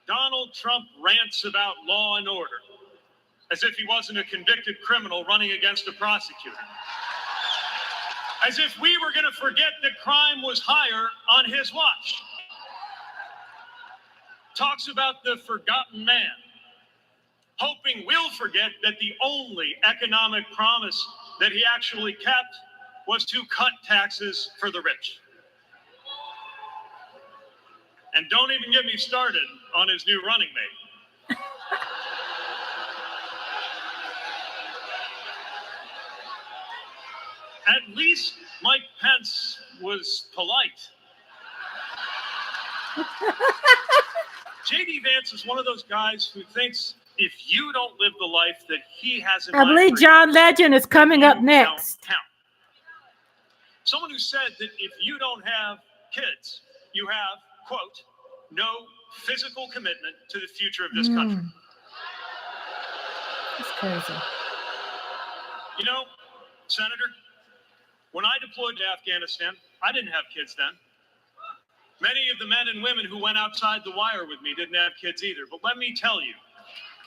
Donald Trump rants about law and order, As if he wasn't a convicted criminal running against a prosecutor. As if we were going to forget that crime was higher on his watch. Talks about the forgotten man, hoping we'll forget that the only economic promise that he actually kept was to cut taxes for the rich. And don't even get me started on his new running mate. At least Mike Pence was polite. J.D. Vance is one of those guys who thinks if you don't live the life that he has in I mind believe for you, John Legend is coming up you next. don't count. Someone who said that if you don't have kids, you have, quote, no physical commitment to the future of this country. That's crazy. You know, Senator, when I deployed to Afghanistan, I didn't have kids then. Many of the men and women who went outside the wire with me didn't have kids either. But let me tell you,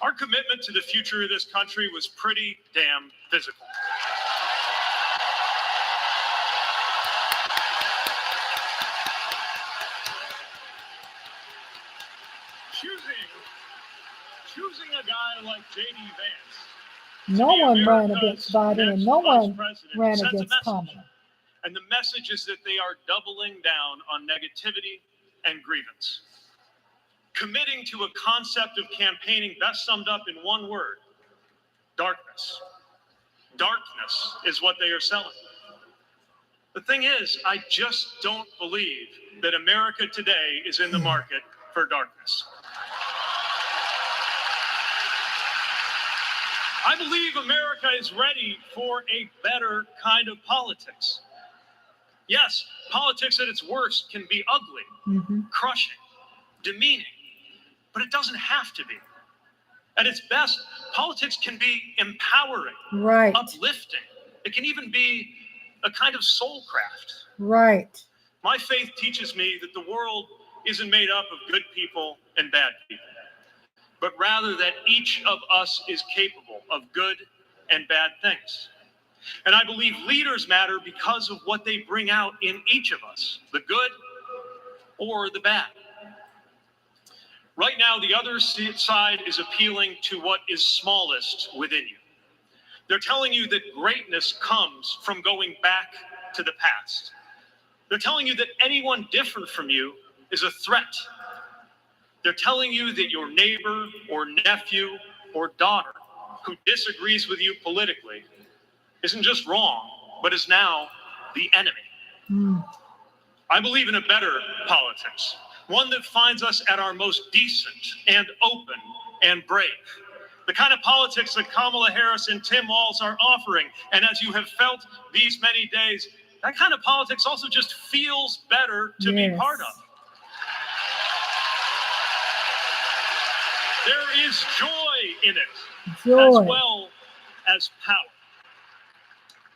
our commitment to the future of this country was pretty damn physical. Choosing a guy like J.D. Vance. No one ran against Biden, and no one ran against Kamala. And the message is that they are doubling down on negativity and grievance. Committing to a concept of campaigning best summed up in one word: darkness. Darkness is what they are selling. The thing is, I just don't believe that America today is in the market for darkness. I believe America is ready for a better kind of politics. Yes, politics at its worst can be ugly, crushing, demeaning, but it doesn't have to be. At its best, politics can be empowering, Right. uplifting. It can even be a kind of soul craft. Right. My faith teaches me that the world isn't made up of good people and bad people, but rather that each of us is capable of good and bad things. And I believe leaders matter because of what they bring out in each of us, the good or the bad. Right now, the other side is appealing to what is smallest within you. They're telling you that greatness comes from going back to the past. They're telling you that anyone different from you is a threat. They're telling you that your neighbor or nephew or daughter who disagrees with you politically isn't just wrong, but is now the enemy. I believe in a better politics, one that finds us at our most decent and open and brave. The kind of politics that Kamala Harris and Tim Walz are offering. And as you have felt these many days, that kind of politics also just feels better to be part of. There is joy in it, Joy. as well as power.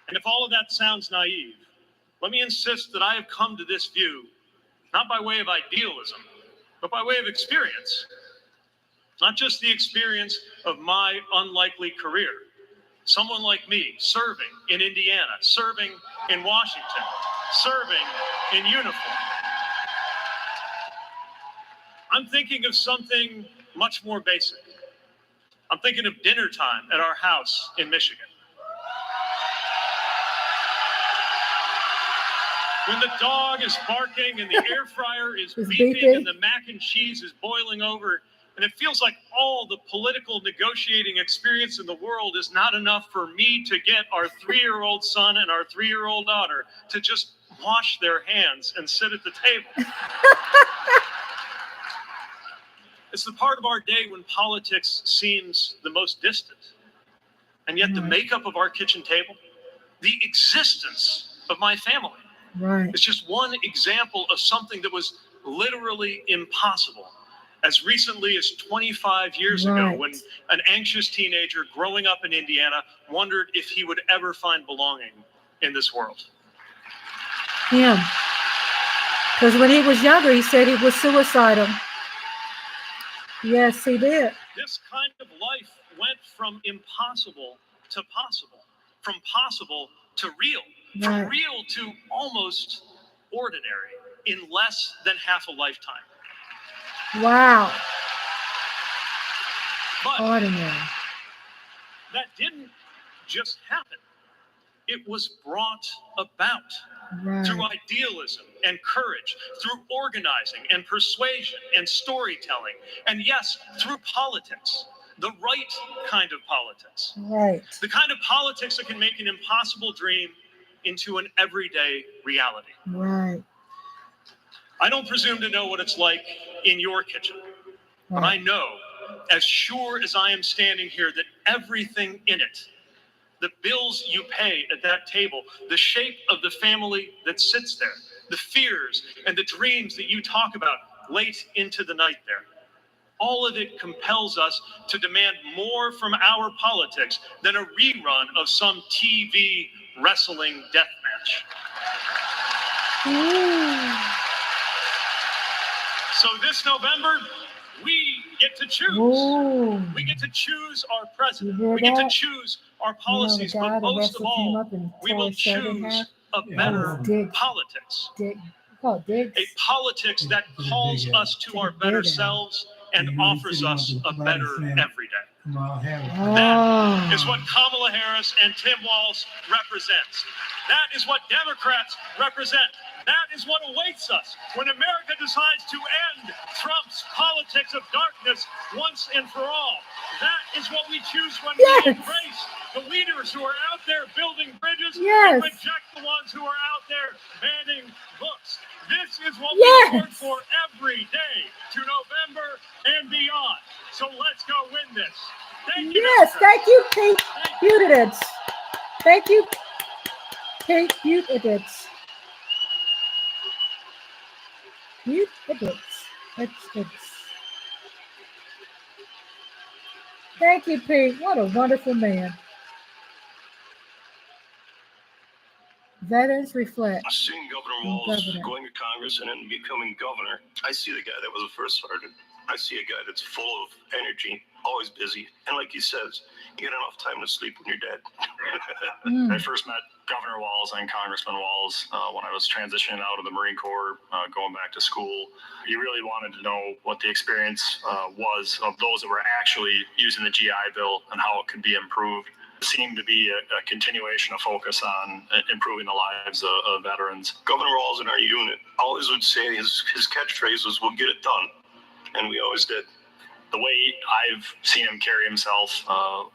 And if all of that sounds naive, let me insist that I have come to this view not by way of idealism, but by way of experience. Not just the experience of my unlikely career. Someone like me serving in Indiana, serving in Washington, serving in uniform. I'm thinking of something much more basic. I'm thinking of dinner time at our house in Michigan. When the dog is barking and the air fryer is beeping and the mac and cheese is boiling over, and it feels like all the political negotiating experience in the world is not enough for me to get our 3-year-old son and our 3-year-old daughter to just wash their hands and sit at the table. It's the part of our day when politics seems the most distant. And yet the makeup of our kitchen table, the existence of my family, is just one example of something that was literally impossible. As recently as 25 years ago, when an anxious teenager growing up in Indiana wondered if he would ever find belonging in this world. Him. Because when he was younger, he said he was suicidal. Yes, he did. This kind of life went from impossible to possible, from possible to real, Right. from real to almost ordinary in less than half a lifetime. Wow. But Ordinary. that didn't just happen. It was brought about through Right. idealism and courage, through organizing and persuasion and storytelling, and yes, through politics, the right kind of politics. Right. The kind of politics that can make an impossible dream into an everyday reality. Right. I don't presume to know what it's like in your kitchen, but I know, as sure as I am standing here, that everything in it, the bills you pay at that table, the shape of the family that sits there, the fears and the dreams that you talk about late into the night there, all of it compels us to demand more from our politics than a rerun of some TV wrestling death match. So this November, we get to choose. Ooh. We get to choose our president. You hear We get to that? choose our You know, the policies, guy but that most of wrestled came all, up and we tore will his shirt in half. choose a better Dick. politics. Dick. Oh, Dick. A politics that calls us to our better selves and offers us a better every day. That is what Kamala Harris and Tim Walz represents. That is what Democrats represent. That is what awaits us when America decides to end Trump's politics of darkness once and for all. That is what we choose when we embrace the leaders who are out there building bridges and reject the ones who are out there banning books. This is what we work for every day to November and beyond. So let's go win this. Thank you. Yes, thank you, Pete Buttigieg. Thank you, Pete Buttigieg. Thank you, Pete. What a wonderful man. Veterans reflect. Seeing Governor Walz going to Congress and then becoming governor, I see the guy that was a first sergeant. I see a guy that's full of energy, always busy. And like he says, you get enough time to sleep when you're dead. I first met Governor Walz and Congressman Walz when I was transitioning out of the Marine Corps, going back to school. He really wanted to know what the experience was of those that were actually using the GI Bill and how it could be improved. It seemed to be a continuation of focus on improving the lives of veterans. Governor Walz in our unit always would say his catchphrase was, "We'll get it done." And we always did. The way I've seen him carry himself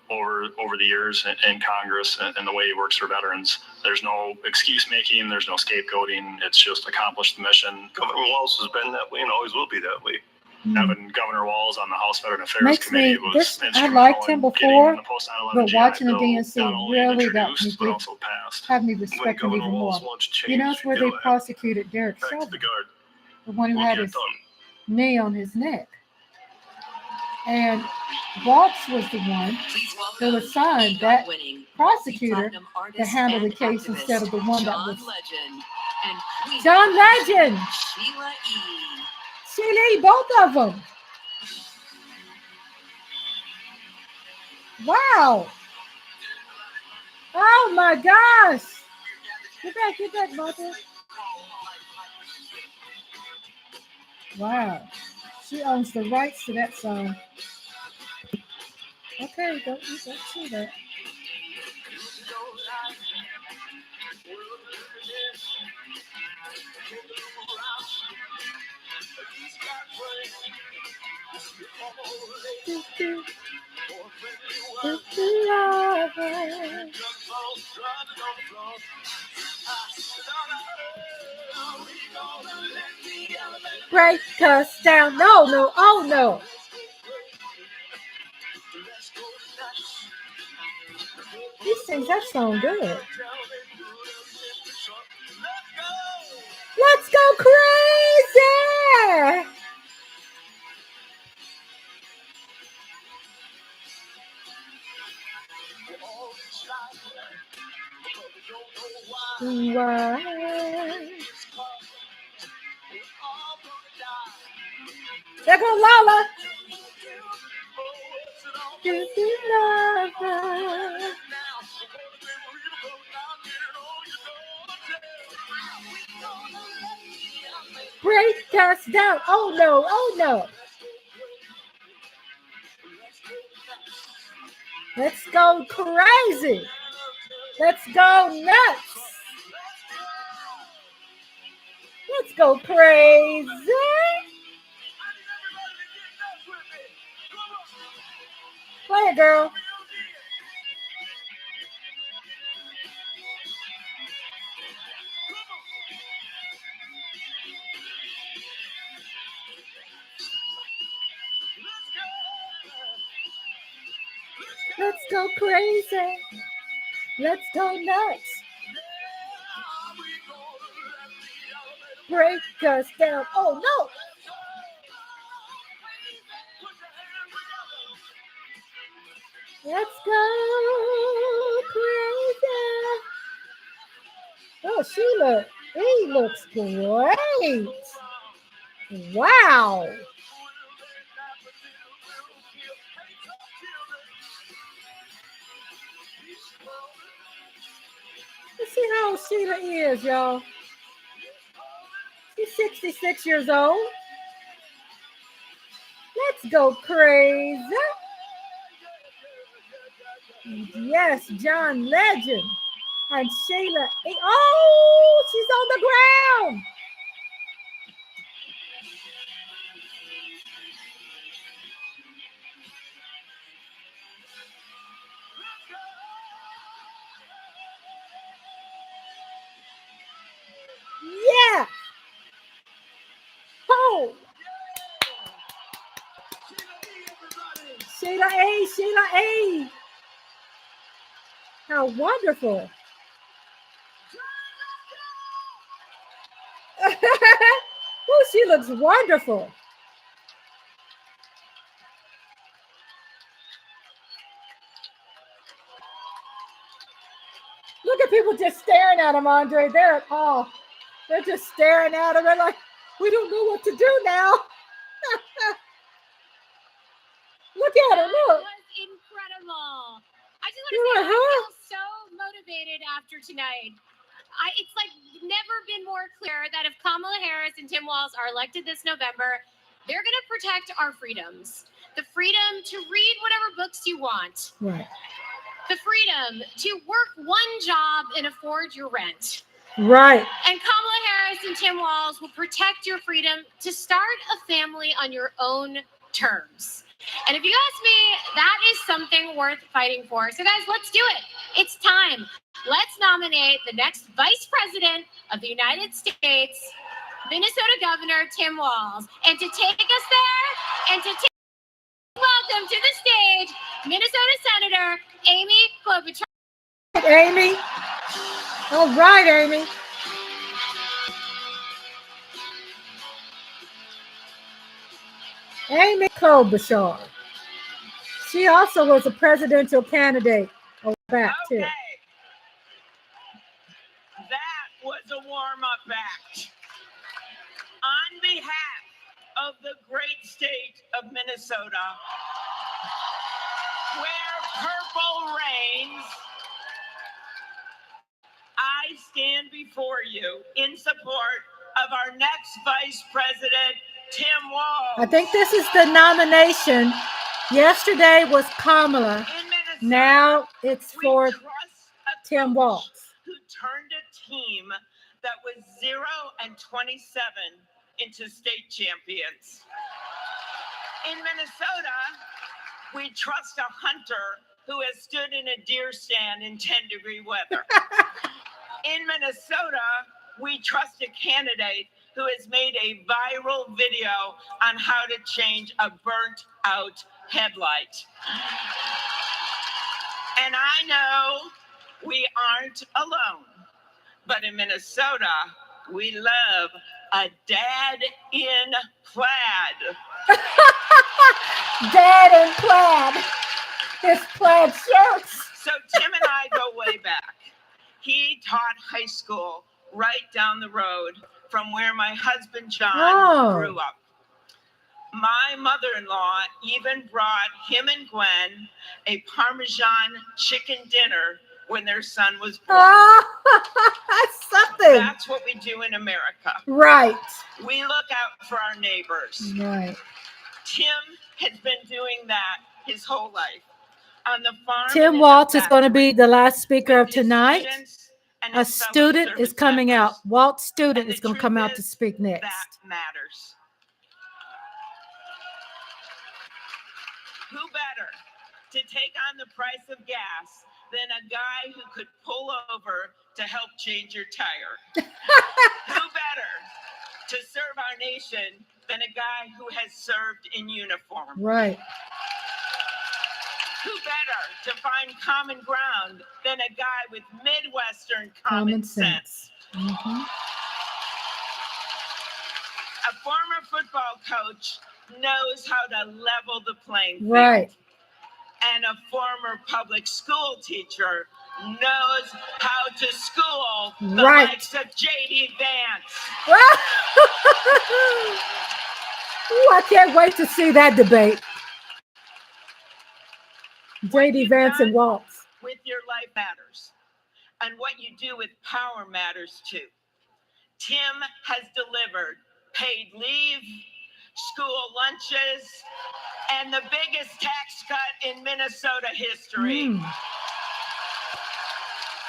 over the years in Congress and the way he works for veterans, there's no excuse making, there's no scapegoating. It's just accomplish the mission. Governor Walz has been that way and always will be that way. Having Governor Walz on the House Veteran Affairs Committee was I liked him before, but watching the DNC really got me have me respect him even more. You know, it's where they prosecuted Derek Chauvin, the one who had his knee on his neck. And Waltz was the one who assigned that prosecutor to handle the case instead of the one that was John Legend. Sheila E., both of them. Wow. Oh my gosh. Get back, mother. Wow. She owns the rights to that song. Okay, don't see that. Break us down. No, oh no. He sings that song good. Let's go crazy. Why? There goes Lala. This is love. Break us down. Oh no, oh no. Let's go crazy. Let's go nuts. Let's go crazy. Play it, girl. Let's go crazy. Let's go nuts. Break us down. Oh no. Let's go crazy. Oh, he looks great. Wow. Let's see how old Sheila is, y'all. She's 66 years old. Let's go crazy. Yes, John Legend. And Sheila. Oh, she's on the ground. Yeah. Oh. Sheila A. Sheila A. How wonderful. Oh, she looks wonderful. Look at people just staring at him, Andre. They're just staring at him. They're like, we don't know what to do now. Look at him. Look. That was incredible. I just want to say, I feel so motivated after tonight. It's like never been more clear that if Kamala Harris and Tim Walz are elected this November, they're going to protect our freedoms. The freedom to read whatever books you want. Right. The freedom to work one job and afford your rent. Right. And Kamala Harris and Tim Walz will protect your freedom to start a family on your own terms. And if you ask me, that is something worth fighting for. So guys, let's do it. It's time. Let's nominate the next Vice President of the United States, Minnesota Governor Tim Walz. And to take us there and to welcome to the stage, Minnesota Senator Amy Klobuchar. Amy. All right, Amy. Amy Klobuchar. She also was a presidential candidate back too. That was a warm-up act. On behalf of the great state of Minnesota, where purple reigns, I stand before you in support of our next Vice President, Tim Walz. I think this is the nomination. Yesterday was Kamala. Now it's for Tim Walz. Who turned a team that was 0-27 into state champions. In Minnesota, we trust a hunter who has stood in a deer stand in 10-degree weather. In Minnesota, we trust a candidate who has made a viral video on how to change a burnt out headlight. And I know we aren't alone, but in Minnesota, we love a dad in plaid. Dad in plaid. His plaid shirts. So Tim and I go way back. He taught high school right down the road from where my husband John grew up. My mother-in-law even brought him and Gwen a Parmesan chicken dinner when their son was born. Something. That's what we do in America. Right. We look out for our neighbors. Right. Tim has been doing that his whole life. On the farm. Tim Waltz is going to be the last speaker of tonight. A student is coming out. Walt's student is going to come out to speak next. That matters. Who better to take on the price of gas than a guy who could pull over to help change your tire? Who better to serve our nation than a guy who has served in uniform? Right. Who better to find common ground than a guy with Midwestern common sense? Mm-hmm. A former football coach knows how to level the playing field. Right. And a former public school teacher knows how to school the likes of J.D. Vance. Ooh, I can't wait to see that debate. J.D. Vance and Waltz. With your life matters. And what you do with power matters too. Tim has delivered paid leave, school lunches, and the biggest tax cut in Minnesota history.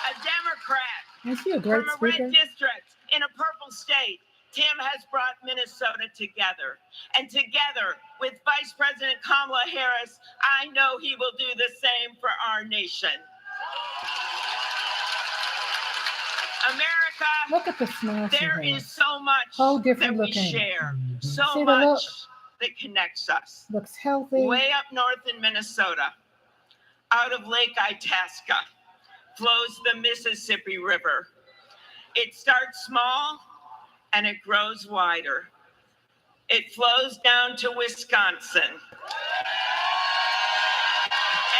A Democrat Is he a great from a speaker? red district in a purple state, Tim has brought Minnesota together. And together with Vice President Kamala Harris, I know he will do the same for our nation. America, look at the smile. There is so much different that we looking. share, so See the much look? that connects us. Looks healthy. Way up north in Minnesota, out of Lake Itasca, flows the Mississippi River. It starts small and it grows wider. It flows down to Wisconsin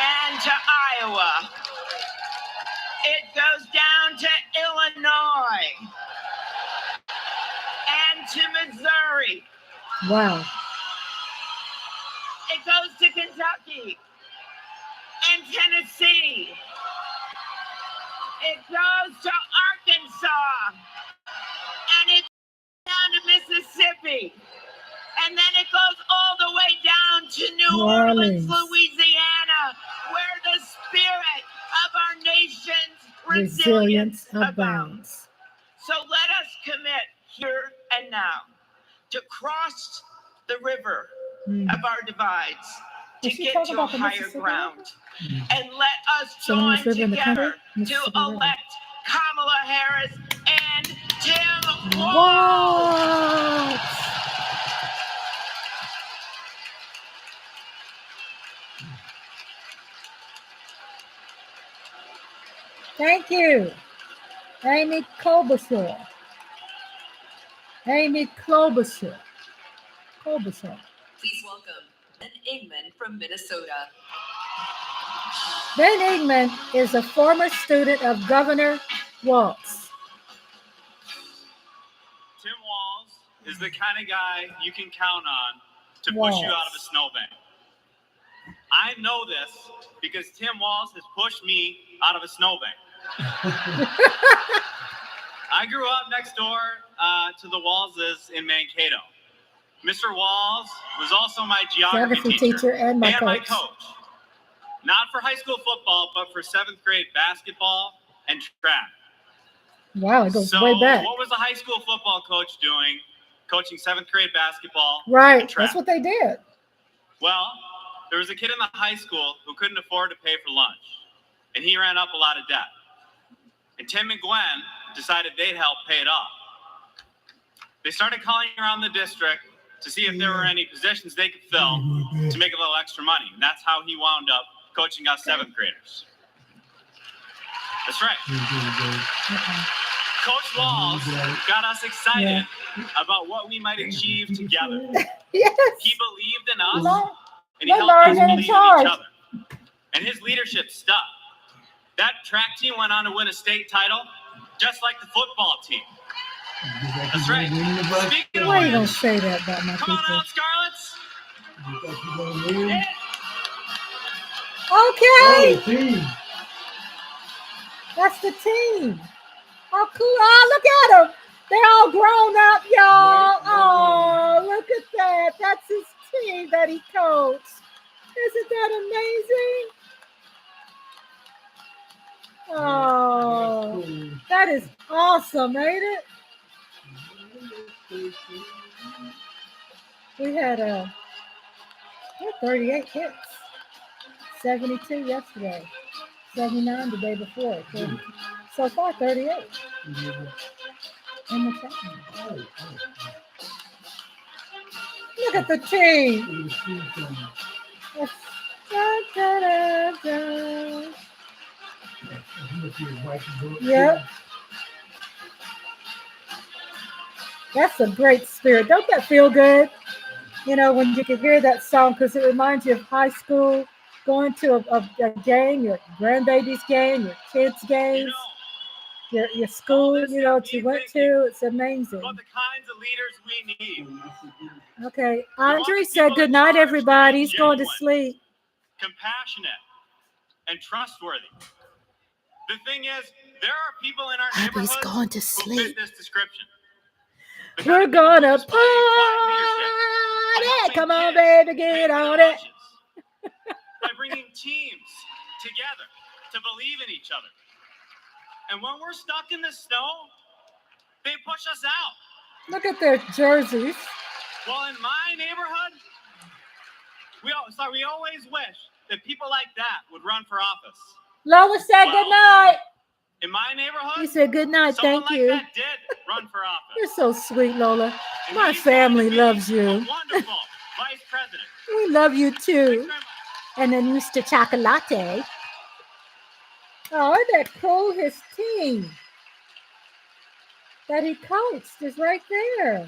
and to Iowa. It goes down to Illinois and to Missouri. Wow. It goes to Kentucky and Tennessee. It goes to Arkansas and it's down to Mississippi. And then it goes all the way down to New Orleans, Louisiana, where the spirit of our nation's resilience abounds. So let us commit here and now to cross the river of our divides, to get to a higher ground. And let us join together to elect Kamala Harris and Tim Waltz. Thank you, Amy Klobuchar. Amy Klobuchar. Please welcome Ben Ingman from Minnesota. Ben Ingman is a former student of Governor Waltz. Tim Walz is the kind of guy you can count on to push you out of a snowbank. I know this because Tim Walz has pushed me out of a snowbank. I grew up next door to the Walzes in Mankato. Mr. Walz was also my geography teacher and my coach. Not for high school football, but for 7th grade basketball and track. Wow, it goes So way back. what was a high school football coach doing, coaching 7th grade basketball Right, and track? that's what they did. Well, there was a kid in the high school who couldn't afford to pay for lunch, and he ran up a lot of debt. And Tim and Gwen decided they'd help pay it off. They started calling around the district to see if there were any positions they could fill to make a little extra money. And that's how he wound up coaching us 7th graders. That's right. Coach Walz got us excited about what we might achieve together. Yes. He believed in us, and he They're helped us learning in believe in charge. each other. And his leadership stuck. That track team went on to win a state title, just like the football team. That's right. Speaking of Why you gonna which, say that about my come on people? out, Scarlets. Okay. That's the team. Oh, cool. Oh, look at them. They're all grown up, y'all. Oh, look at that. That's his team that he coached. Isn't that amazing? Oh, that is awesome, ain't it? We had 38 hits. 72 yesterday. 79 the day before. So far, 38. In the chat. Look at the team. Yep. That's a great spirit. Don't that feel good? You know, when you can hear that song, because it reminds you of high school, going to a game, your grandbaby's game, your kids' games, your school, you know, that you went to. It's amazing. About the kinds of leaders we need. Okay. Andre said good night, everybody. He's going to sleep. Compassionate and trustworthy. The thing is, there are people in our neighborhoods going to who sleep. fit this description. We're gonna party. Come on, baby, get on it. By bringing teams together to believe in each other. And when we're stuck in the snow, they push us out. Look at their jerseys. Well, in my neighborhood, we always wish that people like that would run for office. Lola said good night. In my neighborhood, He said good night. Thank you. that did run for office. You're so sweet, Lola. My family loves you. Wonderful vice president. We love you too. And then Mr. Chocolate. Oh, isn't that cool? His team that he coached is right there.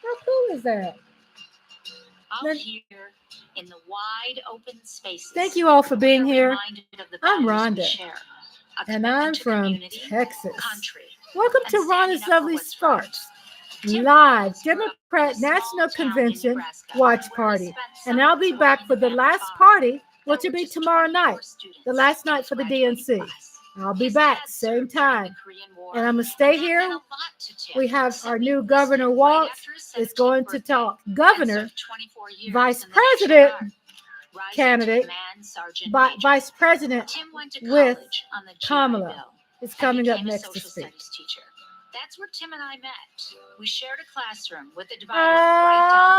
How cool is that? Out here in the wide open spaces. Thank you all for being here. Reminded of the I'm values we Rhonda, share. A and commitment I'm to from community, Texas. country, Welcome and to standing Rhonda's up for Lovely what's Sparks, Tim live Robbins grew up in a Democrat small National town in Convention Nebraska, Watch where he Party. spent And I'll be summers back working for the family last farms. party, There which will were be just tomorrow 24 night, students the last in night his for the graduating DNC. class. I'll be His back, dad same served during the time. Korean War, And I'm going to stay and that here. meant a lot to Tim. We have So our he new enlisted Governor right Waltz after his is 17th going to birthday talk and governor, served 24 years vice in the National president Guard. Rising to candidate, command Sergeant Major. vice president Tim went to with college on the GI Kamala Bill is and coming up became a next to social speak. studies teacher. That's where Tim and I met. We shared a classroom with a divider right down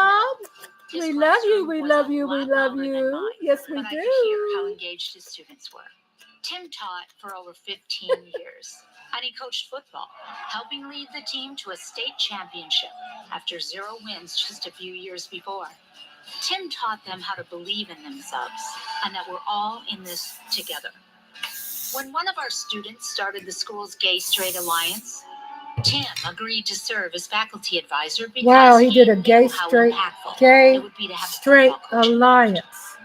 the middle. His We love you, classroom we was love a you, we lot love longer than you. mine, Yes, we but I could hear how do. engaged his students were. Tim taught for over 15 years, and he coached football, helping lead the team to a state championship after 0 wins just a few years before. Tim taught them how to believe in themselves and that we're all in this together. When one of our students started the school's Gay Straight Alliance, Tim agreed to serve as faculty advisor because Wow, he did a knew gay how straight impactful it would be to have a straight football coach. alliance.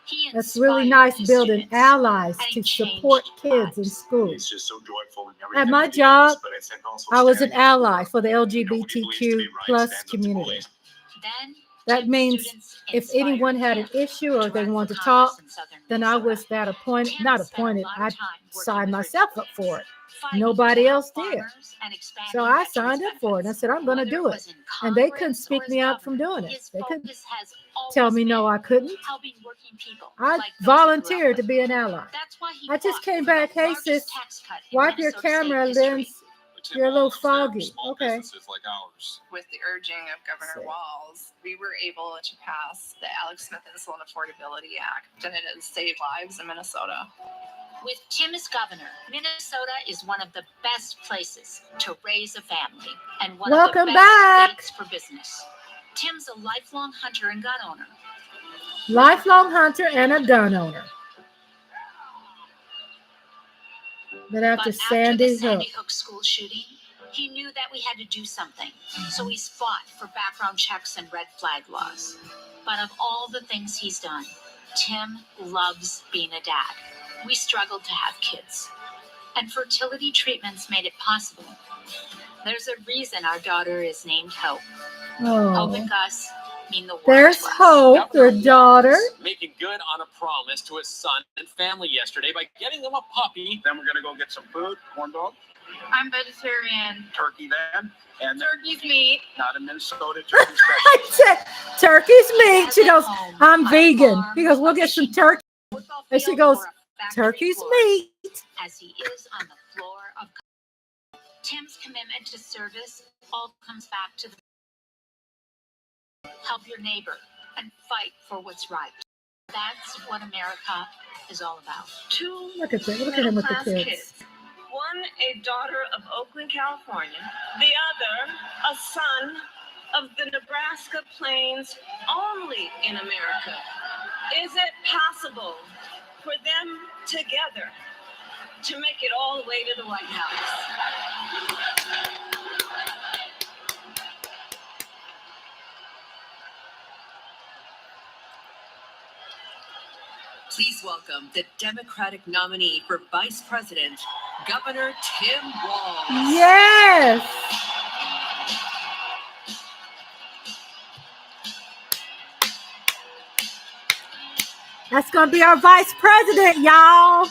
He That's really inspired nice, his building students, allies and to he changed support kids in lives. school. It's just so joyful in At everything my we do, job, but it's also I was an standing up ally for the nobody believes to LGBTQ be right plus stands up to community. bullies. Then That Tim's means students if inspired anyone had him an issue or to they run wanted for to talk, Congress in Southern then I Minnesota. was that appointed, Tim not spent a appointed, lot I of time working signed with myself up Republicans, for it. fighting Nobody to help else did. farmers and expanding So I veterans' signed up for it. And I benefits. said, I'm going to Whether do it it. was in And they couldn't Congress or speak as me out from governor, doing it. his They couldn't focus has tell always me no, been I couldn't. helping working people I like those he grew up volunteered to with. be an ally. That's why he I just fought came for the back. Hey, largest sis, tax cut in wipe your Minnesota state camera, history. Lynn. You're a little foggy. Okay. Like ours. With the urging of Governor Walz, we were able to pass the Alex Smith Insulin Affordability Act, and it has saved lives in Minnesota. With Tim as governor, Minnesota is one of the best places to raise a family and one Welcome of the best back. states for business. Tim's a lifelong hunter and gun owner. Lifelong hunter and a gun owner. But after the Sandy Sandy Hook, Hook school shooting, he knew that we had to do something. So he's fought for background checks and red flag laws. But of all the things he's done, Tim loves being a dad. We struggled to have kids, and fertility treatments made it possible. There's a reason our daughter is named Hope. Oh. Hope and Gus mean the world There's to us. Hope, their daughter. Making good on a promise to his son and family yesterday by getting them a puppy. Then we're gonna go get some food, corn dog, I'm vegetarian. turkey then, and Turkey's meat. not in Minnesota, turkey special. Turkey's meat. She goes, I'm vegan. He goes, we'll get some turkey. And she goes, turkey's meat. As he is on the floor of Tim's commitment to service all comes back to the help your neighbor and fight for what's right. That's what America is all about. Two Look at that. Look at him with the kids. One, a daughter of Oakland, California. The other, a son of the Nebraska plains, only in America. Is it possible for them together to make it all the way to the White House? Please welcome the Democratic nominee for Vice President, Governor Tim Walz. Yes. That's going to be our vice president, y'all.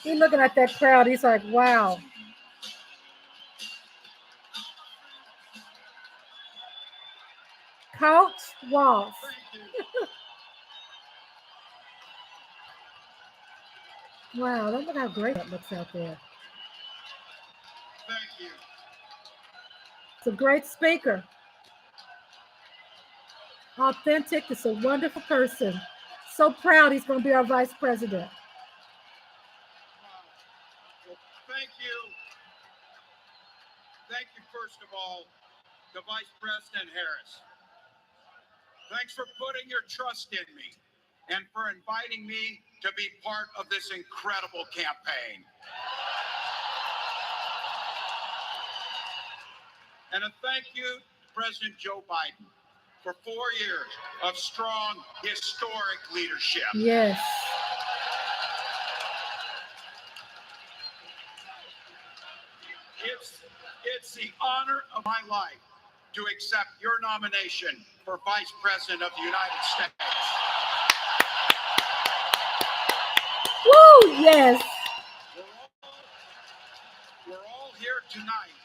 He's looking at that crowd. He's like, wow. Coach Walz. Wow, look at how great that looks out there. Thank you. It's a great speaker. Authentic. It's a wonderful person. So proud he's going to be our vice president. Well, thank you. Thank you, first of all, to Vice President Harris. Thanks for putting your trust in me and for inviting me to be part of this incredible campaign. And a thank you to President Joe Biden for 4 years of strong, historic leadership. Yes. It's the honor of my life to accept your nomination for Vice President of the United States. Woo, yes. We're all here tonight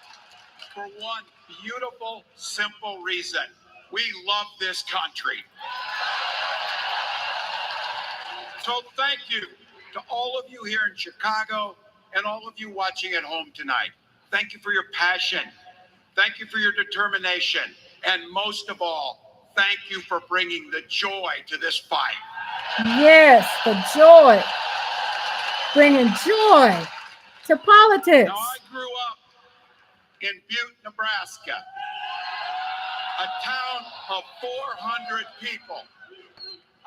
for one beautiful, simple reason. We love this country. So thank you to all of you here in Chicago and all of you watching at home tonight. Thank you for your passion. Thank you for your determination. And most of all, thank you for bringing the joy to this fight. Yes, the joy. Bringing joy to politics. Now, I grew up in Butte, Nebraska, a town of 400 people.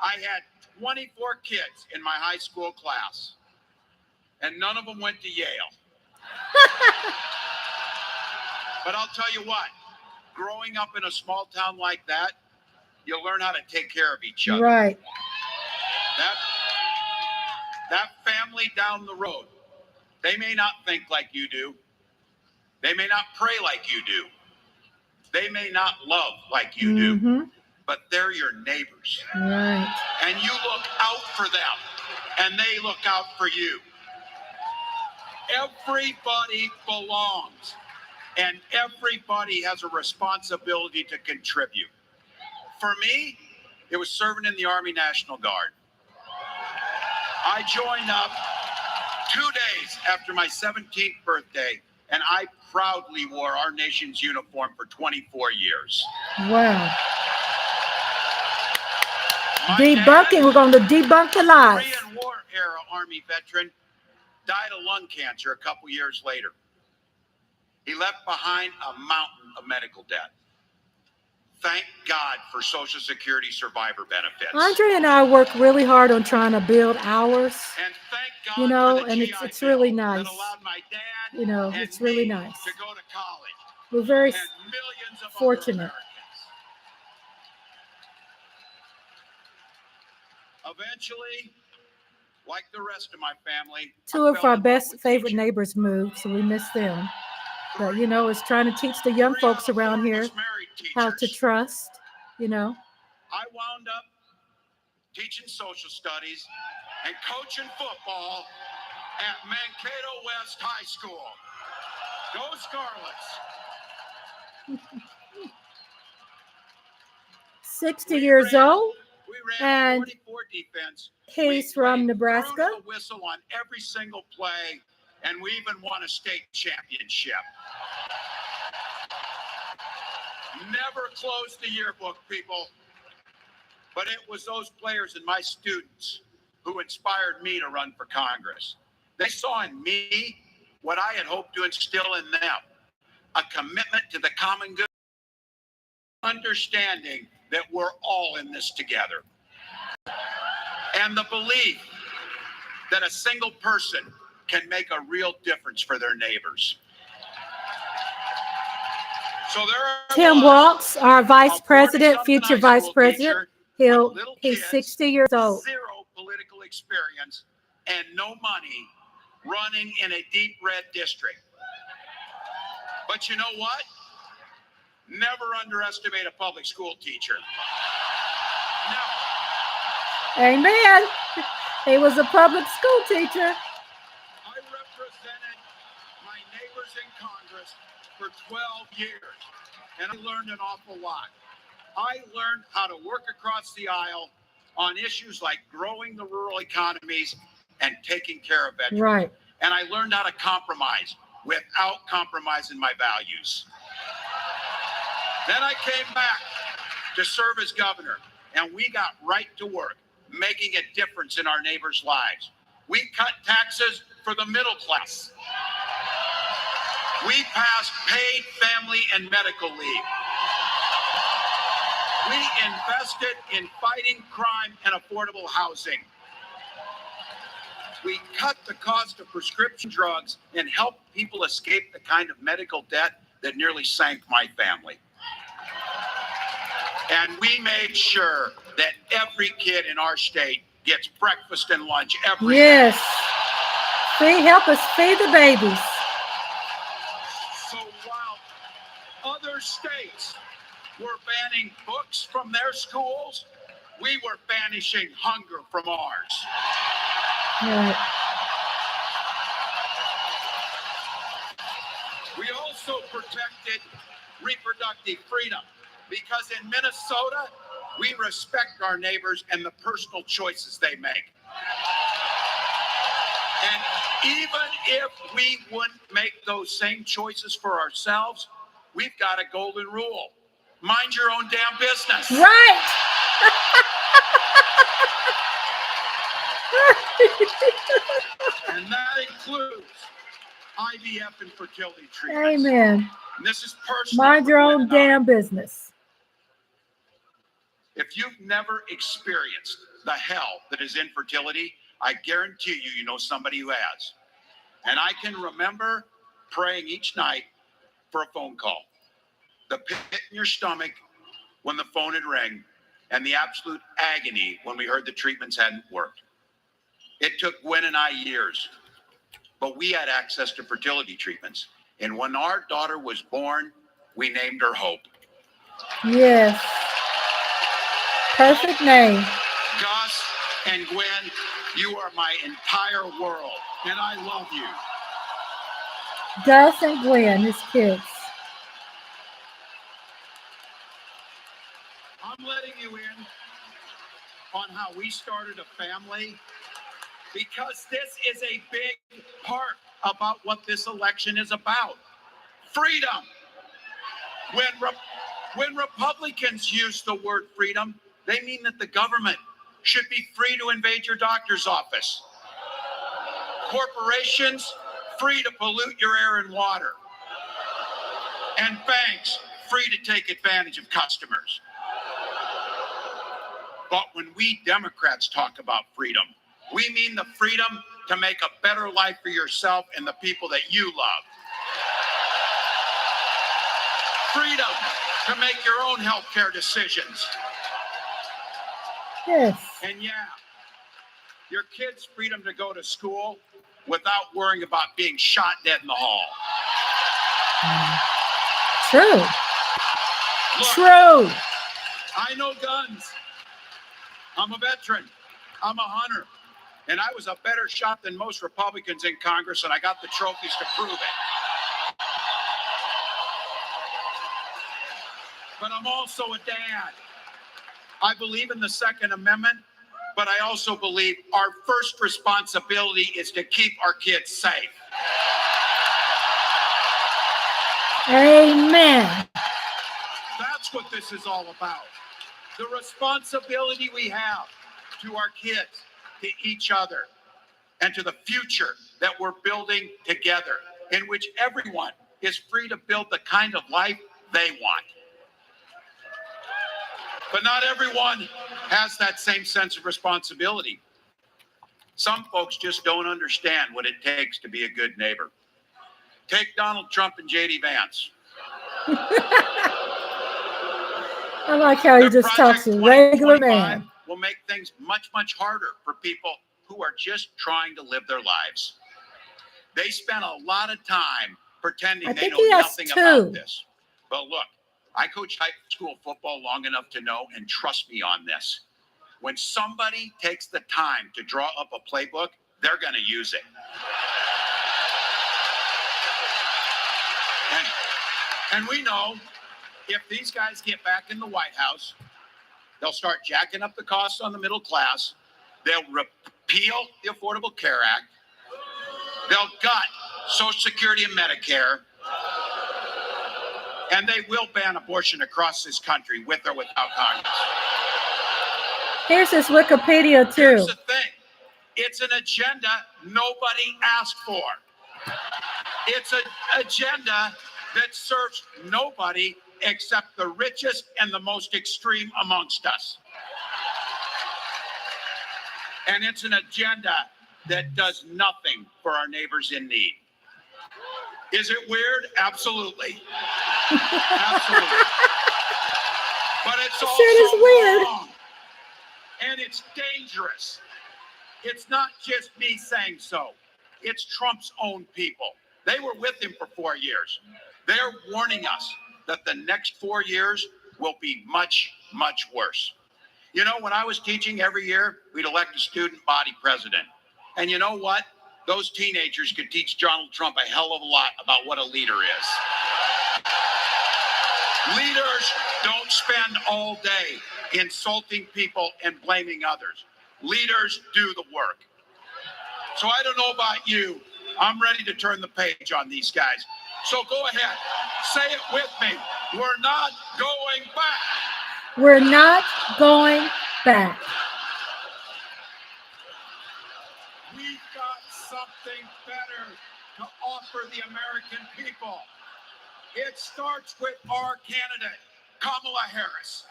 I had 24 kids in my high school class, and none of them went to Yale. But I'll tell you what, growing up in a small town like that, you learn how to take care of each other. Right. That family down the road, they may not think like you do. They may not pray like you do. They may not love like you do, but they're your neighbors. Right. And you look out for them, and they look out for you. Everybody belongs, and everybody has a responsibility to contribute. For me, it was serving in the Army National Guard. I joined up 2 days after my 17th birthday, and I proudly wore our nation's uniform for 24 years. Wow. Debunking. We're going to debunk the lies. Korean War era Army veteran died of lung cancer a couple years later. He left behind a mountain of medical debt. Thank God for Social Security survivor benefits. Andre and I work really hard on trying to build ours. And thank God You know, for the and GI it's really Bill nice. that allowed my dad You know, and it's really me nice. to go to college. We're very And millions of other fortunate. Americans. Eventually, like the rest of my family, Two of our best favorite neighbors moved, so we miss them. But, you know, it's trying to teach the young folks around here how to trust, you know. I wound up teaching social studies and coaching football at Mankato West High School. Go Scarlets! 60 years old, We ran and 44 defense. he's from Nebraska. Blew the whistle on every single play, and we even won a state championship. Never closed the yearbook, people. But it was those players and my students who inspired me to run for Congress. They saw in me what I had hoped to instill in them, a commitment to the common good, understanding that we're all in this together, and the belief that a single person can make a real difference for their neighbors. So there are Tim Walks, our vice president, future vice president. He's 60 years old. Zero political experience and no money, running in a deep red district. But you know what? Never underestimate a public school teacher. Never. Amen. He was a public school teacher. I represented my neighbors in Congress for 12 years, and I learned an awful lot. I learned how to work across the aisle on issues like growing the rural economies and taking care of veterans. Right. And I learned how to compromise without compromising my values. Then I came back to serve as governor, and we got right to work, making a difference in our neighbors' lives. We cut taxes for the middle class. We passed paid family and medical leave. We invested in fighting crime and affordable housing. We cut the cost of prescription drugs and helped people escape the kind of medical debt that nearly sank my family. And we made sure that every kid in our state gets breakfast and lunch every day. Help us feed the babies. So while other states were banning books from their schools, we were banishing hunger from ours. Right. We also protected reproductive freedom because in Minnesota, we respect our neighbors and the personal choices they make. And even if we wouldn't make those same choices for ourselves, we've got a golden rule. Mind your own damn business. Right. And that includes IVF and fertility treatments. Amen. And this is personal. Mind your own damn business. If you've never experienced the hell that is infertility, I guarantee you, you know somebody who has. And I can remember praying each night for a phone call. The pit in your stomach when the phone had rang, and the absolute agony when we heard the treatments hadn't worked. It took Gwen and I years, but we had access to fertility treatments. And when our daughter was born, we named her Hope. Yes. Perfect name. Gus and Gwen, you are my entire world, and I love you. Gus and Gwen, his kids. I'm letting you in on how we started a family because this is a big part about what this election is about. Freedom. When Republicans use the word freedom, they mean that the government should be free to invade your doctor's office. Corporations free to pollute your air and water. And banks free to take advantage of customers. But when we Democrats talk about freedom, we mean the freedom to make a better life for yourself and the people that you love. Freedom to make your own healthcare decisions. Yes. And yeah, your kids' freedom to go to school without worrying about being shot dead in the hall. True. Look, True. I know guns. I'm a veteran. I'm a hunter. And I was a better shot than most Republicans in Congress, and I got the trophies to prove it. But I'm also a dad. I believe in the Second Amendment, but I also believe our first responsibility is to keep our kids safe. Amen. That's what this is all about. The responsibility we have to our kids, to each other, and to the future that we're building together, in which everyone is free to build the kind of life they want. But not everyone has that same sense of responsibility. Some folks just don't understand what it takes to be a good neighbor. Take Donald Trump and J.D. Vance. I like how he just talks to a regular man. Will make things much, much harder for people who are just trying to live their lives. They spent a lot of time pretending they know nothing about this. But look, I coached high school football long enough to know, and trust me on this, when somebody takes the time to draw up a playbook, they're going to use it. And we know if these guys get back in the White House, they'll start jacking up the costs on the middle class. They'll repeal the Affordable Care Act. They'll gut Social Security and Medicare. And they will ban abortion across this country, with or without Congress. Here's his Wikipedia, too. Here's the thing. It's an agenda nobody asked for. It's an agenda that serves nobody except the richest and the most extreme amongst us. And it's an agenda that does nothing for our neighbors in need. Is it weird? Absolutely. Absolutely. But it's also weird. wrong. And it's dangerous. It's not just me saying so. It's Trump's own people. They were with him for 4 years. They're warning us that the next 4 years will be much, much worse. You know, when I was teaching every year, we'd elect a student body president. And you know what? Those teenagers could teach Donald Trump a hell of a lot about what a leader is. Leaders don't spend all day insulting people and blaming others. Leaders do the work. So I don't know about you. I'm ready to turn the page on these guys. So go ahead. Say it with me. We're not going back. We're not going back. We've got something better to offer the American people. It starts with our candidate, Kamala Harris.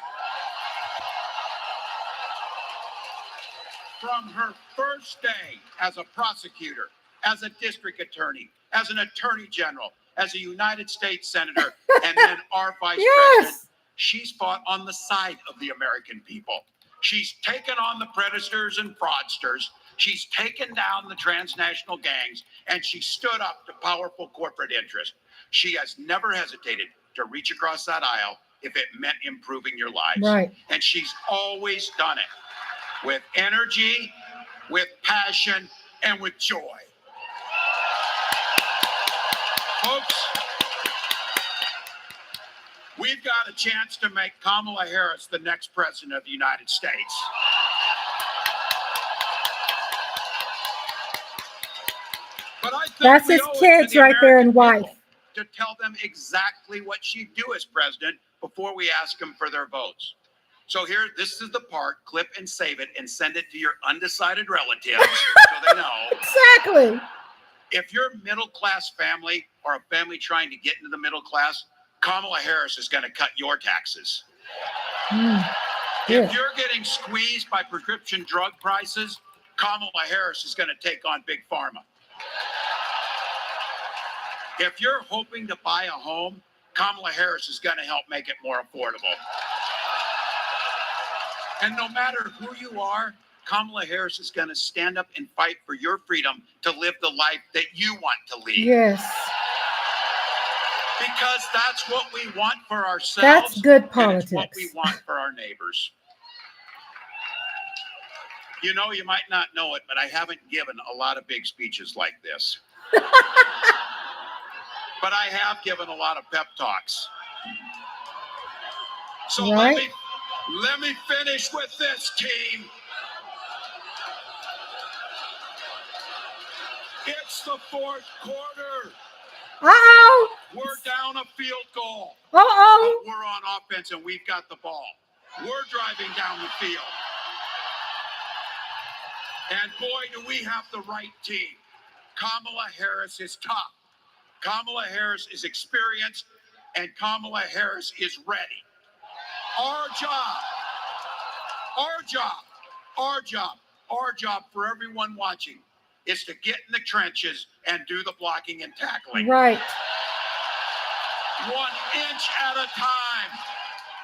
From her first day as a prosecutor, as a district attorney, as an attorney general, as a United States senator, and then our vice president, she's fought on the side of the American people. She's taken on the predators and fraudsters. She's taken down the transnational gangs, and she stood up to powerful corporate interests. She has never hesitated to reach across that aisle if it meant improving your lives. Right. And she's always done it with energy, with passion, and with joy. Folks, we've got a chance to make Kamala Harris the next president of the United States. But I think That's his kids right there and wife. To tell them exactly what she'd do as president before we ask them for their votes. So here, this is the part, clip and save it and send it to your undecided relatives so they know. Exactly. If you're a middle-class family or a family trying to get into the middle class, Kamala Harris is going to cut your taxes. If you're getting squeezed by prescription drug prices, Kamala Harris is going to take on Big Pharma. If you're hoping to buy a home, Kamala Harris is going to help make it more affordable. And no matter who you are, Kamala Harris is going to stand up and fight for your freedom to live the life that you want to lead. Yes. Because that's what we want for ourselves. That's good politics. And it's what politics. we want for our neighbors. You know, you might not know it, but I haven't given a lot of big speeches like this. But I have given a lot of pep talks. So let me finish with this, team. It's the fourth quarter. Uh-oh. We're down a field goal. Uh-oh. But we're on offense and we've got the ball. We're driving down the field. And boy, do we have the right team. Kamala Harris is tough. Kamala Harris is experienced, and Kamala Harris is ready. Our job for everyone watching is to get in the trenches and do the blocking and tackling. Right. 1 inch at a time,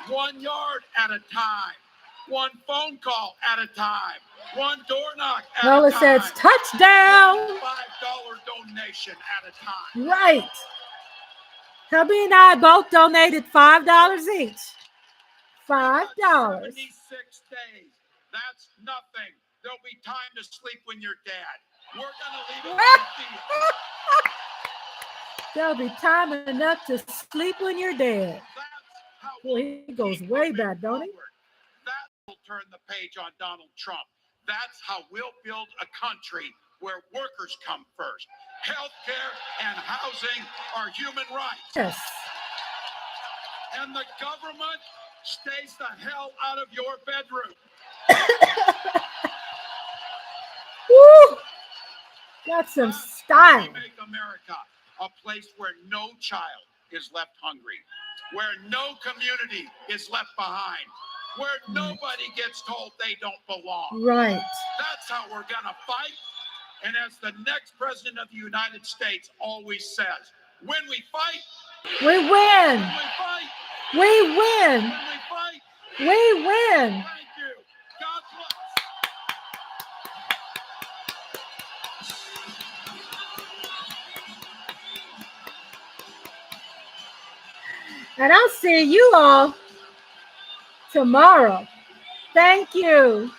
1 yard at a time, 1 phone call at a time, 1 door knock at Lola a time. says touchdown. $5 donation at a time. Right. Hubby and I both donated $5 each. $5. 76 days. That's nothing. There'll be time to sleep when you're dead. We're gonna leave it on the field. There'll be time enough to sleep when you're dead. Well, he goes way back, don't he? That will turn the page on Donald Trump. That's how we'll build a country where workers come first. Healthcare and housing are human rights. Yes. And the government stays the hell out of your bedroom. Woo! Got some style. We make America a place where no child is left hungry, where no community is left behind, where nobody gets told they don't belong. Right. That's how we're gonna fight. And as the next president of the United States always says, when we fight, we win. When we fight, we win. When we fight, we win. Thank you. God bless. And I'll see you all tomorrow. Thank you.